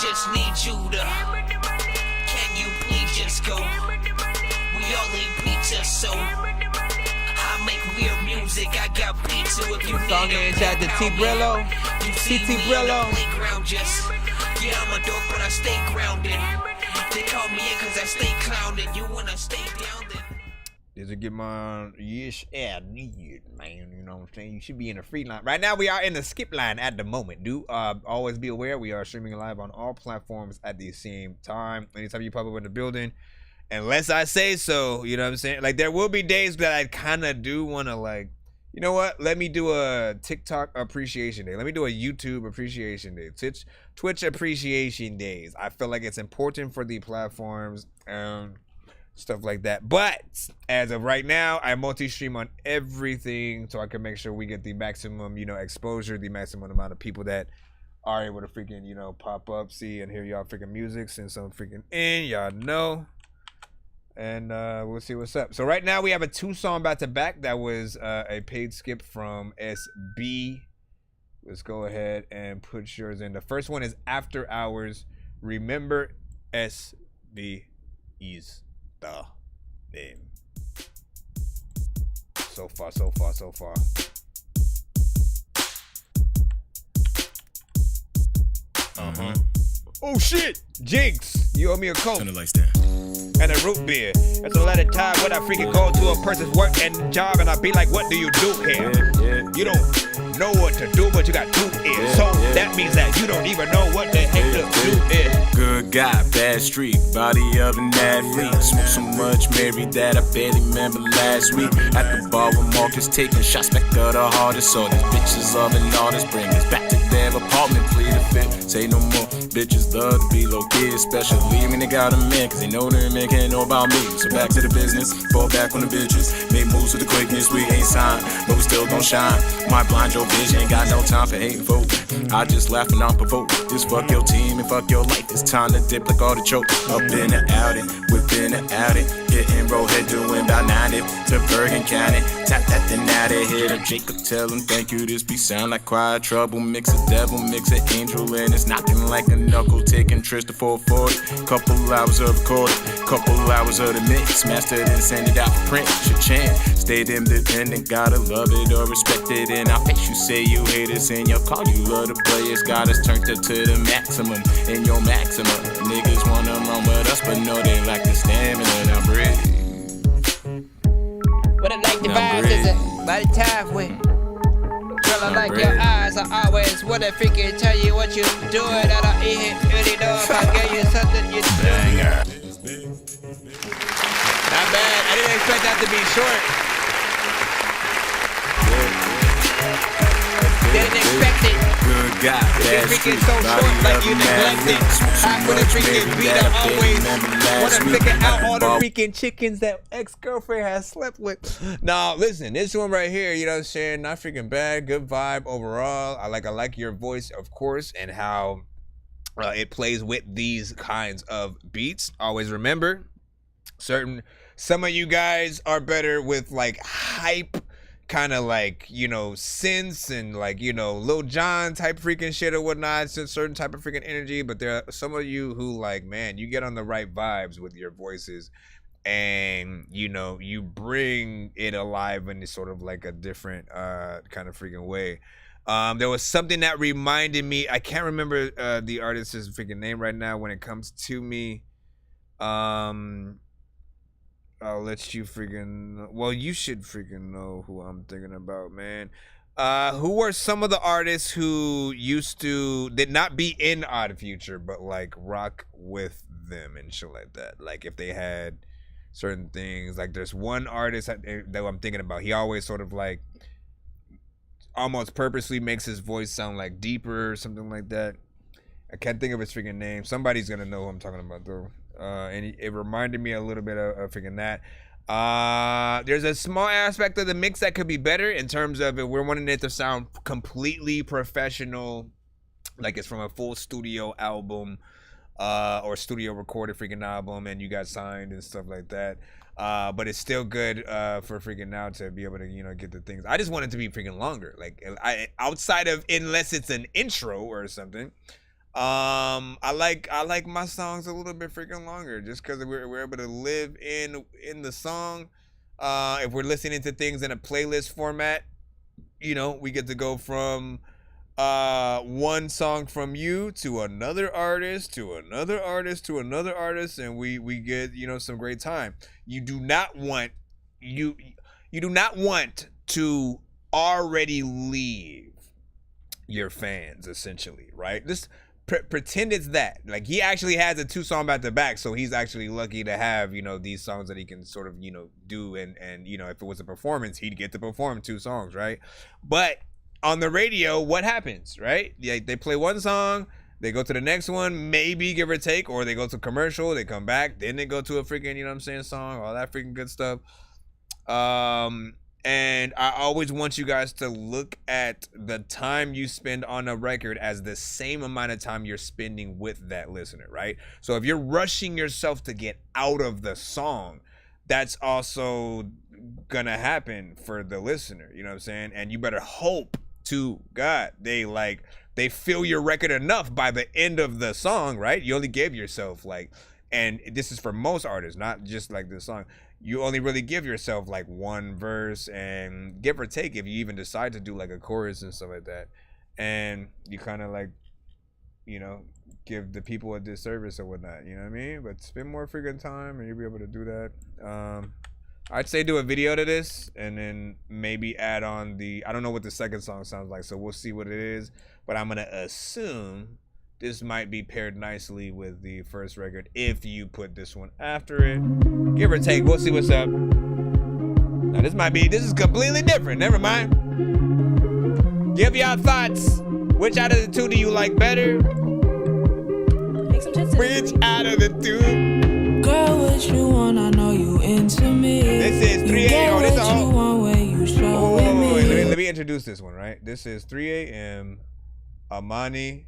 just need you to. Can you please just go? We all need pizza, so I make weird music. I got pizza if you song need is at the T-Brillo. T-Brillo. Yeah, I'm a dork, but I stay grounded. They call me in cause I stay clowning. You wanna stay down then? Does it get my yes? Yeah, need man. You know what I'm saying? You should be in a free line. Right now, we are in the skip line at the moment. Do always be aware we are streaming live on all platforms at the same time. Anytime you pop up in the building, unless I say so, you know what I'm saying? Like, there will be days that I kind of do want to, like, you know what? Let me do a TikTok appreciation day. Let me do a YouTube appreciation day. Twitch appreciation days. I feel like it's important for the platforms. Stuff like that. But as of right now, I multi-stream on everything so I can make sure we get the maximum, you know, exposure, the maximum amount of people that are able to freaking, you know, pop up, see, and hear y'all freaking music, send some freaking in, y'all know. And we'll see what's up. So right now we have a 2 song back to back. That was a paid skip from SB. Let's go ahead and put yours in. The first one is After Hours. Remember SB is the name. So far. Oh shit! Jinx! You owe me a Coke. And a root beer. That's a lot of time when I freaking go to a person's work and job and I be like, what do you do here? You don't know what to do, but you got 2 ears. So that means that you don't even know what the heck to do is. Good guy, bad streak, body of an athlete. Smoke so much Mary that I barely remember last week. At the bar with Marcus taking shots back of the hardest. So these bitches loving all this, bring us back to their apartment, plead the fifth. Say no more, bitches love to be low key, especially when they got a man, cause they know they man can't know about me. So back to the business, fall back on the bitches. Make moves with the quickness, we ain't signed, but we still gon' shine. My blind your vision, got no time for hating folk. I just laugh and I'm provoked. Just fuck your team and fuck your life. It's time to dip like artichoke. Up in the outing, within the outing. Getting roll head doing about 90 to Bergen County. Tap that then out of hit him. Jacob tell him thank you. This be sound like quiet trouble. Mix a devil, mix an angel, and it's knocking like a knuckle. Taking trips to 440. Couple hours of recording, couple hours of the mix. Mastered and send it out for print. Cha-chan. Stayed independent, gotta love it or respect it. In our face, you say you hate us, in your car you love the players. Got us turned up to the maximum, in your maximum. Niggas wanna run with us, but no, they lack the stamina. Now breathe. What I like the vibes is it by the time with. Girl, I like your eyes. I always wanna freaking tell you what you doing. I don't even really know if I gave you something you do. Not bad. I didn't expect that to be short. Didn't expect it. Good guy, bad freaking so short like you neglected. I wanna freaking beat up always. Wanna figure out all the freaking chickens that ex-girlfriend has slept with. Now, listen, this one right here, you know what I'm saying? Not freaking bad. Good vibe overall. I like your voice, of course, and how it plays with these kinds of beats. Always remember, some of you guys are better with like hype, kind of like, you know, synths and like, you know, Lil Jon type freaking shit or whatnot, certain type of freaking energy. But there are some of you who like, man, you get on the right vibes with your voices and, you know, you bring it alive in sort of like a different kind of freaking way. There was something that reminded me. I can't remember the artist's freaking name right now when it comes to me. I'll let you freaking. Well, you should freaking know who I'm thinking about, man. Who were some of the artists who did not be in Odd Future, but like rock with them and shit like that? Like if they had certain things, like there's one artist that I'm thinking about. He always sort of like almost purposely makes his voice sound like deeper or something like that. I can't think of his freaking name. Somebody's gonna know who I'm talking about though. And it reminded me a little bit of freaking that. There's a small aspect of the mix that could be better in terms of if we're wanting it to sound completely professional, like it's from a full studio album, or studio recorded freaking album, and you got signed and stuff like that. But it's still good for freaking now to be able to get the things. I just want it to be freaking longer, like outside of unless it's an intro or something. I like my songs a little bit freaking longer, just because we're able to live in the song. If we're listening to things in a playlist format, we get to go from one song from you to another artist to another artist to another artist, and we get some great time. You do not want to already leave your fans, essentially, right? Just pretend it's that. Like, he actually has a 2-song back to back, so he's actually lucky to have these songs that he can sort of do, and if it was a performance, he'd get to perform 2 songs, right? But on the radio, what happens, right? They play one song, they go to the next one, maybe give or take, or they go to commercial, they come back, then they go to a freaking song, all that freaking good stuff. And I always want you guys to look at the time you spend on a record as the same amount of time you're spending with that listener, right? So if you're rushing yourself to get out of the song, that's also gonna happen for the listener, you know what I'm saying? And you better hope to God they feel your record enough by the end of the song, right? You only gave yourself and this is for most artists, not just like this song. You only really give yourself like one verse, and give or take, if you even decide to do like a chorus and stuff like that, and you kind of give the people a disservice or whatnot, you know what I mean? But spend more freaking time and you'll be able to do that. I'd say do a video to this and then maybe add on I don't know what the second song sounds like, so we'll see what it is, but I'm gonna assume this might be paired nicely with the first record if you put this one after it. Give or take, we'll see what's up. Now this is completely different, never mind. Give y'all thoughts. Which out of the two do you like better? Which out of the two? Girl, what you want, I know you into me. This is 3 a.m. Oh, this is you want when you show me. Let me introduce this one, right? This is 3 a.m. Amani's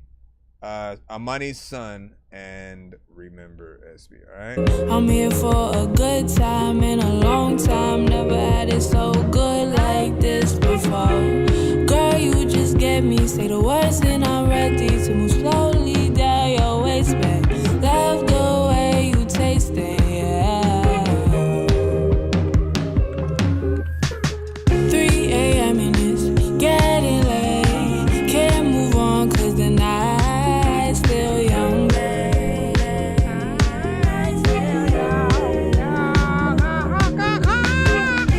Son and Remember SB, alright? I'm here for a good time in a long time. Never had it so good like this before. Girl, you just get me. Say the words and I'm ready to move slowly down your waistband. Love the way you taste it, yeah. 3 a.m. and it's getting late. Can't move on cause the night's still young.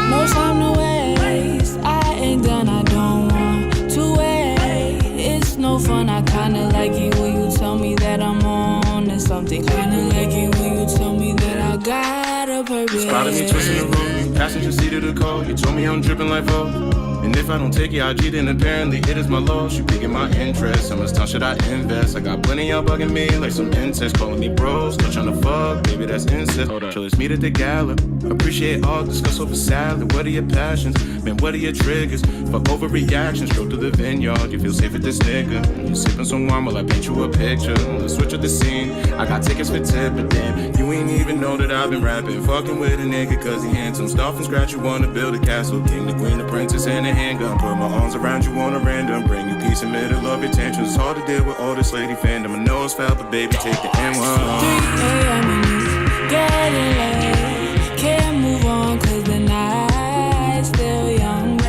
No time to waste. I ain't done, I don't want to wait. It's no fun, I kinda like it when you tell me that I'm on to something. Kinda like it when you tell me that I got a purpose. Spotted me twisting the road, passenger seat of the car. You told me I'm dripping like Vogue. And if I don't take your IG, then apparently it is my loss. You piquing my interest. How much time should I invest? I got plenty y'all bugging me like some incest, calling me bros, still tryna fuck. Baby, that's incest. So let's meet at the gala. Appreciate all, discuss over salad. What are your passions? Man, what are your triggers? Fuck overreactions. Stroll to the vineyard. You feel safe with this nigga. You sipping some wine while I paint you a picture. Let's switch up the scene. I got tickets for tip, but damn, you ain't even know that I've been rapping. Fucking with a nigga cause he handsome. Start from scratch, you wanna build a castle. King, the queen, the princess, and a handgun. Put my arms around you on a random. Bring you peace in middle of your tensions. It's hard to deal with all this lady fandom. I know it's foul, but baby, take the N1. 3 a.m. and it's getting late. Can't move on cause the night's still young.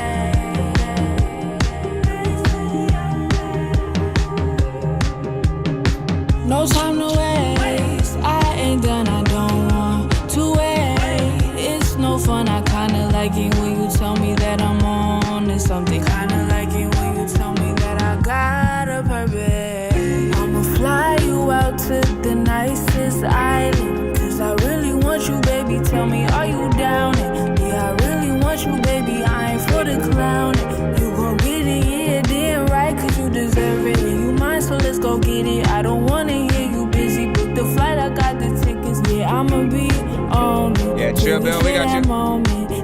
I'ma be on it. Yeah, chill, Bill, we got you.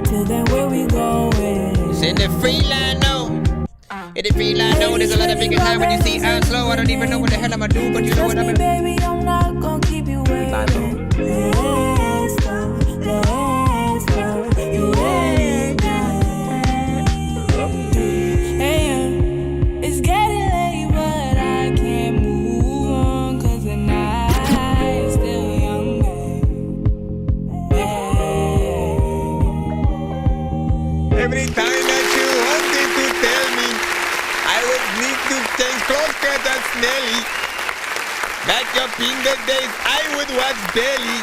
Till then, where we going? Send the free line though. In the free line though, there's a lot of bigger time when you see I'm slow. I don't even know what the hell I'ma do, but you know what I'm gonna do. Baby, I'm not gonna keep you waiting. Let's go, hey, it's getting late, but I can't move on, 'cause the night's still young. Every time that you wanted to tell me I would need to change closer than Snelly. Back up in the days I would watch Belly.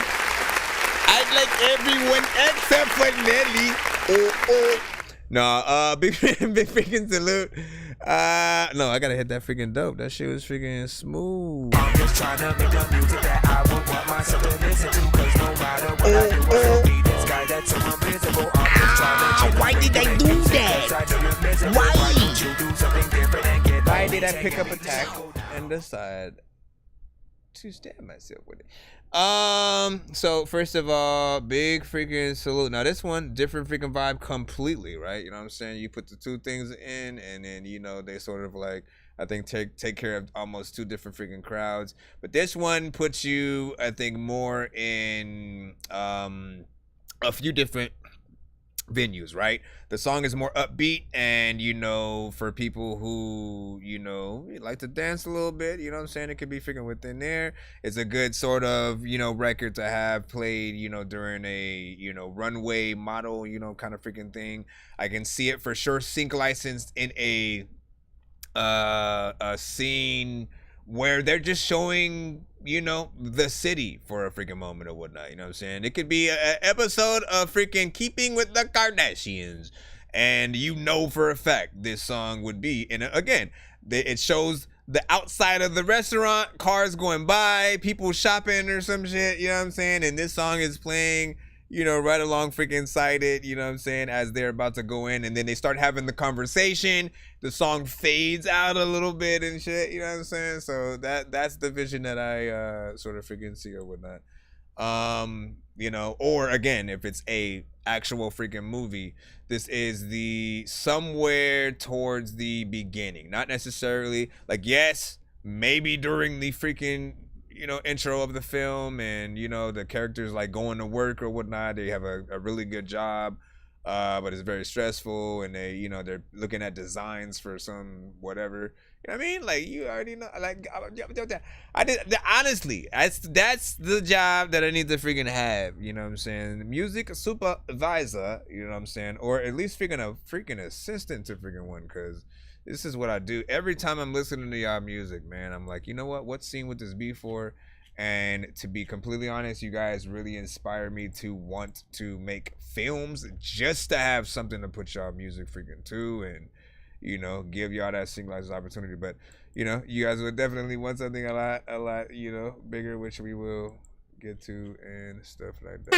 I'd like everyone except for Nelly. Oh. No, big freaking salute. No, I gotta hit that freaking dope. That shit was freaking smooth. I'm just trying to make the music that I would want myself to listen to, 'cause no matter what I do, I'll be this guy that's so invisible. I'm just trying to change. Why did I do that? Why? Why did I pick up a tackle and decide to stab myself with it? So first of all, big freaking salute. Now this one, different freaking vibe completely, right? You know what I'm saying? You put the two things in, and then, you know, they sort of like, I think take care of almost two different freaking crowds. But this one puts you, I think, more in a few different venues, right? The song is more upbeat, and, you know, for people who, you know, like to dance a little bit, you know what I'm saying, it could be freaking within there. It's a good sort of, you know, record to have played, you know, during a, you know, runway model, you know, kind of freaking thing. I can see it for sure sync licensed in a scene where they're just showing, you know, the city for a freaking moment or whatnot, you know what I'm saying? It could be an episode of freaking Keeping with the Kardashians, and you know for a fact this song would be, and again, it shows the outside of the restaurant, cars going by, people shopping or some shit, you know what I'm saying? And this song is playing, you know, right along freaking side it, you know what I'm saying, as they're about to go in, and then they start having the conversation, the song fades out a little bit and shit, you know what I'm saying? So that's the vision that I sort of freaking see or whatnot. You know, or again, if it's a actual freaking movie, this is the somewhere towards the beginning, not necessarily like, yes, maybe during the freaking, you know, intro of the film, and, you know, the characters like going to work or whatnot, they have a really good job, but it's very stressful, and they, you know, they're looking at designs for some whatever, you know what I mean? Like, you already know, like, I did, honestly, that's the job that I need to freaking have, you know what I'm saying? Music supervisor, you know what I'm saying? Or at least freaking a freaking assistant to freaking one, because this is what I do every time I'm listening to y'all music, man. I'm like, you know what scene would this be for? And to be completely honest, you guys really inspire me to want to make films just to have something to put y'all music freaking to, and, you know, give y'all that single opportunity. But, you know, you guys would definitely want something a lot, you know, bigger, which we will get to and stuff like that.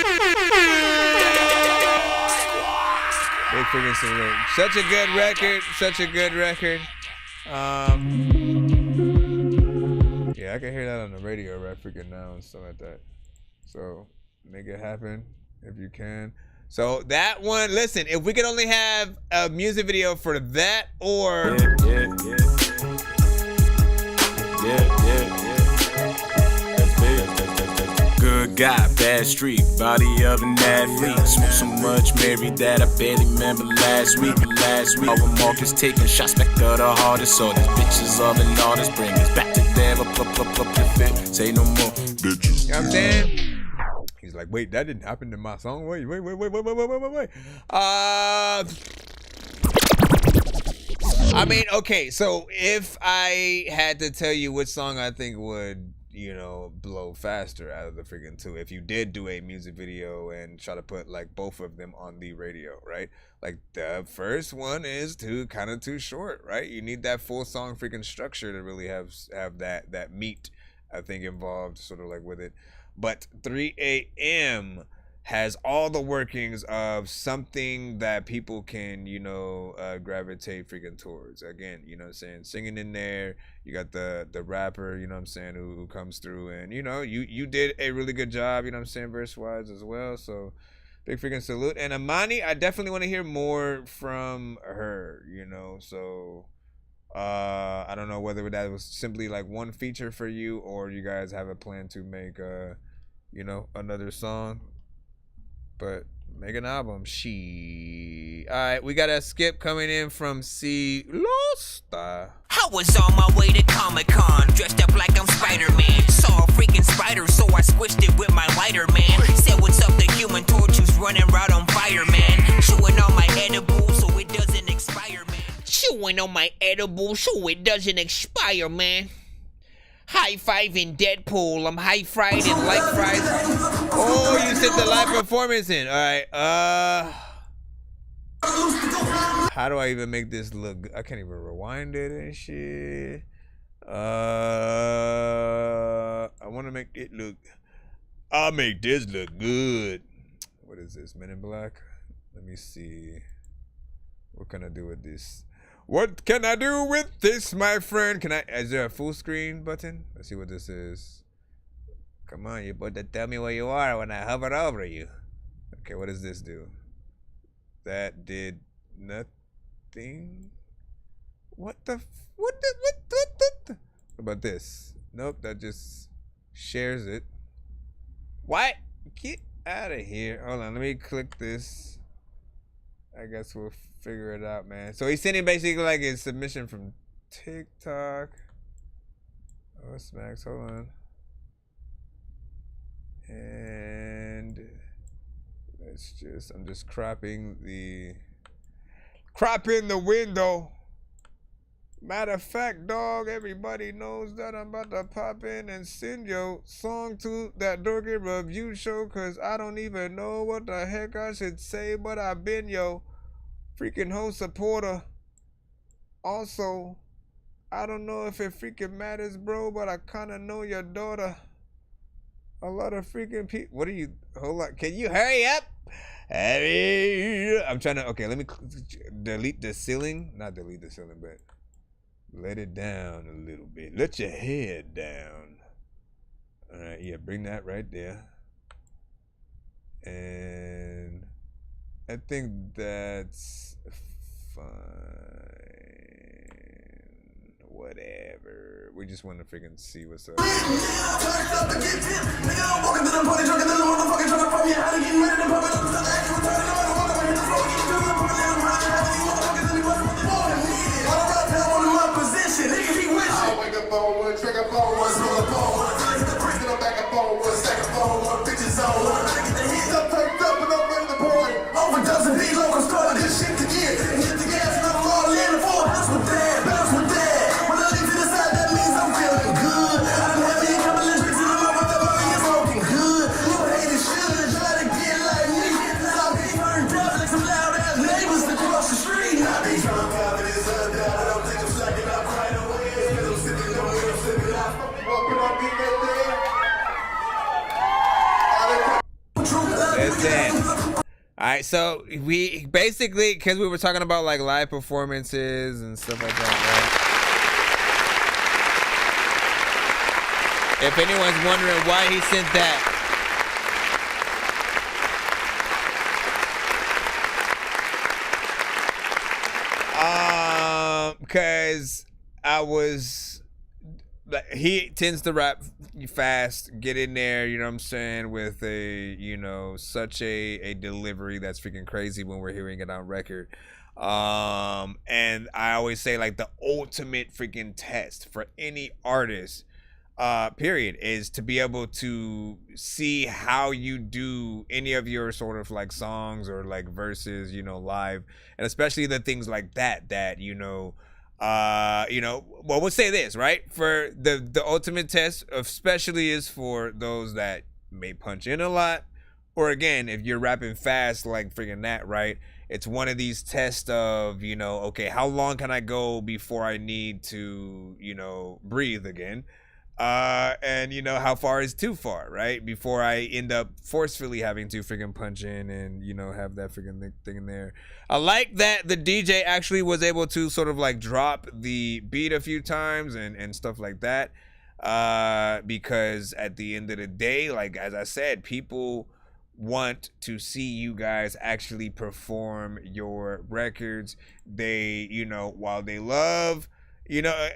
Big freaking salute. Such a good record. Such a good record. Yeah, I can hear that on the radio right freaking now and stuff like that. So make it happen if you can. So that one, listen, if we could only have a music video for that, or Good guy, bad streak, body of an athlete. Smoke so much Mary that I barely remember last week. Our Marcus taking shots back of the hardest. All these bitches of an artist bring us back to there. Up your fit, say no more bitches. You know what I'm saying? He's like, wait, that didn't happen to my song. Wait. I mean, okay, so if I had to tell you which song I think would, you know, blow faster out of the freaking two, if you did do a music video and try to put like both of them on the radio, right? Like the first one is too short, right? You need that full song freaking structure to really have that meat, I think, involved sort of like with it. But 3 a.m. has all the workings of something that people can, you know, gravitate freaking towards. Again, you know what I'm saying? Singing in there, you got the rapper, you know what I'm saying, who comes through, and, you know, you did a really good job, you know what I'm saying, verse-wise as well, so big freaking salute. And Amani, I definitely want to hear more from her, you know, so I don't know whether that was simply like one feature for you, or you guys have a plan to make, you know, another song. But make an album. Alright, we got a skip coming in from C. Lost. I was on my way to Comic-Con, dressed up like I'm Spider-Man. Saw a freaking spider, so I squished it with my lighter, man. Said what's up, the Human Torch who's running around on fire, man. Chewing on my edible so it doesn't expire, man. Chewing on my edible so it doesn't expire, man. High-fiving Deadpool. I'm high-fried and like fries. Oh, you said the live performance in. Alright, how do I even make this look good? I can't even rewind it and shit. I want to make it look. I'll make this look good. What is this? Men in Black? Let me see. What can I do with this? What can I do with this, my friend? Is there a full screen button? Let's see what this is. Come on, you better tell me where you are when I hover over you. Okay, what does this do? That did nothing. What about this? Nope, that just shares it. What? Get out of here. Hold on, let me click this. I guess we'll figure it out, man. So he's sending basically like his submission from TikTok. Oh, smacks. Hold on. And I'm just cropping the window. Matter of fact, dog, everybody knows that I'm about to pop in and send your song to that Dorky review show, cause I don't even know what the heck I should say, but I've been your freaking whole supporter. Also, I don't know if it freaking matters, bro, but I kinda know your daughter. A lot of freaking people. What are you? Hold on. Can you hurry up? Hurry. I'm trying to. Okay, let me delete the ceiling. Not delete the ceiling, but let it down a little bit. Let your head down. All right. Yeah, bring that right there. And I think that's fine. Whatever. We just want to freaking see what's up. Alright, so we basically, because we were talking about like live performances and stuff like that, right? If anyone's wondering why he sent that, because he tends to rap fast, get in there, you know what I'm saying, with a, you know, such a delivery that's freaking crazy when we're hearing it on record. And I always say, like, the ultimate freaking test for any artist, period, is to be able to see how you do any of your sort of like songs or like verses, you know, live, and especially the things like that, you know, well, we'll say this, right? For the ultimate test, especially, is for those that may punch in a lot, or again, if you're rapping fast like freaking that, right? It's one of these tests of, you know, okay, how long can I go before I need to, you know, breathe again? And you know, how far is too far, right? Before I end up forcefully having to freaking punch in and, you know, have that freaking thing in there. I like that the DJ actually was able to sort of like drop the beat a few times and stuff like that. Because at the end of the day, like, as I said, people want to see you guys actually perform your records. They, you know, while they love, you know,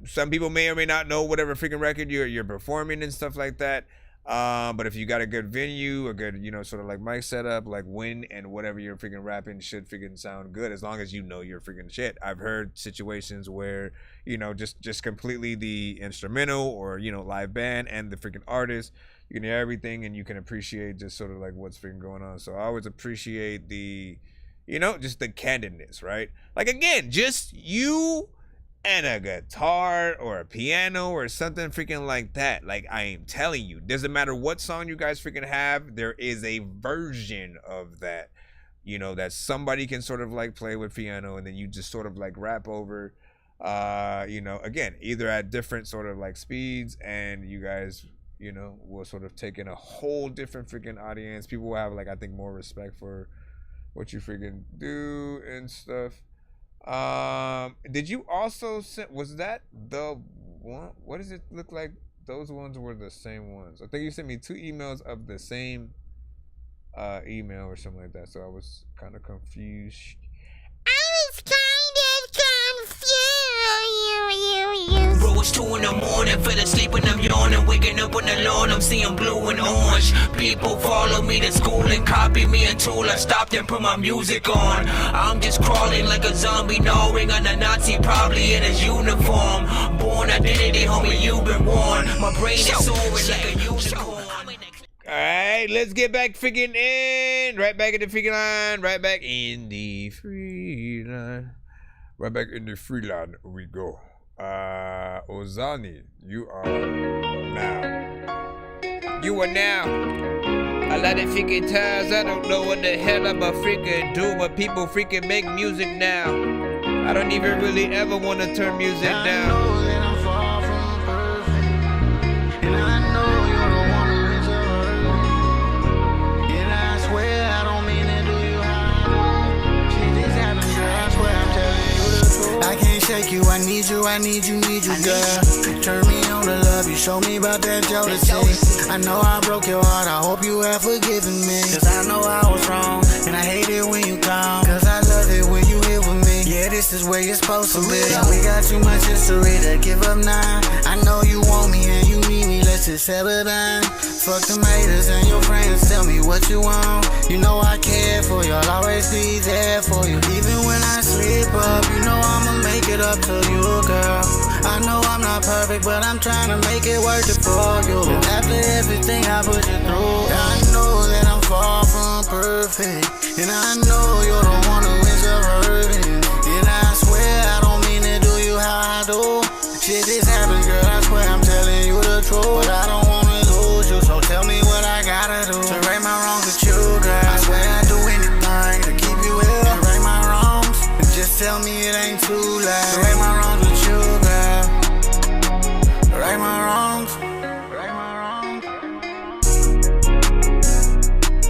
some people may or may not know whatever freaking record you're performing and stuff like that. But if you got a good venue, a good, you know, sort of like mic setup, like when and whatever you're freaking rapping should freaking sound good, as long as you know your freaking shit. I've heard situations where, you know, just completely the instrumental or, you know, live band and the freaking artist, you can hear everything and you can appreciate just sort of like what's freaking going on. So I always appreciate the, you know, just the candidness, right? Like, again, just you and a guitar or a piano or something freaking like that. Like, I am telling you, doesn't matter what song you guys freaking have, there is a version of that, you know, that somebody can sort of like play with piano and then you just sort of like rap over, you know, again, either at different sort of like speeds, and you guys, you know, will sort of take in a whole different freaking audience. People will have, like, I think, more respect for what you freaking do and stuff. Did you also send, was that the one? What does it look like? Those ones were the same ones. I think you sent me 2 emails of the same email or something like that. So I was kind of confused. Bro, it's 2 in the morning, fell asleep and I'm yawning, waking up on the lawn, I'm seeing blue and orange. People follow me to school and copy me until I stopped and put my music on. I'm just crawling like a zombie, gnawing on a Nazi, probably in his uniform. Born identity, homie, you've been warned. My brain is soaring like a unicorn. Alright, let's get back freaking in. Right back in the freaking line. Right back in the free line. Right back in the free line we go. Ozani, you are now. You are now. A lot of freaking times I don't know what the hell I'm a freaking do, but people freaking make music now. I don't even really ever want to turn music down. I can't shake you, I need you, girl. Turn me on to love you, show me about that jealousy. I know I broke your heart, I hope you have forgiven me. Cause I know I was wrong, and I hate it when you come. Cause I love it when you here with me. Yeah, this is where you're supposed to be. We got too much history to give up now. I know you want me and you need me, let's just settle down. Fuck them haters and your friends, tell me what you want. You know I care for you, I'll always be there for you. Even when I slip up, you know I'ma make it up to you, girl. I know I'm not perfect, but I'm trying to make it worth it for you. After everything I put you through, I know that I'm far from perfect, and I know you're the one who is hurting. And I swear I don't mean to do you how I do. Shit just happens, girl, I swear I'm telling you the truth. But I don't wanna lose you, so tell me what I gotta do to right my wrongs with you, girl. I swear I'd do anything to keep you here, to right my wrongs, and just tell me it ain't too late. To right my wrongs with you, girl. Right my wrongs. Right my wrongs.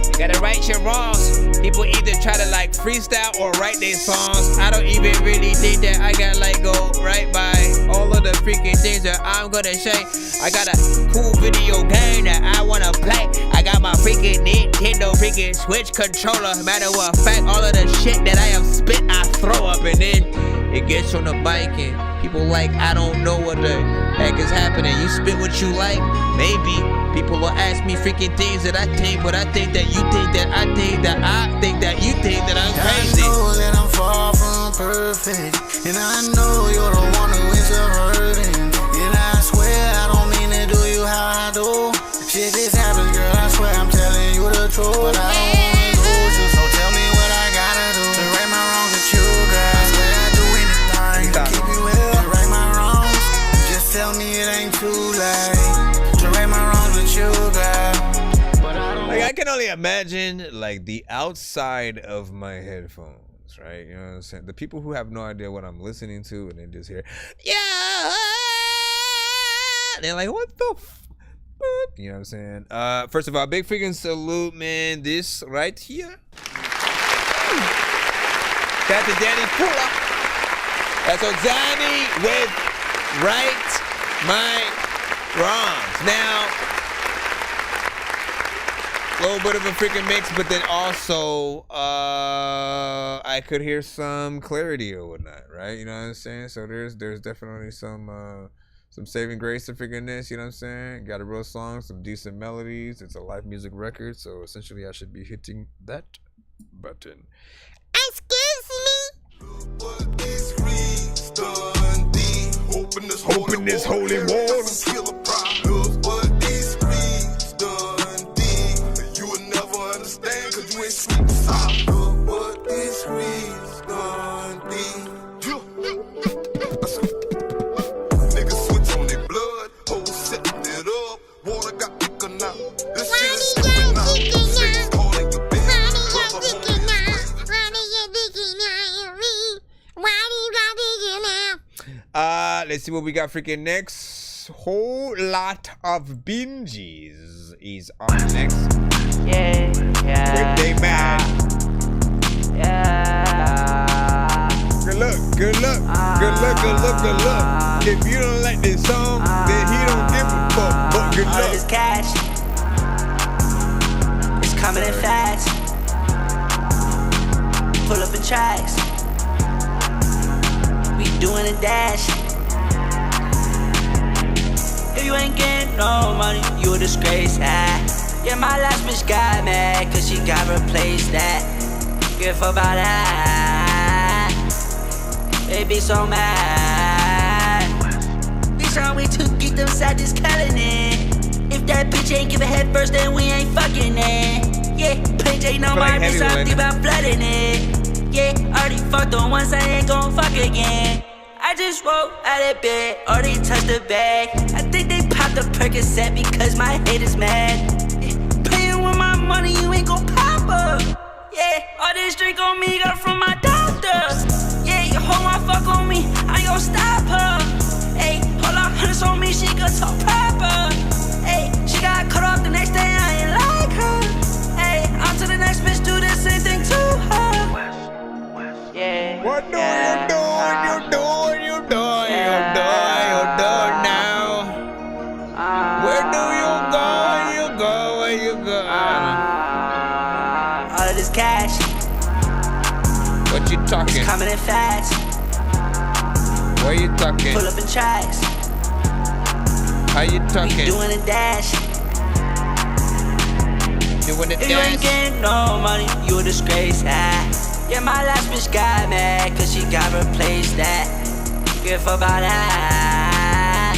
You gotta right your wrongs. People either try to like freestyle or write their songs. I don't even really think that I gotta like go right by all of the freaking things that I'm gonna say. I got a cool video game that I wanna play. I got my freaking Nintendo freaking Switch controller. Matter of fact, all of the shit that I have spit, I throw up, and then it gets on the bike and people like, I don't know what the heck is happening. You spit what you like, maybe. People will ask me freaking things that I think, but I think that you think that I think that I think that you think that I'm crazy. I know that I'm far from perfect, and I know you're the one who is hurting. And I swear I don't mean to do you how I do. Shit just happens, girl, I swear I'm telling you the truth. But I don't wanna lose you, so tell me what I gotta do to right my wrongs with you, girl. I swear I'd do anything to keep you here, to right my wrongs. Just tell me it ain't too late to right my wrongs with you, girl. Like, I can only imagine, like, the outside of my headphones, right? You know what I'm saying? The people who have no idea what I'm listening to and then just hear, yeah, They're like, what the fuck? You know what I'm saying? First of all, big freaking salute, man. This right here. That's a Danny Pula. That's Ozani with Right My Wrongs. Now, a little bit of a freaking mix, but then also I could hear some clarity or whatnot, right? You know what I'm saying? So there's definitely some saving grace to freaking this, you know what I'm saying? Got a real song, some decent melodies. It's a live music record, so essentially I should be hitting that button. Excuse me. Open this holy wall. You will never understand, cause you ain't sweet and soft. Look what this reed's done did. Niggas switch on their blood, hoes setting it up. Water got thicker now. This shit is different now. Snakes calling your bitch. Let's see what we got freaking next. Whole lot of binges is on next. Yeah. When they mad. Yeah. Good luck. If you don't like this song, then he don't give a fuck. But good All luck. this cash, it's coming in fast. Pull up in tracks. We doing a dash. If you ain't getting no money, you a disgrace. Yeah, my last bitch got mad, cause she got replaced that. Give about that. They be so mad. This time we took get them side just killing it. If that bitch ain't give a head first, then we ain't fucking it. Yeah, plain Jane on my wrist, I'm thinking about flooding it. Yeah, already fucked the ones I ain't gon' fuck again. I just woke out of bed, already touched the bag. I think they popped the Percocet because my hate is mad. Paying with my money, you ain't gon' pop up. Yeah, all this drink on me got from my doctor. Yeah, your hoe wanna fuck on me, I ain't gon' stop her. Hey, hold on, hundreds on me, she could talk proper. Hey, she got cut off the next day, I ain't like her. Hey, on to the next bitch, do the same thing to her. Yeah. What do you do? You do now. Where do you go? Where you go? All of this cash, What you talking? it's coming in fast. Where you talking? Pull up in tracks. How you talking? We doing a dash. Doing a If you ain't getting no money, you a disgrace. Yeah, my last bitch got mad, cause she got replaced that. Give about that.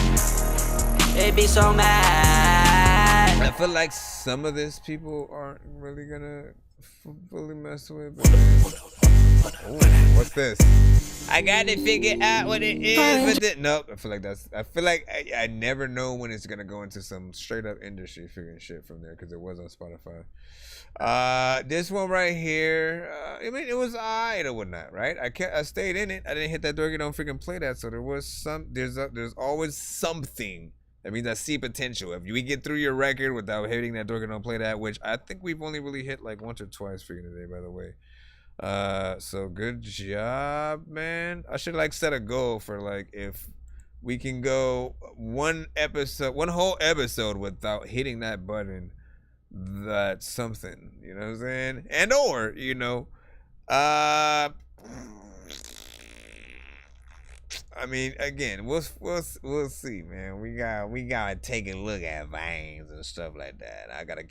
They be so mad. I feel like some of this people aren't really gonna fully mess with. Ooh, what's this? I gotta figure out what it is. But nope. I feel like I never know when it's gonna go into some straight up industry figuring shit from there because it was on Spotify. This one right here. I mean, it was alright or whatnot, right? I stayed in it. I didn't hit that Dorky don't freaking play that. So there was some. There's always something. That means I see potential. If we get through your record without hitting that Dorky don't play that, which I think we've only really hit like once or twice freaking today, by the way. So good job, man. I should like set a goal for like if we can go one whole episode without hitting that button, that's something, you know what I'm saying? And or, you know, I mean, again, we'll see, man. We gotta take a look at veins and stuff like that. I gotta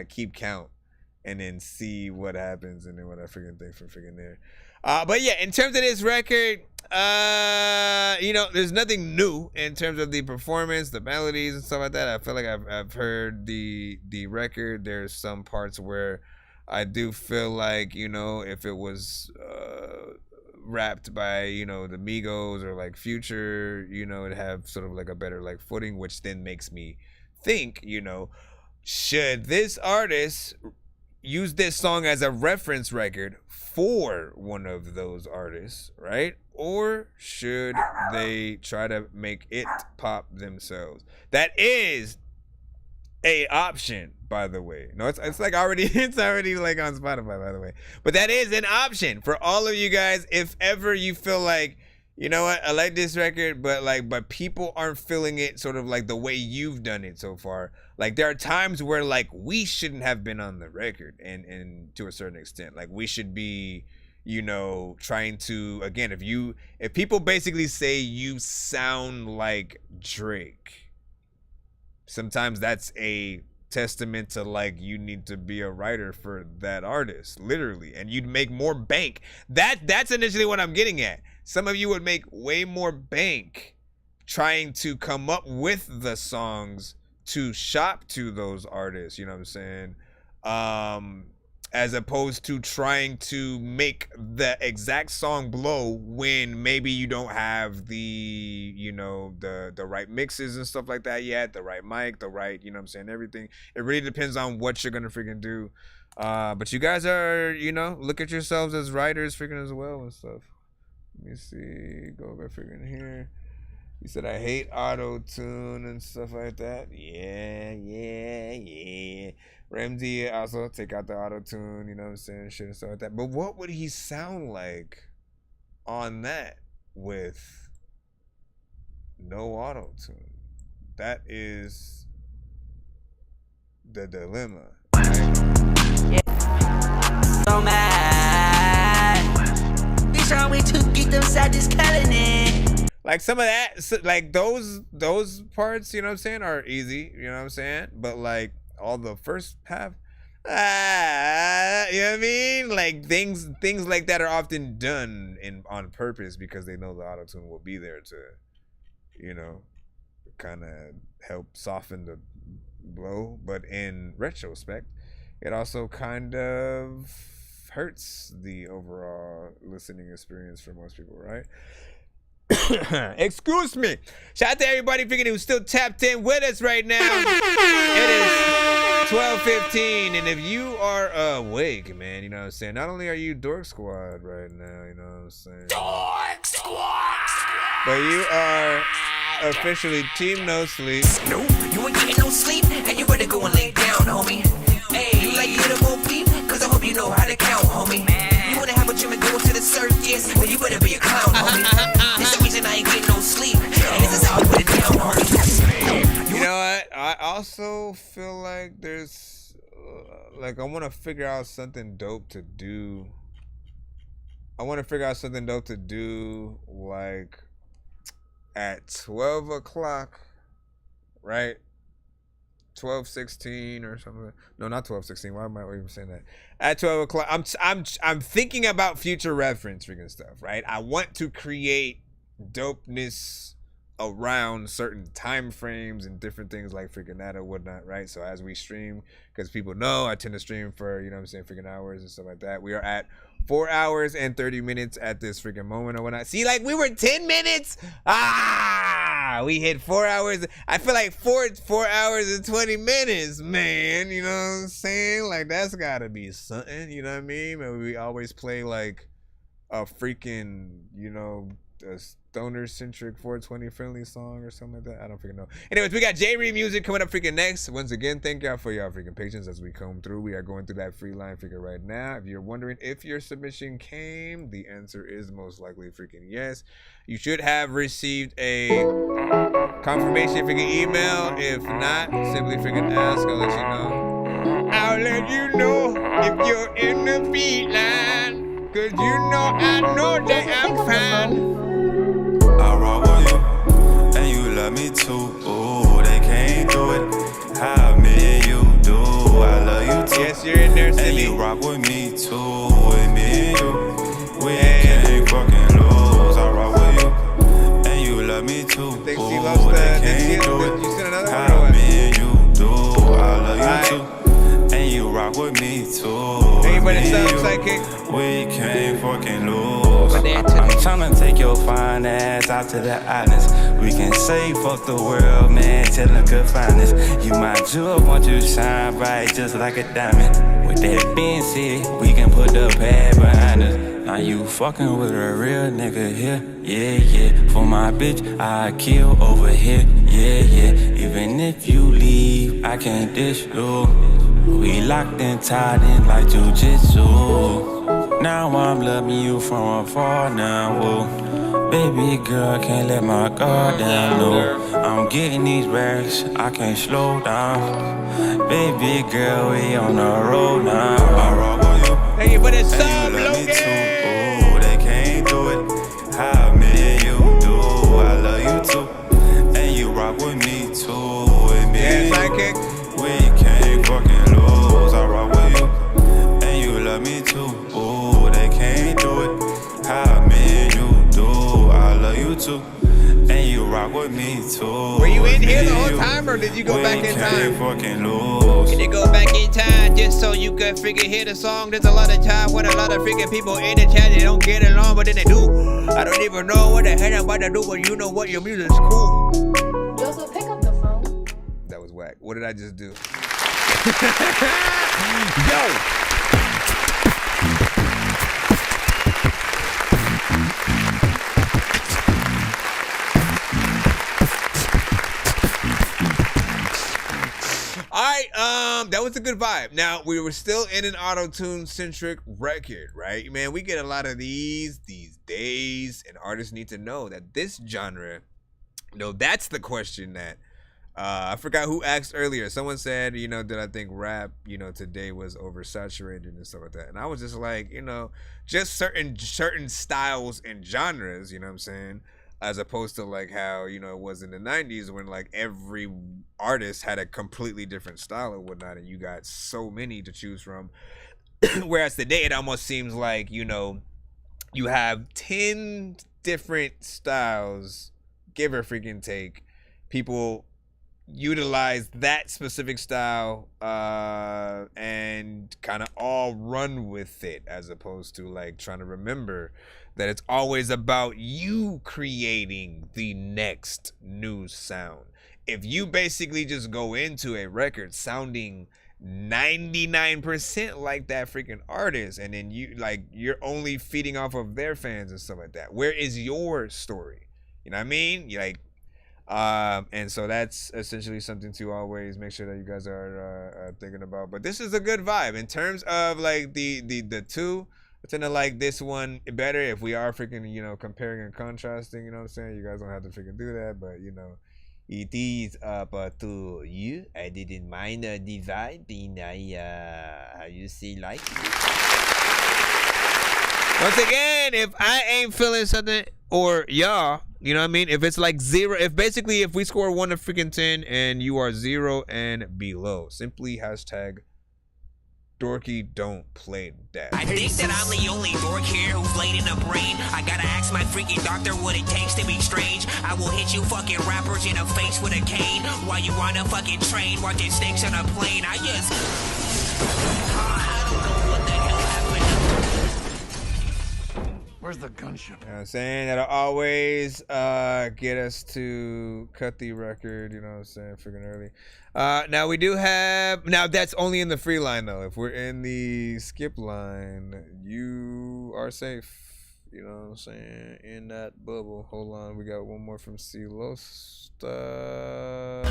keep count. And then see what happens, and then what I freaking think from freaking there. But yeah, in terms of this record, you know, there's nothing new in terms of the performance, the melodies, and stuff like that. I feel like I've heard the record. There's some parts where I do feel like, you know, if it was rapped by, you know, the Migos or like Future, you know, it'd have sort of like a better like footing, which then makes me think, you know, should this artist, use this song as a reference record for one of those artists, right? Or should they try to make it pop themselves? That is a option, by the way. No, it's like already it's already like on Spotify, by the way. But that is an option for all of you guys. If ever you feel like, you know what, I like this record, but people aren't feeling it sort of like the way you've done it so far. Like there are times where like we shouldn't have been on the record, and to a certain extent, like we should be, you know, trying to, again, if people basically say you sound like Drake, sometimes that's a testament to like you need to be a writer for that artist, literally, and you'd make more bank. That's initially what I'm getting at. Some of you would make way more bank trying to come up with the songs to shop to those artists, you know what I'm saying? As opposed to trying to make the exact song blow when maybe you don't have the, you know, the right mixes and stuff like that yet, the right mic, the right, you know what I'm saying, everything. It really depends on what you're gonna freaking do. But you guys are, you know, look at yourselves as writers freaking as well and stuff. Let me see, go over freaking here. He said, I hate auto-tune and stuff like that. Yeah. Ramsey also take out the auto-tune, you know what I'm saying, shit and stuff like that. But what would he sound like on that with no auto-tune? That is the dilemma. So mad. Bitch, I wait to get them side this calling it. Like some of that, like those parts, you know what I'm saying, are easy, you know what I'm saying? But like all the first half, you know what I mean? Like things like that are often done on purpose because they know the auto-tune will be there to, you know, kind of help soften the blow. But in retrospect, it also kind of hurts the overall listening experience for most people, right? Excuse me. Shout out to everybody freaking who's still tapped in with us right now. It is 12:15, and if you are awake, man, you know what I'm saying, not only are you Dork Squad right now, you know what I'm saying, Dork Squad, but you are officially Team No Sleep. Nope, you ain't getting no sleep, and you better go and lay down, homie. Hey, you like little peep? Cause I hope you know how to count, homie. You wanna have a dream and go to the circus? Well, you better be a clown, homie. This is the reason I ain't getting no sleep, and this is how I put it down, homie. You know what? I also feel like there's, like, I want to figure out something dope to do. Like, at 12 o'clock, right? 12:16 or something. No, not 12:16. Why am I even saying that? At 12 o'clock, I'm thinking about future reference freaking stuff, right? I want to create dopeness around certain time frames and different things like freaking that or whatnot, right? So as we stream, because people know I tend to stream for, you know what I'm saying, freaking hours and stuff like that. We are at 4 hours and 30 minutes at this freaking moment or whatnot. See, like we were 10 minutes. We hit 4 hours. I feel like 4 hours and 20 minutes, man. You know what I'm saying? Like that's gotta be something, you know what I mean? Maybe we always play like a freaking, you know, a stoner-centric 420 friendly song or something like that. I don't freaking know. Anyways, we got J-Reed music coming up freaking next. Once again, thank y'all for y'all freaking patience as we come through. We are going through that free line freaking right now. If you're wondering if your submission came, the answer is most likely freaking yes. You should have received a confirmation freaking email. If not, simply freaking ask. I'll let you know. I'll let you know if you're in the feed line. Cause you know I know that I'm fine. I rock with you, and you love me too. Ooh, they can't do it how me and you do. I love you too. Yes, you're in there, Cindy. And you rock with me too. With me and you, we can't fucking lose. I rock with you, and you love me too. Ooh, they can't do it how me and you do. I love you too, and you rock with me too. Anybody sound psychic? We can't fucking lose. that too. I'm tryna take your fine ass out to the islands. We can say fuck the world, man, till I could find us. You my jewel, want you to shine bright just like a diamond. With that being said, we can put the pad behind us. Now you fucking with a real nigga here, yeah, yeah. For my bitch, I kill over here, yeah, yeah. Even if you leave, I can't dish you. We locked and tied in like jujitsu. Now I'm loving you from afar now, whoa. Baby girl, can't let my guard down, no. I'm getting these racks, I can't slow down. Baby girl, we on the road now. I rock with you. Thank you for the sub, And you love me Logan. too, oh, they can't do it. How me and you do, I love you too. And you rock with me too, with me and you. We can't fucking lose, I rock with you. And you love me too, oh, they can't do it. How me and you do, I love you too. And you rock with me too. Were you in here the whole time, or did you go back in time? Fucking lose. Can you go back in time just so you could freaking hear the song? There's a lot of time when a lot of freaking people in the chat, they don't get along, but then they do. I don't even know what the hell I'm about to do, but you know what? Your music's cool. Joseph, pick up the phone. That was whack. What did I just do? Yo! Alright, that was a good vibe. Now, we were still in an auto-tune centric record, right? Man, we get a lot of these days, and artists need to know that this genre, that's the question that I forgot who asked earlier. Someone said, did I think rap, today was oversaturated and stuff like that. And I was just like, just certain styles and genres, you know what I'm saying? As opposed to like how, it was in the 90s when like every artist had a completely different style or whatnot, and you got so many to choose from. Whereas today it almost seems like, you have 10 different styles, give or freaking take. People utilize that specific style and kind of all run with it, as opposed to like trying to remember that it's always about you creating the next new sound. If you basically just go into a record sounding 99% like that freaking artist, and then you're only feeding off of their fans and stuff like that, where is your story? You know what I mean? And so that's essentially something to always make sure that you guys are thinking about. But this is a good vibe in terms of like the two. I tend to like this one better if we are freaking, comparing and contrasting, you know what I'm saying? You guys don't have to freaking do that, but it is up to you. I didn't mind the vibe being how you see like. Once again, if I ain't feeling something, or y'all, you know what I mean? If it's like 0, if we score 1 to freaking 10 and you are 0 and below, simply hashtag Dorky don't play that. I think that I'm the only dork here who's laid in a brain. I gotta ask my freaking doctor what it takes to be strange. I will hit you fucking rappers in the face with a cane while you on a fucking train watching snakes on a plane. I don't know what the hell happened. Where's the gunship? You know what I'm saying? That'll always get us to cut the record, you know what I'm saying, freaking early. Now we do have, that's only in the free line though. If we're in the skip line, you are safe. You know what I'm saying? In that bubble. Hold on, we got one more from Silos. Black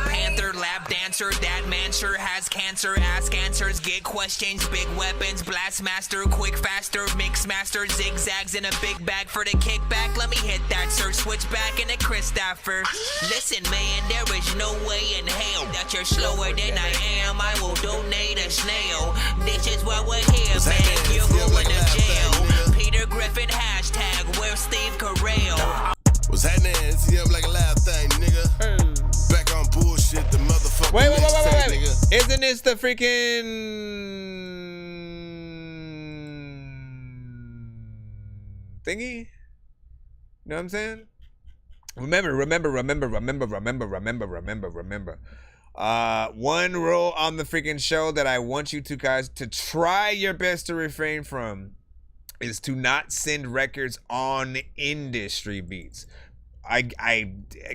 Panther, lap dancer, that man sure has cancer. Ask answers, get questions, big weapons, blast master, quick faster, mix master, zigzags in a big bag for the kickback. Let me hit that, sir. Switch back in a Christopher. Listen, man, there is no way in hell that you're slower than I am. I will donate a snail. This is what we're here, man. You're going to jail. Peter Griffin, hashtag, where's Steve Carell? What's happening? It's him like a laugh thing, nigga. Back on bullshit, the motherfucker. Wait. Nigga. Isn't this the freaking thingy? You know what I'm saying? Remember. One rule on the freaking show that I want you to guys to try your best to refrain from is to not send records on industry beats. I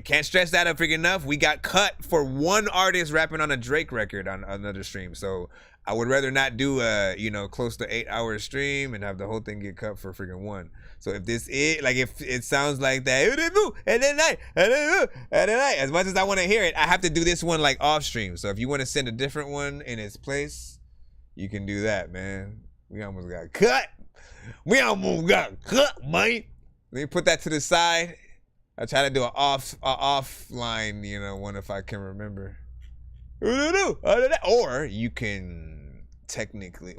can't stress that up enough. We got cut for one artist rapping on a Drake record on another stream. So I would rather not do a, close to 8-hour stream and have the whole thing get cut for freaking one. So if this is, like, if it sounds like that, as much as I want to hear it, I have to do this one like off stream. So if you want to send a different one in its place, you can do that, man. We almost got cut. Man. Let me put that to the side. I try to do an offline, one if I can remember. Or you can technically,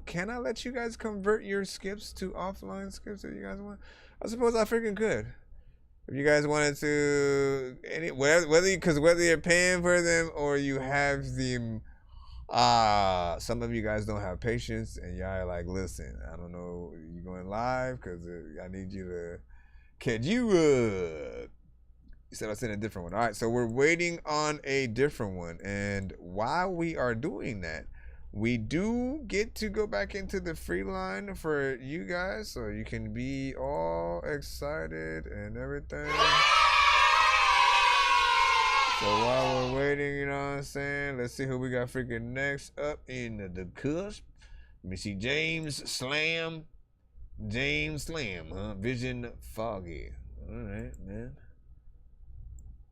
can I let you guys convert your skips to offline skips if you guys want? I suppose I freaking could. If you guys wanted to, whether you're paying for them or you have them, some of you guys don't have patience and y'all are like, listen, I don't know, you going live because I need you to. Can you said I sent a different one. All right, so we're waiting on a different one. And while we are doing that, we do get to go back into the free line for you guys so you can be all excited and everything. So while we're waiting, you know what I'm saying? Let's see who we got freaking next up in the cusp. Let me see James Slam, Vision Foggy. All right, man.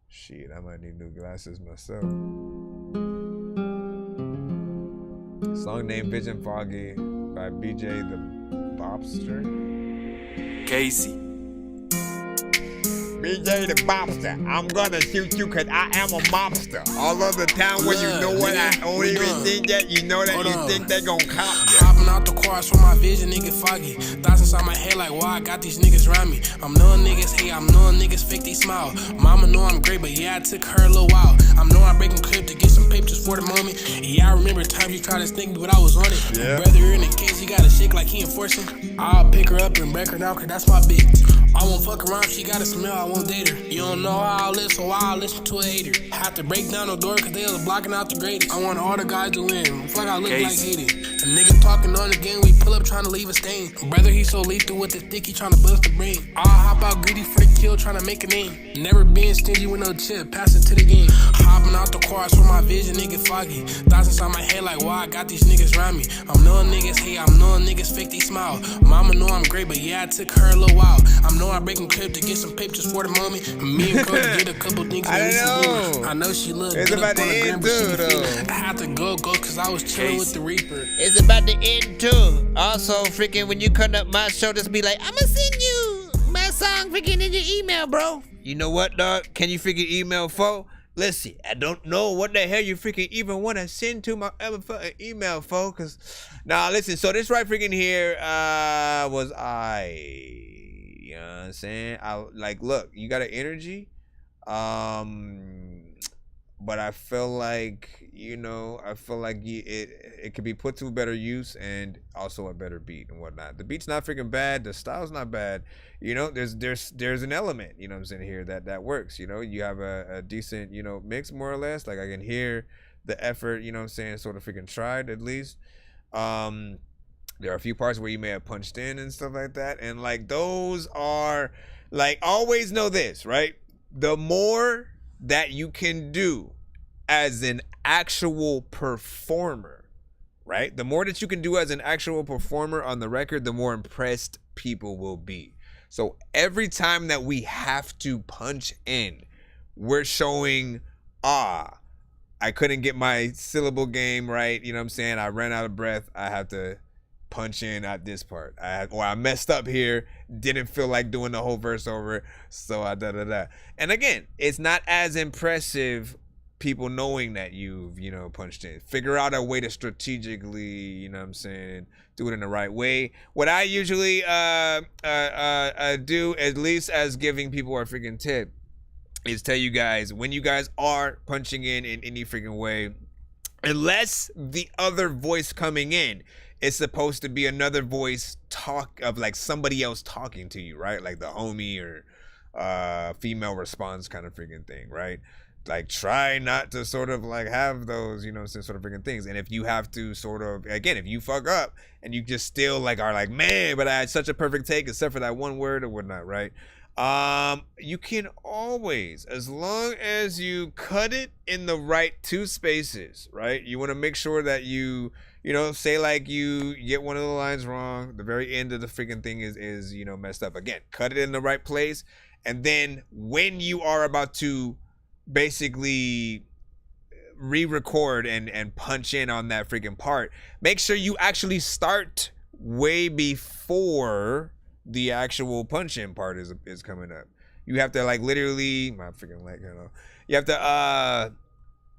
Shit, I might need new glasses myself. Song named Vision Foggy by BJ the Bobster. Casey. BJ the Bobster, I'm gonna shoot you cause I am a mobster. All over the town where you know what I don't even think that you know that you think they gon' cop you. Hopping out the car, so my vision nigga foggy. Thoughts inside my head like why I got these niggas around me. I'm knowing niggas hate, I'm knowing niggas fake they smile. Mama know I'm great, but yeah, it took her a little while. I'm knowing I'm breaking clip to get some papers for the moment. Yeah, I remember times you tried to sting me, but I was on it. Yeah. Brother in the case, you gotta shake like he enforcing. I'll pick her up and break her down, cause that's my bitch. I won't fuck around, she got a smell, I won't date her. You don't know how I live, so I'll listen to a hater. Have to break down the door, cause they was blocking out the greatest. I want all the guys to win, fuck I look like hating. A nigga talking on the game, we pull up trying to leave a stain. Brother, he so lethal with his dick, he trying to bust the brain. I'll hop out greedy for the kill, trying to make a name. Never being stingy with no chip, pass it to the game. Hopping out the car, so my vision nigga foggy. Thoughts inside my head like why I got these niggas around me. I'm knowing niggas hate, I'm knowing niggas fake they smile. Mama know I'm great, but yeah, it took her a little while. I'm knowing I'm breaking clip to get some papers for the moment. Me and Cody get a couple things. I know she look good up on the gram, but she fit. I had to go cause I was chilling with the Reaper. It's about to end too. Also, freaking when you come up my show, just be like, I'ma send you my song freaking in your email, bro. You know what, dog? Can you freaking email for? Listen, I don't know what the hell you freaking even want to send to my email, folks. Nah, listen, so this right freaking here was you know what I'm saying? Look, you got an energy, but I feel like, it could be put to a better use and also a better beat and whatnot. The beat's not freaking bad. The style's not bad. There's an element, you know what I'm saying, here that works. You have a decent, mix more or less. Like I can hear the effort, you know what I'm saying, sort of freaking tried at least. There are a few parts where you may have punched in and stuff like that. And like those are like, always know this, right? The more that you can do as an actual performer, right? The more that you can do as an actual performer on the record, the more impressed people will be. So every time that we have to punch in, we're showing, I couldn't get my syllable game right. You know what I'm saying? I ran out of breath. I have to punch in at this part. I messed up here, didn't feel like doing the whole verse over, so I da-da-da. And again, it's not as impressive people knowing that you've, punched in. Figure out a way to strategically, you know what I'm saying, do it in the right way. What I usually do, at least as giving people a freaking tip, is tell you guys, when you guys are punching in any freaking way, unless the other voice coming in, it's supposed to be another voice of like somebody else talking to you, right? Like the homie or female response kind of freaking thing, right? like try not to sort of like have those, you know, sort of freaking things. And if you have to sort of, again, if you fuck up and you just still like are like, man, but I had such a perfect take except for that one word or whatnot, right? You can always, as long as you cut it in the right two spaces, right? You want to make sure that you know, say like you get one of the lines wrong, the very end of the freaking thing is you know, messed up. Again, cut it in the right place. And then when you are about to basically re-record and punch in on that freaking part, make sure you actually start way before the actual punch in part is coming up. You have to like literally, my freaking leg, you know, you have to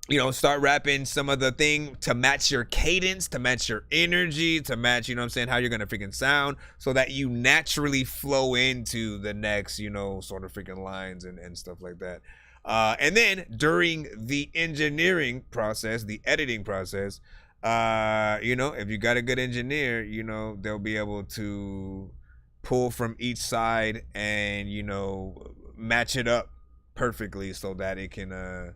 you know, start rapping some of the thing to match your cadence, to match your energy, to match, you know what I'm saying, how you're gonna freaking sound, so that you naturally flow into the next, you know, sort of freaking lines and stuff like that. And then during the engineering process, the editing process, you know, if you got a good engineer, you know, they'll be able to pull from each side and, you know, match it up perfectly so that it can,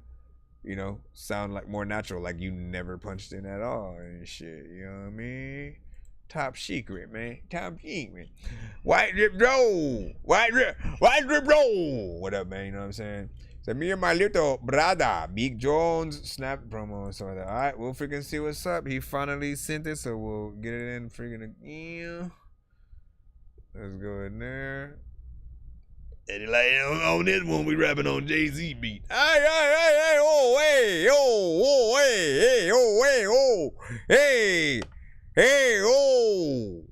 you know, sound like more natural, like you never punched in at all and shit, you know what I mean? Top secret, man. Top secret. White drip roll. White drip roll. What up, man? You know what I'm saying? So me and my little brother, Big Jones, snap promo and stuff like that. All right, we'll freaking see what's up. He finally sent it, so we'll get it in freaking again. Let's go in there. And like on this one, we rapping on Jay-Z beat. Hey, oh, hey, oh, hey, oh, hey, oh, hey, hey, oh,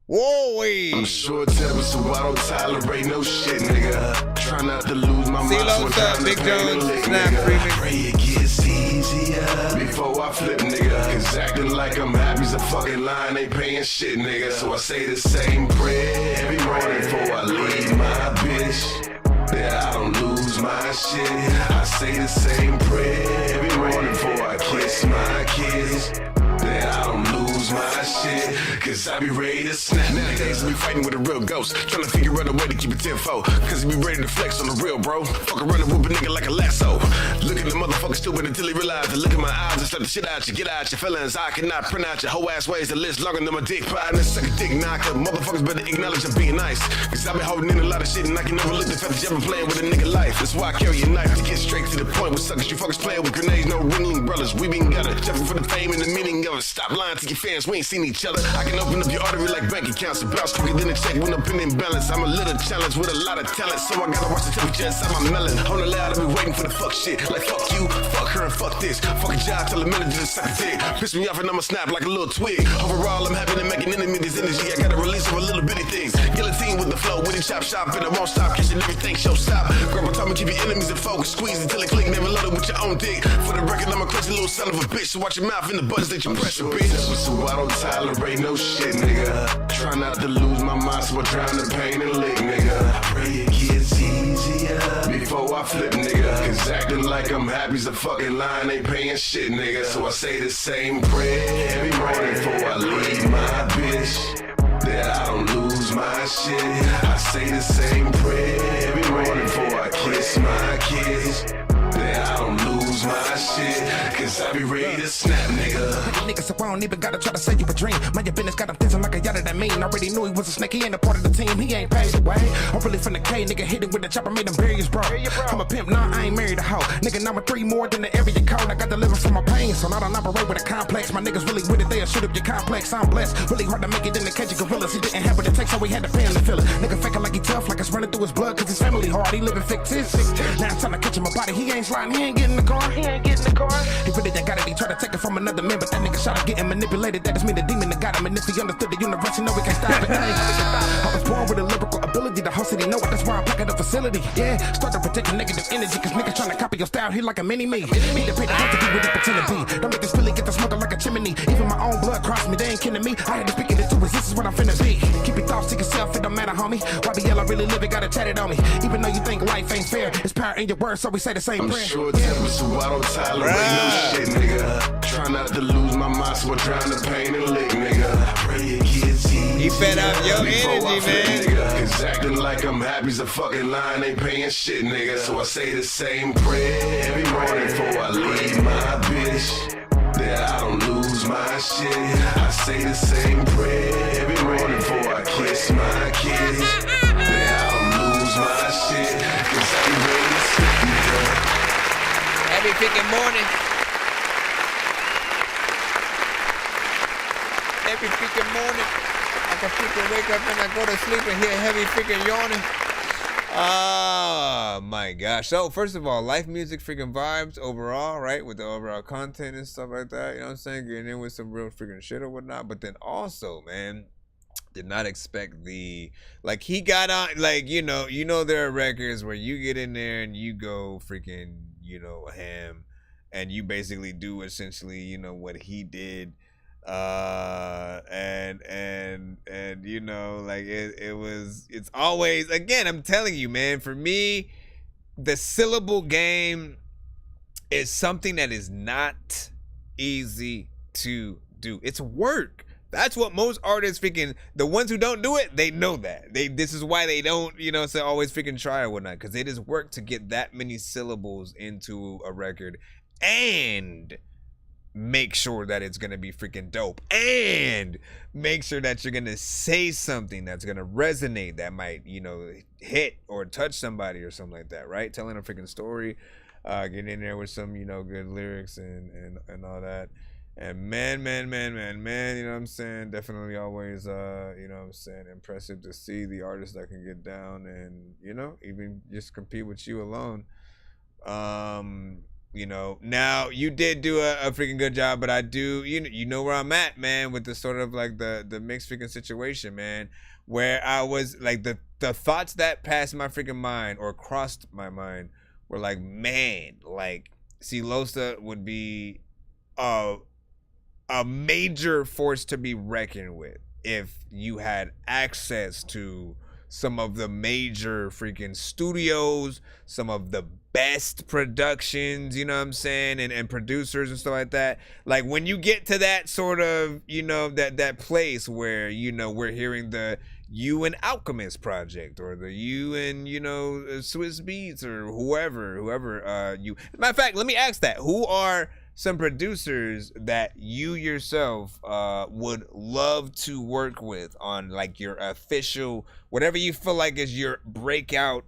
whoa, hey. I'm short tempered, so I don't tolerate no shit, nigga. Try not to lose my mind. What's up, Big Jones? Snap remix. Pray it gets easier before I flip, nigga. Cause acting like I'm happy's a fucking line, ain't paying shit, nigga. So I say the same prayer every morning before I leave my bitch. That I don't lose my shit. I say the same prayer every morning before I kiss my kids. That I don't lose my shit. Cause I be ready to snap. Nowadays I be fighting with a real ghost, trying to figure out a way to keep it tenfold. Cause he be ready to flex on the real, bro. Fuck around and whoop a nigga like a lasso. Look at the motherfucker stupid until he realize to look at my eyes and slap the shit out you. Get out your feelings. I cannot print out your whole ass ways. The list longer than my dick partner. Suck a dick knocker. Motherfuckers better acknowledge I'm being nice. Cause I been holding in a lot of shit and I can never look the fact that you ever playing with a nigga life. That's why I carry a knife to get straight to the point with suckers. You fuckers playing with grenades, no ringling brothers. We been gutter. Jumping for the fame and the meaning of it. Stop lying to your fans, we ain't seen each other. I can open up your artery like bank accounts. The bounce quicker than a check with no pin in balance. I'm a little challenge with a lot of talent, so I gotta watch the temperature inside my melon. On the loud, I be waiting for the fuck shit. Like fuck you, fuck her, and fuck this. Fuck a job, tell the manager to suck a dick. Piss me off and I'ma snap like a little twig. Overall, I'm happy to make an enemy this energy. I gotta release of a little bitty things. Guillotine with the flow, with the chop shop, and I won't stop. Catching everything, show stop. Grandma told me keep your enemies in focus. Squeeze until it click, never load it with your own dick. For the record, I'm a crazy little son of a bitch. So watch your mouth in the buttons that you press, bitch. So I don't tolerate no shit, nigga. Try not to lose my mind, so I drown the pain and lick, nigga. I pray it gets easier before I flip, nigga. Cause acting like I'm happy's a fucking line, ain't paying shit, nigga. So I say the same prayer every morning before I leave my bitch. That I don't lose my shit. I say the same prayer every morning before I kiss my kids. That I don't lose my shit. Cause I be ready to snap, nigga. Nigga, so I don't even gotta try to sell you a dream. Mind your business, got him thinking like a yada that mean. Already knew he was a snake, he ain't a part of the team. He ain't paid away. I'm really from the K, nigga, hit it with the chopper, made him bury his bro. I'm a pimp, nah, I ain't married a hoe. Nigga, number 3 more than the area code. I got the liver from my pain, so I don't operate with a complex. My niggas really with it, they'll shoot up your complex. I'm blessed, really hard to make it in the cage of gorillas. He didn't have what it takes, so we had to pay him to fill it. Nigga faking like he tough, like it's running through his blood, cause his family hard. He living fictitious. Now I'm trying to catch him a body, he ain't sliding, he ain't getting in the car. He ain't getting in the car. He really that got it, he try to take it from another man, but that nigga shot him getting manipulated. That is me, the demon that got him. And if he understood the universe, you know we can't stop it. I was born with a lyrical ability, the whole city know it, that's why I'm packing the facility. Yeah, start to protect your negative energy, cause niggas trying to copy your style, he like a mini-me. He to pay the house to be what they pretend to be. Don't make this Philly get the smoking like a chimney. Even my own blood crossed me, they ain't kidding me. I had to speak it into resistance what I'm finna be. Keep your thoughts to yourself, it don't matter, homie. YBL, I really live it, gotta chat it on me. Even though you think life ain't fair, it's power in your words, so we say the same prayer. I'm short tempered, so I don't tolerate no shit, nigga. Try not to lose my mind, so I drown the pain and lick, nigga. I pray it gets easier You fed up your energy, man. Cause acting like I'm happy's a fucking line, ain't paying shit, nigga. So I say the same prayer every morning before I leave my bitch, that I don't lose my shit. I say the same prayer every morning before I kiss my kids, that I don't lose my shit. Cause I ain't ready to sleep, nigga. Every freaking morning. Every freaking morning. I can freaking wake up and I go to sleep and hear heavy freaking yawning. Oh my gosh. So first of all, life music freaking vibes overall, right? With the overall content and stuff like that. You know what I'm saying? Getting in with some real freaking shit or whatnot. But then also, man, did not expect the, like, he got on, like, you know there are records where you get in there and you go freaking, ham, and you basically do essentially, what he did. And like it's always, again, I'm telling you, man, for me, the syllable game is something that is not easy to do. It's work. That's what most artists freaking, the ones who don't do it, they know that. This is why they don't, say always freaking try or whatnot, because it is work to get that many syllables into a record and make sure that it's gonna be freaking dope, and make sure that you're gonna say something that's gonna resonate, that might, hit or touch somebody or something like that, right? Telling a freaking story, getting in there with some, good lyrics and all that. And man, you know what I'm saying? Definitely always, impressive to see the artists that can get down and, even just compete with you alone. Now you did do a freaking good job, but I do, you know where I'm at, man, with the sort of like the mixed freaking situation, man, where I was like, the thoughts that passed my freaking mind or crossed my mind were like, man, like, see, Losa would be a major force to be reckoned with if you had access to some of the major freaking studios, some of the best productions, you know what I'm saying, and producers and stuff like that. Like when you get to that sort of, that place where, we're hearing the You and Alchemist project, or the You and, Swiss Beats, or whoever, you. Matter of fact, let me ask that. Who are some producers that you yourself would love to work with on like your official, whatever you feel like is your breakout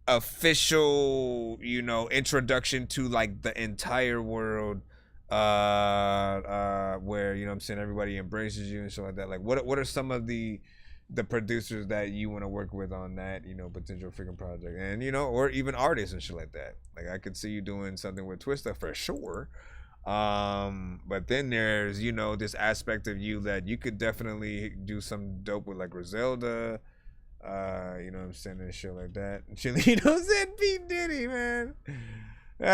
official, introduction to like the entire world, where, I'm saying, everybody embraces you and shit like that? Like what are some of the producers that you want to work with on that, potential freaking project, and, or even artists and shit like that? Like I could see you doing something with Twista for sure. But then there's, this aspect of you that you could definitely do some dope with, like Griselda, what I'm saying, and shit like that. Chilito said P. Diddy, man. Yeah,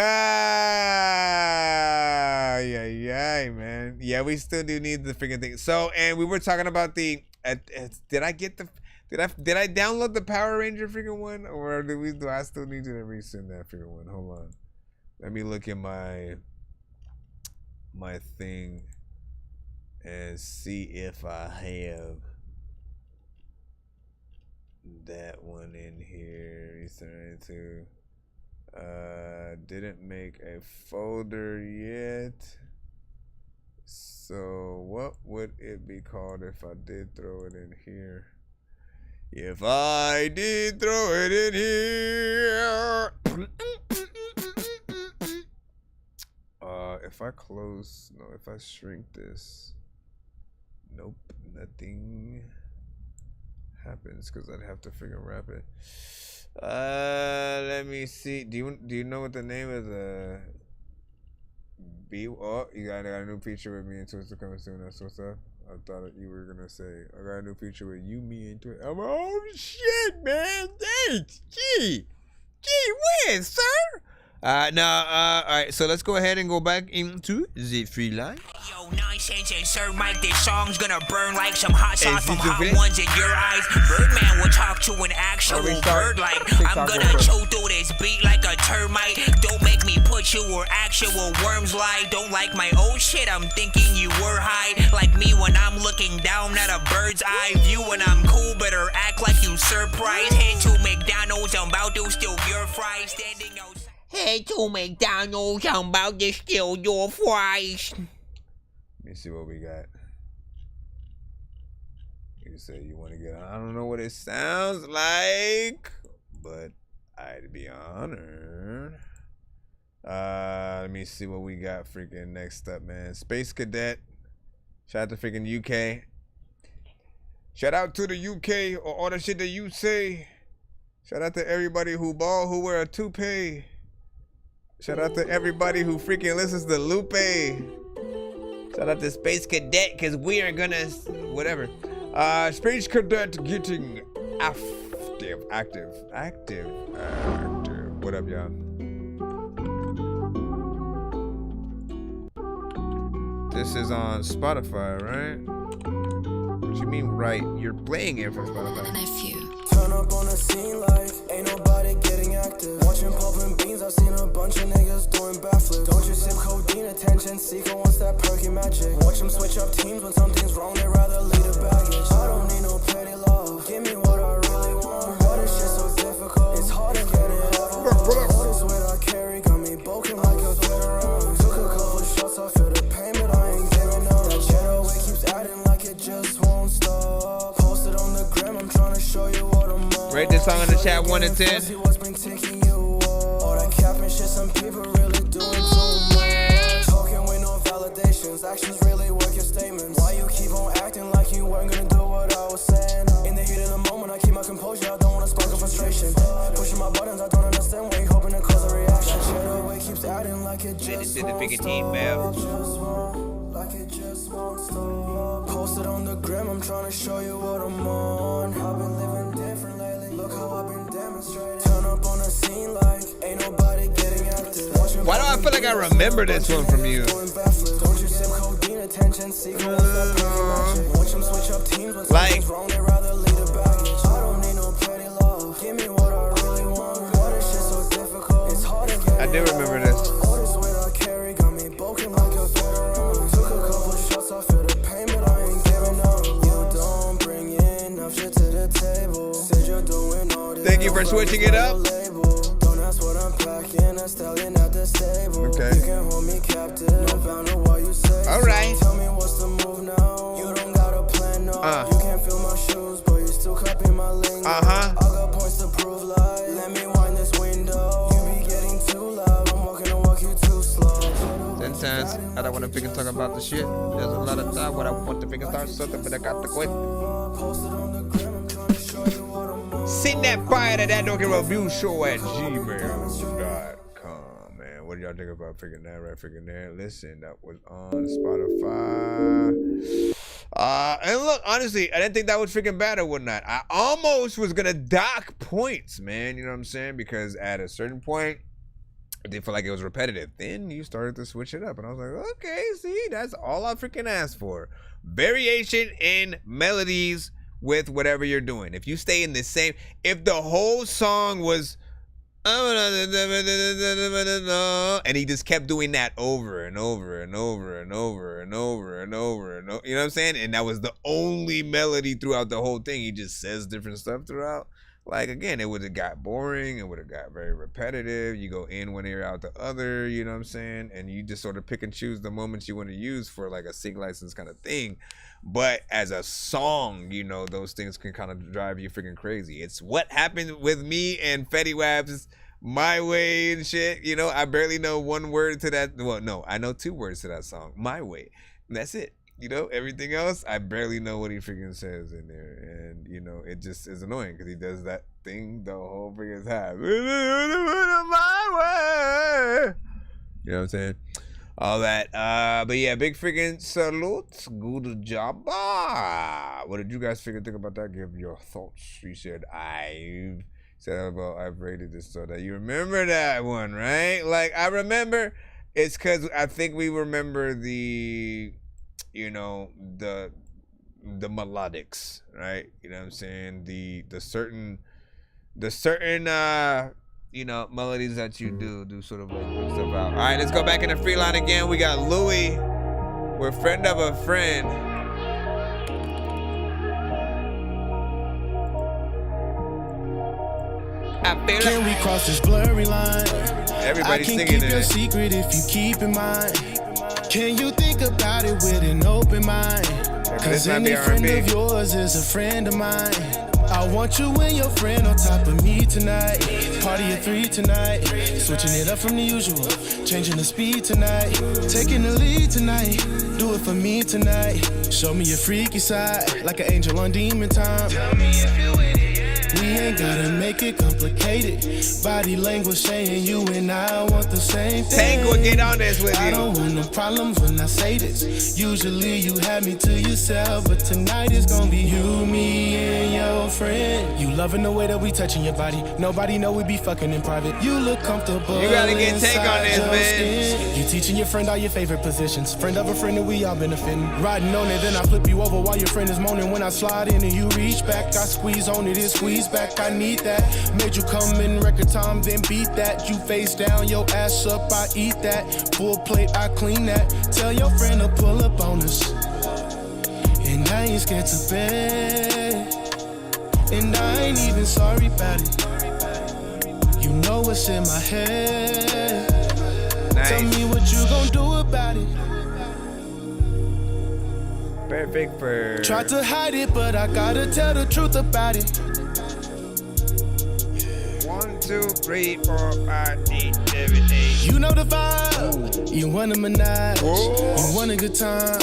man. Yeah, we still do need the freaking thing. So, and we were talking about did I download the Power Ranger freaking one, or do I still need to resend that freaking one? Hold on. Let me look at my thing and see if I have that one in here. Didn't make a folder yet. So what would it be called if I did throw it in here? If I did throw it in here. If I shrink this, nope, nothing happens because I'd have to freaking wrap it. Let me see. Do you know what the name of the Oh, you got a new feature with me and Twista coming soon. That's what's up. I thought you were gonna say I got a new feature with you, me, and Twista. Oh shit, man! Thanks, gee whiz, sir. All right, so let's go ahead and go back into the free line. Yo, Nonsenze and Sir Mike, this song's gonna burn like some hot sauce from hot ones in your eyes. Birdman will talk to an actual bird like I'm gonna chew through this beat like a termite. Don't make me put you where actual worms lie. Don't like my old shit, I'm thinking you were high. Like me when I'm looking down from not a bird's eye view. When I'm cool, better act like you surprised. Head to McDonald's, I'm about to steal your fries. Standing outside. Head to McDonald's, I'm about to steal your fries. Let me see what we got. You say you want to get on. I don't know what it sounds like, but I'd be honored. Let me see what we got freaking next up, man. Space Cadet. Shout out to freaking UK. Shout out to the UK or all the shit that you say. Shout out to everybody who ball, who wear a toupee. Shout out to everybody who freaking listens to Lupe. Shout out to Space Cadet, because we are gonna, whatever. Space Cadet getting active. What up, y'all? This is on Spotify, right? What you mean, right? You're playing it from Spotify. Turn up on the scene like ain't nobody getting active. Watching poppin' beans, I've seen a bunch of niggas doing backflips. Don't you sip codeine, attention seeker wants that perky magic. Watch them switch up teams when something's wrong, they rather lead a baggage. I don't need no petty love, give me what I really want. Why this shit so difficult? It's hard to get it ever. All this weight I carry got me broken like a veteran. Took a couple shots, I feel the pain, but I ain't giving up. That shadow weight keeps adding like it just won't stop. Posted on the gram, I'm trying to show you what I'm on. Rate this song in the chat 1 to 10. All that capping shit, some people really doing too much. Talking with no validations, actions really work your statements. Why you keep on acting like you weren't gonna do what I was saying? In the heat of the moment, I keep my composure, I don't wanna spark a frustration. Pushing my buttons, I don't understand why you hoping to cause a reaction. Shadow way keeps adding like it just won't stop. Like it just won't stop. Posted on the gram, I'm trying to show you what I'm on. I've been living different lately, look how I've been demonstrating. Turn up on the scene like ain't nobody getting active. Why do I feel like I remember this one from you? Don't you sip codeine, attention seeker wants that perky magic. Watch them switch up teams when something's wrong, they rather lead a baggage. I don't need no petty love, give me what I really want. Why this shit so difficult? It's hard to get. I do remember this. All this weight I carry got me broken like a veteran. Took a couple shots, I feel the pain, but I ain't giving up. You don't bring enough shit to the table. Said you're doing all this. Thank you for switching it up. Don't ask what I'm packing, I'm stalling at the stable. Okay. You can hold me captive, no bound to what you say. All right. Tell me what's the move now. You don't got a plan, no. You can't feel my shoes, but you still copying my lingo. I got points to prove, like, let me wind this window. You be getting too loud, I'm walking and walk you too slow. Sometimes I don't want to freaking talk about the shit. There's a lot of time when I want to freaking start something, but I got to quit. Send that fire to that Dorky Review Show at gmail.com, man. What do y'all think about freaking that right freaking there? Listen, that was on Spotify. And look, honestly, I didn't think that was freaking bad or whatnot. I almost was gonna dock points, man. You know what I'm saying? Because at a certain point, I did feel like it was repetitive. Then you started to switch it up, and I was like, okay, see, that's all I freaking asked for. Variation in melodies with whatever you're doing. If you stay in the same, if the whole song was, and he just kept doing that over and over and over and over and over and over and over, you know what I'm saying? And that was the only melody throughout the whole thing. He just says different stuff throughout. Like, again, it would have got boring. It would have got very repetitive. You go in one ear, out the other, you know what I'm saying? And you just sort of pick and choose the moments you want to use for like a sync license kind of thing. But as a song, you know, those things can kind of drive you freaking crazy. It's what happened with me and Fetty Wap's My Way and shit. You know, I barely know one word to that. Well, no, I know 2 words to that song, My Way. And that's it. You know, everything else, I barely know what he freaking says in there. And, you know, it just is annoying because he does that thing the whole freaking time. My way. You know what I'm saying? All that. But yeah, big freaking salute. Good job. What did you guys think about that? Give your thoughts. You said I've rated this so that you remember that one, right? Like, I remember. It's because I think we remember the, you know, the melodics, right? You know what I'm saying? The certain you know, melodies that you do sort of like bring stuff out. All right, let's go back in the free line again. We got Louis. We're friend of a friend. I feel Can we cross this blurry line? Everybody's I can singing keep your it. secret if you keep in mind. Can you think about it with an open mind? Cause might be any friend R&B. of yours is a friend of mine. I want you and your friend on top of me tonight. Party at 3 tonight. Switching it up from the usual. Changing the speed tonight. Taking the lead tonight. Do it for me tonight. Show me your freaky side. Like an angel on demon time. Tell me if you with it. We ain't gotta make it complicated. Body language saying you and I want the same thing. Tank will get on this with you. I don't want no problems when I say this. Usually you have me to yourself, but tonight it's gonna be you, me, and your friend. You loving the way that we touching your body. Nobody know we be fucking in private. You look comfortable. You gotta get Tank on this, man. Skin. You teaching your friend all your favorite positions. Friend of a friend that we all benefiting. Riding on it, then I flip you over while your friend is moaning. When I slide in and you reach back, I squeeze on it, squeeze back. I need that. Made you come in record time, then beat that. You face down, your ass up, I eat that. Full plate, I clean that. Tell your friend to pull up on us. And I ain't scared to bed. And I ain't even sorry about it. You know what's in my head. Nice. Tell me what you gon' do about it. Perfect for. Try to hide it, but I gotta tell the truth about it. 1, 2, 3, 4, 5, 6, 7, 8. You know the vibe. You want a menage. You want a good time.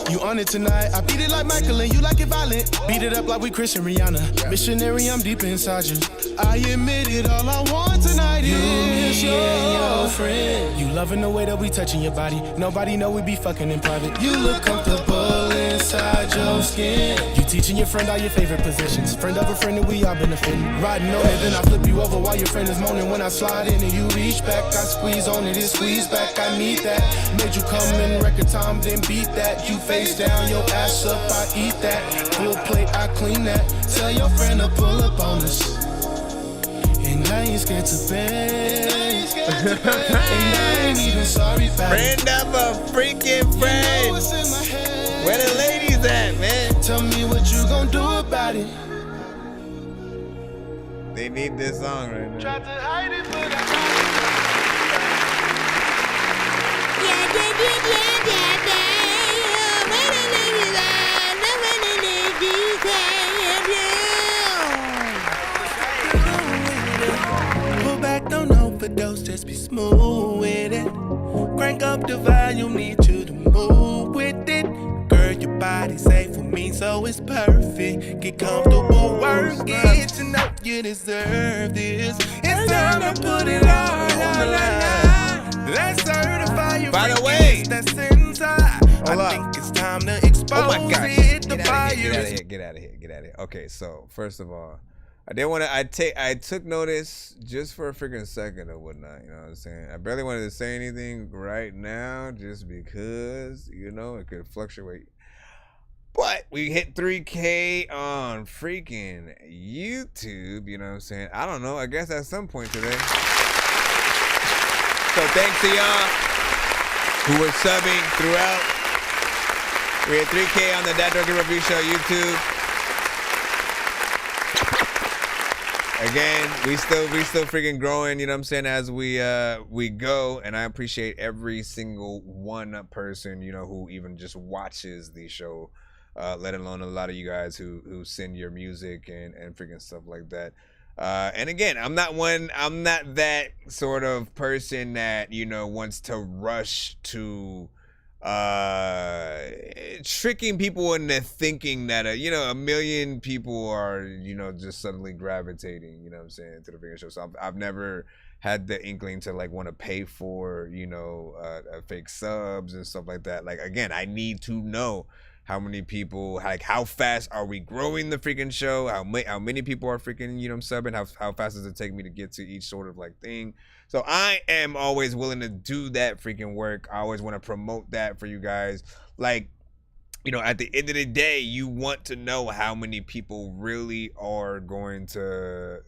You on it tonight. I beat it like Michael and you like it violent. Beat it up like we Chris and Rihanna. Missionary, I'm deep inside you. I admit it, all I want tonight is your friend. You loving the way that we touching your body. Nobody know we be fucking in private. You look comfortable inside your skin. You teaching your friend all your favorite positions. Friend of a friend that we all benefiting. Riding on it, then I flip you over while your friend is moaning. When I slide in and you reach back, I squeeze on it, squeeze back. I need that. Made you come in record time, then beat that. You face down, your ass up, I eat that. Full plate, I clean that. Tell your friend to pull up on us. And I ain't scared to bed. And I ain't even sorry about it. Friend of a freaking friend. Where the ladies at, man? Tell me what you gon' do about it. They need this song right now. Tried to hide it, but I pull back, don't overdose, just be smooth with it. Crank up the volume, need you to move with it. Girl, your body's safe for me, so it's perfect. Get comfortable, work it, you know you deserve this. It's time to put it all on the line. Let's certify you. By the way, that's inside. I think it's time to expose it. The fire. Get out of here. Okay, so first of all, I didn't want to. I took notice just for a freaking second or whatnot. You know what I'm saying? I barely wanted to say anything right now, just because it could fluctuate. But we hit 3K on freaking YouTube. You know what I'm saying? I don't know. I guess at some point today. So thanks to y'all who were subbing throughout. We're at 3K on the That Dorky Review Show YouTube. Again, we still freaking growing, you know what I'm saying, as we go, and I appreciate every single one person, who even just watches the show, let alone a lot of you guys who send your music and freaking stuff like that. And again, I'm not that sort of person that, wants to rush to tricking people into thinking that a million people are just suddenly gravitating to the freaking show. So I've never had the inkling to want to pay for fake subs and stuff like that. Like, again, I need to know how many people, how fast are we growing the freaking show, how many people are freaking subbing, how fast does it take me to get to each sort of thing. So I am always willing to do that freaking work. I always want to promote that for you guys. At the end of the day, you want to know how many people really are going to,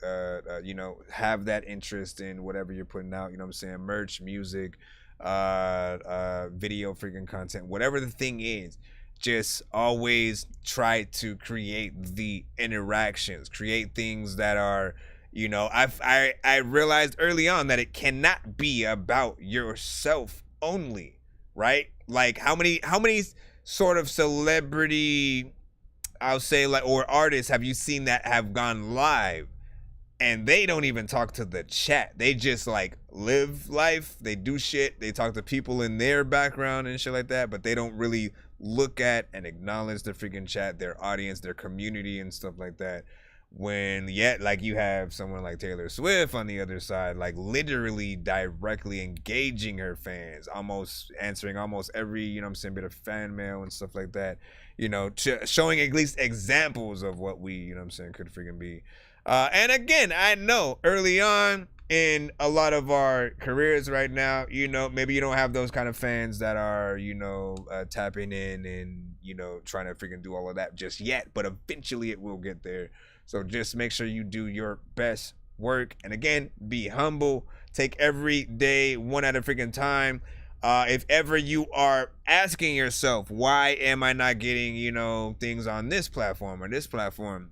have that interest in whatever you're putting out. You know what I'm saying? Merch, music, video freaking content, whatever the thing is. Just always try to create the interactions, create things that are You know, I realized early on that it cannot be about yourself only, right? Like how many sort of celebrity, I'll say, like, or artists have you seen that have gone live and they don't even talk to the chat? They just like live life, they do shit, they talk to people in their background and shit like that, but they don't really look at and acknowledge the freaking chat, their audience, their community and stuff like that. When yet, like, you have someone like Taylor Swift on the other side, like literally directly engaging her fans, almost answering almost every, you know what I'm saying, bit of fan mail and stuff like that, you know, showing at least examples of what we, you know what I'm saying, could freaking be. And again, I know early on in a lot of our careers right now, you know, maybe you don't have those kind of fans that are, you know, tapping in and, you know, trying to freaking do all of that just yet, but eventually it will get there. So just make sure you do your best work. And again, be humble. Take every day one at a freaking time. If ever you are asking yourself, why am I not getting, you know, things on this platform or this platform?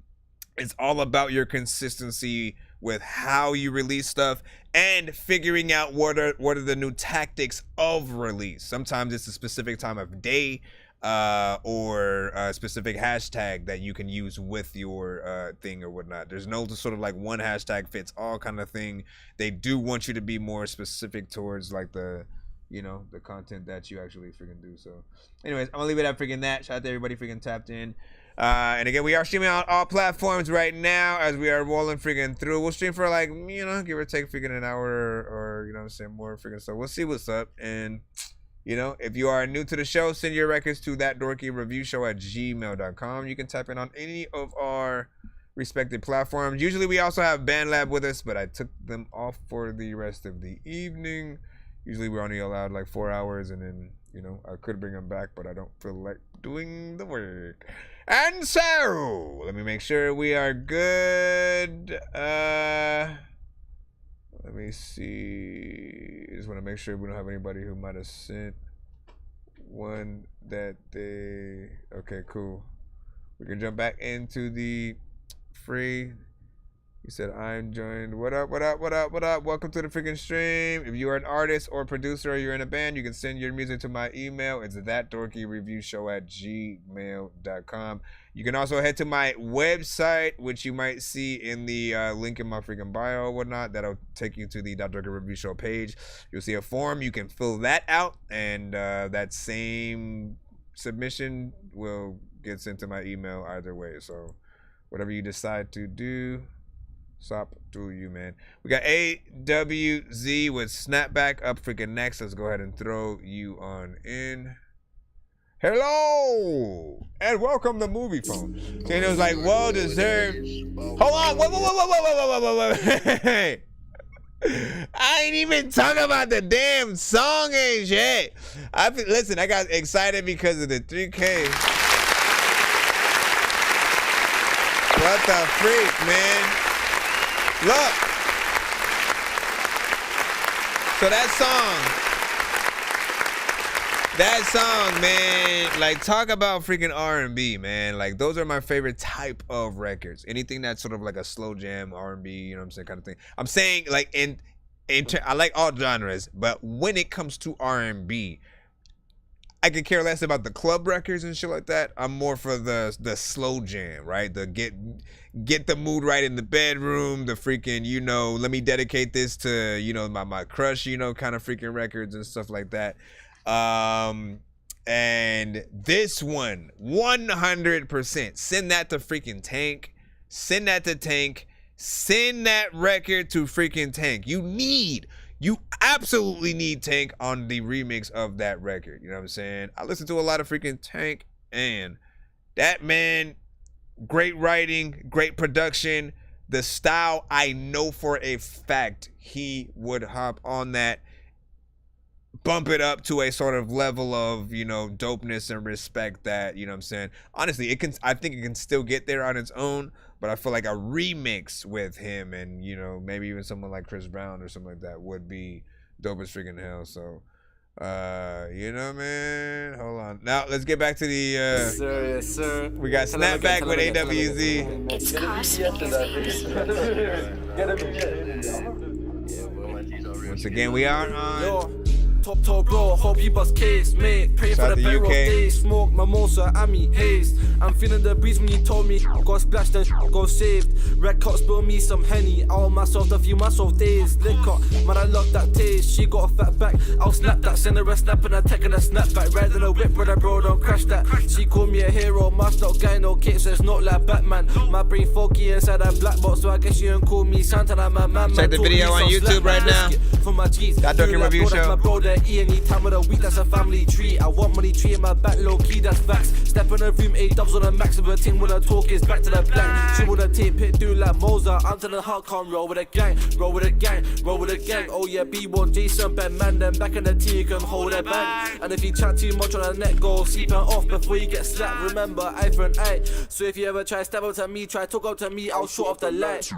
It's all about your consistency with how you release stuff and figuring out what are the new tactics of release. Sometimes it's a specific time of day, or a specific hashtag that you can use with your thing or whatnot. There's no sort of like one hashtag fits all kind of thing. They do want you to be more specific towards like the, you know, the content that you actually freaking do. So anyways, I'm gonna leave it at freaking that. Shout out to everybody freaking tapped in. And again, we are streaming on all platforms right now as we are rolling freaking through. We'll stream for like, you know, give or take freaking an hour or you know what I'm saying, more freaking stuff. We'll see what's up. And you know, if you are new to the show, send your records to thatdorkyreviewshow@gmail.com. You can type in on any of our respective platforms. Usually we also have BandLab with us, but I took them off for the rest of the evening. Usually we're only allowed like 4 hours, and then, you know, I could bring them back, but I don't feel like doing the work. And so, let me make sure we are good. Let me see. Just want to make sure we don't have anybody who might have sent one that they... Okay, cool. We can jump back into the free. He said, I'm joined. What up, what up, what up, what up? Welcome to the freaking stream. If you are an artist or producer or you're in a band, you can send your music to my email. It's thatdorkyreviewshow@gmail.com. You can also head to my website, which you might see in the link in my freaking bio or whatnot. That'll take you to the Dorky Review Show page. You'll see a form. You can fill that out, and that same submission will get sent to my email either way. So whatever you decide to do, stop to you, man. We got AWZ with Snapback up freaking next. Let's go ahead and throw you on in. Hello and welcome to Movie Phone. Geniuz like, well deserved. Hold on, whoa. Hey. I ain't even talking about the damn song and shit. Listen, I got excited because of the 3K. What the freak, man? Look. So that song, man, like, talk about freaking R&B, man. Like, those are my favorite type of records. Anything that's sort of like a slow jam, R&B, you know what I'm saying, kind of thing. I'm saying, like, I like all genres, but when it comes to R&B, I could care less about the club records and shit like that. I'm more for the slow jam, right? The get the mood right in the bedroom, the freaking, you know, let me dedicate this to, you know, my crush, you know, kind of freaking records and stuff like that. And this one, 100%, send that to freaking Tank. Send that to Tank. Send that record to freaking Tank. You absolutely need Tank on the remix of that record. You know what I'm saying? I listen to a lot of freaking Tank, and that man, great writing, great production, the style, I know for a fact he would hop on that, bump it up to a sort of level of, you know, dopeness and respect that, you know what I'm saying? Honestly, I think it can still get there on its own, but I feel like a remix with him and, you know, maybe even someone like Chris Brown or something like that would be dope as freaking hell. So You know, man. Hold on. Now let's get back to the. Yes, sir. We got Snapback with AWZ. It's Once again, we are on. Top bro, hope you bust case, mate. Pray for the better of days. Smoke, mimosa, Ami, haze. I'm feeling the breeze when you told me. Got splashed and got saved. Red cup spill me some Henny. I'll myself a few myself days. Liquor, man, I love that taste. She got a fat back. I'll snap that. Send her a snap and a tech and a snapback. Riding a whip, brother, bro, don't crash that. She called me a hero. Masked out guy, no cape, so it's not like Batman. My brain foggy inside that black box, so I guess you don't call me Santa. I'm a man. Check the video on YouTube right now. That Dorky review show. Anytime of the week, that's a family treat. I want money tree in my back, low key, that's facts. Step in the room, 8 dubs on the max of a team with a talk is back to the blank. She with a tape, hit do like Mozart. I'm to the heart, can't roll with a gang, roll with a gang, roll with a gang. Oh yeah, B1, Jason, Ben Man, then back in the team, you can hold a bang. And if you chat too much on the net, go sleep and off before you get slapped. Remember, eye for an eye. So if you ever try step up to me, try talk up to me, I'll shut off the light.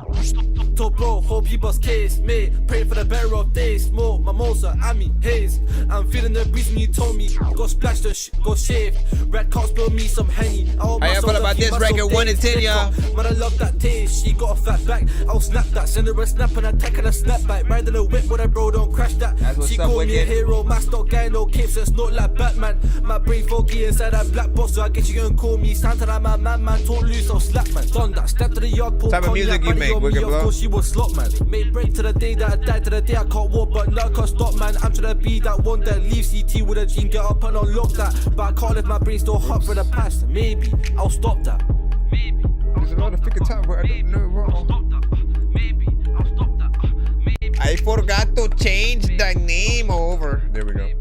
Top bro, hope you bust case, mate. Pray for the better of days. Smoke, mimosa, Ami, haze. I'm feeling the breeze when you told me. Got splashed and got shaved. Red cards spill me some Henny. How y'all feel about this record? 1 in 10, y'all. Man, I love that taste. She got a fat back. I'll snap that. Send her a snap and a tech and a snapback. Riding a whip with a bro, don't crash that. She called me a hero. Masked out guy, no cape, so it's not like Batman. My brain foggy inside that black box, so I guess you gonna call me Santa. I'm a man, talk loose, I'll slap man. Done that. Step to the yard, pull type of music you make, Wicked Blow. She was slot man. Made break to the day that I died, to the day I can't walk, but no, I can't stop man. I'm trying to be that one that leaves CT with a jean, get up and unlock that. But I can't let my brain still hot for the past. Maybe I'll stop that. Maybe there's a lot of figure time where I don't know wrong. Maybe I'll stop that. I forgot to change the name over. There we go.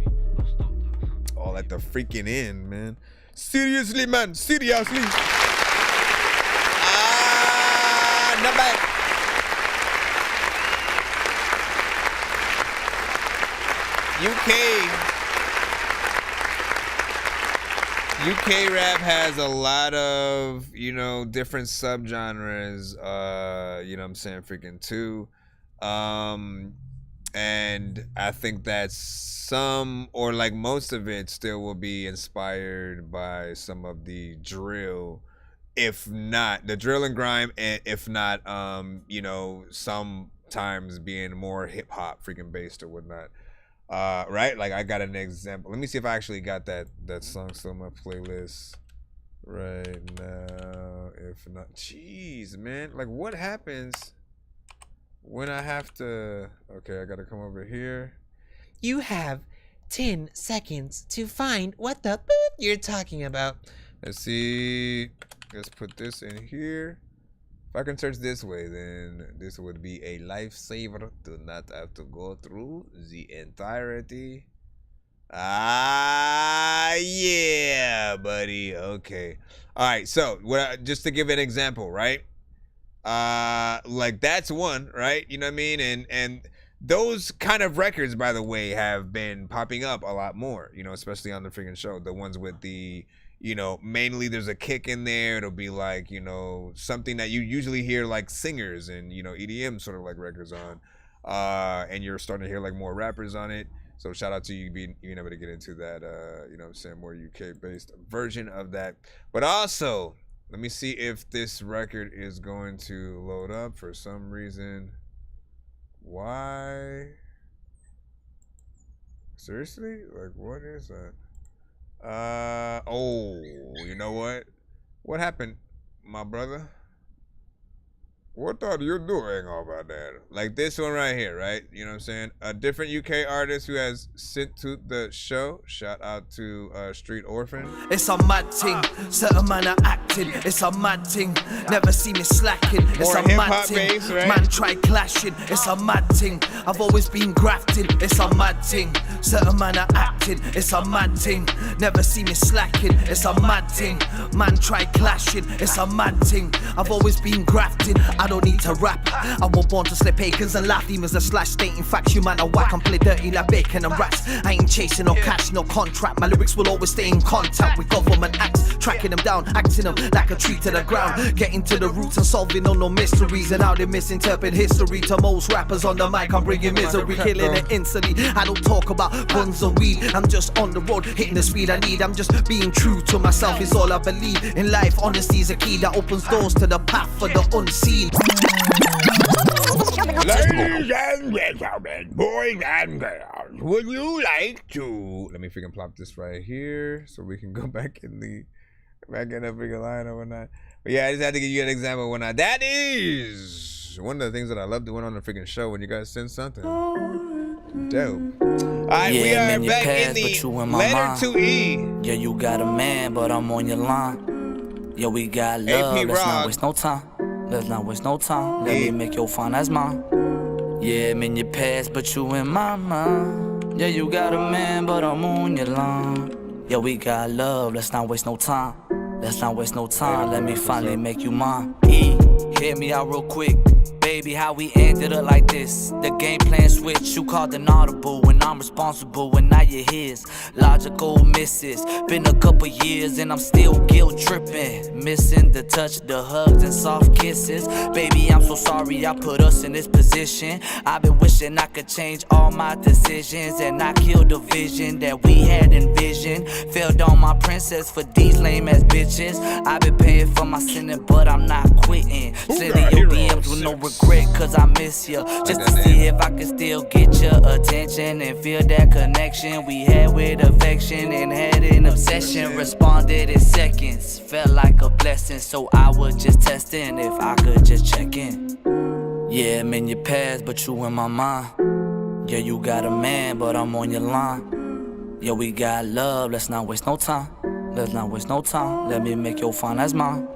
All at the freaking end, man. Seriously, man. Seriously. Not bad. UK rap has a lot of, you know, different subgenres, you know what I'm saying, freaking too. And I think that some, or like most of it still will be inspired by some of the drill, if not the drill and grime, and if not, you know, sometimes being more hip hop freaking based or whatnot. Right? Like I got an example. Let me see if I actually got that song still on my playlist right now. If not, jeez, man. Like what happens when I have to? Okay, I gotta come over here. You have 10 seconds to find what the you're talking about. Let's see. Let's put this in here. If I can search this way, then this would be a lifesaver to not have to go through the entirety. Yeah, buddy. Okay. All right. So, just to give an example, right? Like that's one, right? You know what I mean? And those kind of records, by the way, have been popping up a lot more. You know, especially on the freaking show. The ones with the, you know, mainly there's a kick in there. It'll be like, you know, something that you usually hear like singers and, you know, EDM sort of like records on. And you're starting to hear like more rappers on it. So shout out to you being able to get into that, you know what I'm saying, more UK based version of that. But also, let me see if this record is going to load up for some reason. Why? Seriously? Like, what is that? Oh, you know what? What happened, my brother? What are you doing over there? Like this one right here, right? You know what I'm saying? A different UK artist who has sent to the show. Shout out to Street Orphan. It's a mad thing. Certain man are acting. It's a mad thing. Never see me slacking. It's a mad thing. Base, right? Man try clashing. It's a mad thing. I've always been grafting. It's a mad thing. Certain man are acting. It's a mad thing. Never see me slacking. It's a mad thing. Man try clashing. It's a mad thing. I've always been grafting. I don't need to rap. I was born to slip acres and laugh. Demons are slash stating facts. You man are whack and play dirty like bacon and rats. I ain't chasing no cash, no contract. My lyrics will always stay in contact with government acts. Tracking them down, acting them like a tree to the ground. Getting to the roots and solving all no mysteries. And how they misinterpret history. To most rappers on the mic, I'm bringing misery, killing it instantly. I don't talk about guns or weed. I'm just on the road, hitting the speed I need. I'm just being true to myself, is all I believe. In life, honesty is a key that opens doors to the path for the unseen. Ladies and gentlemen, boys and girls, would you like to... Let me freaking plop this right here so we can go back in the freaking line or whatnot. But yeah, I just had to give you an example of whatnot. That is one of the things that I love doing on the freaking show when you guys send something. Dope. Alright, we are back in the letter to E. Yeah, you got a man, but I'm on your line. Yeah, we got love. Let's not waste no time. Let's not waste no time. Let me make your fine as mine. Yeah, I'm in your past, but you in my mind. Yeah, you got a man, but I'm on your line. Yeah, we got love. Let's not waste no time. Let's not waste no time. Let me finally make you mine. E, hear me out real quick. Baby, how we ended up like this. The game plan switch, you called an audible. When I'm responsible, and now you're his. Logical misses. Been a couple years and I'm still guilt tripping. Missing the touch, the hugs and soft kisses. Baby, I'm so sorry I put us in this position. I've been wishing I could change all my decisions and not kill the vision that we had envisioned. Failed on my princess for these lame ass bitches. I've been paying for my sinning, but I'm not quitting. Sending your DMs with no regret, cause I miss you. Just to see if I can still get your attention and feel that connection we had with affection and had an obsession. Responded in seconds, felt like a blessing, so I was just testing if I could just check in. Yeah, I'm in your past, but you in my mind. Yeah, you got a man, but I'm on your line. Yeah, we got love, let's not waste no time. Let's not waste no time, let me make your fine as mine.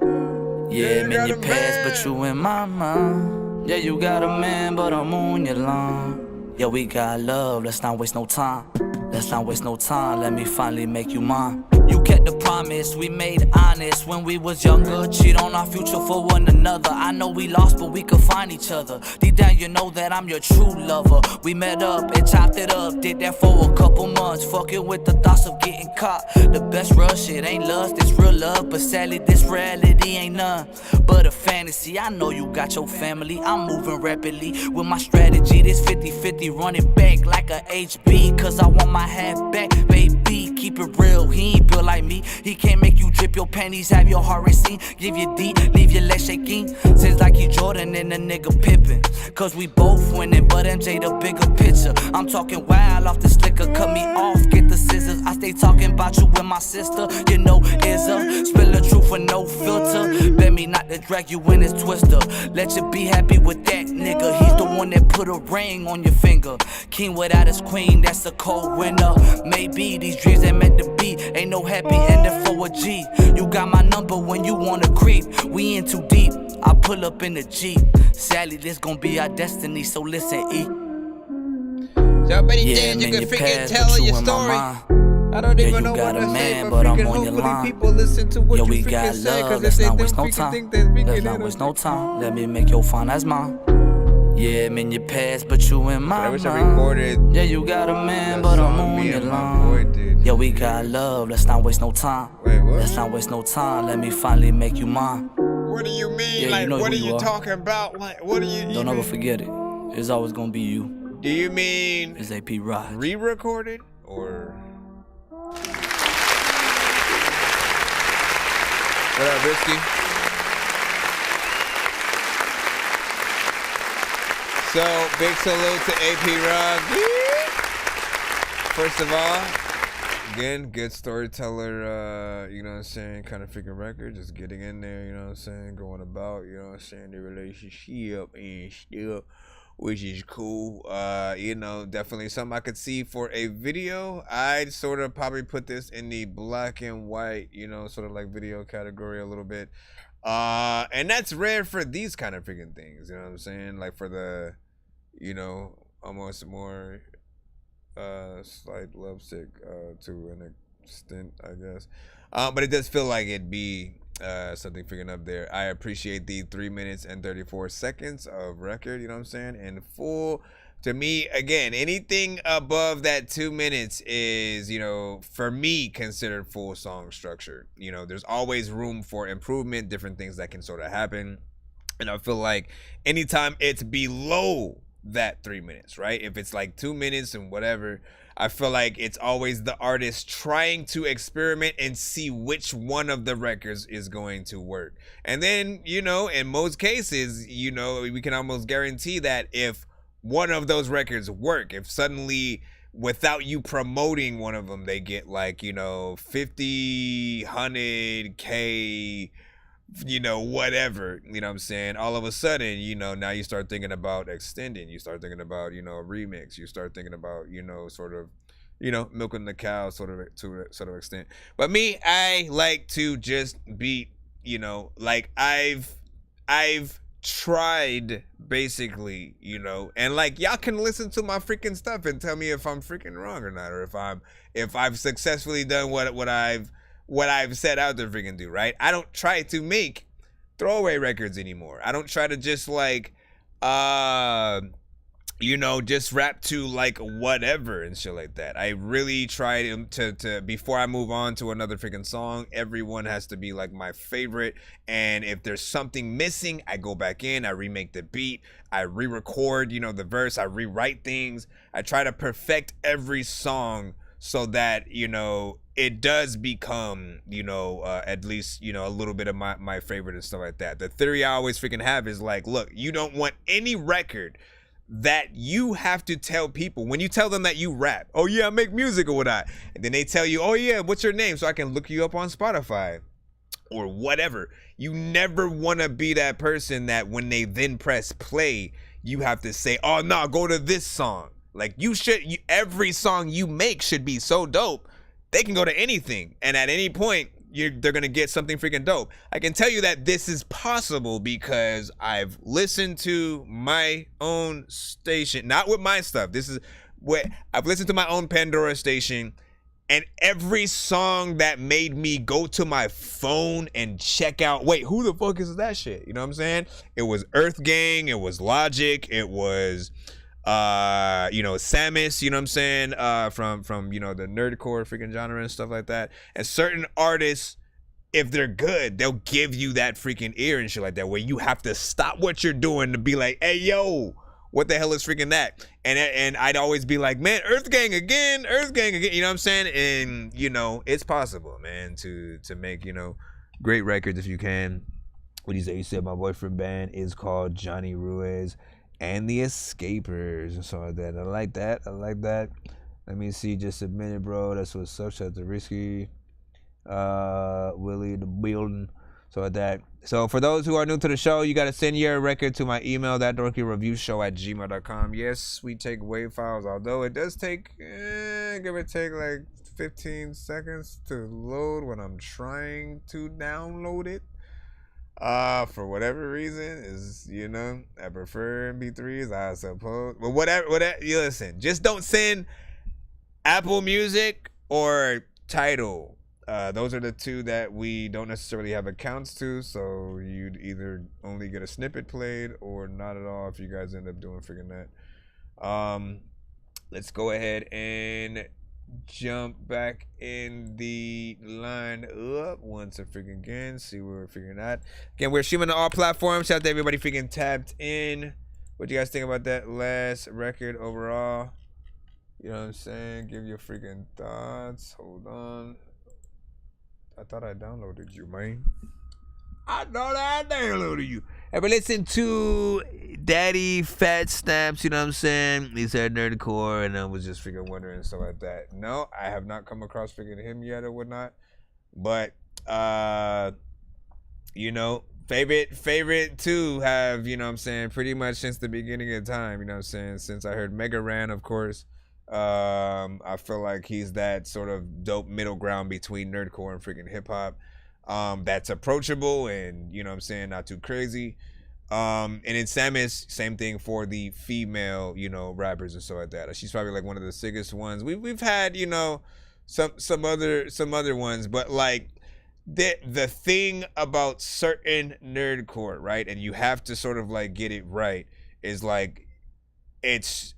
Yeah, I'm in your past, but you in my mind. Yeah, you got a man, but I'm on your line. Yeah, we got love, let's not waste no time. Let's not waste no time, let me finally make you mine. You kept the promise we made honest when we was younger. Cheat on our future for one another. I know we lost, but we could find each other. Deep down you know that I'm your true lover. We met up and chopped it up. Did that for a couple months. Fucking with the thoughts of getting caught. The best rush, it ain't lust, it's real love. But sadly this reality ain't none but a fantasy. I know you got your family, I'm moving rapidly with my strategy. This 50-50 running back like a HB. Cause I want my half back, baby. Keep it real, he ain't built like me. He can't make you drip your panties, have your heart racing. Give you D, leave your legs shaking. Seems like he Jordan and a nigga Pippin. Cause we both winning, but MJ the bigger picture. I'm talking wild off the slicker, cut me off, get the scissors. I stay talking about you with my sister, you know Izza. Spill the truth with no filter. Bet me not to drag you in his twister. Let you be happy with that nigga. He's the one that put a ring on your finger. King without his queen, that's a cold winner. Maybe these dreams ain't meant to be. Ain't no happy ending for a G. You got my number when you wanna creep. We in too deep, I pull up in the Jeep. Sadly, this gon' be our destiny, so listen, E. So many things you can freaking tell in your story. I don't even know what to say, but freaking hopefully people listen to what you freaking say. Cause if they don't freaking think they're freaking let's not waste no time, let me make your fine as mine. Yeah, I'm in your past, but you in my mind. I wish I recorded. Yeah, you got a man, but I'm on your line. Yeah, we got love, let's not waste no time. Wait, what? Let's not waste no time, let me finally make you mine. What do you mean? Yeah, like, you know what are you you are. talking about? Like, what do you Don't ever forget it. It's always gonna be you. Do you mean it's AP Rock? Re-recorded or? What up, Risky? So, big salute to AP Rock. First of all, again, good storyteller, you know what I'm saying, kind of freaking record, just getting in there, you know what I'm saying, going about, you know what I'm saying, the relationship and stuff, which is cool. You know, definitely something I could see for a video. I'd sort of probably put this in the black and white, you know, sort of like video category a little bit. And that's rare for these kind of freaking things, you know what I'm saying? Like for the, you know, almost more slight lovesick to an extent, I guess. But it does feel like it'd be something freaking up there. I appreciate the 3 minutes and 34 seconds of record, you know what I'm saying? And full, to me, again, anything above that 2 minutes is, you know, for me, considered full song structure. You know, there's always room for improvement, different things that can sort of happen. And I feel like anytime it's below that 3 minutes, right? If it's like 2 minutes and whatever, I feel like it's always the artist trying to experiment and see which one of the records is going to work. And then, you know, in most cases, you know, we can almost guarantee that if one of those records work, if suddenly without you promoting one of them, they get like, you know, 50, 100K, you know, whatever, you know what I'm saying? All of a sudden, you know, now you start thinking about extending, you start thinking about, you know, a remix, you start thinking about, you know, sort of, you know, milking the cow sort of to a sort of extent. But me, I like to just beat, you know, like I've tried basically, you know, and like y'all can listen to my freaking stuff and tell me if I'm freaking wrong or not, or if I've successfully done what I've set out to freaking do, right? I don't try to make throwaway records anymore. I don't try to just like you know, just rap to like whatever and shit like that. I really try to before I move on to another freaking song, everyone has to be like my favorite. And if there's something missing, I go back in, I remake the beat, I re-record, you know, the verse, I rewrite things. I try to perfect every song so that, you know, it does become, you know, at least, you know, a little bit of my favorite and stuff like that. The theory I always freaking have is like, look, you don't want any record that you have to tell people when you tell them that you rap, oh yeah, I make music or whatnot, and then they tell you, oh yeah, what's your name so I can look you up on Spotify or whatever. You never want to be that person that when they then press play, you have to say, oh no, go to this song. Like every song you make should be so dope. They can go to anything, and at any point, they're gonna get something freaking dope. I can tell you that this is possible because I've listened to my own station, not with my stuff. This is what I've listened to my own Pandora station, and every song that made me go to my phone and check out, wait, who the fuck is that shit? You know what I'm saying? It was Earth Gang, it was Logic, it was you know, Samus, you know what I'm saying, from you know, the nerdcore freaking genre and stuff like that. And certain artists, if they're good, they'll give you that freaking ear and shit like that, where you have to stop what you're doing to be like, hey yo, what the hell is freaking that? And I'd always be like, man, Earth Gang again, you know what I'm saying? And you know, it's possible, man, to make, you know, great records if you can. What do you say? You said my boyfriend band is called Johnny Ruiz and the Escapers and so like that. I like that. Let me see, just a minute, bro. That's what's up. Shout out to Risky, Willie the building, so like that. So for those who are new to the show, you gotta send your record to my email, thatdorkyreviewshow@gmail.com. Yes, we take WAV files, although it does take give or take like 15 seconds to load when I'm trying to download it. For whatever reason, is, you know, I prefer MP3s, I suppose. But whatever, you listen, just don't send Apple Music or Tidal. Those are the two that we don't necessarily have accounts to, so you'd either only get a snippet played or not at all if you guys end up doing freaking that. Let's go ahead and jump back in the line up once again, see where we're figuring out. Again, we're streaming on all platforms. Shout out to everybody freaking tapped in. What do you guys think about that last record overall? You know what I'm saying? Give your freaking thoughts. Hold on. I thought I downloaded you, man. I thought I downloaded you. Ever listen to Daddy Fat Snaps, you know what I'm saying? He said nerdcore, and I was just freaking wondering and stuff like that. No, I have not come across freaking him yet or whatnot. But, you know, favorite too have, you know what I'm saying, pretty much since the beginning of time, you know what I'm saying? Since I heard Mega Ran, of course. I feel like he's that sort of dope middle ground between nerdcore and freaking hip hop. That's approachable and, you know what I'm saying, not too crazy. And in Samus, same thing for the female, you know, rappers and stuff like that. She's probably like one of the sickest ones. We've had, you know, some other ones, but like the thing about certain nerdcore, right? And you have to sort of like get it right, is like it's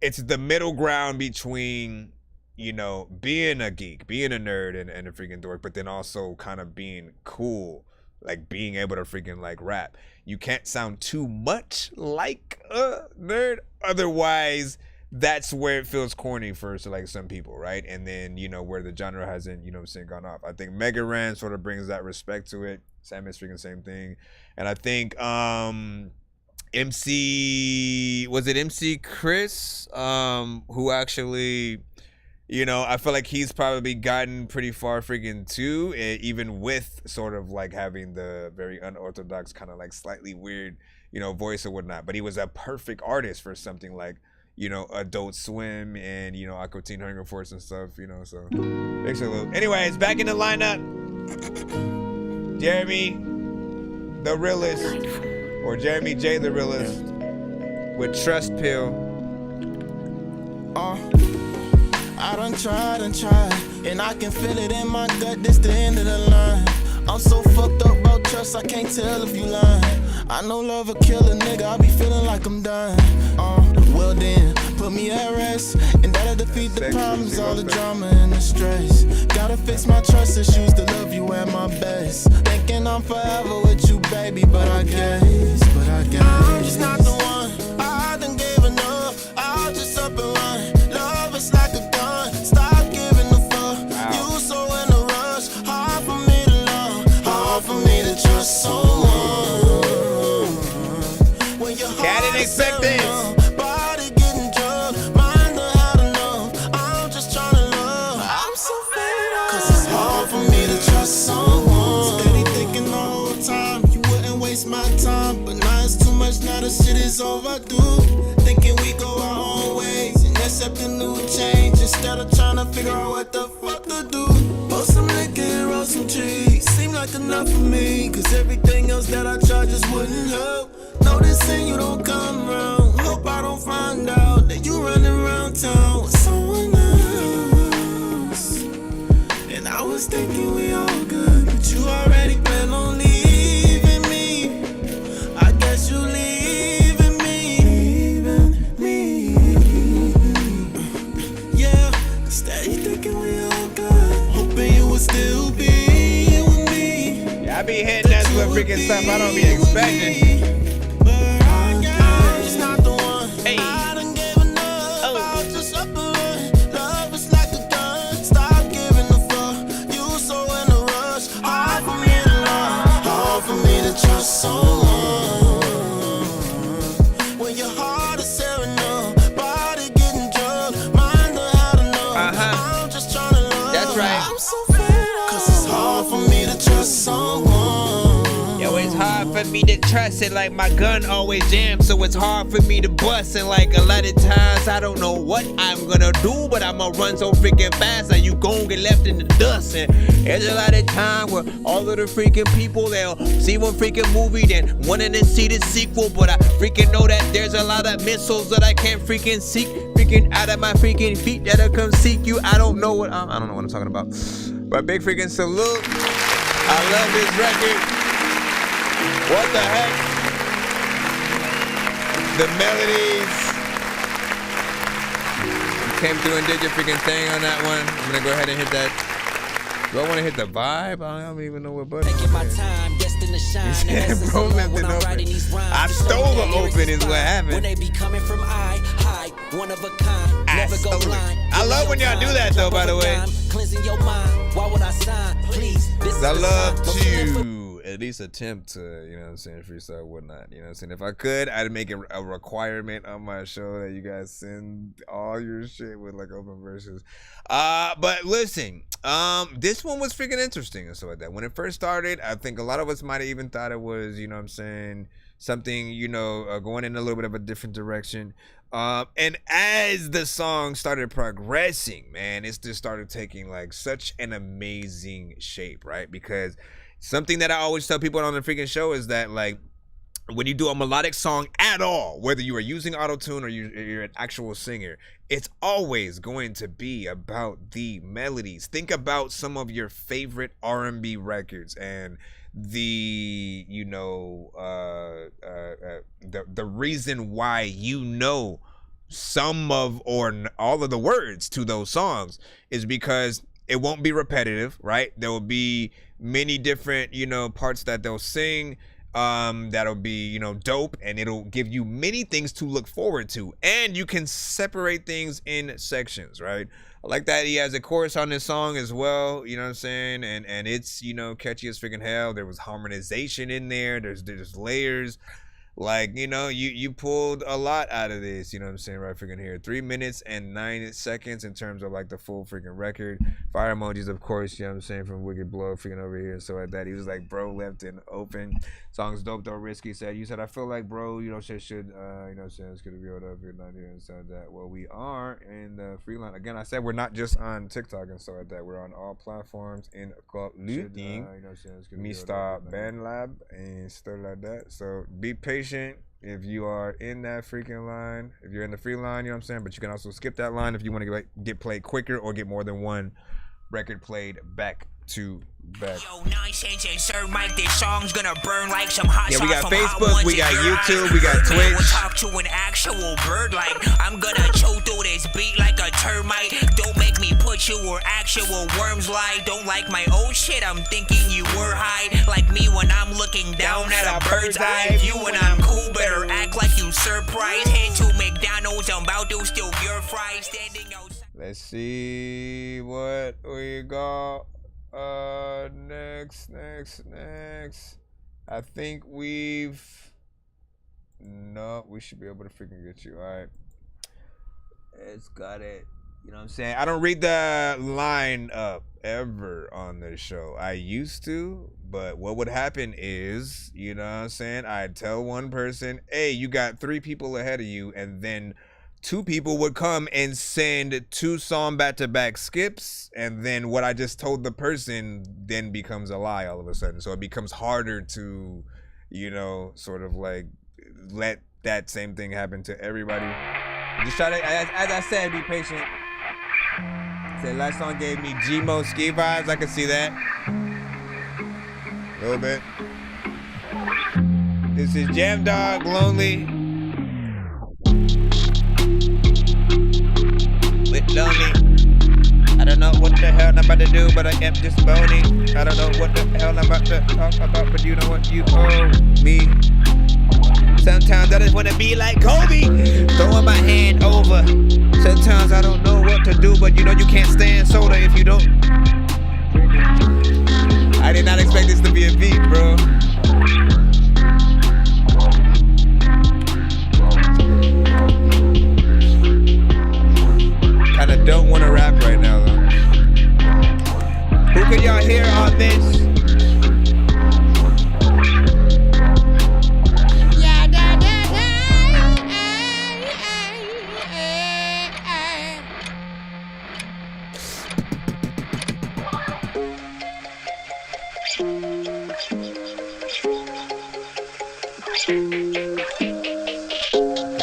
the middle ground between, you know, being a geek, being a nerd and a freaking dork, but then also kind of being cool, like being able to freaking like rap. You can't sound too much like a nerd, otherwise that's where it feels corny for like some people, right? And then, you know, where the genre hasn't, you know what I'm saying, gone off. I think Mega Ran sort of brings that respect to it. Sam is freaking same thing. And I think MC Chris, who actually, you know, I feel like he's probably gotten pretty far freaking too, even with sort of like having the very unorthodox kind of like slightly weird, you know, voice or whatnot. But he was a perfect artist for something like, you know, Adult Swim and, you know, Aqua Teen Hunger Force and stuff, you know, so big salute. Anyways, back in the lineup, Jeremy the Realist, or Jeremy J the Realist, with Trust Pill. I done tried and tried, and I can feel it in my gut, this the end of the line. I'm so fucked up about trust, I can't tell if you lying. I know love will kill a nigga, I be feeling like I'm dying. Well then, put me at rest, and that'll defeat the problems, all the drama and the stress. Gotta fix my trust issues to love you at my best. Thinking I'm forever with you, baby, but I guess I'm just not the one. I done gave enough, I'll just up and run. Love is like a gun, stop giving a fuck. You so in a rush, hard for me to love, hard for me to trust someone. When your heart didn't expect this. Body getting drugged, mind on how to know. I'm just trying to love. I'm so fed up, 'cause it's hard for me to trust someone. Steady thinking the whole time you wouldn't waste my time, but now it's too much. Now the shit is overdue. Thinking we go our own ways and accept a new change instead of trying to figure out what the fuck to do. Pour some liquor and roll some trees. Seem like enough for me, 'cause everything else that I tried just wouldn't help. Noticing you don't come around. Hope I don't find out that you running around town with someone else. And I was thinking we all good, but you already plan on leaving me. I guess you leaving me. Yeah, steady thinking we all good, hoping you would still be with me. Yeah, I be hitting that with freaking stuff I don't be expecting. When your heart is tearing up, body getting drugged, mind on how to know. I'm just trying to love. That's right. I'm so fed up, 'cause it's hard for me to trust someone. Yo, it's hard for me to trust it, like my gun always jams, so it's hard for me to bust. And like a lot of times, I don't know what I'm gonna do, but I'ma run so freaking fast, like you gon' get left in the dust. And there's a lot of time where all of the freaking people, they'll see one freaking movie, then wanting to see the sequel, but I freaking know that there's a lot of missiles that I can't freaking seek, freaking out of my freaking feet that'll come seek you. I don't know what I'm talking about, but big freaking salute. I love this record. What the heck? The melodies came through and did your freaking thing on that one. I'm gonna go ahead and hit that. Do I want to hit the vibe? I don't even know what button. Taking my time, destined to shine. Bro left it open. I stole the open is what happened. When they be coming from high, one of a kind, never go blind. I love when y'all do that though, by the way. Cleansing your mind, why would I sign? Please, this is I the love sign. to at least attempt to, you know what I'm saying, freestyle and whatnot. You know what I'm saying? If I could, I'd make it a requirement on my show that you guys send all your shit with like open verses. But listen, this one was freaking interesting and stuff like that. When it first started, I think a lot of us might have even thought it was, you know what I'm saying, something, you know, going in a little bit of a different direction. And as the song started progressing, man, it just started taking like such an amazing shape, right? Because something that I always tell people on the freaking show is that, like, when you do a melodic song at all, whether you are using auto-tune or you're an actual singer, it's always going to be about the melodies. Think about some of your favorite R&B records and the the reason why some of or all of the words to those songs is because it won't be repetitive, right? There will be many different parts that they'll sing that'll be dope, and it'll give you many things to look forward to, and you can separate things in sections, right? I like that he has a chorus on this song as well, you know what I'm saying? And it's catchy as freaking hell. There was harmonization in there, there's layers. Like, you pulled a lot out of this, you know what I'm saying, right freaking here. 3 minutes and 9 seconds in terms of like the full freaking record. Fire emojis, of course, you know what I'm saying, from Wicked Blow freaking over here. So at that, he was like, bro, left and open. Song's dope though, Risky said. You said, I feel like, bro, should it's gonna be hold up, you're not here and said that. Well, we are in the Freeline. Again, I said we're not just on TikTok and stuff like that. We're on all platforms, including Mr. Ben Lab and stuff like that. So be patient. If you are in that freaking line, if you're in the free line, you know what I'm saying, but you can also skip that line if you want to get played quicker or get more than one record played back to back. Yo, Nonsenze and Sir Mike, this song's gonna burn like some hot sauce. Yeah, we got from Facebook, we got YouTube, we got Twitch. We'll talk to an actual bird like I'm gonna chew through this beat like a termite. Don't make me put you where actual worms lie. Don't like my old shit, I'm thinking you were high. Like me when I'm looking down at a bird's eye view. When I'm cool, better act like you surprised. Head to McDonald's, I'm about to steal your fries. Standing outside. Let's see what we got. Next. I think we should be able to freaking get you. All right. It's got it. You know what I'm saying? I don't read the line up ever on this show. I used to, but what would happen is, you know what I'm saying, I'd tell one person, hey, you got 3 people ahead of you, and then 2 people would come and send 2 song back-to-back skips, and then what I just told the person then becomes a lie all of a sudden. So it becomes harder to, sort of like let that same thing happen to everybody. Just try to, as I said, be patient. Say last song gave me Gmo ski vibes. I can see that. A little bit. This is Jam Dog, Lonely. With Lonely. I don't know what the hell I'm about to do, but I am just bony. I don't know what the hell I'm about to talk about, but you know what you owe me. Sometimes I just wanna be like Kobe, throwing my hand over. Sometimes I don't know what to do, but you can't stand soda if you don't. I did not expect this to be a beat, bro. Kinda don't want to rap right now, though. Who can y'all hear on this?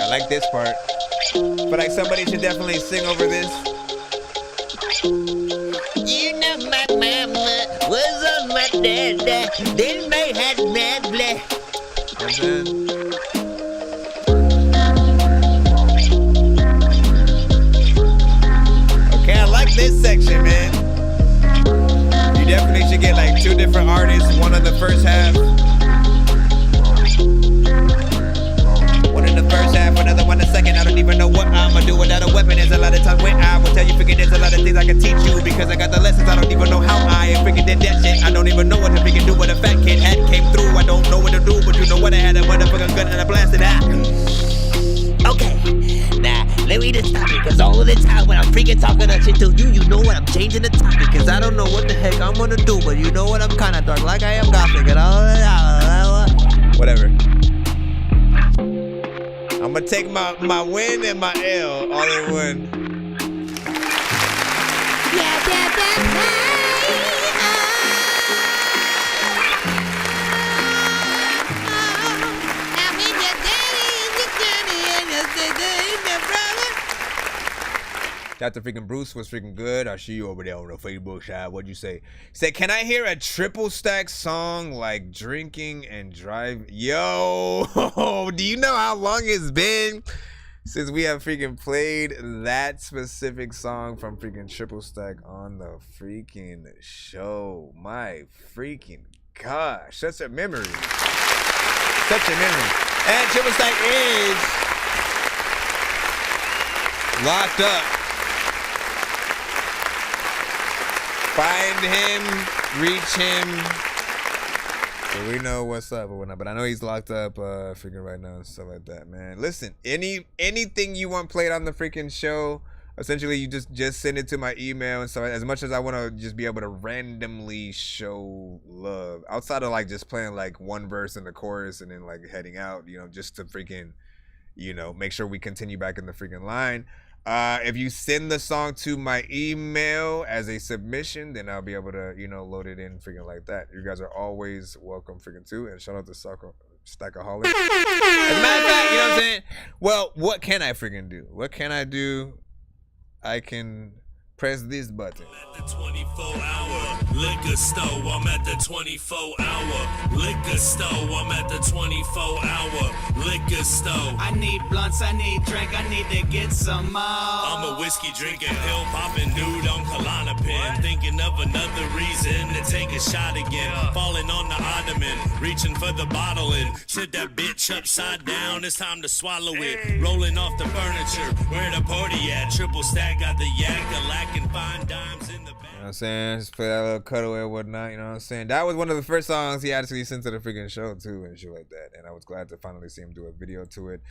I like this part. But like somebody should definitely sing over this. You know my mama was on my dad, then my head mad black. Okay, I like this section, man. You definitely should get like 2 different artists, one on the first half. One in the first half, another one the second. I don't even know what I'ma do without a weapon. There's a lot of times when I will tell you freaking there's a lot of things I can teach you because I got the lessons. I don't even know how I freaking did that shit. I don't even know what to freaking do what a fat kid had came through. I don't know what to do, but you know what, I had a motherfucking gun and I blasted out. Okay, now let me just stop it, cause all of the time when I'm freaking talking that shit to you, you know what, I'm changing the topic, cause I don't know what the heck I'm gonna do, but you know what, I'm kinda dark like I am gothic and all of that. Whatever. I'm gonna take my win and my L all in one. Dr. freaking Bruce was freaking good. I see you over there on the Facebook side. What'd you say? Said, can I hear a triple stack song like drinking and driving? Yo, do you know how long it's been since we have freaking played that specific song from freaking Triple Stack on the freaking show? My freaking gosh, such a memory. Such a memory. And Triple Stack is locked up. Find him, reach him. So we know what's up or whatnot, but I know he's locked up freaking right now and stuff like that, man. Listen, anything you want played on the freaking show, essentially you just send it to my email and stuff. As much as I want to just be able to randomly show love, outside of like just playing like one verse in the chorus and then like heading out, you know, just to freaking, you know, make sure we continue back in the freaking line. If you send the song to my email as a submission, then I'll be able to, you know, load it in freaking like that. You guys are always welcome freaking too. And shout out to Stackaholic. As a matter of fact, you know what I'm saying? Well, what can I freaking do? What can I do? I can press this button. The 24-hour liquor store. I'm at the 24-hour liquor store. I'm at the 24-hour liquor store. I need blunts, I need drink, I need to get some more. I'm a whiskey drinking, pill popping dude on Klonopin. Thinking of another reason to take a shot again. Falling on the ottoman, reaching for the bottle and sit that bitch upside down. It's time to swallow it. Rolling off the furniture, where the party at? Triple Stack got the yak, the lack and find dimes in the back. You know what I'm saying? Just play that little cutaway or whatnot, you know what I'm saying? That was one of the first songs he actually sent to the freaking show too and shit like that. And I was glad to finally see him do a video to it.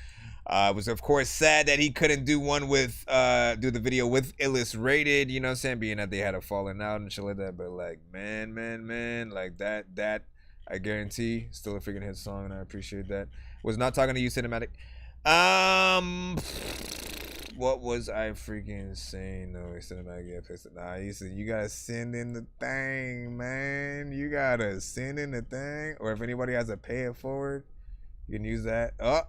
It was of course sad that he couldn't do one with do the video with Illustrated, you know what I'm saying? Being that they had a falling out and shit like that. But like man, like that I guarantee still a freaking hit song, and I appreciate that. Was not talking to you, Cinematic. What was I freaking saying? No, Cinematic, yeah, pissed. Nah, he said you gotta send in the thing, man. You gotta send in the thing. Or if anybody has a pay it forward, you can use that. Oh,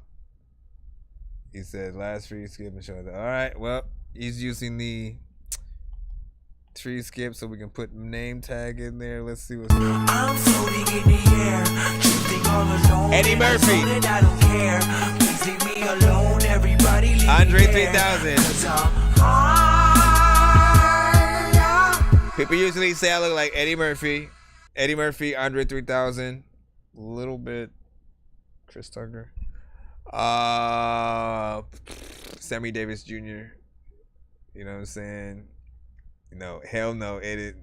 he said last free skip and show that. All right, well, he's using the tree skip so we can put name tag in there. Let's see what's going on. I'm floating in the air, drifting all alone. Eddie Murphy. I don't care. Please leave me alone. Everybody leave Andre me 3000. People usually say I look like Eddie Murphy. Eddie Murphy, Andre 3000. A little bit Chris Tucker. Sammy Davis Jr. You know what I'm saying? No, hell no. Edit.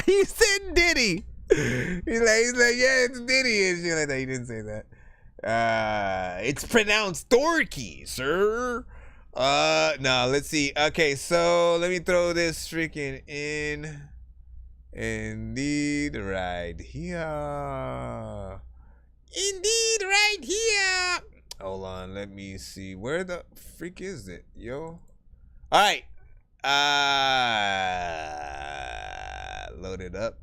He said Diddy. He's like, yeah, it's Diddy and shit like that. He didn't say that. It's pronounced Dorky, sir. No, let's see. Okay, so let me throw this freaking in. Indeed, right here. Indeed, right here. Hold on, let me see. Where the freak is it, yo? All right. Load it up.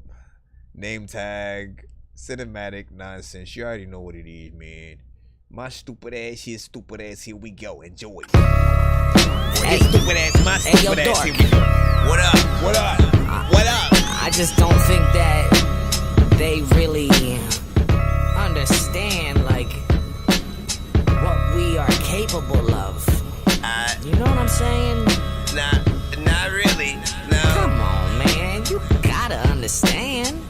Name tag. Cinematic nonsense. You already know what it is, man. My stupid ass, his stupid ass. Here we go. Enjoy. Hey, his stupid ass, my stupid ass. Here we go. What up? What up? What up? I just don't think that they really understand like what we are capable of. You know what I'm saying? Not really. No. Come on, man. You gotta understand.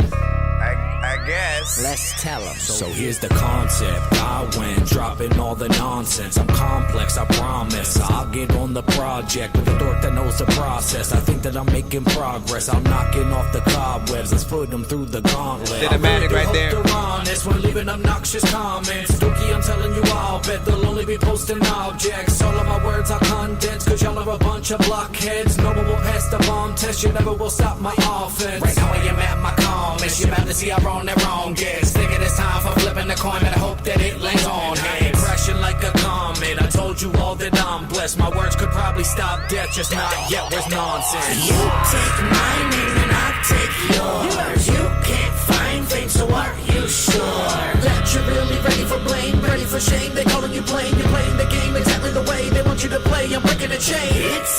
I guess. Let's tell them. So here's the concept. I went dropping all the nonsense. I'm complex, I promise. I'll get on the project with a dork that knows the process. I think that I'm making progress. I'm knocking off the cobwebs. Let's put them through the gauntlet. Cinematic right there. Honest when leaving obnoxious comments. Dorky, I'm telling you, I'll bet they'll only be posting objects. All of my words are condense, cause y'all are a bunch of blockheads. No one will pass the bomb test. You never will stop my offense. Right now I am at my comments. You better see I'm on that wrong guess. Thinking it's time for flipping the coin, but I hope that it lands on head. Crashing like a comet. I told you all that I'm blessed. My words could probably stop death, just not yet. Where's nonsense? You take my name and I take yours. You can't find fame, so are you sure that you're really ready for blame, ready for shame? They calling you plain, you're playing the game exactly the way they want you to play. I'm breaking the chain. It's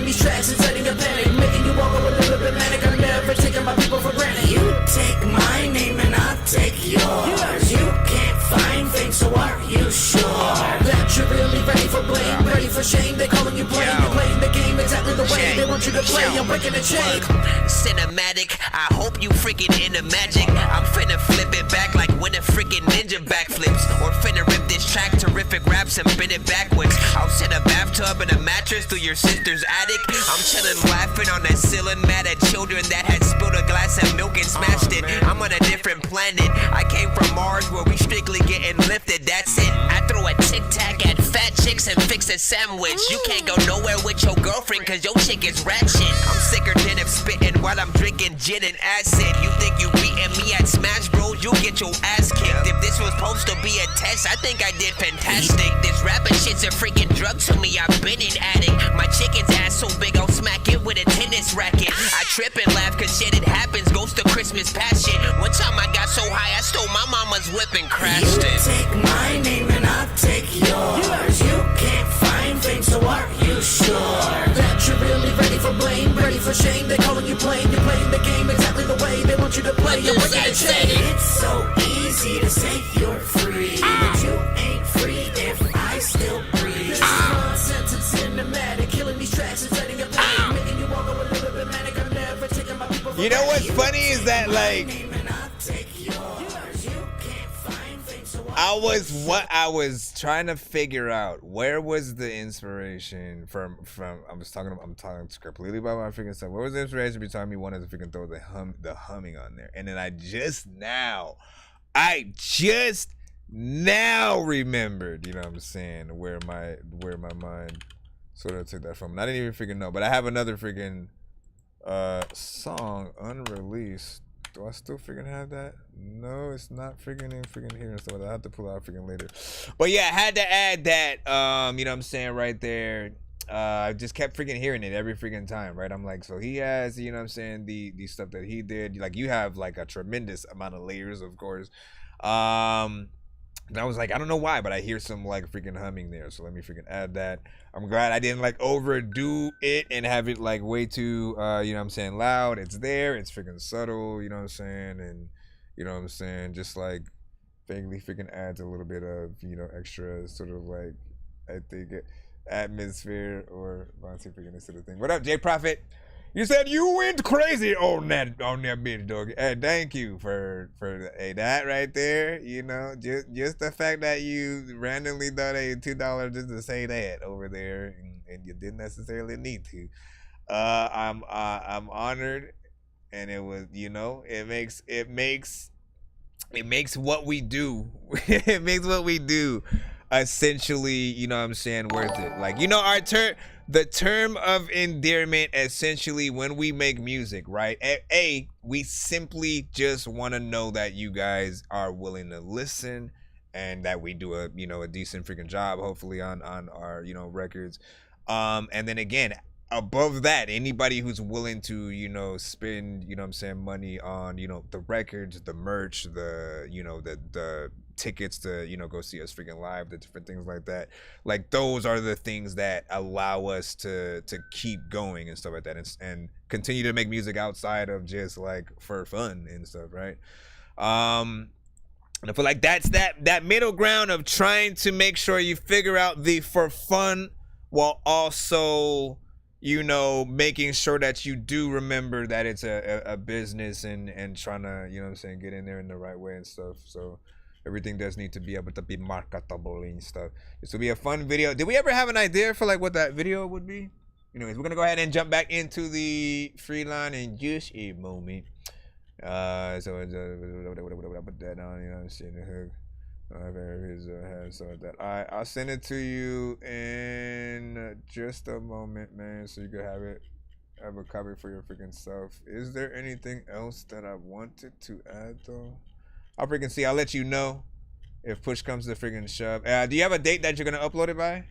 killing these tracks and setting a panic, making you all go a little bit manic. I'm never taking my people for granted. You take my name and I'll take yours. You can't find things, so are you sure that you're really ready for blame, ready for shame? They calling you playing, you're playing the game exactly the way they want you to play. I'm breaking the chain. Cinematic, I hope you freaking into magic. I'm finna flip it back like when a freaking ninja backflips, or finna rip this track, terrific raps and bend it backwards. I'll set a bathtub and a mattress through your sister's attic. I'm chillin' laughing on the ceiling, mad at children that had spilled a glass of milk and smashed it. I'm on a different planet. I came from Mars where we strictly getting lifted, that's it. I throw a tic-tac at fat chicks and fix a sandwich. You can't go nowhere with your girlfriend cause your chick is ratchet. I'm sicker than if spitting while I'm drinking gin and acid. You think you beating me at Smash Bros, you'll get your ass kicked. If this was supposed to be a test, I think I did fantastic. This rapping shit's a freaking drug to me, I've been an addict. My chicken's ass so big I'll smack it with a tennis racket. I trip and laugh cause shit it happens, Ghost of Christmas past shit. One time I got so high I stole my mama's whip and crashed it. You take my name and I'll take yours. You can't find things, so are you sure that you're really ready for blame, ready for shame? They calling you playing, you're playing the game exactly the way they want you to play. You're breaking the chain. It's so easy to say you're free, but you ain't free if I still breathe. This is nonsense and cinematic, killing these tracks and setting a pattern, making you all go a little bit manic. I'm never taking my people for You know what's funny is that like I was trying to figure out where was the inspiration from I'm talking completely about my freaking stuff. Where was the inspiration behind me wanting to freaking throw the humming on there? And then I just now remembered, you know what I'm saying, where my mind sort of took that from. And I didn't even freaking know, but I have another freaking song unreleased. Do I still freaking have that? No, it's not freaking here and stuff. I have to pull out freaking later. But yeah, I had to add that, you know what I'm saying, right there. I just kept freaking hearing it every freaking time, right? I'm like, so he has, you know what I'm saying, the stuff that he did. Like, you have like a tremendous amount of layers, of course. And I was like, I don't know why, but I hear some like freaking humming there. So let me freaking add that. I'm glad I didn't like overdo it and have it like way too, you know what I'm saying, loud. It's there. It's freaking subtle, you know what I'm saying? And, you know what I'm saying, just like vaguely freaking adds a little bit of, you know, extra sort of like, I think, atmosphere or Vontae freaking this sort of thing. What up, J Prophet? You said you went crazy on that bitch, dog. Hey, thank you for that right there. You know, just the fact that you randomly thought $2 just to say that over there, and you didn't necessarily need to. I'm honored, and it was, you know, it makes what we do. It makes what we do essentially, you know what I'm saying, worth it. Like, you know, the term of endearment essentially when we make music, right? We simply just want to know that you guys are willing to listen and that we do a, you know, a decent freaking job, hopefully on our, you know, records. And then again, above that, anybody who's willing to, you know, spend, you know what I'm saying, money on, you know, the records, the merch, the, you know, the tickets to, you know, go see us freaking live, the different things like that. Like, those are the things that allow us to keep going and stuff like that, and continue to make music outside of just like for fun and stuff, right? And I feel like that's that middle ground of trying to make sure you figure out the for fun while also, you know, making sure that you do remember that it's a business and trying to, you know what I'm saying, get in there in the right way and stuff. So everything does need to be able to be marketable and stuff. This will be a fun video. Did we ever have an idea for like what that video would be? Anyways, we're gonna go ahead and jump back into the free line in just a moment. So put that on, you know what I'm saying, the hook. Alright, I'll send it to you in just a moment, man, so you can have a copy for your freaking self. Is there anything else that I wanted to add though? I'll freaking see. I'll let you know if push comes to freaking shove. Do you have a date that you're gonna upload it by?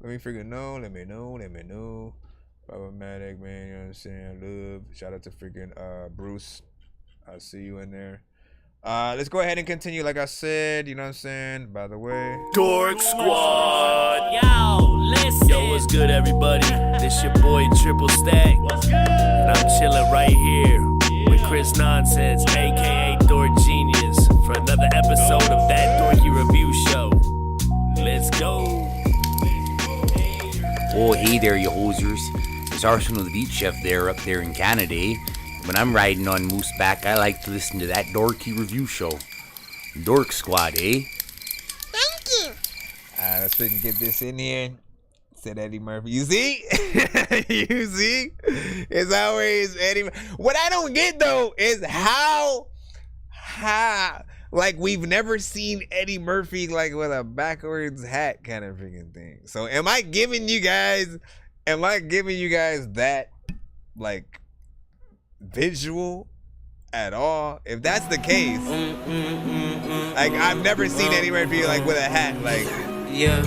Let me freaking know. Let me know. Problematic, man. You know what I'm saying? Love. Shout out to freaking Bruce. I see you in there. Let's go ahead and continue. Like I said, you know what I'm saying? By the way, Dork Squad. Yo, listen. Yo, what's good, everybody? This your boy Triple Stack. And I'm chilling right here with Chris Nonsenze, aka Dork Geniuz, for another episode of That Dorky Review Show. Let's go. Oh, hey there, you hosers. It's Arsenal the Beach Chef there up there in Canada. When I'm riding on Mooseback, I like to listen to That Dorky Review Show. Dork Squad, eh? Thank you. Let's freaking get this in here. Said Eddie Murphy. You see? You see? It's always Eddie. What I don't get though is how like we've never seen Eddie Murphy like with a backwards hat kind of freaking thing. So am I giving you guys that like visual at all? If that's the case, like I've never seen Eddie Murphy like with a hat like. Yeah,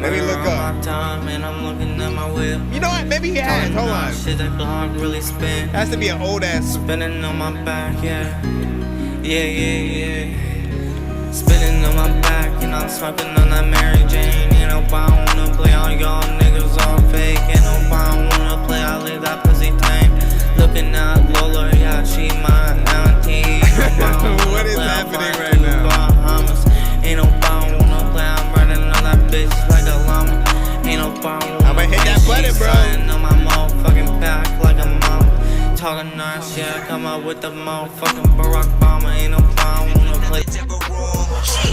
let me look up. Time and I'm looking at my wheel. You know what? Maybe he has. Hold on. Shit that the heart really spin. Has to be an old ass. Spinning on my back, yeah. Spinning on my back, and I'm swiping on that Mary Jane. You know, I wanna play all y'all niggas all fake. And no, I wanna play, I leave that pussy tame. Looking at Lola, yeah, she my auntie. What is happening right now? Bahamas. Ain't no I wanna play, I'm running on that bitch like a llama. Ain't no I I'ma hit that button, bro. On my motherfucking back like a mama. Talking nice, yeah, come up with the motherfucking Barack Obama. Ain't no I wanna play.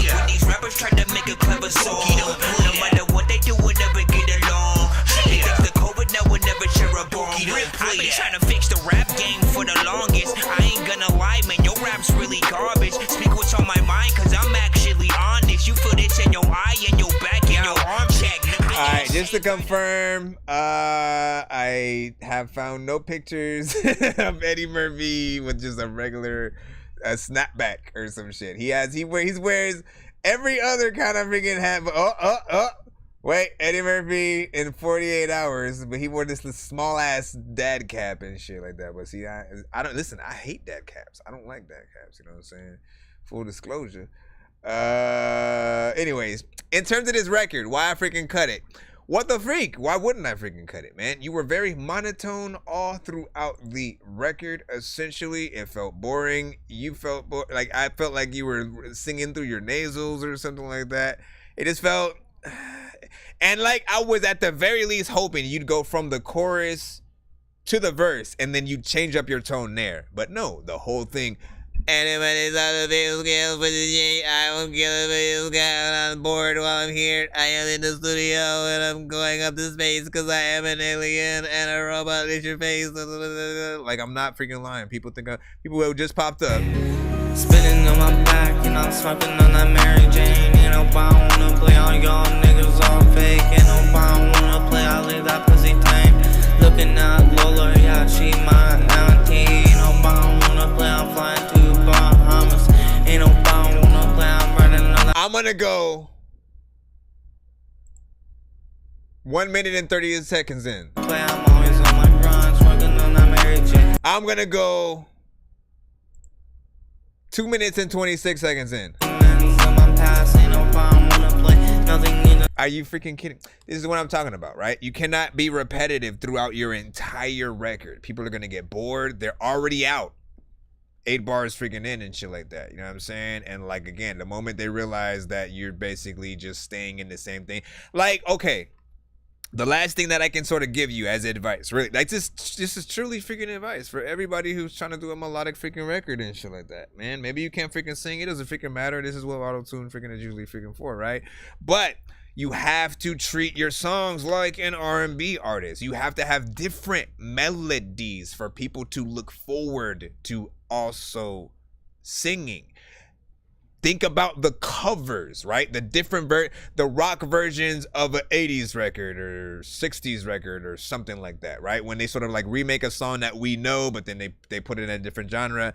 When these rappers try to make a clever song, no matter what they do, we'll never get along. They think the COVID now will never share a bomb. I've been trying to fix the rap game for the longest. I ain't gonna lie, man, your rap's really garbage. Speak what's on my mind, cause I'm actually honest. You feel this in your eye, in your back, in your arm check. Alright, just to confirm, I have found no pictures of Eddie Murphy with just a regular snapback or some shit. He wears every other kind of freaking hat. Wait, Eddie Murphy in 48 hours, but he wore this small ass dad cap and shit like that. But see, I don't listen. I hate dad caps. I don't like dad caps. You know what I'm saying? Full disclosure. Anyways, in terms of this record, why I freaking cut it? What the freak? Why wouldn't I freaking cut it, man? You were very monotone all throughout the record. Essentially, it felt boring. You felt like I felt like you were singing through your nasals or something like that. It just felt, and like I was at the very least hoping you'd go from the chorus to the verse and then you'd change up your tone there. But no, the whole thing. Anybody's on the big scale for the I won't kill anybody's guy on board while I'm here. I am in the studio and I'm going up to space because I am an alien and a robot is your face. Like I'm not freaking lying. People think people who just popped up. Spinning on my back and I'm swiping on that Mary Jane. You know, I wanna play all y'all niggas all fake. And no, I wanna play, I leave that pussy tame. Looking at Lola, yeah, she my auntie. You know, I wanna play, I'm flying to Bahamas. Ain't no I wanna play, I'm running on that. I'm gonna go 1 minute and 30 seconds in. Play, I'm always on my grind, swiping on that Mary Jane. I'm gonna go 2 minutes and 26 seconds in. Are you freaking kidding? This is what I'm talking about, right? You cannot be repetitive throughout your entire record. People are gonna get bored. They're already out 8 bars freaking in and shit like that. You know what I'm saying? And like, again, the moment they realize that you're basically just staying in the same thing. Like, okay, the last thing that I can sort of give you as advice, really, like this is truly freaking advice for everybody who's trying to do a melodic freaking record and shit like that, man. Maybe you can't freaking sing. It doesn't freaking matter. This is what auto-tune freaking is usually freaking for, right? But you have to treat your songs like an R&B artist. You have to have different melodies for people to look forward to also singing. Think about the covers, right? The different the rock versions of an 80s record or 60s record or something like that, right? When they sort of like remake a song that we know, but then they put it in a different genre.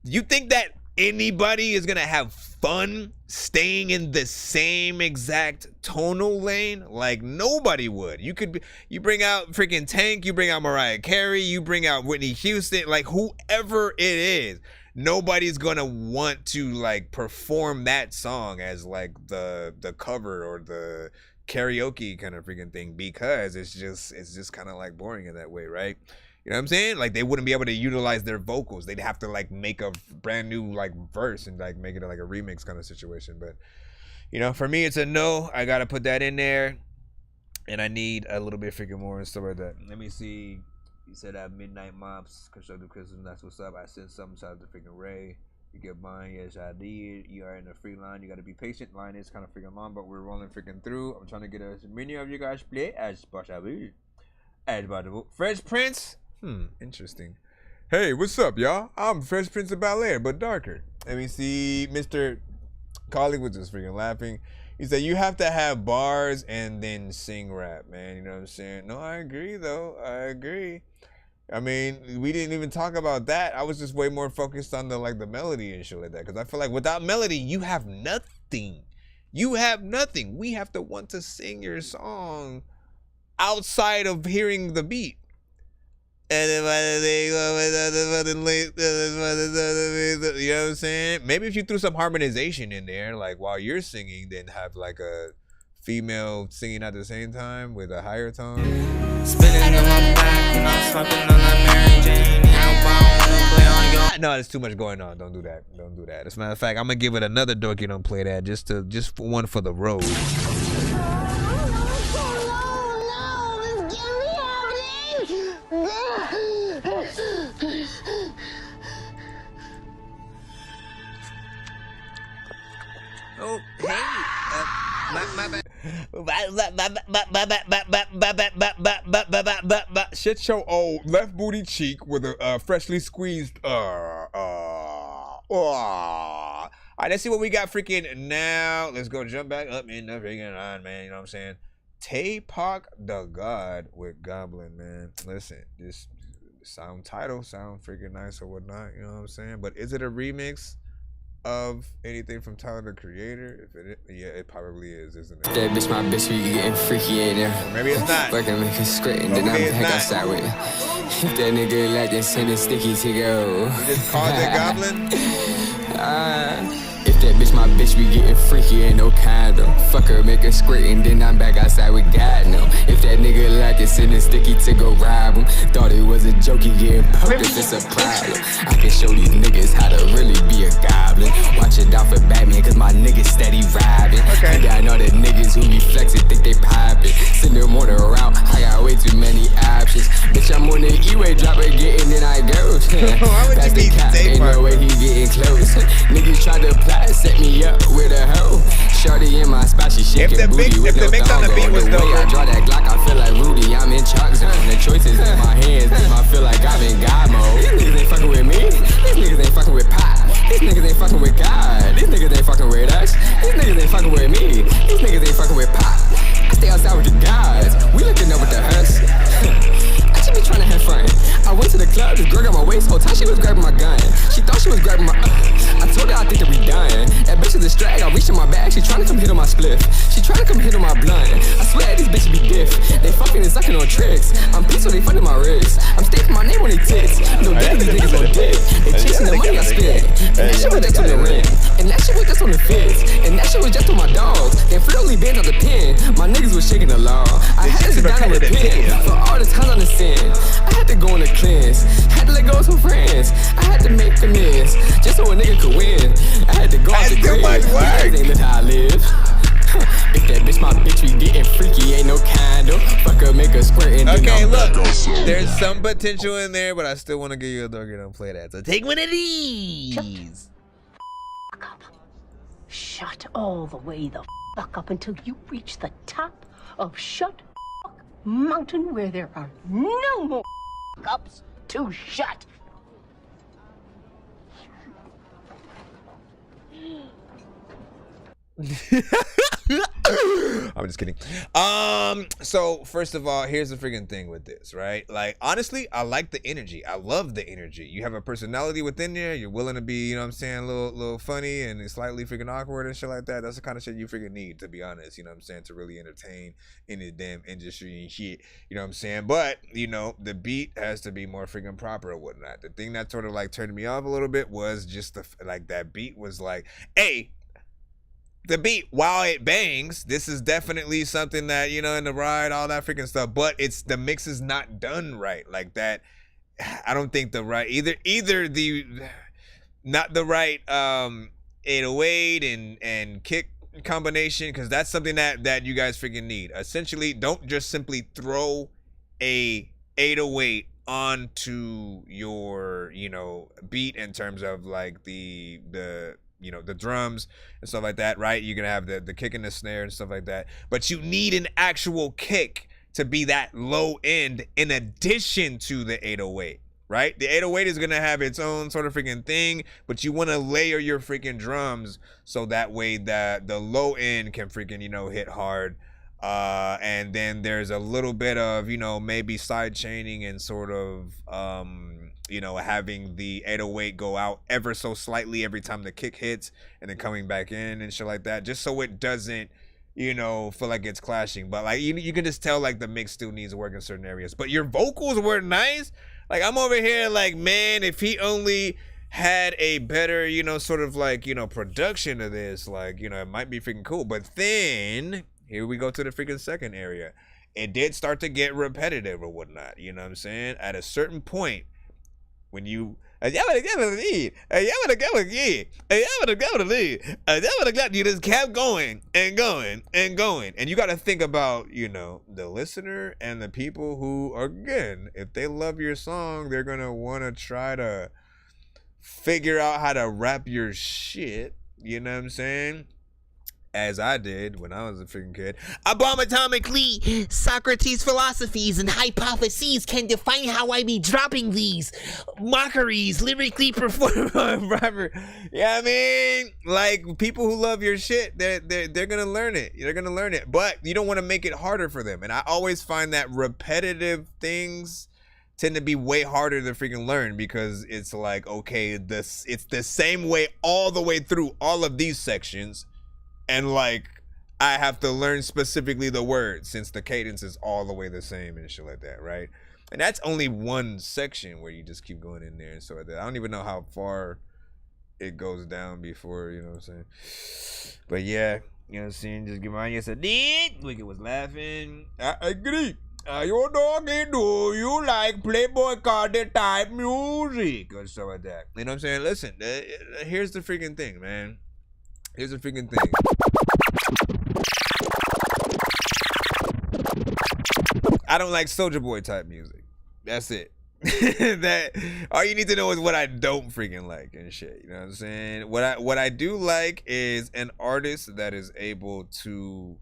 You think that anybody is gonna have fun staying in the same exact tonal lane? Like nobody would. You bring out freaking Tank, you bring out Mariah Carey, you bring out Whitney Houston, like whoever it is. nobody's gonna want to like perform that song as like the cover or the karaoke kind of freaking thing, because it's just kind of like boring in that way, right? You know what I'm saying? Like they wouldn't be able to utilize their vocals. They'd have to like make a brand new like verse and like make it like a remix kind of situation. But you know, for me, it's a no. I gotta put that in there, and I need a little bit freaking more and stuff like that. Let me see. You said Midnight Mops, Constructive Criticism, that's what's up. I sent something to the freaking Ray. You get mine, yes I did. You are in a free line. You gotta be patient. Line is kind of freaking long, but we're rolling freaking through. I'm trying to get as many of you guys play as possible. Fresh Prince. Interesting. Hey, what's up, y'all? I'm Fresh Prince of Bel-Air, but darker. Let me see. Mr. Collie was just freaking laughing. He said, you have to have bars and then sing rap, man. You know what I'm saying? No, I agree, though. I agree. I mean, we didn't even talk about that. I was just way more focused on the like the melody and shit like that. Because I feel like without melody, you have nothing. You have nothing. We have to want to sing your song outside of hearing the beat. You know what I'm saying? Maybe if you threw some harmonization in there, like while you're singing, then have like a female singing at the same time with a higher tone. Spinning on my back and I'm smoking on that Mary Jane. No, there's too much going on. Don't do that. Don't do that. As a matter of fact, I'm gonna give it another Dorky Don't Play That just for one for the road. Oh, hey, Shit your old left booty cheek with a freshly squeezed. Alright, let's see what we got freaking now. Let's go jump back up in the freaking line, man. You know what I'm saying? Tay-Pac the God with Goblin, man. Listen, this title sound freaking nice or whatnot. You know what I'm saying? But is it a remix of anything from Tyler the Creator? If it is, yeah, it probably is, isn't it? That bitch, my bitch, we getting freaky in there. Or maybe it's not. Fucking make it straight and then I'm back outside with it. If that nigga like that, send it sticky to go. You just called it Goblin? If that bitch, my bitch, we getting freaky, ain't no condom. Fuck her, make her squirt, and then I'm back outside with God, no. If that nigga like it, send it sticky to go rob him. Thought it was a joke, he getting poked if it's a problem. I can show these niggas how to really be a goblin. Watch it out for Batman, cause my niggas steady robbing. I got all the niggas who be flexing, think they poppin'. Send them on the route, I got way too many options. Bitch, I'm on the E-way, drop it, getting, then I go. That's the cap, ain't no way he getting close. Niggas try to plot, set me up with a hoe. Shorty in my spot, she shaking booty with no thong on the way. I draw that Glock, I feel like Rudy, I'm in chalk zone. The choices in my hands, I feel like I'm in God mode. These niggas ain't fucking with me, these niggas ain't fucking with Pop. These niggas ain't fucking with God, these niggas ain't fucking with us. These niggas ain't fucking with me, these niggas ain't fucking with Pop. I stay outside with the guys, we looking up with the us. I should be trying to have fun. I went to the club, this girl got my waist, whole time she was grabbing my gun. She thought she was grabbing my I told her I think that we done. That bitch is a strag, I reached in my bag, she tryna come hit on my spliff. She tryna come hit on my blunt. I swear these bitches be diff. They fucking and sucking on tricks. I'm pissed when they fucking my wrist. I'm staking my name on they tits. No damn, these niggas on dick. They chasing the money I spent. And that shit was just on the rent. And that shit was just on the fence. And that shit was just on my dogs. Then Freely banned out the pen. My niggas was shaking the law. I had to sit down and repent for all the times on the sin. I had to go on a cleanse. Had to let go of some friends. I had to make amends just so a nigga could win. I had to go out the grave. These niggas ain't live how I live. If that bitch my bitch, we getting freaky, ain't no condom. Fuck her, make her squirt and okay, look, there's some potential in there, but I still want to give you a Dorky Don't Play That. So take one of these. Shut all the way the fuck up until you reach the top of Shut Fuck Mountain, where there are no more ups to shut. I'm just kidding. So first of all, here's the freaking thing with this, right? Like, honestly, I like the energy. I love the energy. You have a personality within there. You're willing to be, you know what I'm saying, a little funny and slightly freaking awkward and shit like that. That's the kind of shit you freaking need, to be honest, you know what I'm saying, to really entertain in the damn industry and shit, you know what I'm saying? But, you know, the beat has to be more freaking proper or whatnot. The thing that sort of like turned me off a little bit was just like that beat was like, hey, the beat, while it bangs, this is definitely something that, you know, in the ride, all that freaking stuff, but it's the mix is not done right. Like that, I don't think the right, either the, not the right 808 and kick combination, because that's something that you guys freaking need. Essentially, don't just simply throw a 808 onto your, you know, beat in terms of like the you know, the drums and stuff like that, right? You're gonna have the kick and the snare and stuff like that, but you need an actual kick to be that low end in addition to the 808, right? The 808 is gonna have its own sort of freaking thing, but you want to layer your freaking drums so that way that the low end can freaking, you know, hit hard. And then there's a little bit of, you know, maybe side chaining and sort of you know, having the 808 go out ever so slightly every time the kick hits and then coming back in and shit like that, just so it doesn't, you know, feel like it's clashing. But like you can just tell like the mix still needs work in certain areas, but your vocals were nice. Like I'm over here like, man, if he only had a better, you know, sort of like, you know, production of this, like, you know, it might be freaking cool. But then here we go to the freaking second area. It did start to get repetitive or whatnot, you know what I'm saying? At a certain point, when you you just kept going and going and going, and you got to think about, you know, the listener and the people who, again, if they love your song, they're gonna want to try to figure out how to rap your shit, you know what I'm saying? As I did when I was a freaking kid. Abomatomically, Socrates' philosophies and hypotheses can define how I be dropping these mockeries, lyrically perform. Yeah, I mean, like, people who love your shit, they're gonna learn it. They're gonna learn it, but you don't want to make it harder for them. And I always find that repetitive things tend to be way harder to freaking learn, because it's like, okay, it's the same way all the way through all of these sections. And like, I have to learn specifically the words since the cadence is all the way the same and shit like that, right? And that's only one section where you just keep going in there and so like that. I don't even know how far it goes down before, you know what I'm saying? But yeah, you know what I'm saying? Just give my yes a did. Wicked was laughing. I agree. Your doggy, do you like Playboy Cardi type music or stuff like that? You know what I'm saying? Listen, here's the freaking thing, man. Here's the freaking thing. I don't like Soulja Boy type music. That's it. That all you need to know is what I don't freaking like and shit. You know what I'm saying? What I do like is an artist that is able to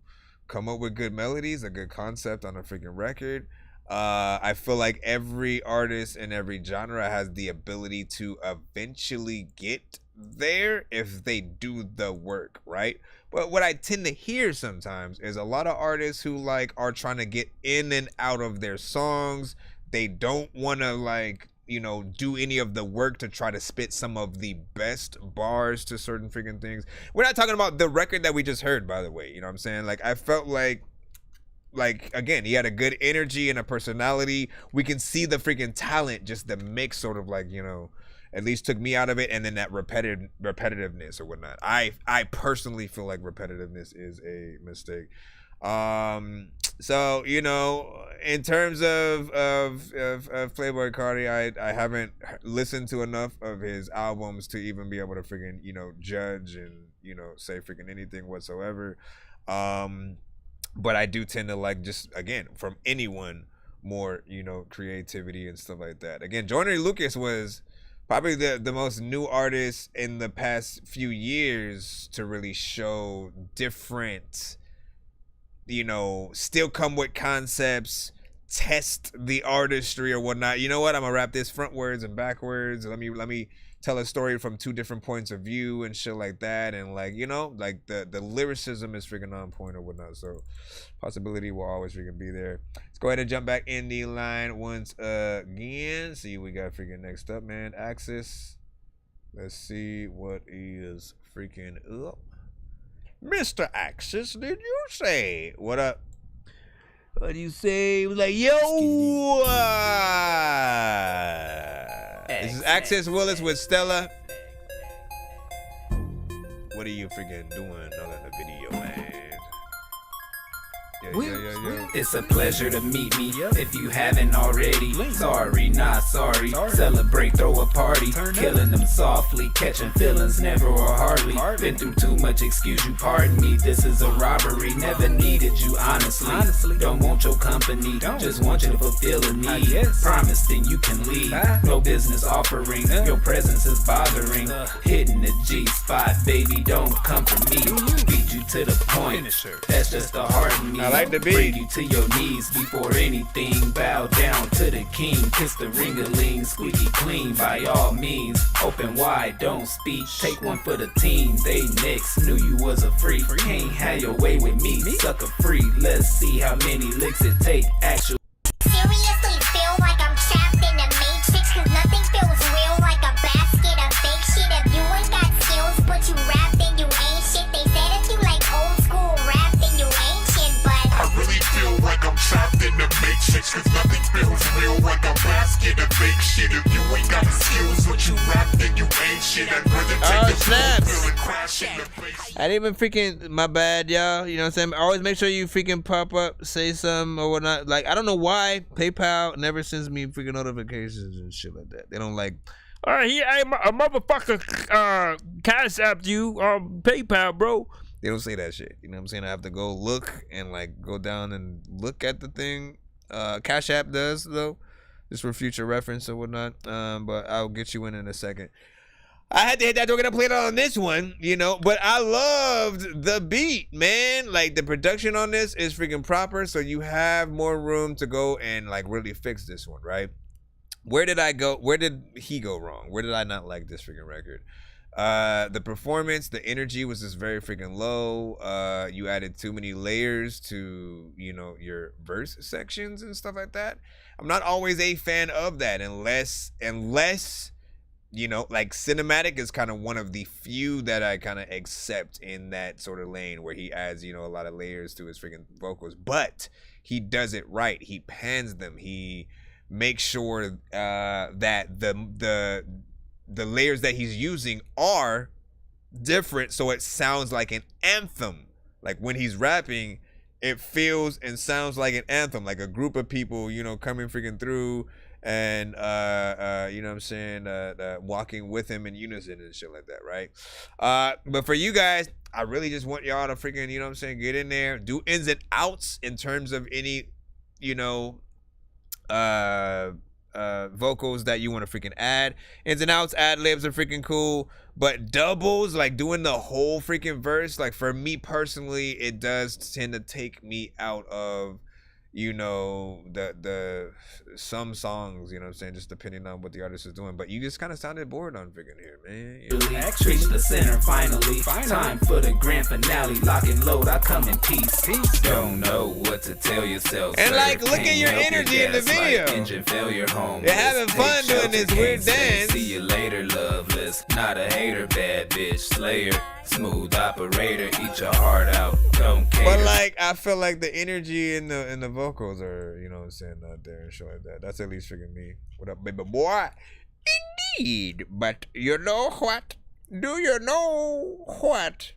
come up with good melodies, a good concept on a freaking record. I feel like every artist in every genre has the ability to eventually get there if they do the work, right? But what I tend to hear sometimes is a lot of artists who like are trying to get in and out of their songs. They don't want to like, you know, do any of the work to try to spit some of the best bars to certain freaking things. We're not talking about the record that we just heard, by the way, you know what I'm saying? Like, I felt like again, he had a good energy and a personality. We can see the freaking talent, just the mix sort of like, you know, at least took me out of it. And then that repetitiveness or whatnot. I personally feel like repetitiveness is a mistake. So, you know, in terms of Playboy Cardi, I haven't listened to enough of his albums to even be able to freaking, you know, judge and, you know, say freaking anything whatsoever. But I do tend to like, just again, from anyone, more, you know, creativity and stuff like that. Again, Joyner Lucas was probably the most new artist in the past few years to really show different, you know, still come with concepts, test the artistry or whatnot. You know what? I'm gonna rap this frontwards and backwards. Let me tell a story from 2 different points of view and shit like that. And like, you know, like the lyricism is freaking on point or whatnot. So possibility will always freaking be there. Let's go ahead and jump back in the line once again. See what we got freaking next up, man. Axis. Let's see what is freaking up. Mr. Axis, did you say? What up? What do you say? It was like, yo, this is Access Willis with Stella. What are you freaking doing on the video, man? Yeah. It's a pleasure to meet me if you haven't already. Sorry, not sorry. Celebrate, throw a party. Killing them softly, catching feelings never or hardly. Been through too much, excuse you, pardon me. This is a robbery. Never needed you, honestly. Don't want your company, just want you to fulfill a need. Promise, then you can leave. No business offering, your presence is bothering. Hitting the G spot, baby, don't come for me. Beat you to the point. That's just the heart of me. I like the beat. Bring you to your knees before anything. Bow down to the king. Kiss the ring-a-ling, squeaky clean. By all means, open wide, don't speak. Take one for the team. They next knew you was a freak. Can't have your way with me, sucker free. Let's see how many licks it take. Actual. Seriously feel like I'm trapped in the matrix, cause nothing feels real like a basket of fake shit. If you ain't got skills but you rap, then you ain't shit. They said if you like old school rap, then you ain't shit, but I really feel like I'm trapped in the matrix, cause nothing feels real like a basket of fake shit. If you ain't got skills but you rap, then you ain't shit. I'd rather take the snaps and crash in the face. I didn't even freaking, my bad, y'all. You know what I'm saying? Always make sure you freaking pop up, say something or whatnot. Like, I don't know why PayPal never sends me freaking notifications and shit like that. They don't like, all right, here, a motherfucker cash app you PayPal, bro. They don't say that shit. You know what I'm saying? I have to go look and like go down and look at the thing. Cash App does though, just for future reference or whatnot. But I'll get you in a second. I had to hit that. We're gonna play it on this one, you know. But I loved the beat, man. Like the production on this is freaking proper. So you have more room to go and like really fix this one, right? Where did I go? Where did he go wrong? Where did I not like this freaking record? The performance, the energy was just very freaking low. You added too many layers to, you know, your verse sections and stuff like that. I'm not always a fan of that unless, you know, like cinematic is kind of one of the few that I kind of accept in that sort of lane where he adds, you know, a lot of layers to his freaking vocals, but he does it right. He pans them. He makes sure that the layers that he's using are different, so it sounds like an anthem. Like when he's rapping, it feels and sounds like an anthem, like a group of people, you know, coming freaking through and you know what I'm saying, walking with him in unison and shit like that, right? But for you guys, I really just want y'all to freaking, you know what I'm saying, get in there, do ins and outs in terms of any, you know, vocals that you want to freaking add. Ins and outs, ad libs are freaking cool, but doubles, like doing the whole freaking verse, like for me personally, it does tend to take me out of, you know, the some songs, you know what I'm saying, just depending on what the artist is doing. But you just kind of sounded bored on freaking here, man. You know? Reach the center finally. Time for the grand finale. Lock and load, I come in peace. Don't know what to tell yourself. And like, look at your energy in the video. Like engine failure, home. You're having fun doing this weird dance. See you later, loveless. Not a hater, bad bitch, slayer. Smooth operator, eat your heart out. Don't care. But like, I feel like the energy in the vocals are, you know what I'm saying, out there and shit like that. That's at least freaking me. What up, baby boy? Indeed. But you know what? Do you know what?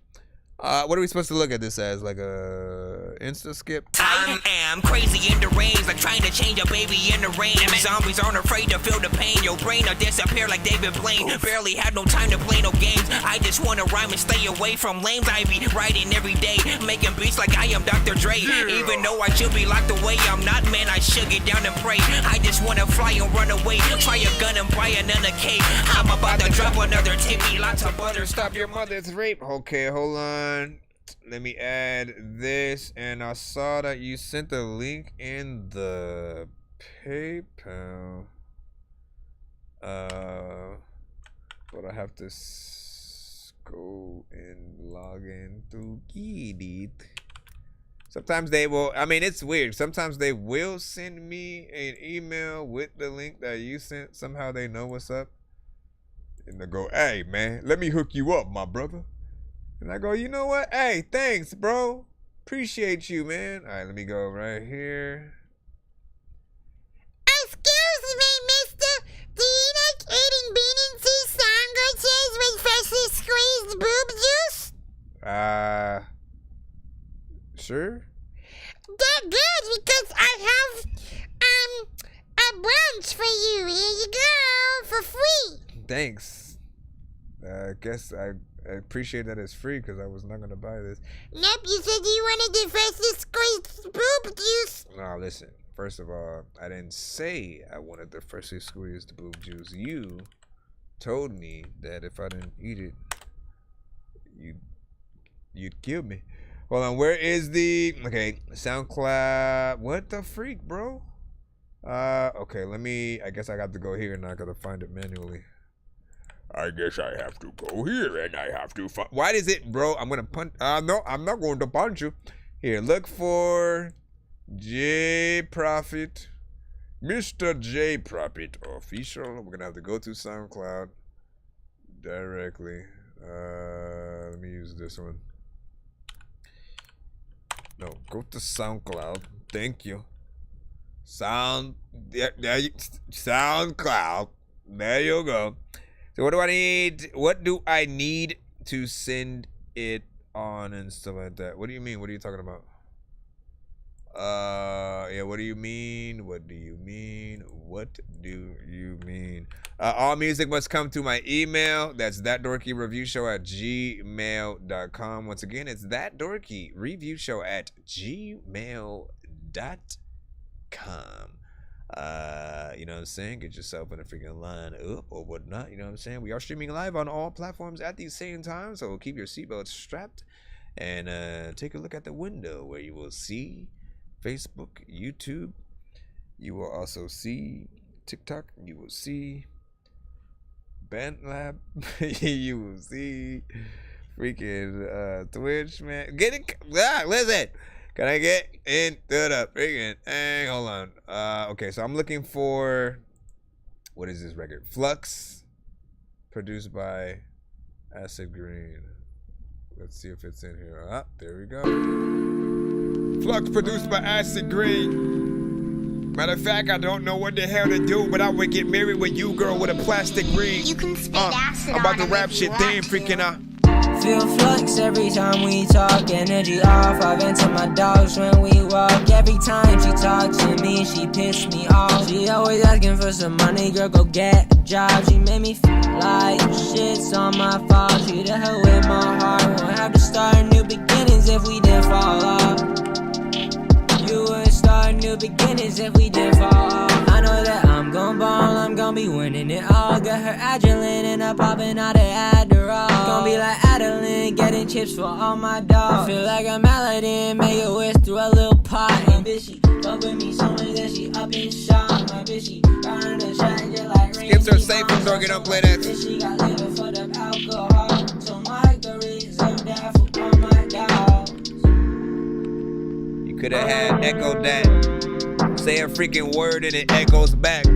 What are we supposed to look at this as? Like a Insta skip? I am crazy in the range, like trying to change a baby in the rain. Zombies aren't afraid to feel the pain. Your brain will disappear like David Blaine. Barely had no time to play no games. I just wanna rhyme and stay away from lames. I be writing every day, making beats like I am Dr. Dre. Even though I should be locked away, I'm not, man. I should get down and pray. I just wanna fly and run away. Try a gun and buy another cake. I'm about to drop another tippy. Lots of butter. Stop your mother's rape. Okay, hold on. Let me add this, and I saw that you sent the link in the PayPal. But I have to go and log in through Geniuz. Sometimes they will, I mean, it's weird. Sometimes they will send me an email with the link that you sent. Somehow they know what's up. And they go, hey, man, let me hook you up, my brother. And I go, you know what? Hey, thanks, bro. Appreciate you, man. All right, let me go right here. Excuse me, mister. Do you like eating bean and tea sandwiches with freshly squeezed boob juice? Sure. They're good because I have a brunch for you. Here you go, for free. Thanks. I guess I appreciate that it's free because I was not going to buy this. Nope, you said you wanted the freshly squeezed boob juice. No, listen. First of all, I didn't say I wanted the freshly squeezed boob juice. You told me that if I didn't eat it, you'd kill me. Hold on, where is the... Okay, SoundCloud. What the freak, bro? Okay, let me... I guess I got to go here and I got to find it manually. I guess I have to go here and I have to find... Why is it, bro? I'm going to punch... No, I'm not going to punch you. Here, look for J Profit. Mr. J Profit Official. We're going to have to go to SoundCloud directly. Let me use this one. No, go to SoundCloud. Thank you. SoundCloud. There you go. So what do I need? What do I need to send it on and stuff like that? What do you mean? What are you talking about? Yeah, what do you mean? What do you mean? What do you mean? All music must come to my email. That's thatdorkyreviewshow@gmail.com. Once again, it's thatdorkyreviewshow@gmail.com. You know what I'm saying? Get yourself in a freaking line up or whatnot. You know what I'm saying? We are streaming live on all platforms at the same time, so keep your seatbelts strapped and take a look at the window where you will see Facebook, YouTube. You will also see TikTok. You will see BandLab. You will see freaking Twitch, man. Get it? Listen. Can I get into the freaking thing? Hold on. Okay, so I'm looking for, what is this record? Flux, produced by Acid Green. Let's see if it's in here. Ah, there we go. Flux, produced by Acid Green. Matter of fact, I don't know what the hell to do, but I would get married with you, girl, with a plastic ring. You can spit acid I'm about on to rap shit, damn freaking out. Feel flux every time we talk, energy off. I vent to my dogs when we walk. Every time she talks to me, she piss me off. She always asking for some money, girl, go get a job. She made me feel like shit's on my fault. Treated her with my heart. Won't have to start new beginnings if we didn't fall off. You wouldn't start new beginnings if we didn't fall off. I know that I'm gon' ball, I'm gon' be winning it all. Got her adrenaline and I'm popping out of Adderall. Gon' be like Adeline, getting chips for all my dogs. I feel like I'm Aladdin, make a wish through a little pot. And bitch, she fuck with me so much that she up and shot. My bitch, she round the track just like rain. Skips her safe and Dorky don't play that. Bitch, she got liver for the alcohol. So my career's up there for all my dogs. You could have had Echo that. Say a freaking word and it echoes back.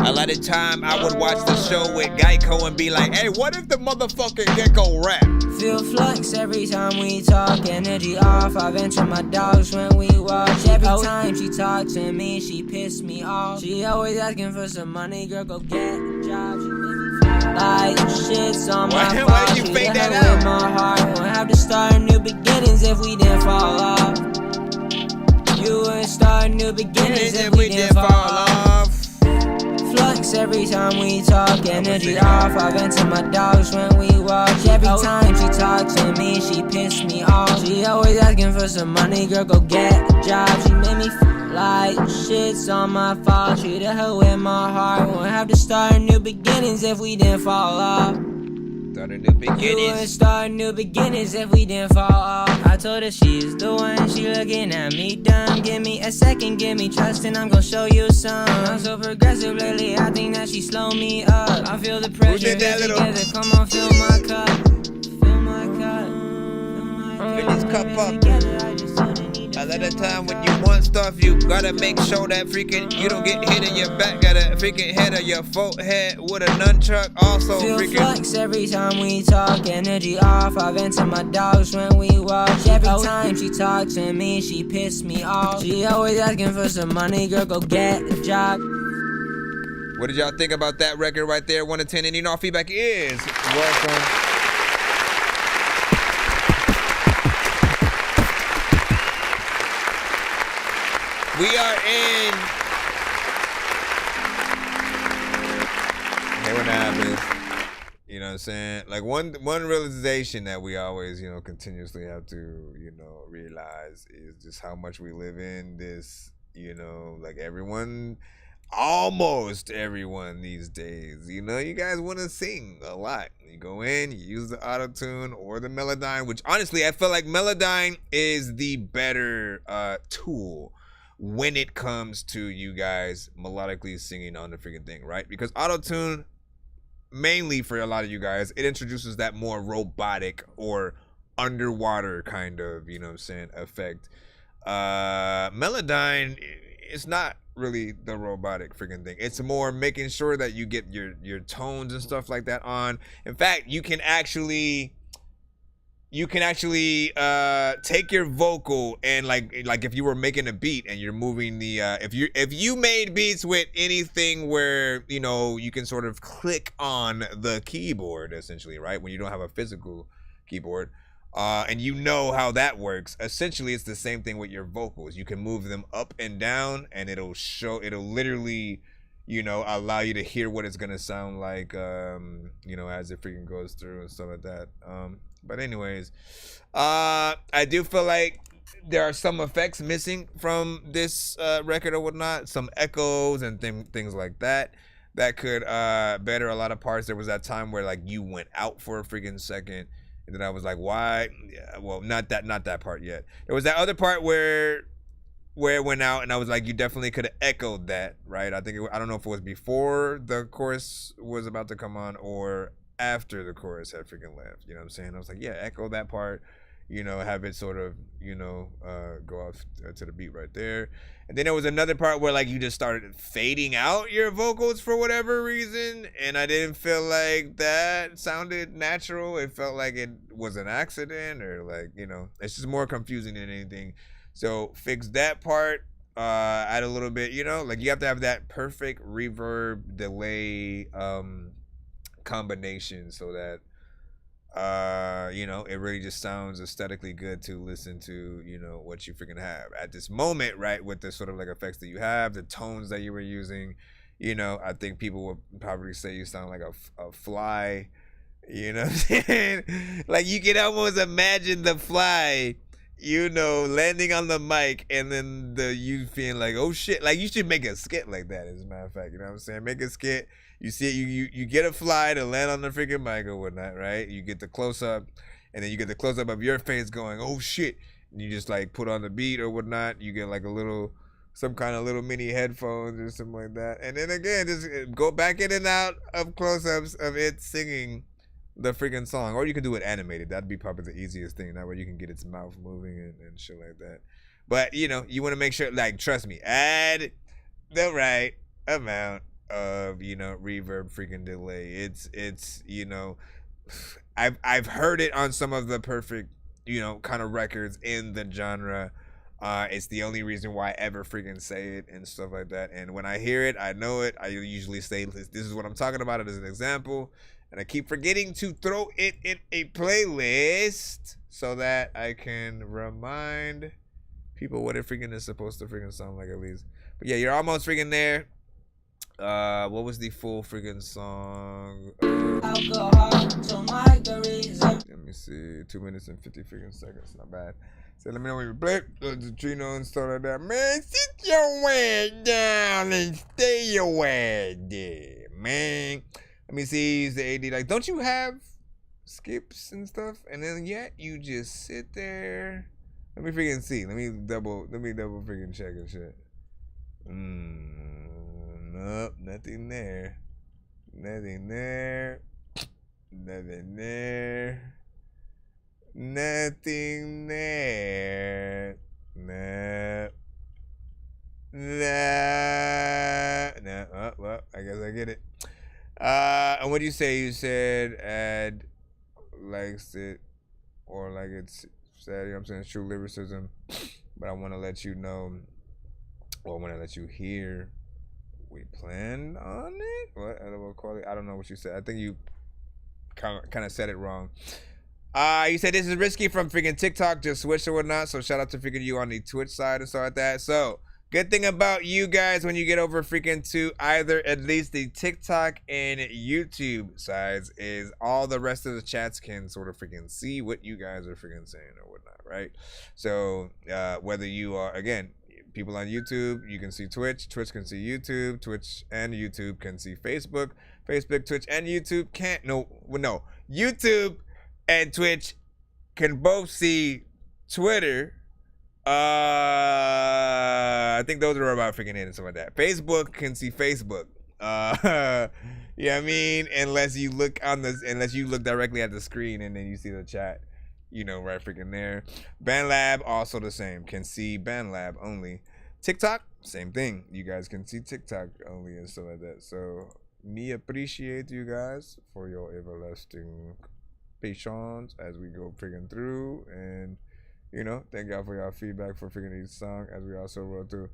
A lot of time I would watch the show with Geico and be like, hey, what if the motherfucking gecko rap? Feel flux every time we talk, energy off. I vent to my dogs when we walk. Every time she talks to me, she piss me off. She always asking for some money, girl, go get a job. She make me feel like shit's on my fault. Why did you fake that out? With my heart, won't have to start new beginnings if we didn't fall off. You wouldn't start new beginnings if we didn't fall off. Flux every time we talk, energy off. I vent to my dogs when we walk. Every time she talks to me, she piss me off. She always asking for some money, girl, go get a job. She made me feel like shit's on my fault. Treated her with my heart. Won't have to start new beginnings if we didn't fall off. Start a new beginnings. You would start new beginnings if we didn't fall off. I told her she's the one, she looking at me dumb. Give me a second, give me trust, and I'm gonna show you some. I'm so progressive lately, I think that she slow me up. I feel the pressure together, come on, fill my cup. Fill my cup. Fill this cup up. A lot of time when you want stuff, you gotta make sure that freaking you don't get hit in your back. Got a freaking head of your forehead with a nunchuck. Also Feel freaking flex every time we talk, energy off. I vent to my dogs when we walk. Every time she talks to me, she piss me off. She always asking for some money, girl, go get a job. What did y'all think about that record right there? 1 to 10, and you know our feedback is welcome. We are in. Hey, what happens? You know what I'm saying? Like one realization that we always, you know, continuously have to, you know, realize is just how much we live in this, you know, like almost everyone these days, you know, you guys want to sing a lot. You go in, you use the auto-tune or the Melodyne, which honestly, I feel like Melodyne is the better tool when it comes to you guys melodically singing on the freaking thing, right? Because auto-tune, mainly for a lot of you guys, it introduces that more robotic or underwater kind of, you know what I'm saying, effect. Melodyne, it's not really the robotic freaking thing. It's more making sure that you get your tones and stuff like that on. In fact, you can actually take your vocal and like if you were making a beat and you're moving the if you made beats with anything where, you know, you can sort of click on the keyboard essentially, right? When you don't have a physical keyboard, and you know how that works. Essentially, it's the same thing with your vocals. You can move them up and down, and it'll literally, you know, allow you to hear what it's gonna sound like, you know, as it freaking goes through and stuff like that. But anyways, I do feel like there are some effects missing from this record or whatnot, some echoes and things like that could better a lot of parts. There was that time where like you went out for a freaking second, and then I was like, why? Yeah, well, not that part yet. There was that other part where it went out, and I was like, you definitely could have echoed that, right? I don't know if it was before the chorus was about to come on or after the chorus had freaking left. You know what I'm saying? I was like, yeah, echo that part, you know, have it sort of, you know, go off to the beat right there. And then there was another part where like you just started fading out your vocals for whatever reason, and I didn't feel like that sounded natural. It felt like it was an accident, or like, you know, it's just more confusing than anything. So fix that part, add a little bit, you know, like you have to have that perfect reverb delay combination so that you know, it really just sounds aesthetically good to listen to, you know, what you freaking have at this moment, right? With the sort of like effects that you have, the tones that you were using, you know, I think people would probably say you sound like a fly, you know what I'm saying? Like you can almost imagine the fly, you know, landing on the mic, and then you feeling like, oh shit, like you should make a skit like that, as a matter of fact, you know what I'm saying? Make a skit. You see it, you get a fly to land on the freaking mic or whatnot, right? You get the close up, and then you get the close up of your face going, oh shit. And you just like put on the beat or whatnot. You get like some kind of little mini headphones or something like that. And then again, just go back in and out of close ups of it singing the freaking song. Or you can do it animated. That'd be probably the easiest thing. That way you can get its mouth moving and shit like that. But you know, you want to make sure, like, trust me, add the right amount of, you know, reverb freaking delay. It's you know, I've heard it on some of the perfect, you know, kind of records in the genre. It's the only reason why I ever freaking say it and stuff like that. And when I hear it, I know it. I usually say, this is what I'm talking about, it as an example. And I keep forgetting to throw it in a playlist so that I can remind people what it freaking is supposed to freaking sound like, at least. But yeah, you're almost freaking there. What was the full freaking song? Let me see, 2 minutes and 50 freaking seconds. Not bad. So let me know when you play the Geniuz and stuff like that. Man, sit your ass down and stay your ass there, man. Let me see. Use the AD. Like, don't you have skips and stuff, and then yet you just sit there. Let me freaking see. Let me double freaking check and shit. Nope, nothing there. Nothing there. Nothing there. Nothing there. Nah. Nah. Oh, well, I guess I get it. And what do you say? You said add likes it or like it's sad, you know what I'm saying? True lyricism. But I want to let you know, or I want to let you hear, we planned on it? What? I don't know what you said. I think you kind of said it wrong. You said this is risky from freaking TikTok, just switch or whatnot. So shout out to freaking you on the Twitch side and stuff like that. So good thing about you guys when you get over freaking to either at least the TikTok and YouTube sides is all the rest of the chats can sort of freaking see what you guys are freaking saying or whatnot, right? So whether you are, again, people on YouTube, you can see Twitch, Twitch can see YouTube, Twitch and YouTube can see Facebook, Facebook, Twitch and YouTube can't, YouTube and Twitch can both see Twitter. I think those are about freaking it and stuff like that. Facebook can see Facebook. You know what I mean? Unless you look directly at the screen and then you see the chat, you know, right freaking there. BandLab also the same, can see BandLab only. TikTok, same thing. You guys can see TikTok only and stuff like that. So me appreciate you guys for your everlasting patience as we go freaking through, and you know, thank y'all for y'all feedback for freaking each song as we also roll through.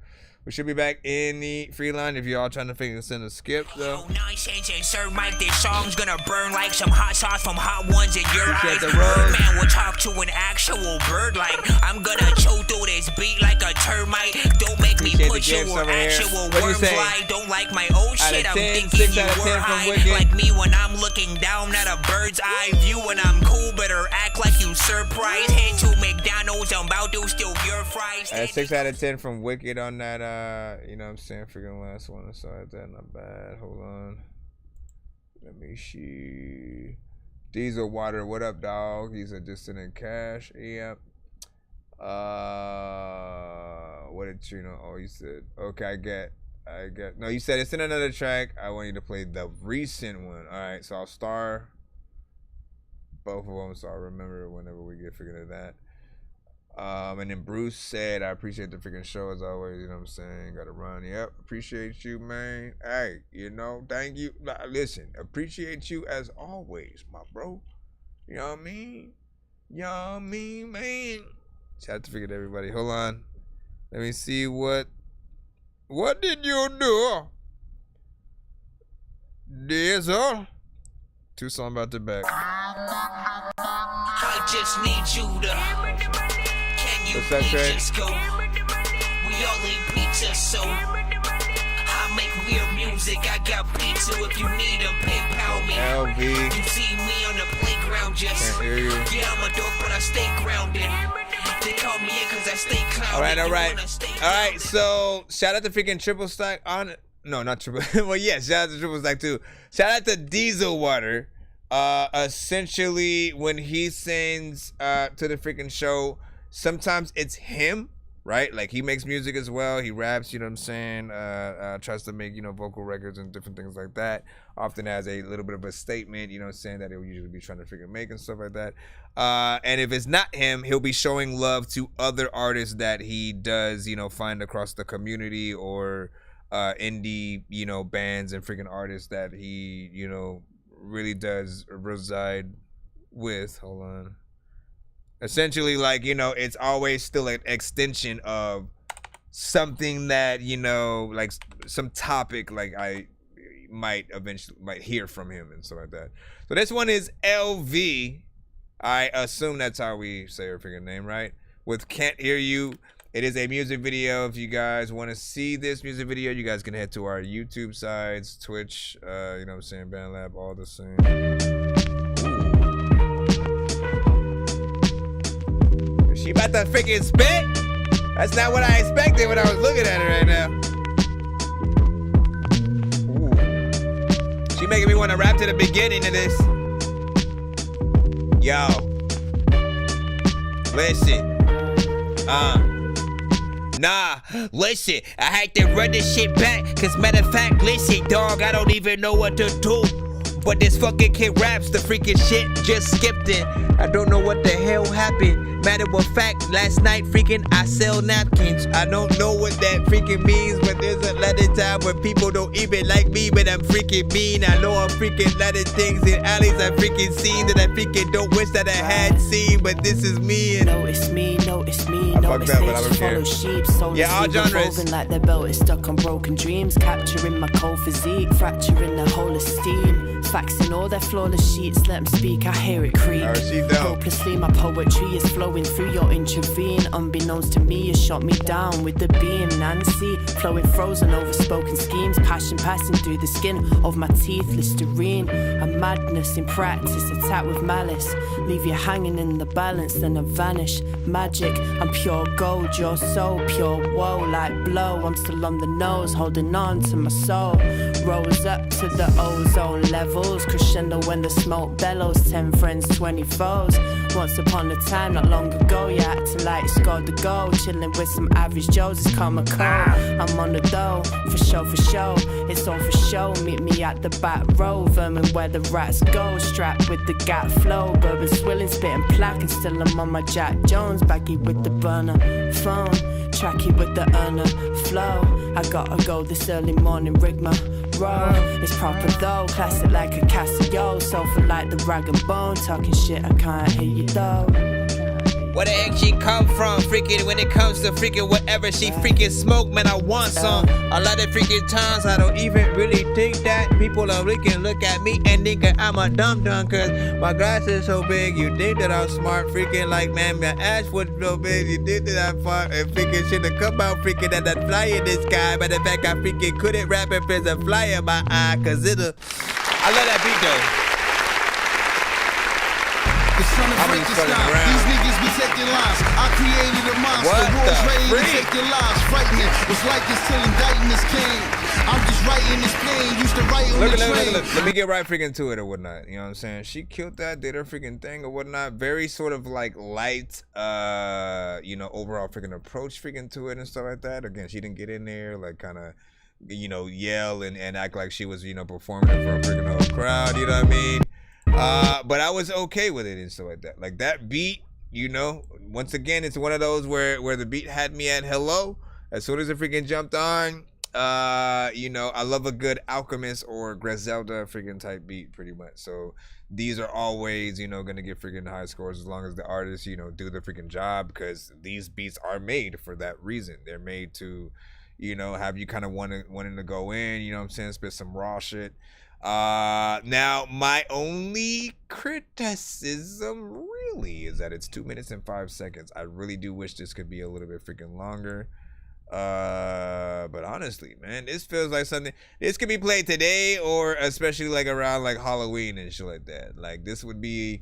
We should be back in the free line if y'all trying to freaking send a skip though. Nonsense and Sir Mike, this song's gonna burn like some hot sauce from hot ones in your eyes. Man will talk to an actual bird like I'm gonna chew through this beat like a termite. Don't make me put you where actual worms lie. Don't like my old shit, I'm thinking you were high. Like me when I'm looking down at a bird's eye view. When I'm cool, better act like you surprised. Head to McDonald's, I'm about to steal your fries. 6 out of 10 from Wicked on that. You know what I'm saying? Freaking last one. I saw that. Not bad. Hold on. Let me see. Diesel Water. What up, dog? He's a dissident cash. Yep. What did you know? Oh, you said. Okay, I get. No, you said it's in another track. I want you to play the recent one. All right. So I'll star both of them. So I'll remember whenever we get figured into that. And then Bruce said, I appreciate the freaking show as always, you know what I'm saying? Gotta run. Yep, appreciate you, man. Hey, you know, thank you. Listen, appreciate you as always, my bro. You know what I mean? You know what I mean, man? Shout out to freaking everybody. Hold on. Let me see what did you do? This all. 2 songs back to back. I just need you to. What's that, Trey? We all eat pizza, so I make weird music. I got pizza if you need a PayPal me. LV. You see me on the playground, just can't hear you. Yeah, I'm a dork, but I stay grounded. They call me in because I stay clouded. All right. So shout out to freaking Triple Stack on. No, not Triple. Well, yeah, shout out to Triple Stack too. Shout out to Diesel Water. Essentially, when he sings to the freaking show, sometimes it's him, right? Like he makes music as well. He raps, you know what I'm saying? Tries to make, you know, vocal records and different things like that. Often has a little bit of a statement, you know what I'm saying, that he'll usually be trying to freaking make and stuff like that. And if it's not him, he'll be showing love to other artists that he does, you know, find across the community or indie, you know, bands and freaking artists that he, you know, really does reside with. Hold on. Essentially, like, you know, it's always still an extension of something that, you know, like some topic like I might hear from him and stuff like that. So this one is LV. I assume that's how we say her freaking name, right? With Can't Hear You. It is a music video. If you guys want to see this music video, you guys can head to our YouTube sides, Twitch, you know what I'm saying, BandLab, all the same. Ooh. Is she about to freaking spit? That's not what I expected when I was looking at her right now. Ooh. She making me want to rap to the beginning of this. Yo. Listen. Nah, listen, I had to run this shit back. Cause matter of fact, listen, dog, I don't even know what to do. But this fucking kid raps, the freaking shit just skipped it. I don't know what the hell happened. Matter of fact, last night freaking I sell napkins. I don't know what that freaking means, but there's a lot of time where people don't even like me, but I'm freaking mean. I know I'm freaking lot of things in alleys I freaking seen that I freaking don't wish that I had seen, but this is me. And notice me, notice me, I notice fucked up, but I don't follow care. sheep, so Yeah, all genres. like their belt is stuck on broken dreams, capturing my cold physique, fracturing the whole esteem, faxing all their flawless sheets, let them speak, I hear it creak. Hopelessly my poetry is flowing through your intravene, unbeknownst to me, you shot me down with the beam, Nancy, flowing frozen over spoken schemes, passion passing through the skin of my teeth, Listerine, a madness in practice, attack with malice, leave you hanging in the balance, then I vanish, magic, I'm pure gold, your soul, pure woe, like blow, I'm still on the nose, holding on to my soul, rose up to the ozone levels, crescendo when the smoke bellows, 10 friends, 20 foes, once upon a time, not long ago, you acting like you scored the goal, chilling with some average Joes, it's common cold, I'm on the dough, for show, it's all for show, meet me at the back row, vermin where the rats go, strapped with the gap flow, bourbon swilling, spitting plaque, and still I'm on my Jack Jones, baggy with the burner, phone, tracky with the earner, flow, I gotta go this early morning, rig my roll, it's proper though, classic like a Casio, sofa like the rag and bone, talking shit, I can't hear you though. Where the heck she come from? Freaking when it comes to freaking whatever she freaking smoke, man, I want some. A lot of freaking times I don't even really think that people are freaking look at me and think that I'm a dum-dum, cause my glass is so big, you think that I'm smart, freaking like, man, my ass was so big, you think that I'm far, and freaking shit to come out freaking at that fly in the sky, but in fact I freaking couldn't rap if there's a fly in my eye, cause I love that beat though. The son of Frankenstein, these niggas be taking lives. I created a monster, war's ready to take your lives. Frightening, was like this till indictments came. I'm just writing this pain, used to write on the train. Look. Let me get right freaking to it or whatnot. You know what I'm saying? She killed that, did her freaking thing or whatnot. Very sort of like light, you know, overall freaking approach freaking to it and stuff like that. Again, she didn't get in there, like kind of, you know, yell and act like she was, you know, performing for a freaking whole crowd. You know what I mean? But I was okay with it and stuff like that. Like that beat, you know, once again, it's one of those where the beat had me at hello. As soon as it freaking jumped on, you know, I love a good Alchemist or Griselda freaking type beat pretty much. So these are always, you know, gonna get freaking high scores as long as the artists, you know, do the freaking job, because these beats are made for that reason. They're made to, you know, have you kind of wanting to go in, you know what I'm saying, spit some raw shit. Now my only criticism really is that it's 2 minutes and 5 seconds. I really do wish this could be a little bit freaking longer. But honestly, man, this feels like something this could be played today, or especially like around like Halloween and shit like that. Like this would be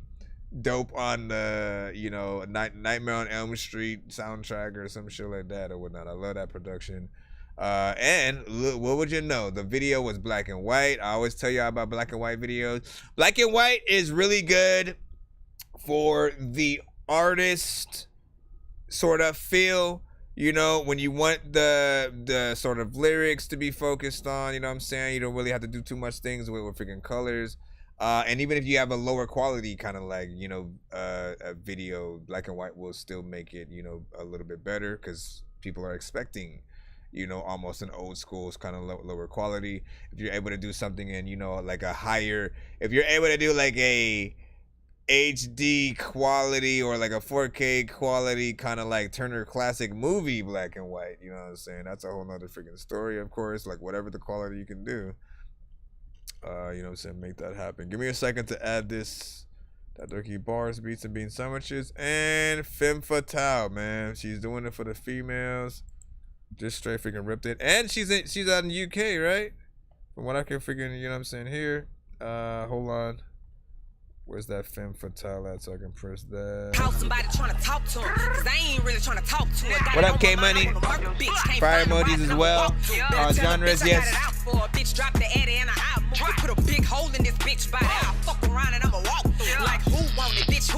dope on the, you know, Nightmare on Elm Street soundtrack or some shit like that or whatnot. I love that production. And look, what would you know? The video was black and white. I always tell y'all about black and white videos. Black and white is really good for the artist sort of feel, you know, when you want the sort of lyrics to be focused on, you know what I'm saying? You don't really have to do too much things with freaking colors. And even if you have a lower quality kind of like, you know, a video, black and white will still make it, you know, a little bit better, because people are expecting, you know, almost an old school kind of lower quality. If you're able to do something in, you know, like a higher, if you're able to do like a HD quality or like a 4K quality kind of like Turner Classic movie black and white, you know what I'm saying? That's a whole nother freaking story, of course. Like whatever the quality you can do, you know what I'm saying, make that happen. Give me a second to add this. That Dorky bars, beats, and bean sandwiches, and Femme Fatale, man. She's doing it for the females. Just straight freaking ripped it. And she's out in the UK, right? From what I can freaking, you know what I'm saying, here. Hold on. Where's that Femme Fatale at so I can press that? How somebody trying to talk to him, cause I ain't really trying to talk to her. What up, K Money? Fire emojis as well. Genres, yes. Bitch drop the Addy and I put a big hole in this bitch body. I'll fuck around and I'ma walk through. Like who want it, bitch? Who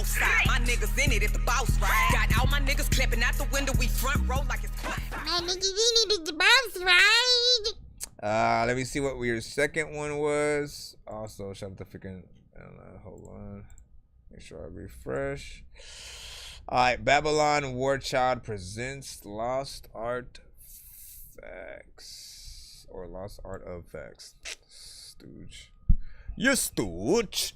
south side. My niggas in it if the boss ride. Got all my niggas clipping out the window, we front row like it's My niggas in it if the boss ride. Let me see what your second one was. Also, shout out to freaking. Hold on. Make sure I refresh. All right, Babylon Warchild presents Lost Art Facts or Lost Art of Facts. Stooge. You stooge.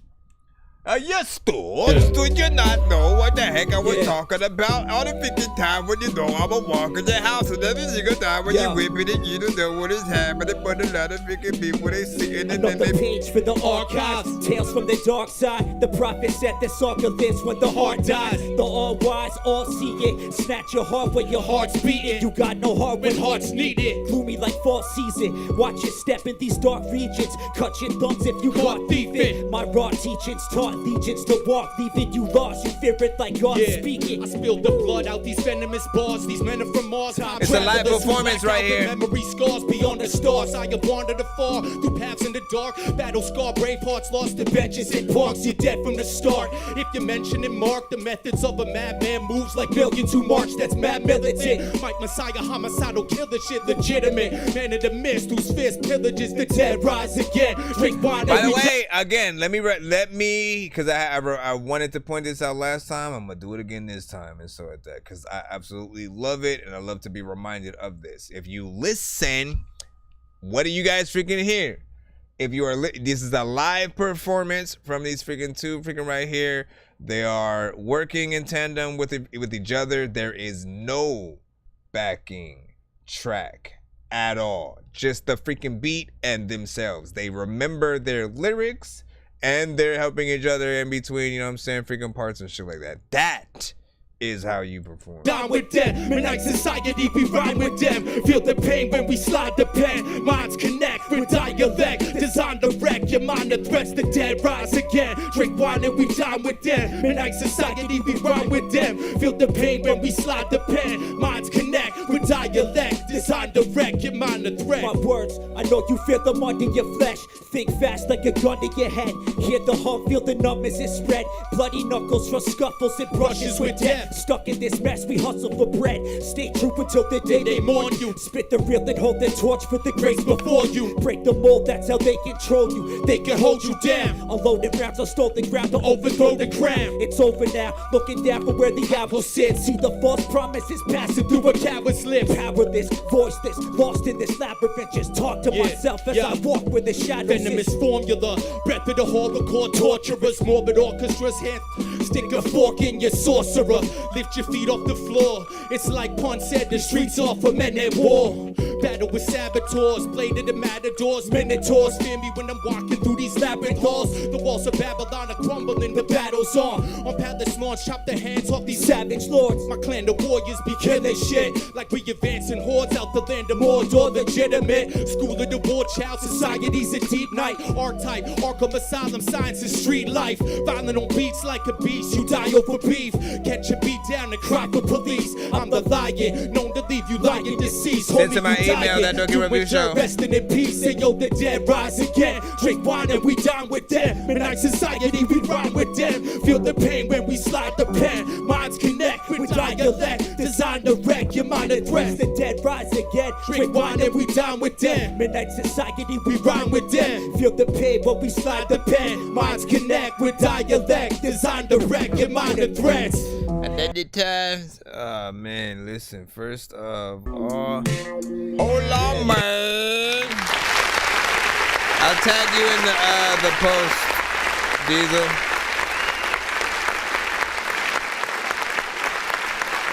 You stooge. Do you not know what the heck I was talking about? All the freaking time when you know I'm a walk in your house and every single time when you whip it and you don't know what is happening, but a lot of freaking people they sitting and then they page for the archives, tales from the dark side. The prophet said the soccer lives when the heart dies. The all wise all see it. Snatch your heart when your heart's beating. You got no heart when hearts need it. Gloomy like fall season. Watch your step in these dark regions. Cut your thumbs if you caught thieving. My raw teachings taught legions to walk, leaving you lost. You fear it like God speaking. I spilled the blood out these venomous bars. These men are from Mars. It's a live performance right here. Memory scars beyond the stars. I have wandered afar through paths in the dark. Battle scar, brave hearts lost to benches and parks. You're dead from the start. If you mention and mark the methods of a madman moves like millions who march. That's mad militant. Mike Messiah, homicidal killer shit, legitimate. Man of the mist whose fist pillages the dead rise again. Drink wine. By the way, again, let me, because I wanted to point this out last time. I'm gonna do it again this time, and so at that, because I absolutely love it, and I love to be reminded of this. If you listen, what do you guys freaking hear? If you are, this is a live performance from these freaking two freaking right here. They are working in tandem with each other. There is no backing track at all. Just the freaking beat and themselves. They remember their lyrics and they're helping each other in between, you know what I'm saying, freaking parts and shit like that. That is how you perform. Down with them, midnight society, we rhyme with them. Feel the pain when we slide the pen. Minds connect with dialect. Designed to wreck your mind, the threats, the dead rise again. Drink wine and we dine with them. Midnight society, we rhyme with them. Feel the pain when we slide the pen. Minds connect with dialect. Designed to wreck your mind, the threat. My words, I know you feel them under your flesh. Think fast like a gun to your head. Hear the hum, feel the numbness it spread. Bloody knuckles for scuffles and brushes with death. Stuck in this mess, we hustle for bread. Stay true until the day they mourn you. Spit the real and hold the torch for the grace before you. Break the mold, that's how they control you. They can hold you down. Unloaded rounds on stolen ground to overthrow the crown. It's over now, looking down from where the apple sits. See the false promises passing through a coward's lips. Powerless, voiceless, lost in this labyrinth. Just talk to myself as I walk where the shadows venomous formula, breath of the horrorcore torturers, morbid orchestras, hand stick a fork in your sorcerer. Lift your feet off the floor. It's like Pun said, the streets are for men at war. Battle with saboteurs, bladed the matadors, minotaurs. Fear me when I'm walking through these labyrinth halls. The walls of Babylon are crumbling, the battle's on. On palace lawns, chop the hands off these savage lords. My clan, the warriors, be killing shit like we advancing hordes out the land of Mordor. Legitimate school of the war child society's a deep night. Archetype, Arkham Asylum, science is street life. Violent on beats like a beast, you die over beef. Catch a beat down and cry for police. I'm the lion, known to leave you lying deceased. Send to my email, that Dorky Review Show. Resting in peace, and yo, the dead rise again. Drink wine and we dine with them. Midnight society, we rhyme with them. Feel the pain when we slide the pen. Minds connect with dialect. Designed to wreck your mind and threats. The dead rise again. Drink wine and we dine with them. Midnight society, we rhyme with them. Feel the pain when we slide the pen. Minds connect with dialect. Designed to wreck your mind and threats. And then the times. Oh man, listen. First of all, hold on, man. I'll tag you in the post, Diesel.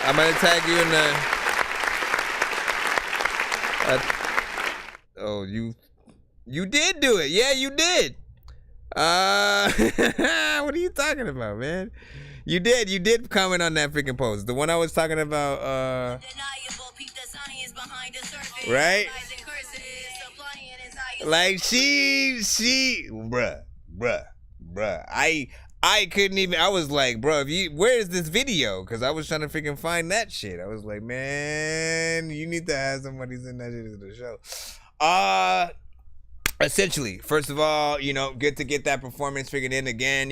I'm gonna tag you in the. Oh, you did do it. Yeah, you did. What are you talking about, man? You did comment on that freaking post. The one I was talking about, right? Like she, bruh. I couldn't even, I was like, bro, where is this video? Because I was trying to freaking find that shit. I was like, man, you need to have somebody send that shit to the show. essentially, first of all, good to get that performance figured in again.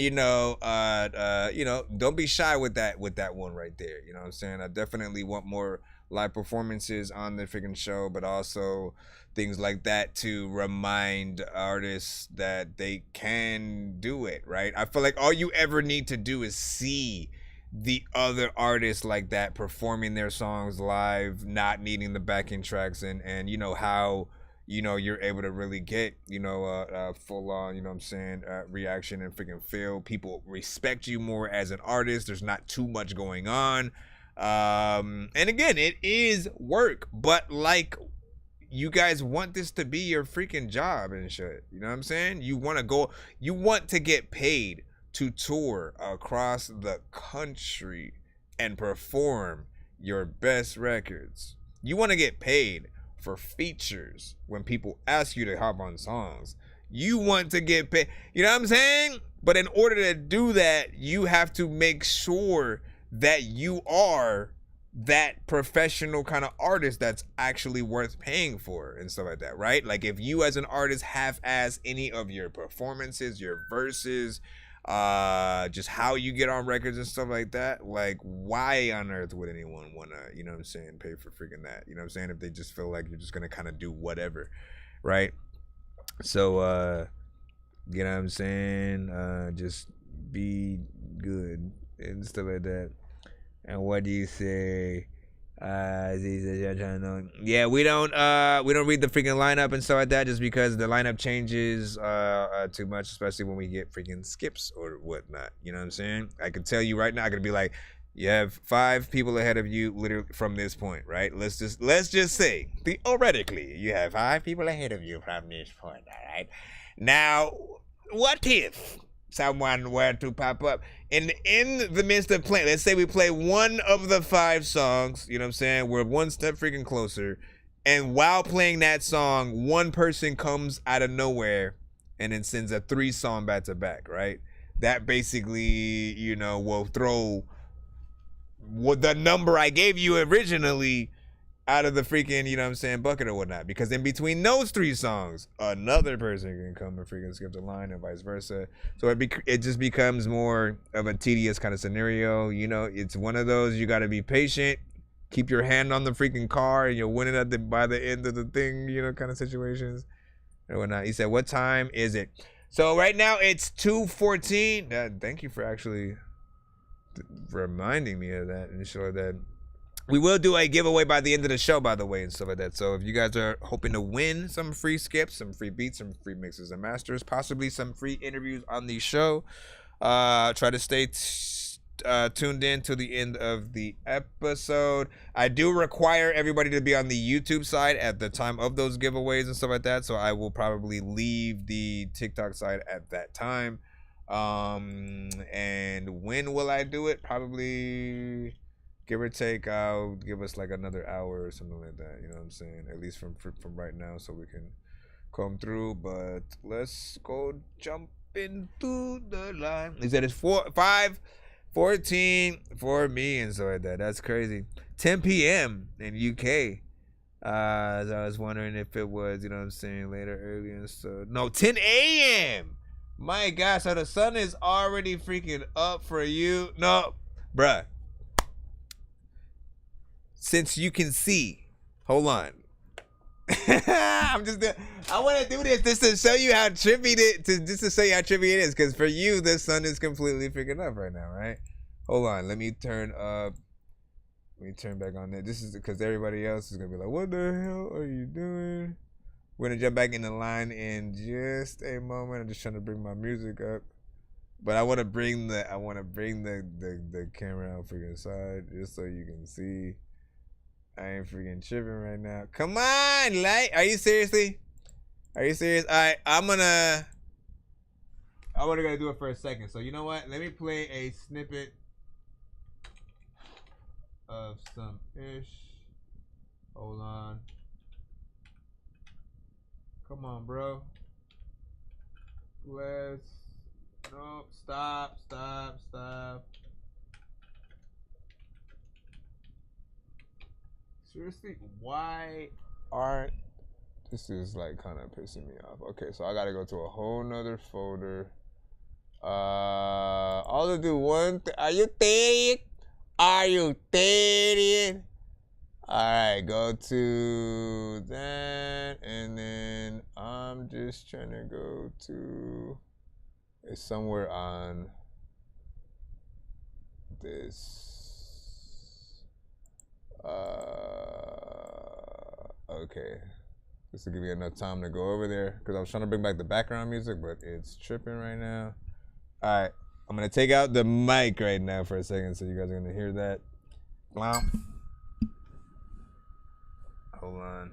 Don't be shy with that one right there. You know what I'm saying? I definitely want more live performances on the freaking show, but also things like that to remind artists that they can do it, right? I feel like all you ever need to do is see the other artists like that performing their songs live, not needing the backing tracks, and how you're able to really get full on reaction and freaking feel. People respect you more as an artist. There's not too much going on, and again, it is work, but like, you guys want this to be your freaking job and shit. You know what I'm saying? You want to get paid to tour across the country and perform your best records. You want to get paid for features when people ask you to hop on songs. You want to get paid. You know what I'm saying? But in order to do that, you have to make sure that you are that professional kind of artist that's actually worth paying for and stuff like that, right? Like, if you as an artist half-ass any of your performances, your verses, just how you get on records and stuff like that, like, why on earth would anyone want to, pay for freaking that? You know what I'm saying? If they just feel like you're just going to kind of do whatever, right? So, you know what I'm saying? Just be good and stuff like that. And what do you say? Yeah, we don't read the freaking lineup and stuff like that, just because the lineup changes too much, especially when we get freaking skips or whatnot. You know what I'm saying? I can tell you right now, I could be like, you have 5 people ahead of you literally from this point, right? Let's just say, theoretically, you have 5 people ahead of you from this point, all right? Now, what if someone were to pop up in the midst of playing? Let's say we play one of the 5 songs, you know what I'm saying? We're one step freaking closer. And while playing that song, one person comes out of nowhere and then sends a 3 song back to back, right? That basically, will throw the number I gave you originally out of the freaking, bucket or whatnot. Because in between those 3 songs, another person can come and freaking skip the line and vice versa. So it just becomes more of a tedious kind of scenario. It's one of those, you got to be patient, keep your hand on the freaking car, and you'll win it by the end of the thing, kind of situations or whatnot. He said, what time is it? So right now it's 2:14. Thank you for actually reminding me of that and show that. We will do a giveaway by the end of the show, by the way, and stuff like that. So if you guys are hoping to win some free skips, some free beats, some free mixes and masters, possibly some free interviews on the show, try to stay tuned in to the end of the episode. I do require everybody to be on the YouTube side at the time of those giveaways and stuff like that. So I will probably leave the TikTok side at that time. And when will I do it? Probably, give or take, I'll give us like another hour or something like that. You know what I'm saying? At least from right now, so we can come through. But let's go jump into the line. He said it's 5:14 for me and so like that. That's crazy. 10 p.m. in UK. As I was wondering if it was, you know what I'm saying, later, earlier. So no, 10 a.m. My gosh, so the sun is already freaking up for you. No, bruh. Since you can see, hold on. I want to do this just to show you how trippy it is. Because for you, the sun is completely freaking up right now, right? Hold on, let me turn back on that. This is because everybody else is gonna be like, "What the hell are you doing?" We're gonna jump back in the line in just a moment. I'm just trying to bring my music up, but I want to bring the camera out freaking side just so you can see. I ain't freaking tripping right now. Come on, light. Are you seriously? Are you serious? All right, I'm gonna do it for a second. So you know what? Let me play a snippet of some ish. Hold on. Come on, bro. No, stop. Seriously, why aren't This is like kind of pissing me off. Okay, so I gotta go to a whole nother folder. I'll do one thing. Are you dead? Are you dead? Alright, go to that, and then I'm just trying to go to, it's somewhere on this. Okay. This will give me enough time to go over there, because I was trying to bring back the background music, but it's tripping right now. Alright, I'm going to take out the mic right now for a second, so you guys are going to hear that. Wow. Hold on.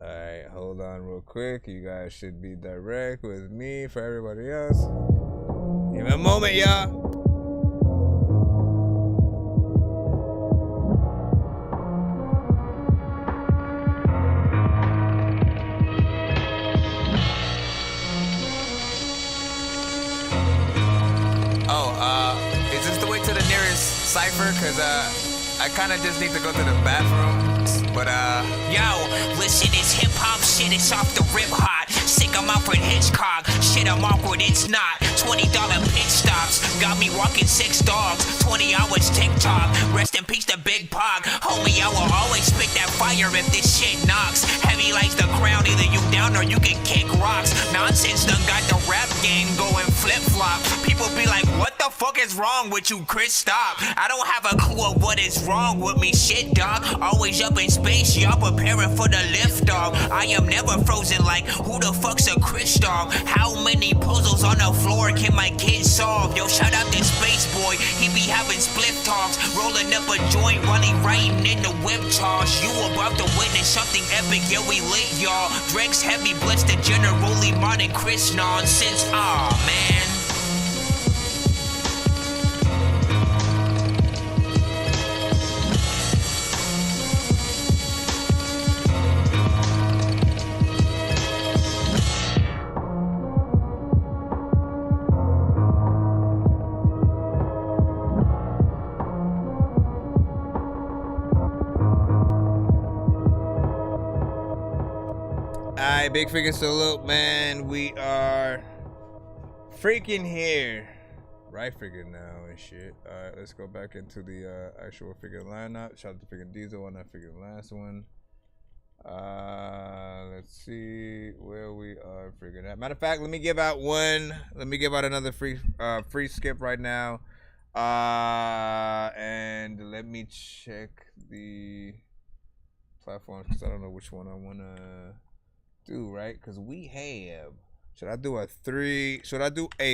Alright, hold on real quick. You guys should be direct with me for everybody else. Give me a moment, y'all. Is this the way to the nearest cipher? Cause I kinda just need to go to the bathroom. But yo, listen, this hip hop shit is off the rip hot. Sick, I'm Alfred Hitchcock. Shit, I'm awkward, it's not. $20 pit stops. Got me walking 6 dogs. 20 hours TikTok. Rest in peace to Big Pog. Homie, I will always spit that fire if this shit knocks. Heavy like the crown, either you down or you can kick rocks. Nonsense done got the rap game going flip flop. People be like, what the fuck is wrong with you, Chris? Stop. I don't have a clue of what is wrong with me, shit, dog. Always up in space, y'all preparing for the lift, dog. I am never frozen, like, who the fuck's a Chris, dog? How many puzzles on the floor can my kid solve? Yo, shout out to Space Boy, he be having split talks. Rolling up a joint while he writing in the whip toss. You about to witness something epic, yeah, we lit, y'all. Drake's heavy blitz, the generally modern Chris nonsense. Aw, man. Alright, big freaking salute, man. We are freaking here. Right freaking now and shit. Alright, let's go back into the actual freaking lineup. Shout out to freaking Diesel on that freaking last one. Let's see where we are freaking at. Matter of fact, let me give out another free skip right now. And let me check the platforms because I don't know which one I wanna do, right? Because we have, should I do a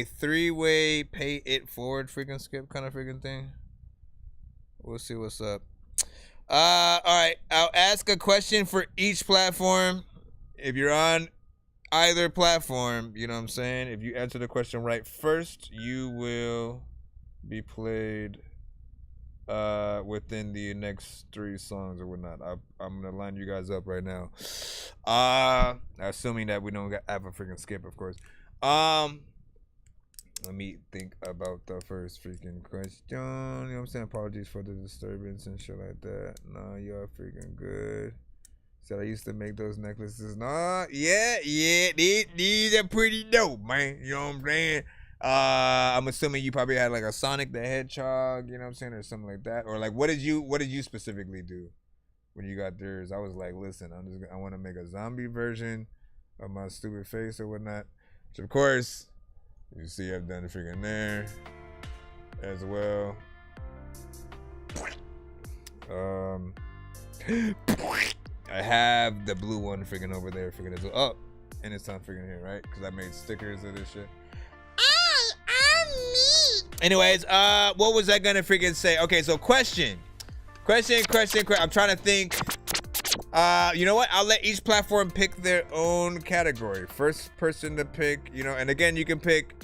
three-way pay it forward freaking skip kind of freaking thing? We'll see what's up. All right, I'll ask a question for each platform. If you're on either platform, you know what I'm saying? If you answer the question right first, you will be played within the next 3 songs or whatnot. I'm gonna line you guys up right now. Assuming that we don't have a freaking skip, of course. Let me think about the first freaking question. You know what I'm saying? Apologies for the disturbance and shit like that. Nah, y'all freaking good. Said I used to make those necklaces. Nah, yeah, these are pretty dope, man. You know what I'm saying? I'm assuming you probably had like a Sonic the Hedgehog, you know what I'm saying, or something like that. Or like, what did you specifically do when you got yours? I was like, listen, I want to make a zombie version of my stupid face or whatnot. Which of course, you see I've done freaking there as well. I have the blue one freaking over there freaking as well. Oh, and it's on freaking here, right? Because I made stickers of this shit. Anyways, what was I gonna freaking say? Okay, so question. I'm trying to think. You know what? I'll let each platform pick their own category. First person to pick, you know, and again, you can pick.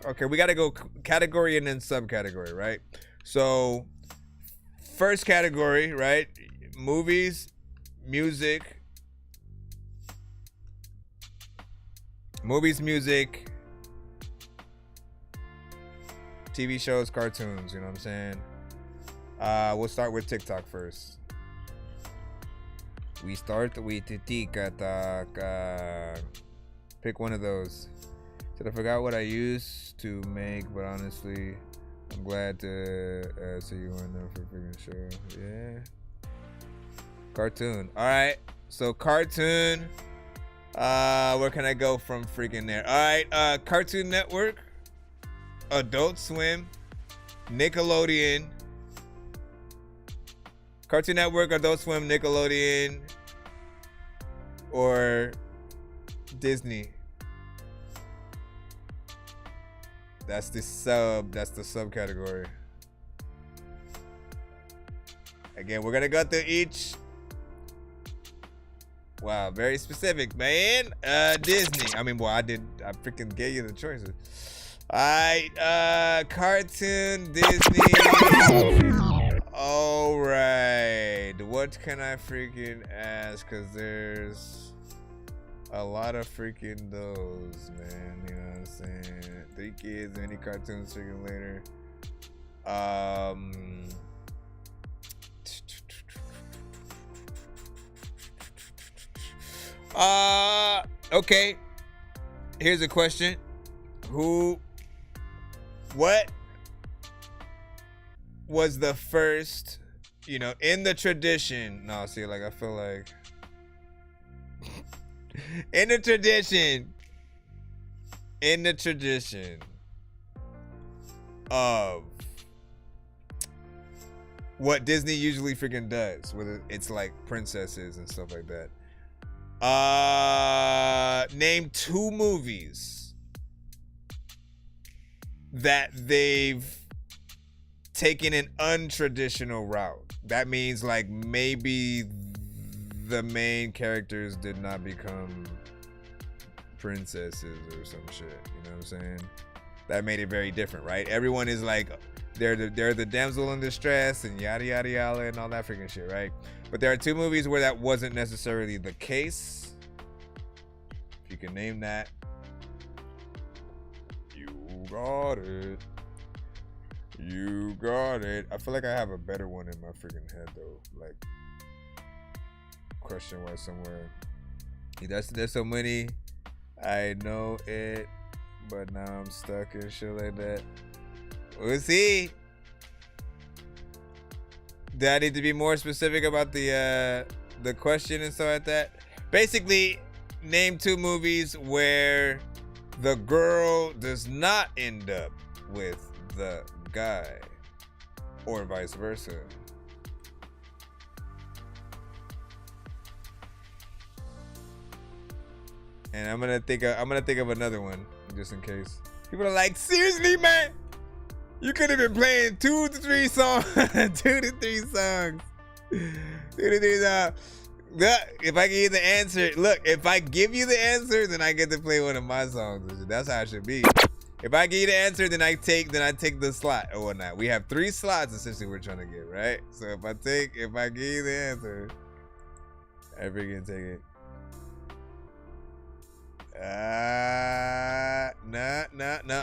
Okay, we gotta go category and then subcategory, right? So, first category, right? Movies, music. TV shows, cartoons, you know what I'm saying? We'll start with TikTok first. We start with TikTok. Pick one of those. So I forgot what I used to make, but honestly, I'm glad to see you on there for freaking show. Yeah. Cartoon. All right. So cartoon. Where can I go from freaking there? All right. Cartoon Network, Adult Swim, Nickelodeon. Cartoon Network, Adult Swim, Nickelodeon, or Disney. That's the subcategory. Again, we're gonna go through each. Wow, very specific, man. Disney. I freaking gave you the choices. Alright, cartoon, Disney. Alright. What can I freaking ask? Cause there's a lot of freaking those, man. You know what I'm saying? 3 kids, any cartoons freaking later. Okay. Here's a question. What was the first, in the tradition? No, see, like, I feel like in the tradition of what Disney usually freaking does, whether it's like princesses and stuff like that. Name 2 movies that they've taken an untraditional route. That means like maybe the main characters did not become princesses or some shit. You know what I'm saying? That made it very different, right? Everyone is like, they're the damsel in distress and yada yada yada and all that freaking shit, right? But there are 2 movies where that wasn't necessarily the case. If you can name that, you got it. You got it. I feel like I have a better one in my freaking head though. Like, question wise somewhere. There's so many. I know it, but now I'm stuck and shit like that. We'll see. Do I need to be more specific about the question and stuff like that? Basically, name 2 movies where the girl does not end up with the guy, or vice versa. And I'm gonna think of another one just in case. People are like, seriously, man, you could have been playing 2 to 3 songs. 2 to 3 songs. 2 to 3 songs. If I give you the answer, look, if I give you the answer, then I get to play one of my songs. That's how it should be. If I give you the answer, then I take the slot or whatnot. We have 3 slots essentially we're trying to get, right? So if I give you the answer, I freaking take it.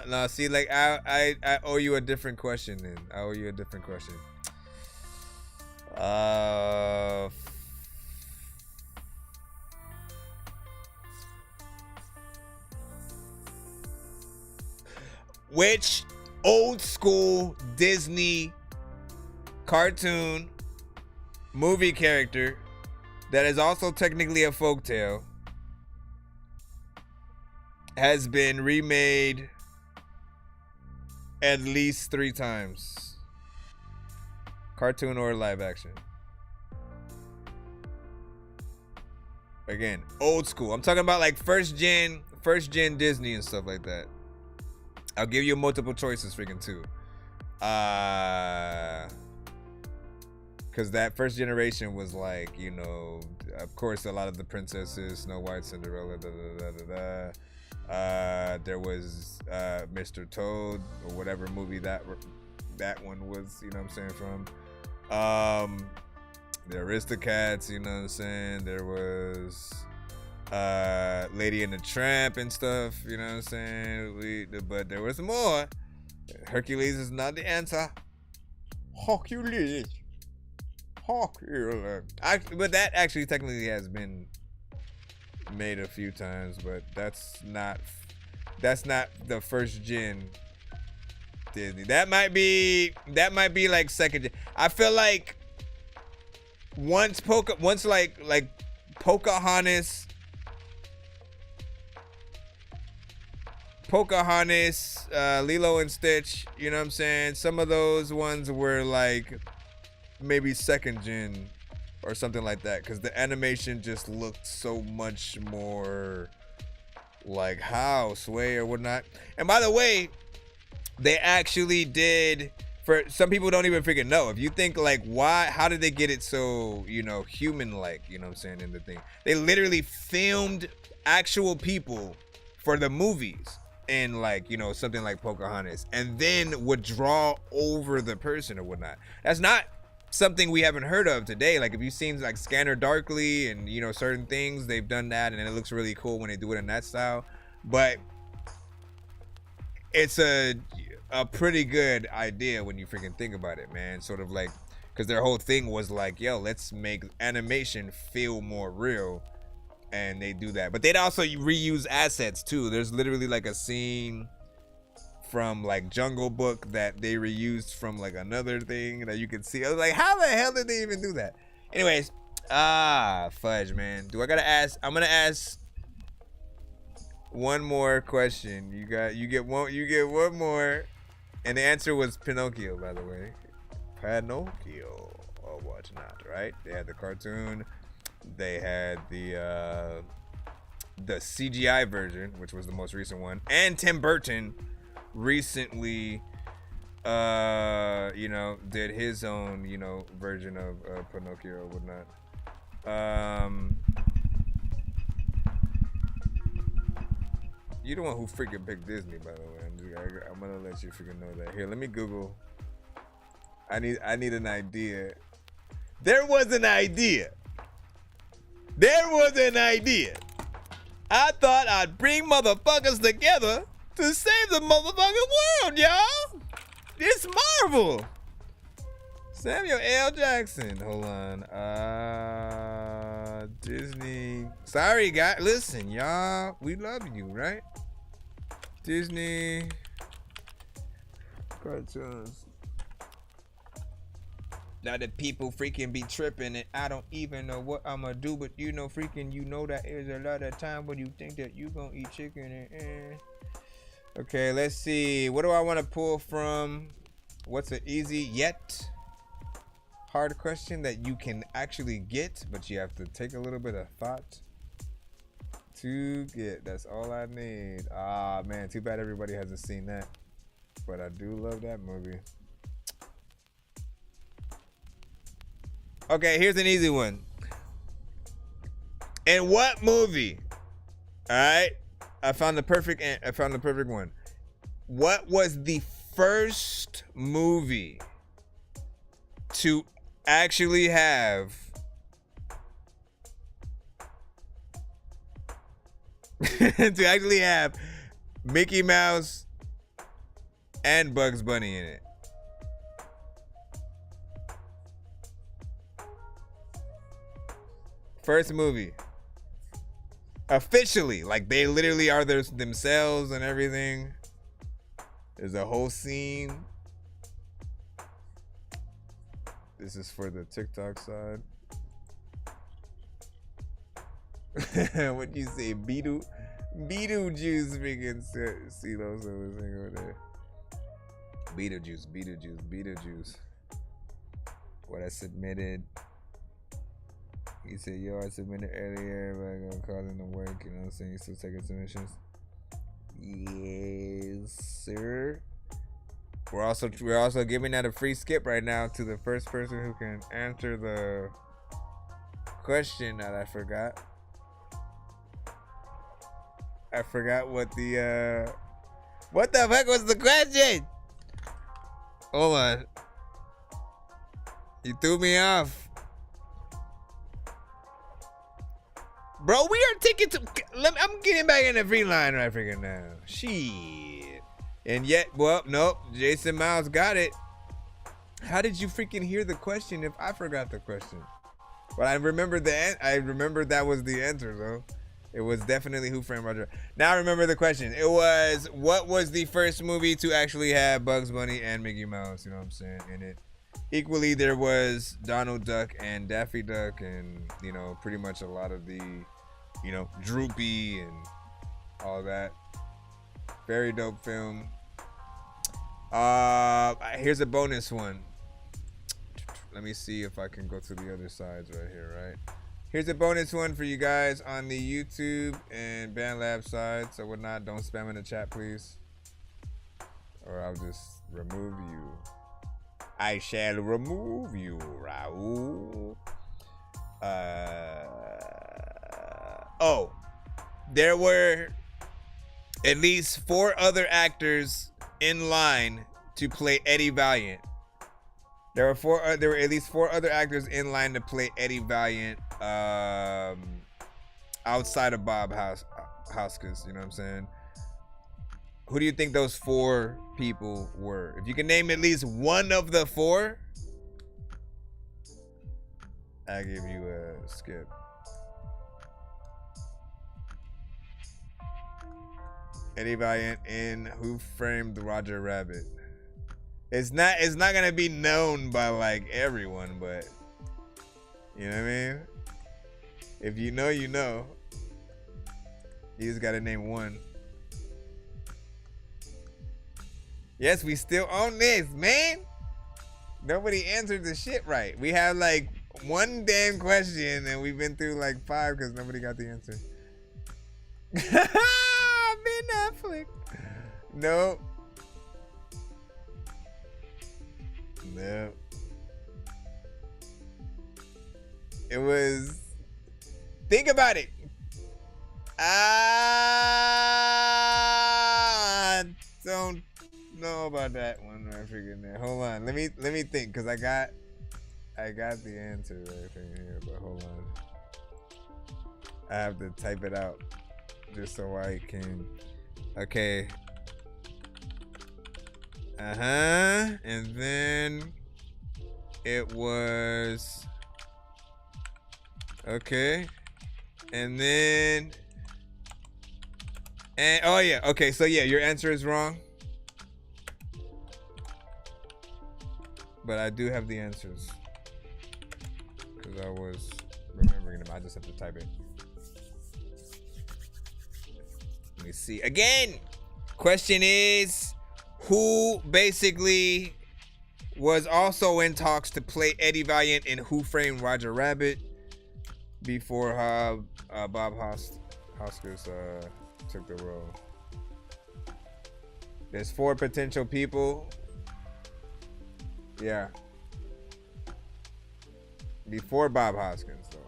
No. See, like I owe you a different question then. I owe you a different question. Which old school Disney cartoon movie character that is also technically a folktale has been remade at least 3 times? Cartoon or live action? Again, old school. I'm talking about like first gen Disney and stuff like that. I'll give you multiple choices freaking too. Cause that first generation was like, of course a lot of the princesses, Snow White, Cinderella, there was Mr. Toad or whatever movie that one was, you know what I'm saying, from. The Aristocats, you know what I'm saying? There was Lady and the Tramp and stuff, you know what I'm saying? But there was more. Hercules is not the answer. Hercules. But that actually technically has been made a few times, but that's not the first gen Disney. That might be like second gen. I feel like once like Pocahontas, Lilo and Stitch, you know what I'm saying? Some of those ones were like maybe second gen or something like that, because the animation just looked so much more like house way or whatnot. And by the way, they actually did, for some people don't even freaking know. If you think like, how did they get it so, you know, human like, you know what I'm saying, in the thing? They literally filmed actual people for the movies in like, you know, something like Pocahontas, and then would draw over the person or whatnot. That's not something we haven't heard of today. Like if you've seen like Scanner Darkly and, you know, certain things, they've done that, and it looks really cool when they do it in that style. But it's a pretty good idea when you freaking think about it, man. Sort of like, because their whole thing was like, yo, let's make animation feel more real, and they do that. But they'd also reuse assets too. There's literally like a scene from like Jungle Book that they reused from like another thing that you can see. I was like, how the hell did they even do that? Anyways, fudge, man. Do I gotta ask? I'm gonna ask one more question. You get one more. And the answer was Pinocchio, by the way. Pinocchio. Oh, watch not, right? They had the cartoon. They had the CGI version, which was the most recent one. And Tim Burton recently, you know, did his own, you know, version of Pinocchio or whatnot. You the one who freaking picked Disney, by the way. I'm gonna let you freaking know that. Here, let me Google. I need an idea. There was an idea. I thought I'd bring motherfuckers together to save the motherfucking world, y'all. It's Marvel. Samuel L. Jackson. Hold on. Disney. Sorry, guys. Listen, y'all. We love you, right? Disney cartoons. Now the people freaking be tripping, and I don't even know what I'm gonna do, but you know, freaking, you know that there's a lot of time when you think that you gonna eat chicken and Okay, let's see. What do I want to pull from? What's an easy yet hard question that you can actually get, but you have to take a little bit of thought to get? That's all I need. Ah, man, too bad everybody hasn't seen that, but I do love that movie. Okay, here's an easy one. In what movie? All right, I found the perfect one. What was the first movie to actually have Mickey Mouse and Bugs Bunny in it? First movie. Officially, like they literally are themselves and everything. There's a whole scene. This is for the TikTok side. What you say, Beetlejuice freaking see those over there. Beetlejuice. What I submitted. He said, yo, I submitted earlier, but I'm gonna call in to work, you know what I'm saying? You still taking submissions? Yes, sir. We're also giving out a free skip right now to the first person who can answer the question that I forgot. I forgot what the fuck was the question? Hold on. You threw me off. Bro, we are taking to. I'm getting back in the free line right freaking now. Shit. And yet, well, nope. Jason Miles got it. How did you freaking hear the question if I forgot the question? But I remember I remember that was the answer, though. It was definitely Who Framed Roger. Now I remember the question. It was, what was the first movie to actually have Bugs Bunny and Mickey Mouse? You know what I'm saying? In it. Equally, there was Donald Duck and Daffy Duck, and you know, pretty much a lot of the, you know, Droopy and all that. Very dope film. Here's a bonus one. Let me see if I can go to the other sides right here, right? Here's a bonus one for you guys on the YouTube and BandLab side. So whatnot, don't spam in the chat, please. Or I'll just remove you. I shall remove you, Raul. Oh, there were at least 4 other actors in line to play Eddie Valiant. There were at least 4 other actors in line to play Eddie Valiant, outside of Bob Hoskins. You know what I'm saying? Who do you think those 4 people were? If you can name at least one of the 4, I'll give you a skip. Eddie Valiant in Who Framed Roger Rabbit. It's not gonna be known by like everyone, but you know what I mean? If you know, you know. You just gotta name one. Yes, we still own this, man. Nobody answered the shit right. We have like one damn question and we've been through like 5 because nobody got the answer. Ben Affleck. Nope. No. It was. Think about it. I don't know about that one right freaking there. Hold on. Let me think, because I got the answer right here, but hold on. I have to type it out just so I can. Okay. And then it was okay. And then oh yeah, okay, so yeah, your answer is wrong. But I do have the answers. Because I was remembering them. I just have to type it. Let me see. Again, question is, who basically was also in talks to play Eddie Valiant in Who Framed Roger Rabbit before Bob Hoskins took the role. There's 4 potential people. Yeah. Before Bob Hoskins, though.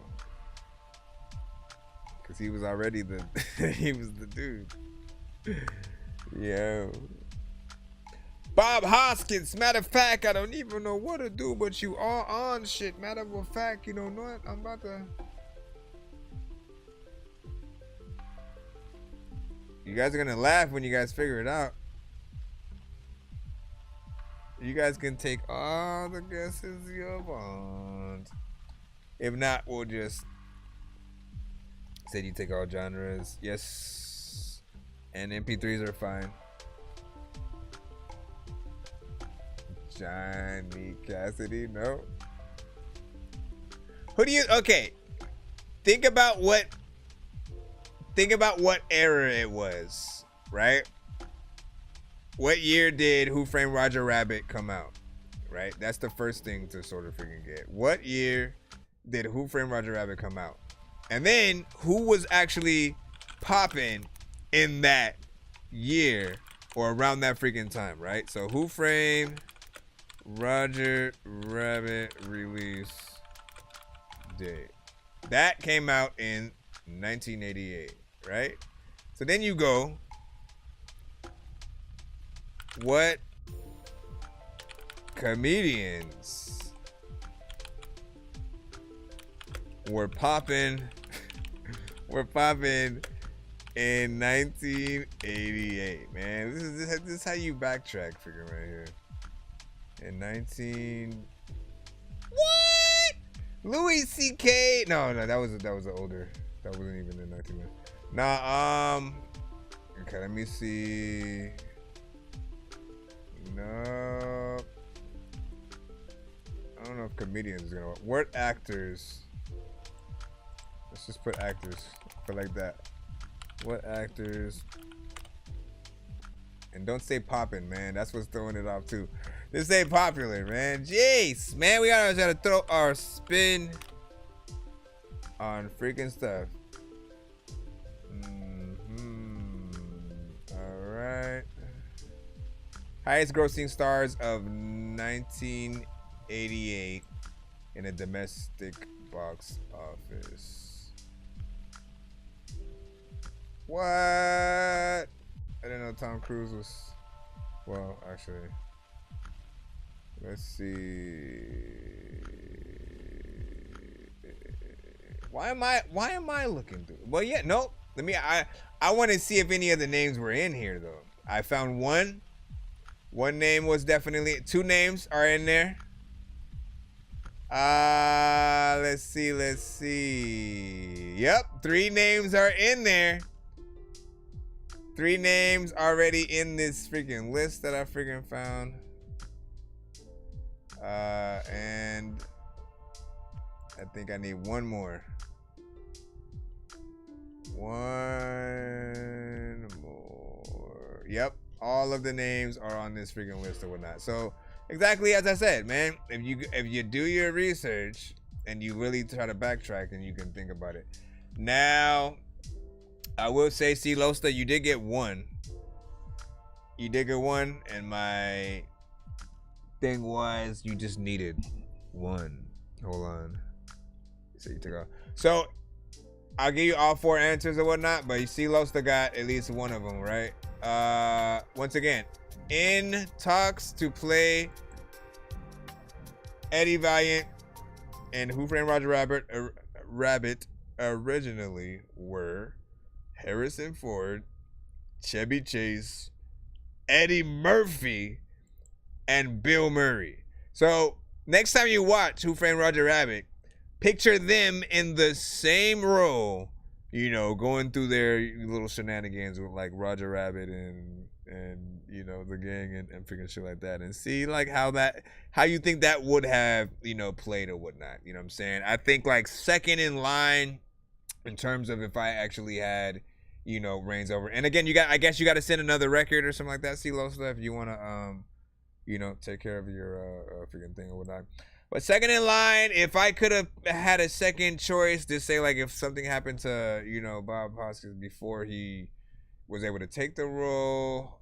Because he was already he was the dude. Yo. Bob Hoskins, matter of fact, I don't even know what to do, but you are on shit. Matter of fact, you know what? I'm about to. You guys are gonna laugh when you guys figure it out. You guys can take all the guesses you want. If not, we'll just say you take all genres. Yes. And MP3s are fine. Johnny Cassidy, no. Who do you, okay. Think about what era it was, right? What year did Who Framed Roger Rabbit come out? Right? That's the first thing to sort of freaking get. What year did Who Framed Roger Rabbit come out? And then who was actually popping in that year or around that freaking time, right? So Who Framed Roger Rabbit release date. That came out in 1988, right? So then you go, what comedians were popping in 1988, man. This is how you backtrack figure right here. In 19 What? Louis C.K. No, that was older. That wasn't even in 19. Nah, okay, let me see. No. I don't know if comedians is gonna work. What actors? Let's just put actors for like that. What actors? And don't say poppin', man. That's what's throwing it off too. Just say popular, man. Jeez, man, we gotta throw our spin on freaking stuff. All right. Highest grossing stars of 1988 in a domestic box office. What? I didn't know Tom Cruise was. Well, actually, let's see. Why am I looking through? Well, yeah, nope. I want to see if any of the names were in here though. I found one. One name was definitely. Two names are in there. Let's see. Yep, 3 names are in there. 3 names already in this freaking list that I freaking found. And I think I need one more. One more. Yep. All of the names are on this freaking list or whatnot. So exactly as I said, man, if you do your research and you really try to backtrack, then you can think about it. Now, I will say, C. Losta, you did get one. You did get one, and my thing was you just needed one. Hold on. So you took off. So I'll give you all 4 answers or whatnot, but you see Losta got at least one of them, right? Once again, in talks to play Eddie Valiant and Who Framed Roger Rabbit originally were Harrison Ford, Chevy Chase, Eddie Murphy, and Bill Murray. So next time you watch Who Framed Roger Rabbit, picture them in the same role, you know, going through their little shenanigans with like Roger Rabbit and you know, the gang and freaking shit like that, and see like how you think that would have, you know, played or whatnot. You know what I'm saying? I think like second in line in terms of if I actually had, you know, reigns over. And again, I guess you got to send another record or something like that, CeeLo stuff, if you want to you know, take care of your freaking thing or whatnot. But second in line, if I could have had a second choice to say, like, if something happened to, you know, Bob Hoskins before he was able to take the role,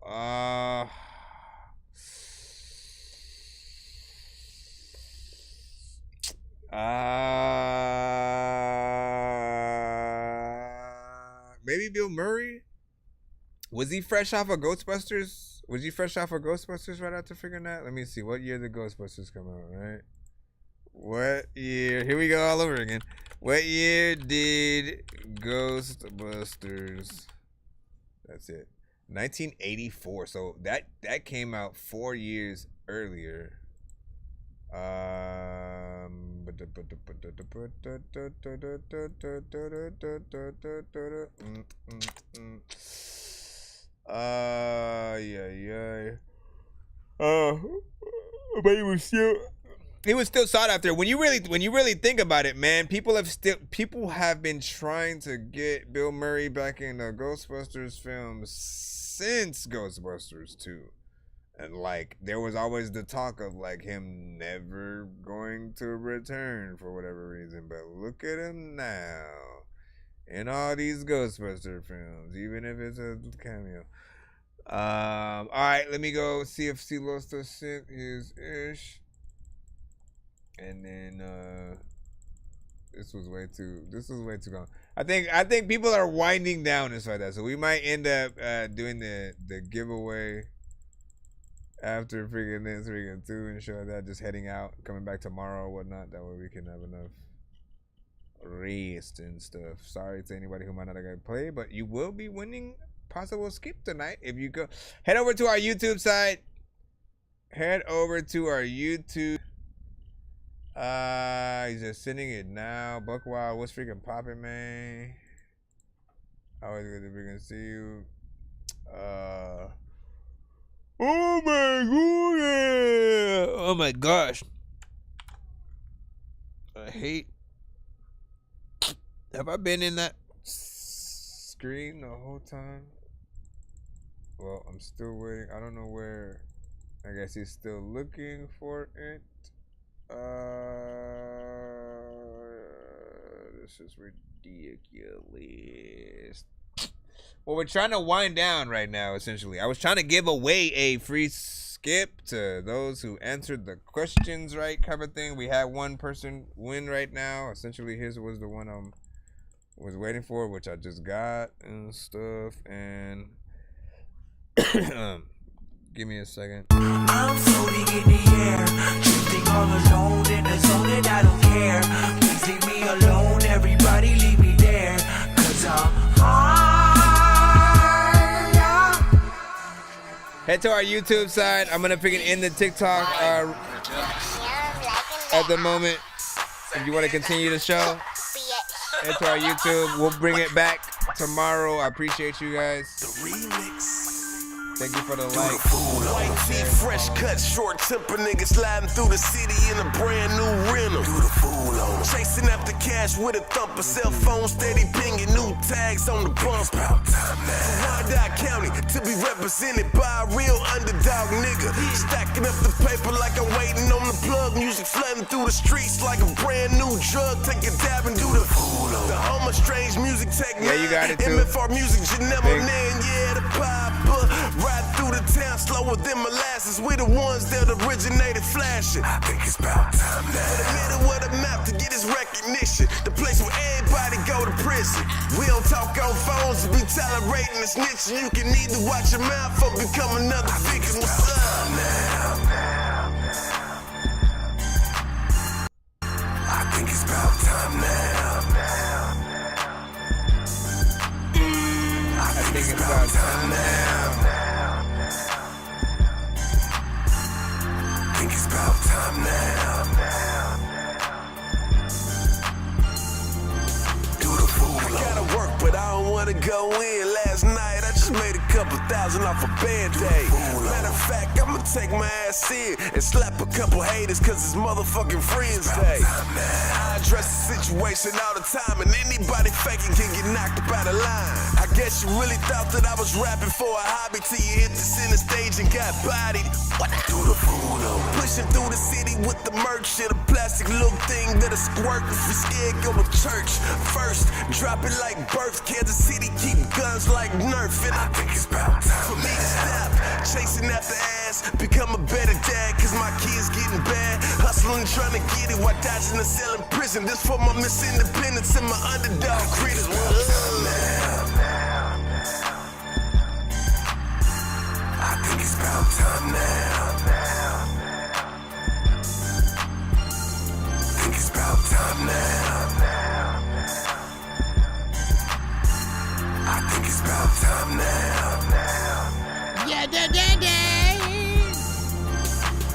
maybe Bill Murray? Was he fresh off of Ghostbusters? Was he fresh off of Ghostbusters right after figuring that? Let me see. What year did Ghostbusters come out, right? What year? Here we go all over again. What year did Ghostbusters? That's it. 1984. So that came out 4 years earlier. Yeah. But he was still sought after. When you really think about it, man, people have been trying to get Bill Murray back in the Ghostbusters films since Ghostbusters 2. And like there was always the talk of like him never going to return for whatever reason. But look at him now in all these Ghostbuster films, even if it's a cameo. All right, let me go see if CeeLo still sent his ish. And then this was way too long. I think people are winding down and stuff like that. So we might end up doing the giveaway after freaking this freaking 2 and show that, just heading out, coming back tomorrow or whatnot. That way we can have enough raised and stuff. Sorry to anybody who might not have got to play, but you will be winning possible skip tonight if you go. Head over to our YouTube side. Head over to our YouTube. He's just sending it now. Buckwild, what's freaking popping, man? Always good to freaking see you. Oh my gosh. I hate. Have I been in that screen the whole time? Well, I'm still waiting. I don't know where. I guess he's still looking for it. This is ridiculous. Well, we're trying to wind down right now, essentially. I was trying to give away a free skip to those who answered the questions right, kind of thing. We had one person win right now. Essentially, his was the one I was waiting for, which I just got and stuff. And give me a second. I'm floating in the air, drifting all alone in the zone and I don't care. Please leave me alone, everybody leave me there, 'cause I'm high. Head to our YouTube side. I'm gonna freaking end the TikTok at the moment. If you want to continue the show, head to our YouTube. We'll bring it back tomorrow. I appreciate you guys. The remix. Thank you for the like. White tee, fresh cut, short temper nigga sliding through the city in a brand new rental. Do the fool on. Chasing after cash with a thumper, cell phone steady pinging, new tags on the bump. About time now. From Wyandotte County to be represented by a real underdog nigga. Stacking up the paper like I'm waiting on the plug. Music flooding through the streets like a brand new drug. Take a dab and do the fool on. The home of strange music technique. Yeah, you got it too. MFR music, Janelle Nan, yeah, the papa. Ride through the town slower than molasses. We the ones that originated flashing. I think it's about time now. In the middle of the map to get his recognition. The place where everybody go to prison. We don't talk on phones, we tolerating the snitching. You can either watch your mouth or become another victim. What's up? I think it's about time now. I think it's about time now. I think it's about time now. Do the fool. I gotta work, but I don't wanna go in. Last night I just made a couple thousand off a band-aid. Matter of fact, I'ma take my ass in and slap a couple haters cause it's motherfucking Friends Day. I address the situation all the time, and anybody faking can get knocked up out of line. I guess you really thought that I was rapping for a hobby till you hit the center stage and got bodied. What I do the fool on? Pushing through the city with the merch and a plastic little thing that'll squirt. If you're scared, go to church first. Drop it like birth. Kansas City keep guns like Nerf. And I think it's about time for me to stop chasing after ass, become a better dad, cause my kids getting bad. Hustling, trying to get it while dodging a cell in prison. This for my Miss Independence and my underdog critters. I think it's about time now. I think it's about time now. I think it's about time now. Yeah,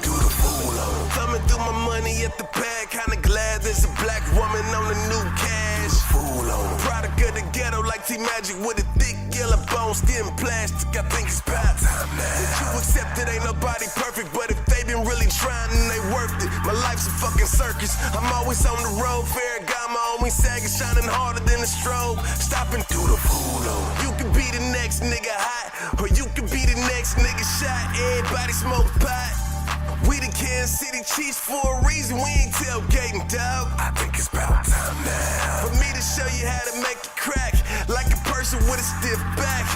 Do the fool on. Thumbing through my money at the pad, kinda glad there's a black woman on the new cash. Fool on. Product of the ghetto like T-Magic with a thick yellow bone, skin plastic. I think it's about time now. That you accept it, ain't nobody perfect, but if they been really trying, then they worth it. My life's a fucking circus. I'm always on the road, Ferragamo on me, sagging, shining harder than a strobe. Stop and do the fool on. You can be the next nigga hot, or you can be the next nigga shot. Everybody smoke pot. We the Kansas City Chiefs for a reason. We ain't tailgating, dog. I think it's about time now for me to show you how to make it crack like a person with a stiff back.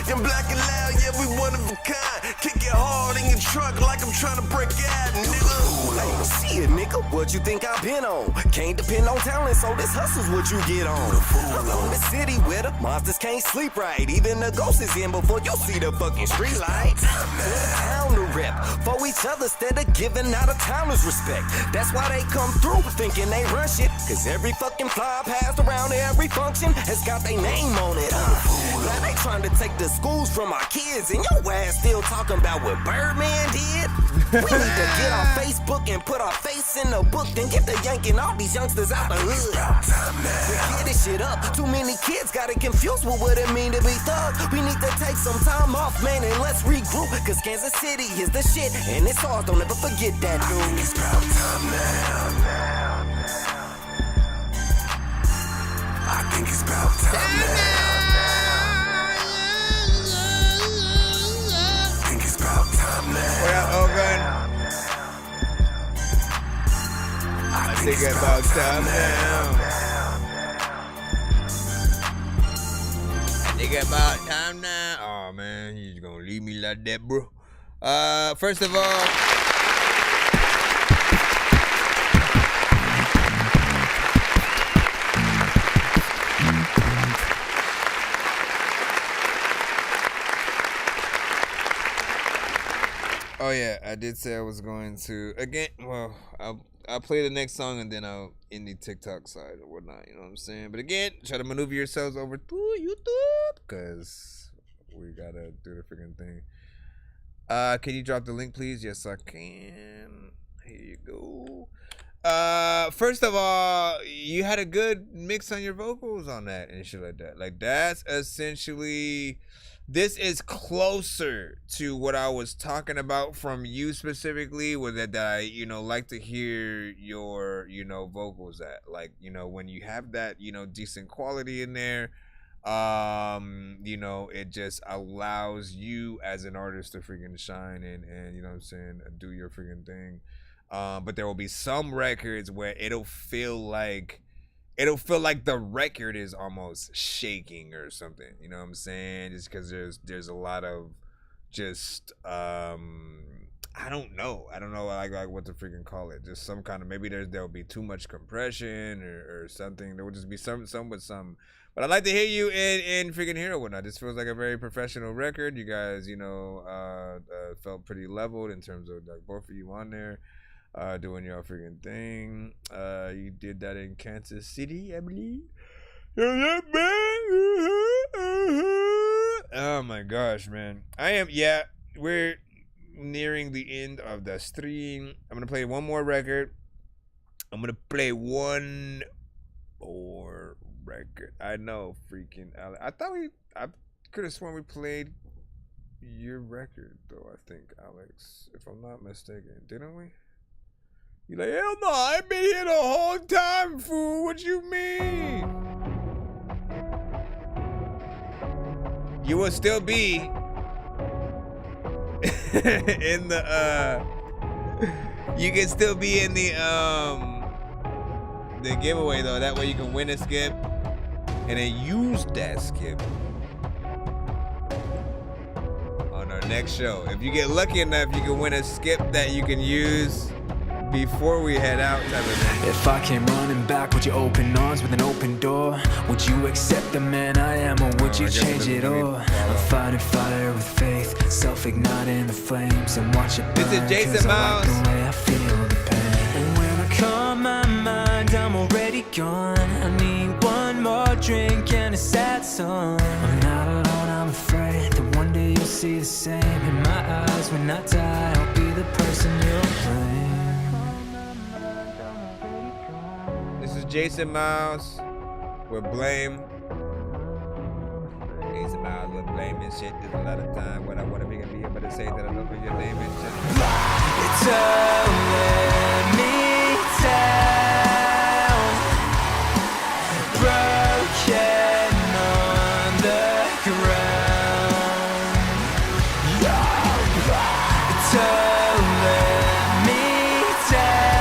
Young black and loud, yeah, we one of a kind. Kick it hard in your trunk like I'm trying to break out, nigga. Hey, shit, nigga, what you think I've been on? Can't depend on talent, so this hustle's what you get on. I'm from the city where the monsters can't sleep right. Even the ghost is in before you see the fucking street lights. Town to rep for each other instead of giving out of towners respect. That's why they come through thinking they run shit. Cause every fucking fly passed around every function has got their name on it. Now they trying to take the schools from our kids, and your ass still talking about what Birdman did. We need to get on Facebook and put our face in the book, then get to yanking all these youngsters out the hood. We get this shit up. Too many kids got it confused with what it mean to be thug. We need to take some time off, man, and let's regroup. Cause Kansas City is the shit, and it's ours. Don't ever forget that, dude. I think it's about time now. I think it's about time now. I think it's about time now. What up, Ogun? I think it's about time now. I think it's about time now. Oh man, you just gonna leave me like that, bro? First of all, oh yeah, I did say I was going to again. Well, I'll play the next song and then I'll end the TikTok side or whatnot. You know what I'm saying? But again, try to maneuver yourselves over to YouTube because we gotta do the freaking thing. Can you drop the link, please? Yes, I can. Here you go. First of all, you had a good mix on your vocals on that and shit like that. Like that's essentially. This is closer to what I was talking about from you specifically, with that I, like to hear your, vocals at. Like, when you have that, decent quality in there, it just allows you as an artist to freaking shine and you know what I'm saying, do your freaking thing. But there will be some records where it'll feel like the record is almost shaking or something, you know what I'm saying? Just because there's a lot of just I don't know like what to freaking call it. Just some kind of, maybe there'll be too much compression or something. There will just be some with some. But I'd like to hear you in freaking Hero or whatnot. This feels like a very professional record. You guys, felt pretty leveled in terms of like both of you on there. Doing your freaking thing. You did that in Kansas City, I believe. Oh my gosh, man. We're nearing the end of the stream. I'm gonna play one more record. I know, freaking Alex. I could have sworn we played your record, though, I think, Alex. If I'm not mistaken. Didn't we? You're like, hell no, I've been here the whole time, fool. What you mean? You will still be in the you can still be in the giveaway though. That way you can win a skip and then use that skip on our next show. If you get lucky enough, you can win a skip that you can use before we head out, type of thing. If I came running back, would you open arms with an open door? Would you accept the man I am, or would you change it all? I'm fighting fire with faith, self-igniting the flames, and watch it burn. This is Jason Miles. I like the way I feel the pain. And when I calm my mind, I'm already gone. I need one more drink and a sad song. I'm not alone, I'm afraid that one day you'll see the same in my eyes. When I die, I'll be the person you'll blame. Jason Miles with Blame. Jason Miles with Blame and shit. There's a lot of time when I want to be able to say that I love your name and shit. It's all let me down, broken on the ground. It's all let me down.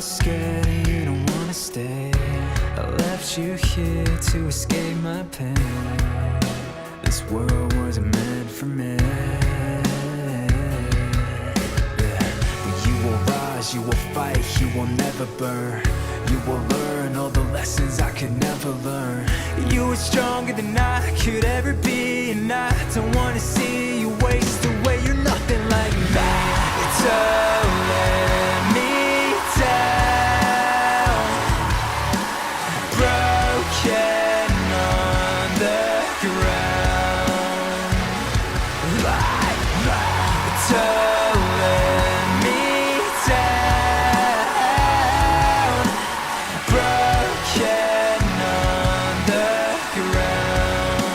Scared and you don't wanna stay. I left you here to escape my pain. This world wasn't meant for me. Yeah, but you were right. scars you will fight, you will never burn. You will learn all the lessons I could never learn. You were stronger than I could ever be, and I don't wanna see you waste away. You're nothing like me. So let me down, broken on the ground. So let me down, broken on the ground.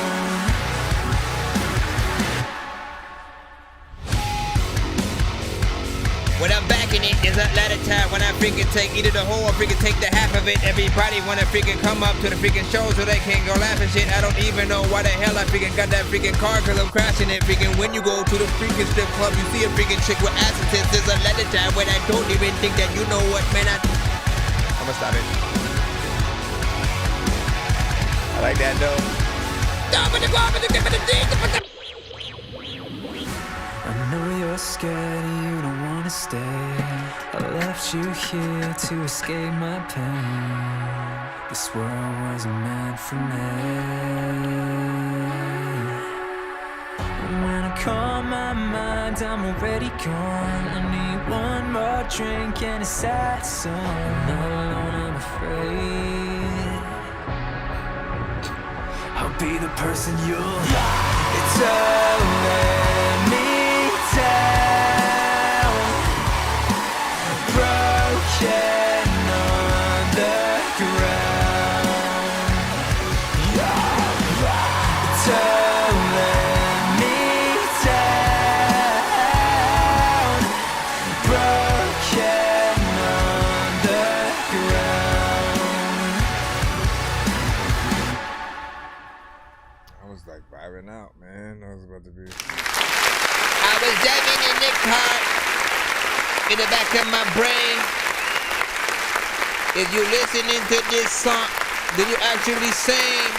When I'm back in it, there's a lot of time when I freaking take either the whole or freaking take the half of it. Everybody wanna freaking come up to the freaking show so they can go laugh and shit. I don't even know why the hell I freaking got that freaking car, cause I'm crashing it. Freaking when you go to the freaking strip club, you see a freaking chick with assets. There's a lot of time when I don't even think that you know what, man. I'ma stop it. I like that though. I know you're scared, you don't wanna stay. I left you here to escape my pain. This world wasn't meant for me. When I calm my mind, I'm already gone. I need one more drink and a sad song. Not alone, I'm afraid. I'll be the person you'll like. It's let me down, broken on the ground. So let me down, broken on the ground. I was like vibing out, man. I was about to be. I was jamming in the car, in the back of my brain. If you listening to this song, did you actually sing?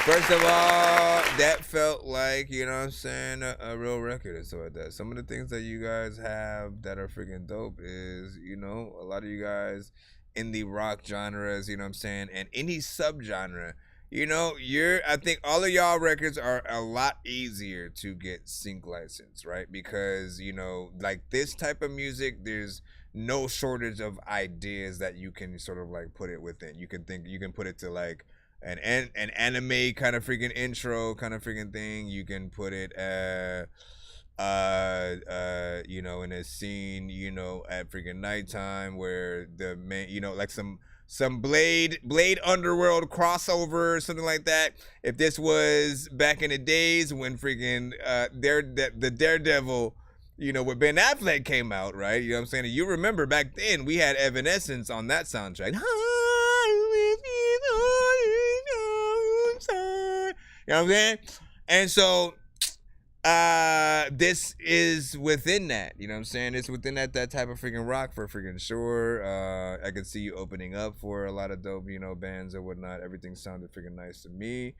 First of all, that felt like, you know what I'm saying, a real record and stuff like that. Some of the things that you guys have that are freaking dope is, you know, a lot of you guys in the rock genres, you know what I'm saying, and any subgenre. You know, I think all of y'all records are a lot easier to get sync license, right? Because, you know, like this type of music, there's no shortage of ideas that you can sort of like put it within. You can put it to like an anime kind of freaking intro kind of freaking thing. You can put it you know, in a scene, you know, at freaking nighttime where the main, you know, like some Blade Underworld crossover or something like that. If this was back in the days when freaking the Daredevil, you know, with Ben Affleck came out, right? You know what I'm saying? You remember back then we had Evanescence on that soundtrack. You know what I'm saying? And so this is within that, you know what I'm saying? It's within that type of freaking rock for freaking sure. I can see you opening up for a lot of dope, you know, bands and whatnot. Everything sounded freaking nice to me.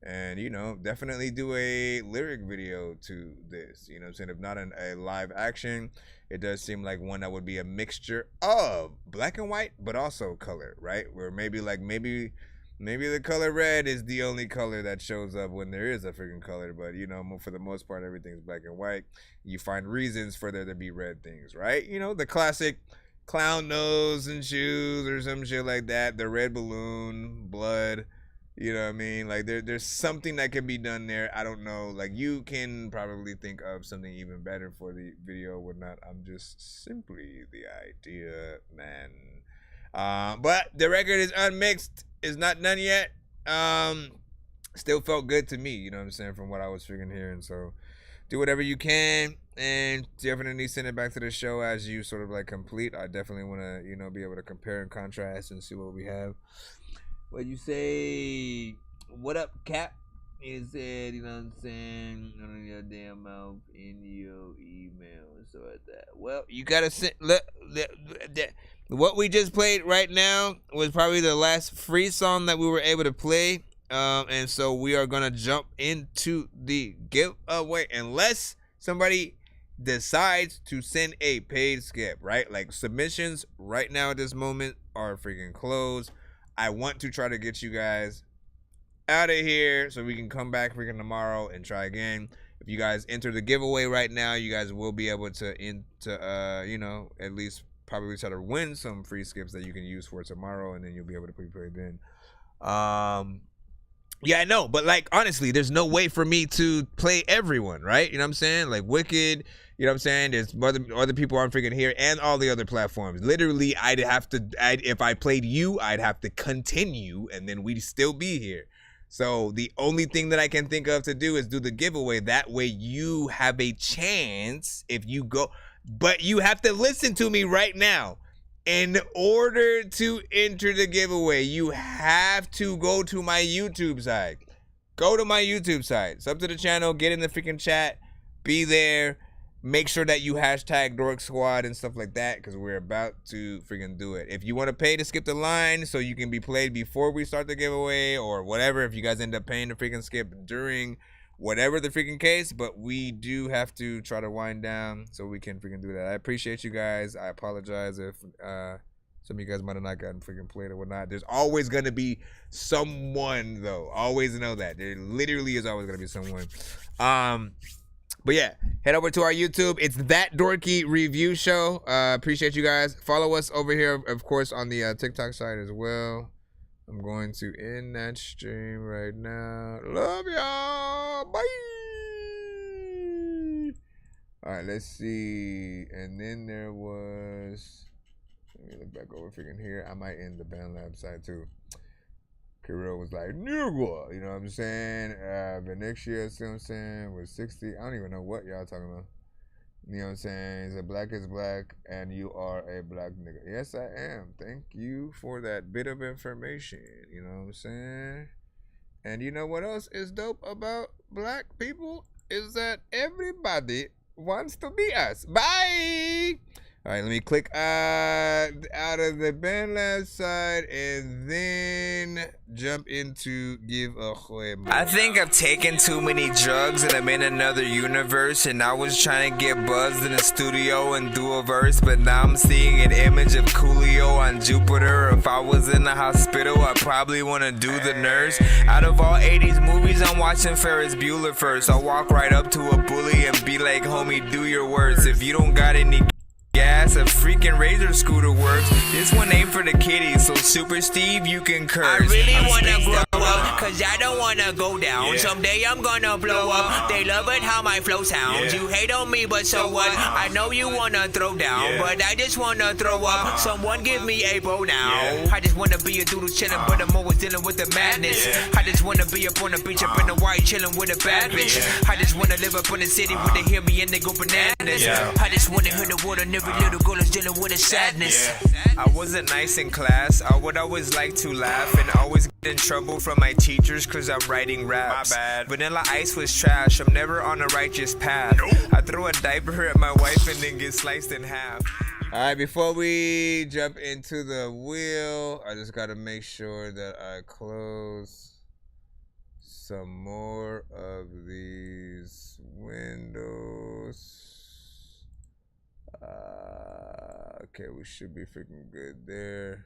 And, you know, definitely do a lyric video to this, you know what I'm saying? If not a live action, it does seem like one that would be a mixture of black and white, but also color, right? Where maybe the color red is the only color that shows up when there is a freaking color, but, you know, for the most part, everything's black and white. You find reasons for there to be red things, right? You know, the classic clown nose and shoes or some shit like that, the red balloon, blood, you know what I mean? Like, there's something that can be done there. I don't know. Like, you can probably think of something even better for the video or whatnot. I'm just simply the idea man. But the record is unmixed. It's not done yet. Still felt good to me, you know what I'm saying, from what I was freaking hearing. So do whatever you can and definitely send it back to the show as you sort of like complete. I definitely want to, you know, be able to compare and contrast and see what we have. What you say? What up, Cap? You said, you know what I'm saying, on your damn mouth in your email and stuff like that. Well, you gotta send. What we just played right now was probably the last free song that we were able to play. And so we are gonna jump into the giveaway. Unless somebody decides to send a paid skip, right? Like submissions right now at this moment are freaking closed. I want to try to get you guys out of here so we can come back freaking tomorrow and try again. If you guys enter the giveaway right now, you guys will be able to you know, at least probably try to win some free skips that you can use for tomorrow, and then you'll be able to play then. Yeah, I know, but like honestly, there's no way for me to play everyone, right? You know what I'm saying? Like Wicked, you know what I'm saying? There's other people on freaking here and all the other platforms. Literally, if I played you, I'd have to continue, and then we'd still be here. So the only thing that I can think of to do is do the giveaway. That way you have a chance if you go, but you have to listen to me right now. In order to enter the giveaway, you have to go to my YouTube side. Go to my YouTube side. Sub to the channel. Get in the freaking chat. Be there. Make sure that you hashtag Dork Squad and stuff like that, because we're about to freaking do it. If you want to pay to skip the line so you can be played before we start the giveaway or whatever, if you guys end up paying to freaking skip during whatever the freaking case, but we do have to try to wind down so we can freaking do that. I appreciate you guys. I apologize if some of you guys might have not gotten freaking played or whatnot. There's always going to be someone, though. Always know that. There literally is always going to be someone. But yeah, head over to our YouTube. It's That Dorky Review Show. Appreciate you guys. Follow us over here, of course, on the TikTok side as well. I'm going to end that stream right now. Love y'all. Bye. All right, let's see. And then there was, let me look back over freaking here. I might end the Band Lab side too. Kirill was like, nigga, you know what I'm saying? But next year, see what I'm saying, was 60. I don't even know what y'all talking about. You know what I'm saying? He said, black is black, and you are a black nigga. Yes, I am. Thank you for that bit of information. You know what I'm saying? And you know what else is dope about black people? Is that everybody wants to be us. Bye! All right, let me click out of the Band Lab side and then jump into give a juego. I think I've taken too many drugs and I'm in another universe, and I was trying to get buzzed in the studio and do a verse, but now I'm seeing an image of Coolio on Jupiter. If I was in the hospital, I'd probably want to do the nurse. Out of all 80s movies, I'm watching Ferris Bueller first. I'll walk right up to a bully and be like, homie, do your worst. If you don't got any gas, a freaking Razor scooter works. This one ain't for the kiddies, so Super Steve, you can curse. I really wanna grow up, cause I don't wanna go down. Someday I'm gonna blow up. They love it how my flow sounds. You hate on me, but so what? I know you wanna throw down, but I just wanna throw up. Someone give me a bow now. I just wanna be a doodle chillin', but I'm always dealing with the madness. I just wanna be up on the beach, up in the white, chillin' with a bad bitch. I just wanna live up in the city where they hear me and they go bananas. I just wanna hear the water, never little girl is dealing with a sadness. I wasn't nice in class. I would always like to laugh and always get in trouble from my teachers cause I'm writing raps. My bad. Vanilla Ice was trash. I'm never on a righteous path. I throw a diaper at my wife and then get sliced in half. All right, before we jump into the wheel, I just gotta make sure that I close some more of these windows. Okay, we should be freaking good there.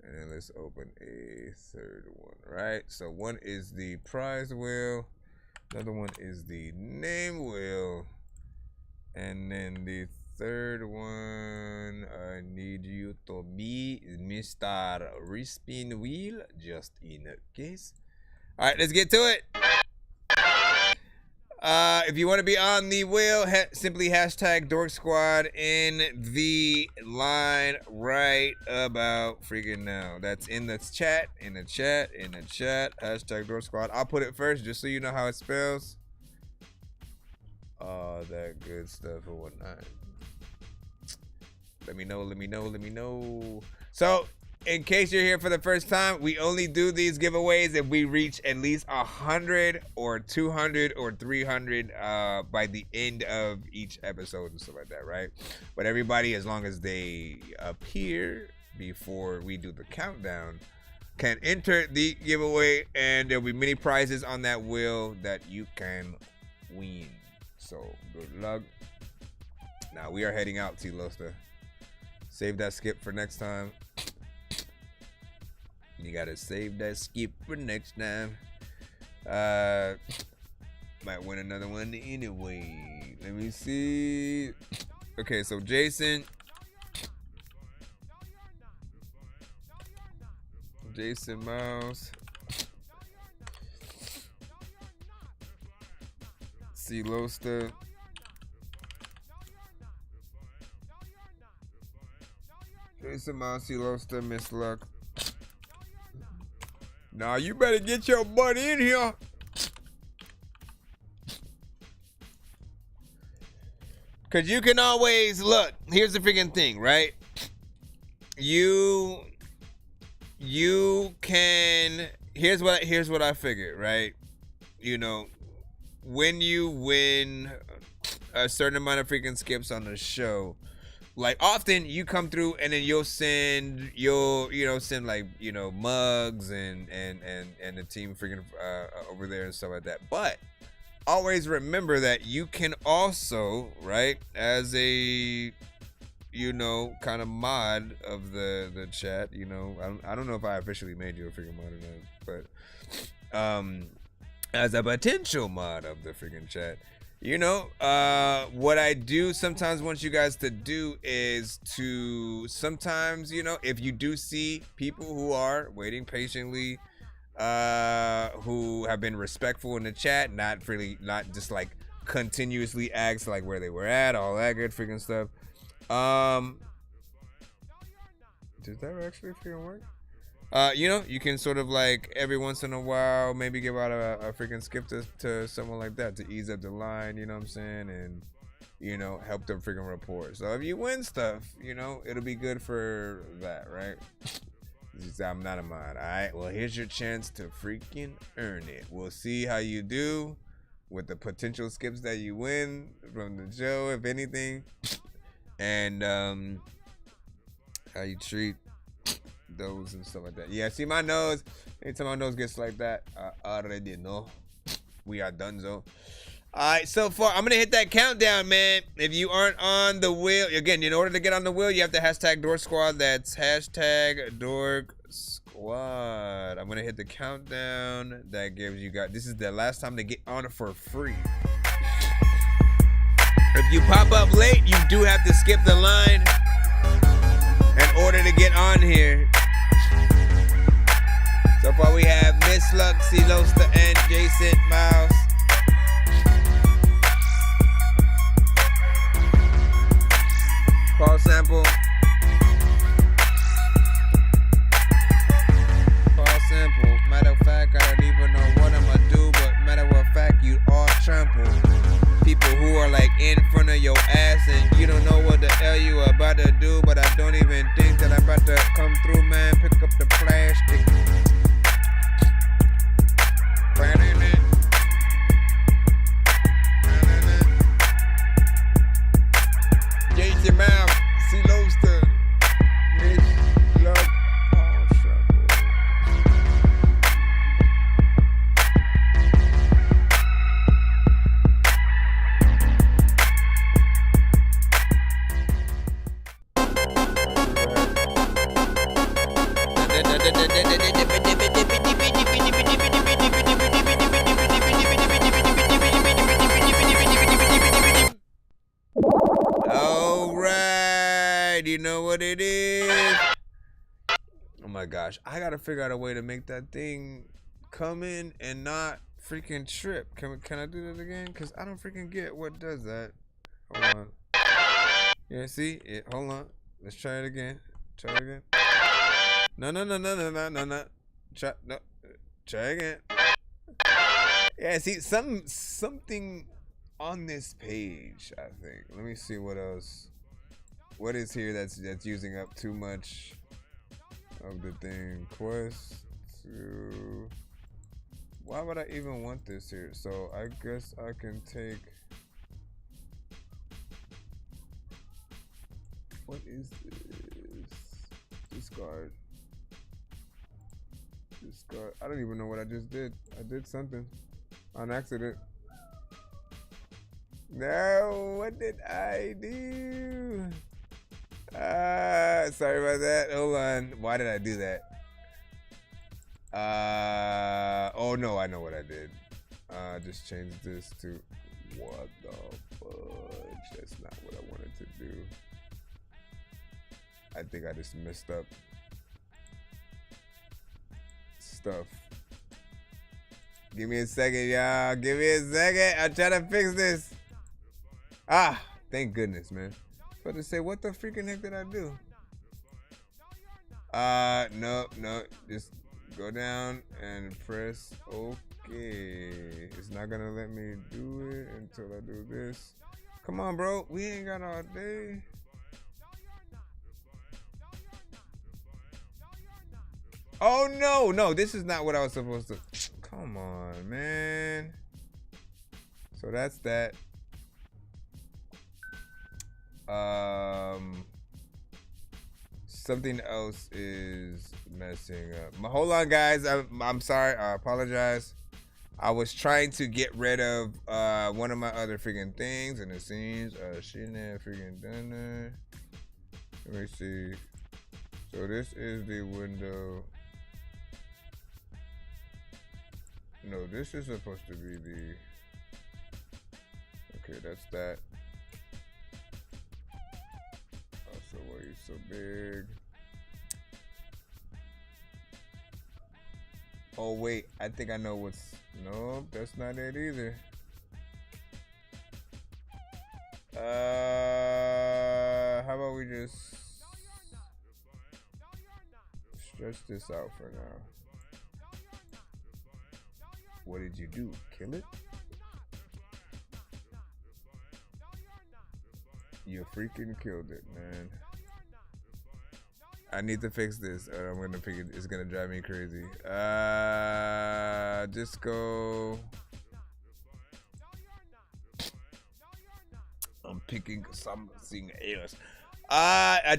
And then let's open a third one, right? So one is the prize wheel, another one is the name wheel, and then the third one, I need you to be Mr. Respin Wheel, just in case. All right, let's get to it. If you want to be on the wheel, simply hashtag Dork Squad in the line right about freaking now. That's in the chat, hashtag Dork Squad. I'll put it first just so you know how it spells. Oh, that good stuff or whatnot. Let me know. So, in case you're here for the first time, we only do these giveaways if we reach at least 100 or 200 or 300 by the end of each episode and stuff like that, right? But everybody, as long as they appear before we do the countdown, can enter the giveaway, and there'll be many prizes on that wheel that you can win. So good luck. Nah, we are heading out, T-Losta. Save that skip for next time. You gotta save that skip for next time. Might win another one anyway. Let me see. Okay, so Jason Mouse. C Losta. Jason Mouse, C Losta, Miss Luck. Nah, you better get your butt in here. Cause you can always look. Here's the freaking thing, right? You can. Here's what I figured, right? You know, when you win a certain amount of freaking skips on the show, like often you come through and then you'll send like, you know, mugs and the team freaking over there and stuff like that. But always remember that you can also, right, as a, you know, kind of mod of the chat, you know, I don't know if I officially made you a freaking mod or not, but as a potential mod of the freaking chat, you know, what I do sometimes want you guys to do is to sometimes, you know, if you do see people who are waiting patiently, who have been respectful in the chat, not just like continuously ask like where they were at, all that good freaking stuff. Did that actually freaking work? You know, you can sort of like every once in a while maybe give out a freaking skip to someone like that to ease up the line, you know what I'm saying, and you know, help them freaking report. So if you win stuff, you know, it'll be good for that, right? I'm not a mod. Alright, well, here's your chance to freaking earn it. We'll see how you do with the potential skips that you win from the show, if anything, and how you treat those and stuff like that. Yeah, see my nose. Anytime my nose gets like that, I already know we are done, so. Alright, so far, I'm gonna hit that countdown, man. If you aren't on the wheel, again, in order to get on the wheel, you have to hashtag Dork Squad. That's hashtag Dork Squad. I'm gonna hit the countdown. That gives you guys, this is the last time to get on it for free. If you pop up late, you do have to skip the line in order to get on here. So far, we have Miss Luck, C Losta, and Jason Mouse. Call sample. Call sample. Matter of fact, I don't even know what I'ma do, but matter of fact, you all trample. People who are like in front of your ass and you don't know what the hell you about to do, but I don't even think that I'm about to come through, man. Pick up the plastic. Jason Mouse, C Losta, Miss Luck, Paul Shuffle. You know what it is. Oh my gosh, I gotta figure out a way to make that thing come in and not freaking trip. Can I do that again? Cause I don't freaking get what does that. Hold on. Yeah, see it. Hold on. Let's try it again. Try it again. No. Try no. Try again. Yeah, see something on this page. I think. Let me see what else. What is here that's using up too much of the thing? Quest to. Why would I even want this here? So I guess I can take. What is this? Discard. Discard. I don't even know what I just did. I did something on accident. No, what did I do? Sorry about that. Hold on. Why did I do that? Oh no, I know what I did. Just change this to what the fudge? That's not what I wanted to do. I think I just messed up stuff. Give me a second, y'all. Give me a second. I'm trying to fix this. Ah, thank goodness, man. I was about to say, what the freaking heck did I do? No. Just go down and press OK. It's not gonna let me do it until I do this. Come on, bro. We ain't got all day. Oh, no. This is not what I was supposed to. Come on, man. So that's that. Something else is messing up. Hold on, guys. I'm sorry. I apologize. I was trying to get rid of one of my other freaking things, and it seems she ain't freaking done that. Let me see. So this is the window. No, this is supposed to be the. Okay, that's that. Also, why you so big? Oh wait, I think I know what's. Nope, that's not it either. How about we just stretch this out for now? What did you do? Kill it? You freaking killed it, man. I need to fix this, or I'm gonna pick it. It's gonna drive me crazy. Just go. I'm picking something else.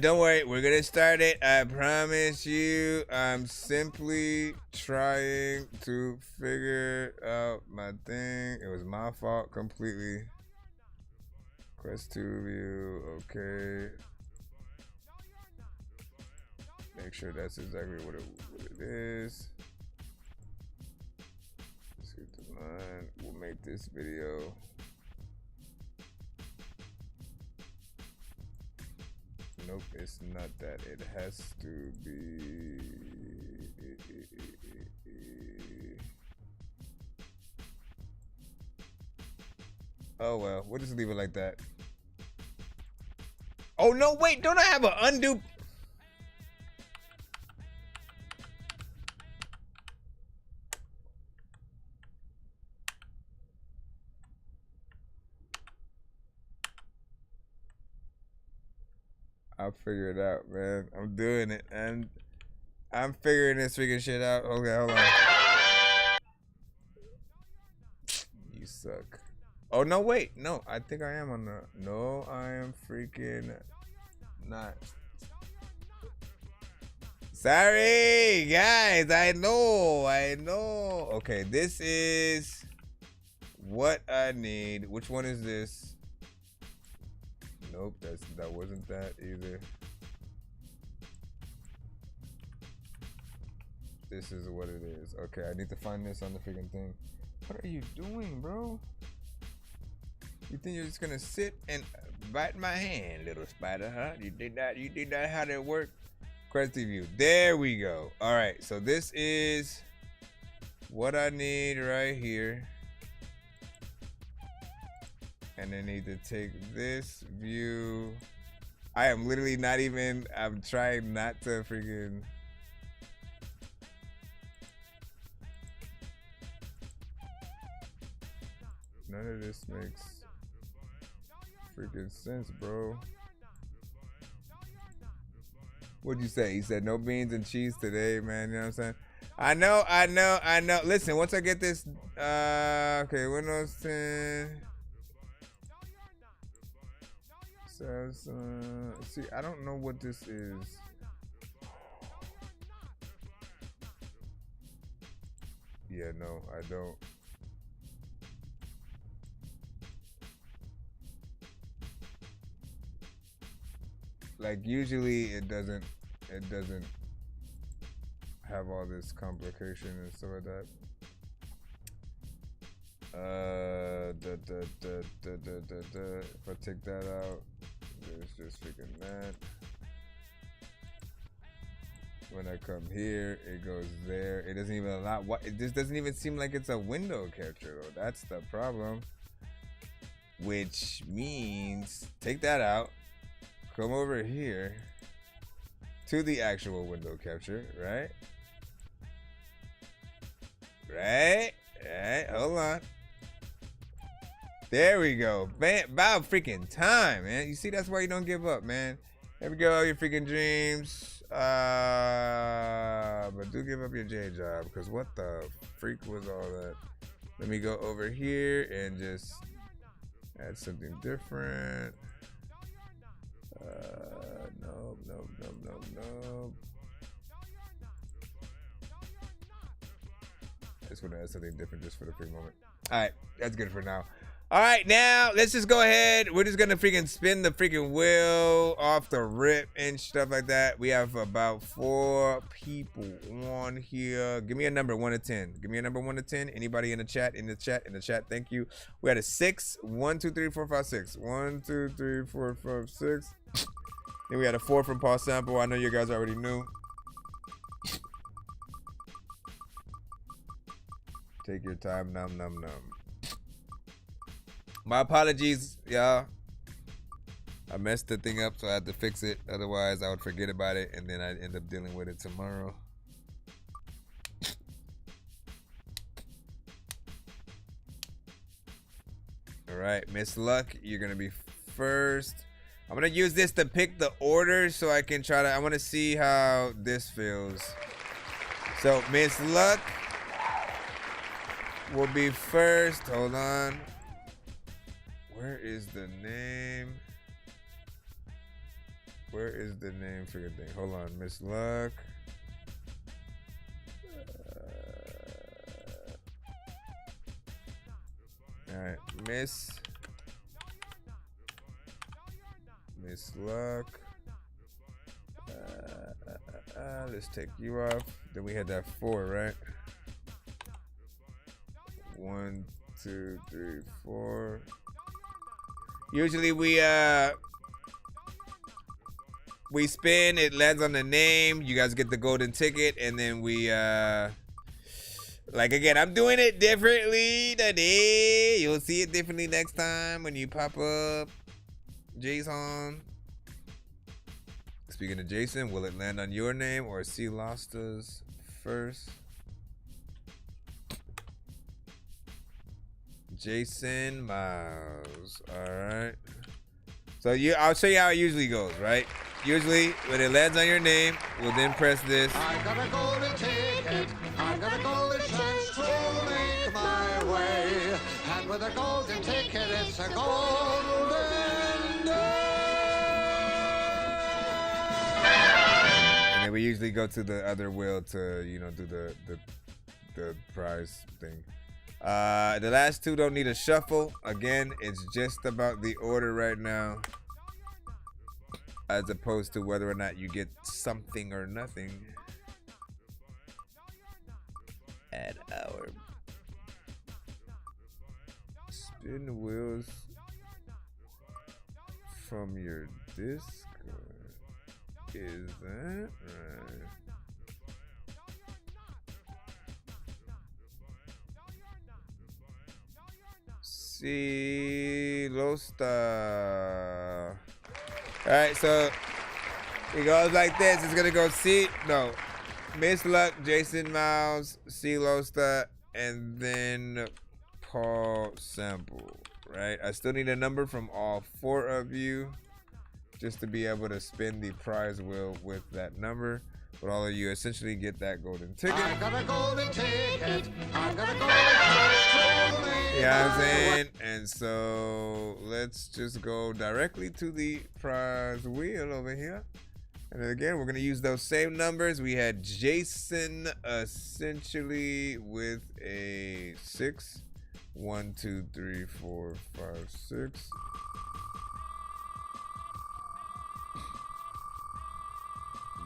Don't worry, we're gonna start it. I promise you. I'm simply trying to figure out my thing. It was my fault completely. Quest 2 view, okay. Make sure that's exactly what it is. Let's get the line. We'll make this video. Nope, it's not that. It has to be. Oh well, we'll just leave it like that. Oh no, wait, don't I have an undo? I'll figure it out, man. I'm doing it, and I'm figuring this freaking shit out. Okay, hold on. You suck. Oh no, wait, no. I think I am on the. No, I am freaking not. Sorry, guys. I know. Okay, this is what I need. Which one is this? Nope, that wasn't that either. This is what it is. Okay, I need to find this on the freaking thing. What are you doing, bro? You think you're just gonna sit and bite my hand, little spider, huh? You did that how that work? Quest view. There we go. All right, so this is what I need right here. And I need to take this view. I am literally not even, I'm trying not to freaking. None of this makes freaking sense, bro. What'd you say? He said no beans and cheese today, man. You know what I'm saying? I know. Listen, once I get this, okay, Windows 10. See, I don't know what this is. Yeah, no, I don't. like usually it doesn't have all this complication and stuff like that. If I take that out, there's just freaking that. When I come here, it goes there. It doesn't even allow. What? It just doesn't even seem like it's a window capture though. That's the problem. Which means take that out. Come over here to the actual window capture, right? Right? Hold on. There we go. Man, about freaking time, man. You see, that's why you don't give up, man. There we go, your freaking dreams. But do give up your J job, because what the freak was all that? Let me go over here and just add something different. Nope. I just want to add something different just for the freak moment. All right, that's good for now. All right, now let's just go ahead. We're just gonna freaking spin the freaking wheel off the rip and stuff like that. We have about 4 people on here. Give me a number 1 to 10. Give me a number 1 to 10. Anybody in the chat? In the chat. Thank you. We had a 6. 1, 2, 3, 4, 5, 6. 1, 2, 3, 4, 5, 6. Then we had a 4 from Paul Sample. I know you guys already knew. Take your time. Num. My apologies, y'all. I messed the thing up, so I had to fix it. Otherwise, I would forget about it, and then I'd end up dealing with it tomorrow. All right, Miss Luck, you're gonna be first. I'm gonna use this to pick the order, so I can try to. I want to see how this feels. So Miss Luck will be first. Hold on. Where is the name? Where is the name for your thing? Hold on, Miss Luck. All right, Miss Luck. Let's take you off. Then we had that 4, right? 1, 2, 3, 4. Usually we spin, it lands on the name, you guys get the golden ticket, and then we like again, I'm doing it differently today. You'll see it differently next time when you pop up Jason. Speaking of Jason, will it land on your name or C Losta's first? Jason Miles. All right. So I'll show you how it usually goes, right? Usually, when it lands on your name, we'll then press this. I got a golden ticket. I got a golden chance to make my way. And with a golden ticket, it's a golden day. And then we usually go to the other wheel to, do the prize thing. The last 2 don't need a shuffle. Again, it's just about the order right now, as opposed to whether or not you get something or nothing. Add our spin wheels from your Discord. Is that right? See, Losta. All right, so it goes like this. It's gonna go Miss Luck, Jason Miles, C Losta, and then Paul Sample. Right? I still need a number from all 4 of you, just to be able to spin the prize wheel with that number. But all of you essentially get that golden ticket. I got a golden ticket. I got a golden ticket. You know what I'm saying? And so let's just go directly to the prize wheel over here. And then again, we're going to use those same numbers. We had Jason essentially with a 6. 1, 2, 3, 4, 5, 6.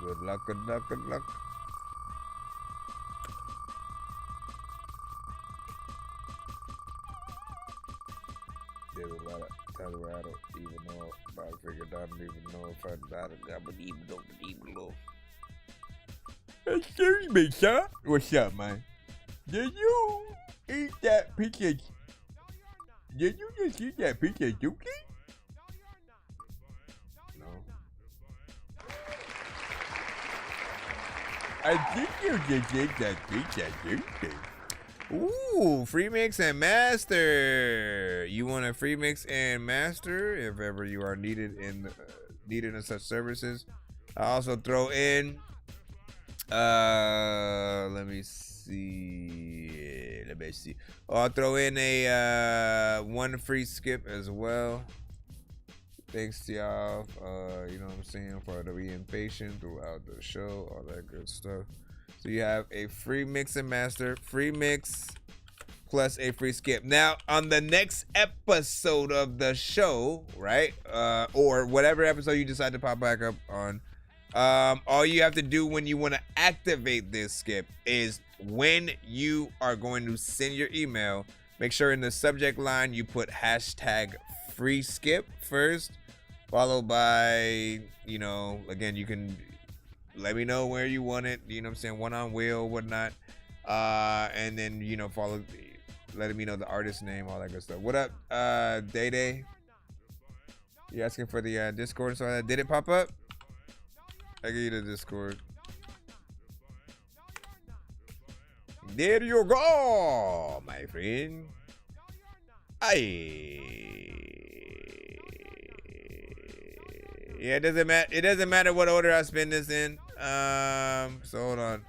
Good luck, good luck, good luck. There's a lot of times where I don't even know if I figured I don't even know if I don't even know. Excuse me, sir. What's up, man? Did you eat that pizza? Did you just eat that pizza Dorky? No. I think you just ate that pizza Dorky. Ooh, free mix and master. You want a free mix and master if ever you are needed in such services. I also throw in let me see. I'll throw in a one free skip as well. Thanks to y'all, you know what I'm saying, for the being patient throughout the show, all that good stuff. So you have a free mix and master, free mix, plus a free skip. Now, on the next episode of the show, right, or whatever episode you decide to pop back up on, all you have to do when you want to activate this skip is when you are going to send your email, make sure in the subject line you put hashtag free skip first, followed by, you know, again, you can let me know where you want it, you know what I'm saying, one on wheel, whatnot, and then, you know, letting me know the artist name, all that good stuff. What up, Day Day? You asking for the Discord and so that? Did it pop up? I give you the Discord. There you go, my friend. Yeah, it doesn't matter. It doesn't matter what order I spin this in. So hold on,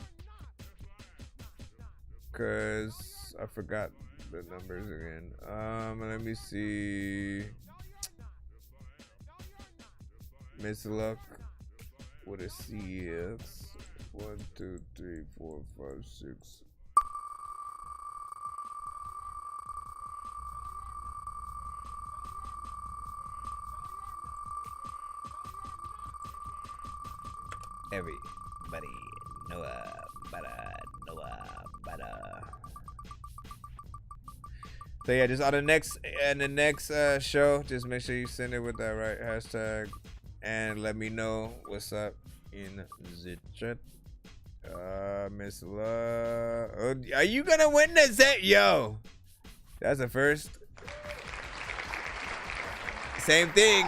cause I forgot the numbers again. Let me see. Miss Luck with a CX. 1, 2, 3, 4, 5, 6. Everybody, Noah, Bada. So yeah, just on the next show, just make sure you send it with that right hashtag and let me know what's up in the chat. Miss Love, oh, are you gonna win the set? Yo, that's the first. Same thing.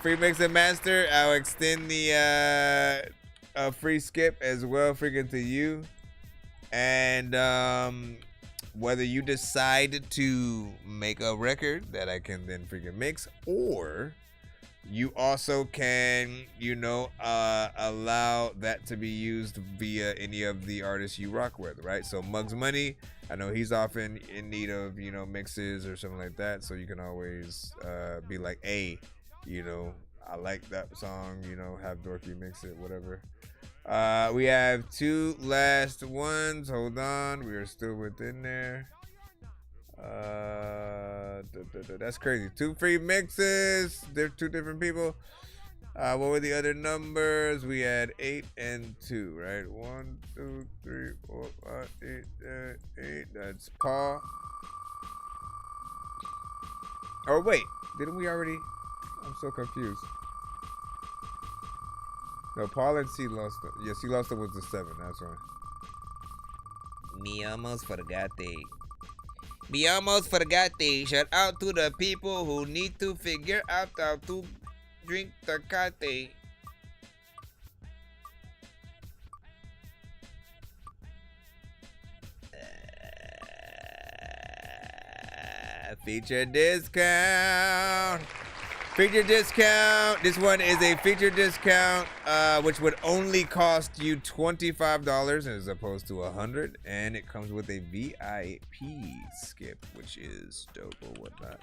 Free mix and master. I'll extend the free skip as well, freaking to you. And whether you decide to make a record that I can then freaking mix, or you also can, you know, allow that to be used via any of the artists you rock with, right? So Muggs Money, I know he's often in need of, you know, mixes or something like that. So you can always be like, hey, you know, I like that song, you know, have Dorky mix it, whatever. We have 2 last ones. Hold on, we are still within there. That's crazy. 2 free mixes. They're 2 different people. What were the other numbers? We had 8 and 2, right? 1, 2, 3, 4, 5, 8. That's Paul. Oh wait, didn't we already? I'm so confused. No, Paul and C lost it. Yeah, C lost it was the 7. That's right. Me almost forgot it. Me almost forgot it. Shout out to the people who need to figure out how to drink Tecate. Feature discount. Feature discount. This one is a feature discount, which would only cost you $25 as opposed to $100, and it comes with a VIP skip, which is dope or whatnot.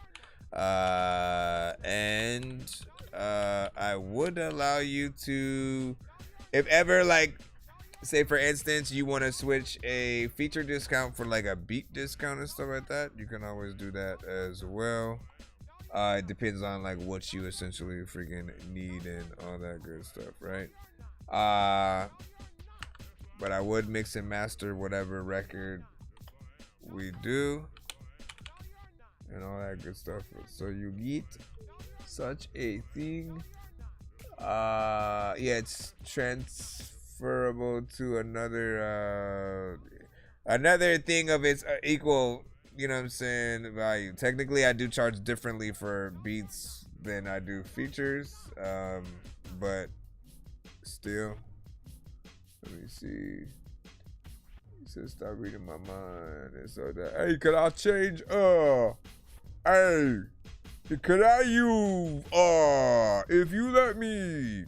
And I would allow you to, if ever, like, say for instance, you want to switch a feature discount for like a beat discount and stuff like that, you can always do that as well. It depends on like what you essentially freaking need and all that good stuff, right? But I would mix and master whatever record we do and all that good stuff. So you get such a thing. Yeah, it's transferable to another thing of its equal, you know what I'm saying, value. Technically, I do charge differently for beats than I do features, but still. Let me see. He says, stop reading my mind. And so that, hey, could I change? Hey, could I use? If you let me.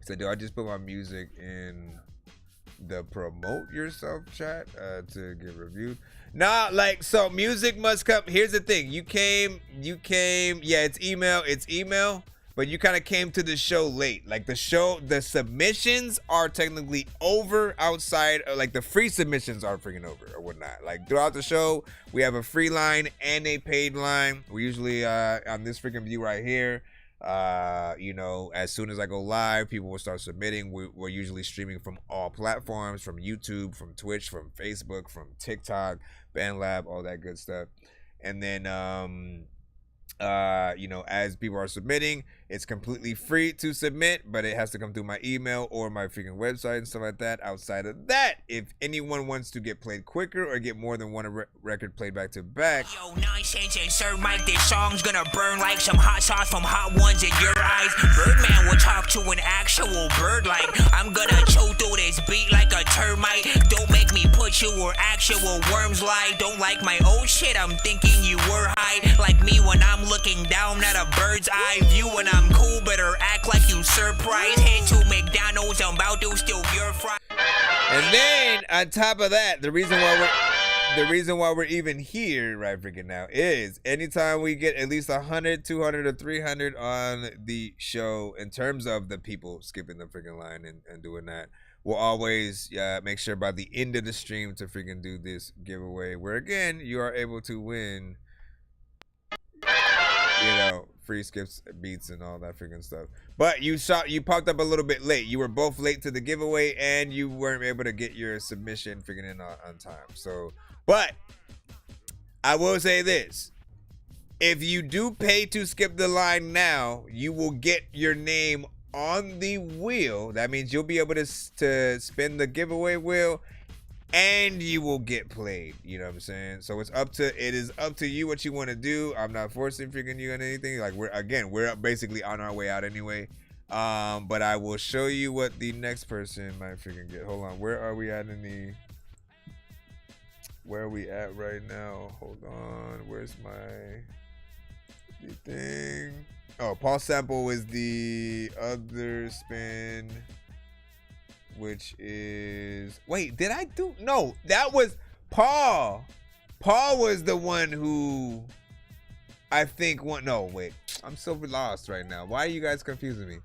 So do I just put my music in the promote yourself chat to give reviews? Nah, like, so music must come. Here's the thing. You came. Yeah, it's email. But you kind of came to the show late. Like the submissions are technically over outside. Like the free submissions are freaking over or whatnot. Like throughout the show, we have a free line and a paid line. We usually on this freaking view right here. You know, as soon as I go live, people will start submitting. We're usually streaming from all platforms, from YouTube, from Twitch, from Facebook, from TikTok, BandLab, all that good stuff. And then you know, as people are submitting, it's completely free to submit, but it has to come through my email or my freaking website and stuff like that. Outside of that, if anyone wants to get played quicker or get more than one record played back to back, yo, Nonsenze and Sir Mike, this song's gonna burn like some hot sauce from Hot Ones in your eyes. Birdman will talk to an actual bird like I'm gonna chew through this beat like a termite. Don't make me put you where actual worms lie. Don't like my old shit, I'm thinking you were high. Like me when I'm looking down at a bird's eye view. When I'm cool, better act like you surprised. Head to McDonald's, I'm about to steal your fries. And then on top of that, the reason why we're even here right freaking now is anytime we get at least 100, 200, or 300 on the show in terms of the people skipping the freaking line and doing that, we'll always make sure by the end of the stream to freaking do this giveaway where again you are able to win, you know, free skips, beats, and all that freaking stuff. But you popped up a little bit late. You were both late to the giveaway, and you weren't able to get your submission freaking in on time. So, but I will say this: if you do pay to skip the line now, you will get your name on the wheel. That means you'll be able to spin the giveaway wheel. And you will get played, you know what I'm saying? So it is up to you what you want to do. I'm not forcing freaking you on anything. Like we're basically on our way out anyway. But I will show you what the next person might freaking get. Hold on, where are we at where are we at right now? Hold on, where's the thing? Oh, Paul Sample is the other spin. Which is, wait, did I do? No, that was Paul. Paul was the one who I think won. No, wait, I'm so lost right now. Why are you guys confusing me?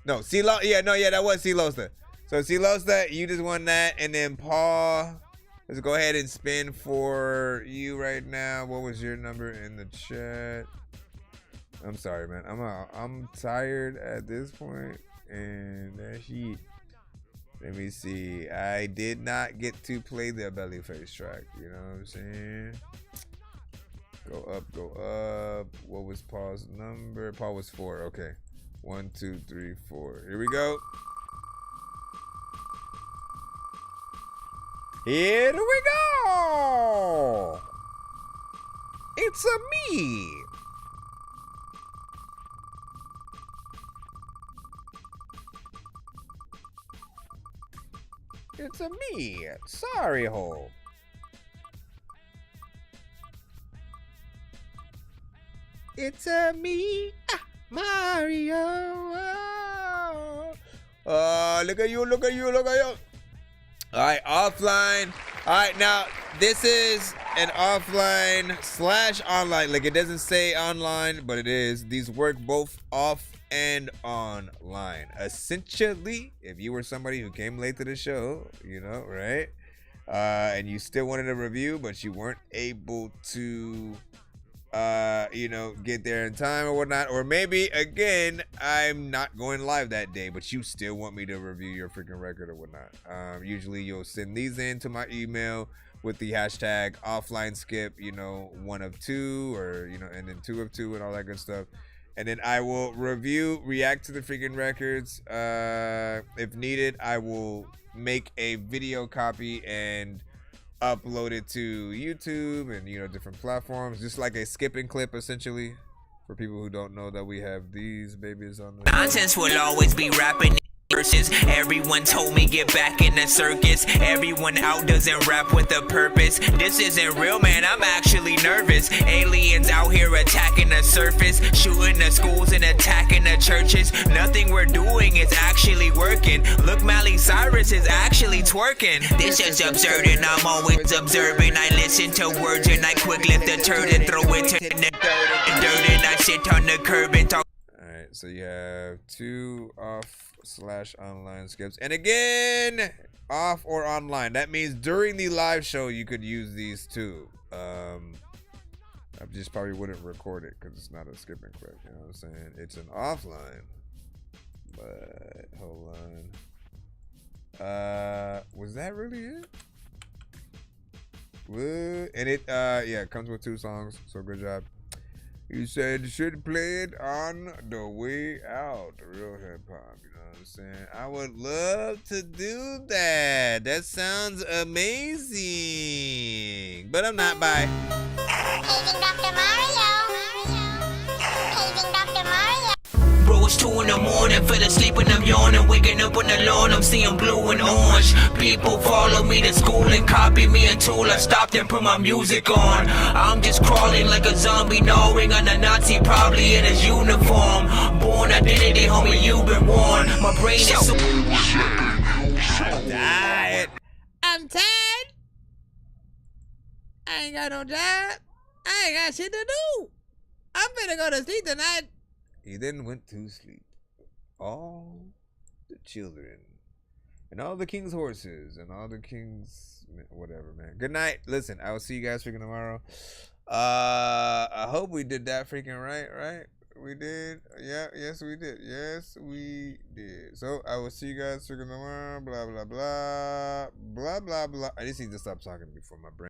No, C-Lo, that was C-Losta. So C-Losta, you just won that, and then Paul, let's go ahead and spin for you right now. What was your number in the chat? I'm sorry, man. I'm tired at this point, and that shit. Let me see. I did not get to play the belly face track. You know what I'm saying? Go up. What was Paul's number? Paul was 4. Okay. 1, 2, 3, 4. Here we go. Here we go. It's a me. It's a me. Sorry, hole. It's a me, Mario. Look at you. All right, offline. All right, now this is an offline / online. Like it doesn't say online, but it is. These work both off and online. Essentially, if you were somebody who came late to the show, you know, right? And you still wanted a review, but you weren't able to you know, get there in time or whatnot. Or maybe, again, I'm not going live that day, but you still want me to review your freaking record or whatnot. Usually you'll send these in to my email with the hashtag offline skip, you know, 1 of 2 or, you know, and then 2 of 2 and all that good stuff. And then I will react to the freaking records. If needed, I will make a video copy and upload it to YouTube and, you know, different platforms, just like a skipping clip essentially, for people who don't know that we have these babies on the Nonsense will always be rapping verses. Everyone told me get back in the circus. Everyone out doesn't rap with a purpose. This isn't real, man, I'm actually nervous. Aliens out here attacking the surface, shooting the schools and attacking the churches. Nothing we're doing is actually working. Look, Miley Cyrus is actually twerking. This is absurd and I'm always observing. I listen to words and I quick lift the turd and throw it to the dirt and I sit on the curb and talk. Alright, so you have 2 off/online skips, and again, off or online. That means during the live show you could use these too. I just probably wouldn't record it because it's not a skipping clip, you know what I'm saying? It's an offline. But hold on. Was that really it? What? And it yeah, it comes with 2 songs, so good job. You said you should play it on the way out. Real hip hop, you know what I'm saying? I would love to do that. That sounds amazing. But I'm not by. Paging Dr. Mario. Paging Dr. Mario. Bro, it's 2 in the morning, fell asleep and I'm yawning. Waking up on the lawn, I'm seeing blue and orange. People follow me to school and copy me until I stopped and put my music on. I'm just crawling like a zombie, gnawing on a Nazi, probably in his uniform. Born identity, homie, you've been warned. My brain is so... I'm tired. I ain't got no job. I ain't got shit to do. I'm finna go to sleep tonight. He then went to sleep. All the children and all the king's horses and all the king's whatever, man. Good night. Listen, I will see you guys freaking tomorrow. I hope we did that freaking right? We did. Yeah, yes we did. Yes we did. So I will see you guys freaking tomorrow. Blah blah blah. Blah blah blah. I just need to stop talking before my brain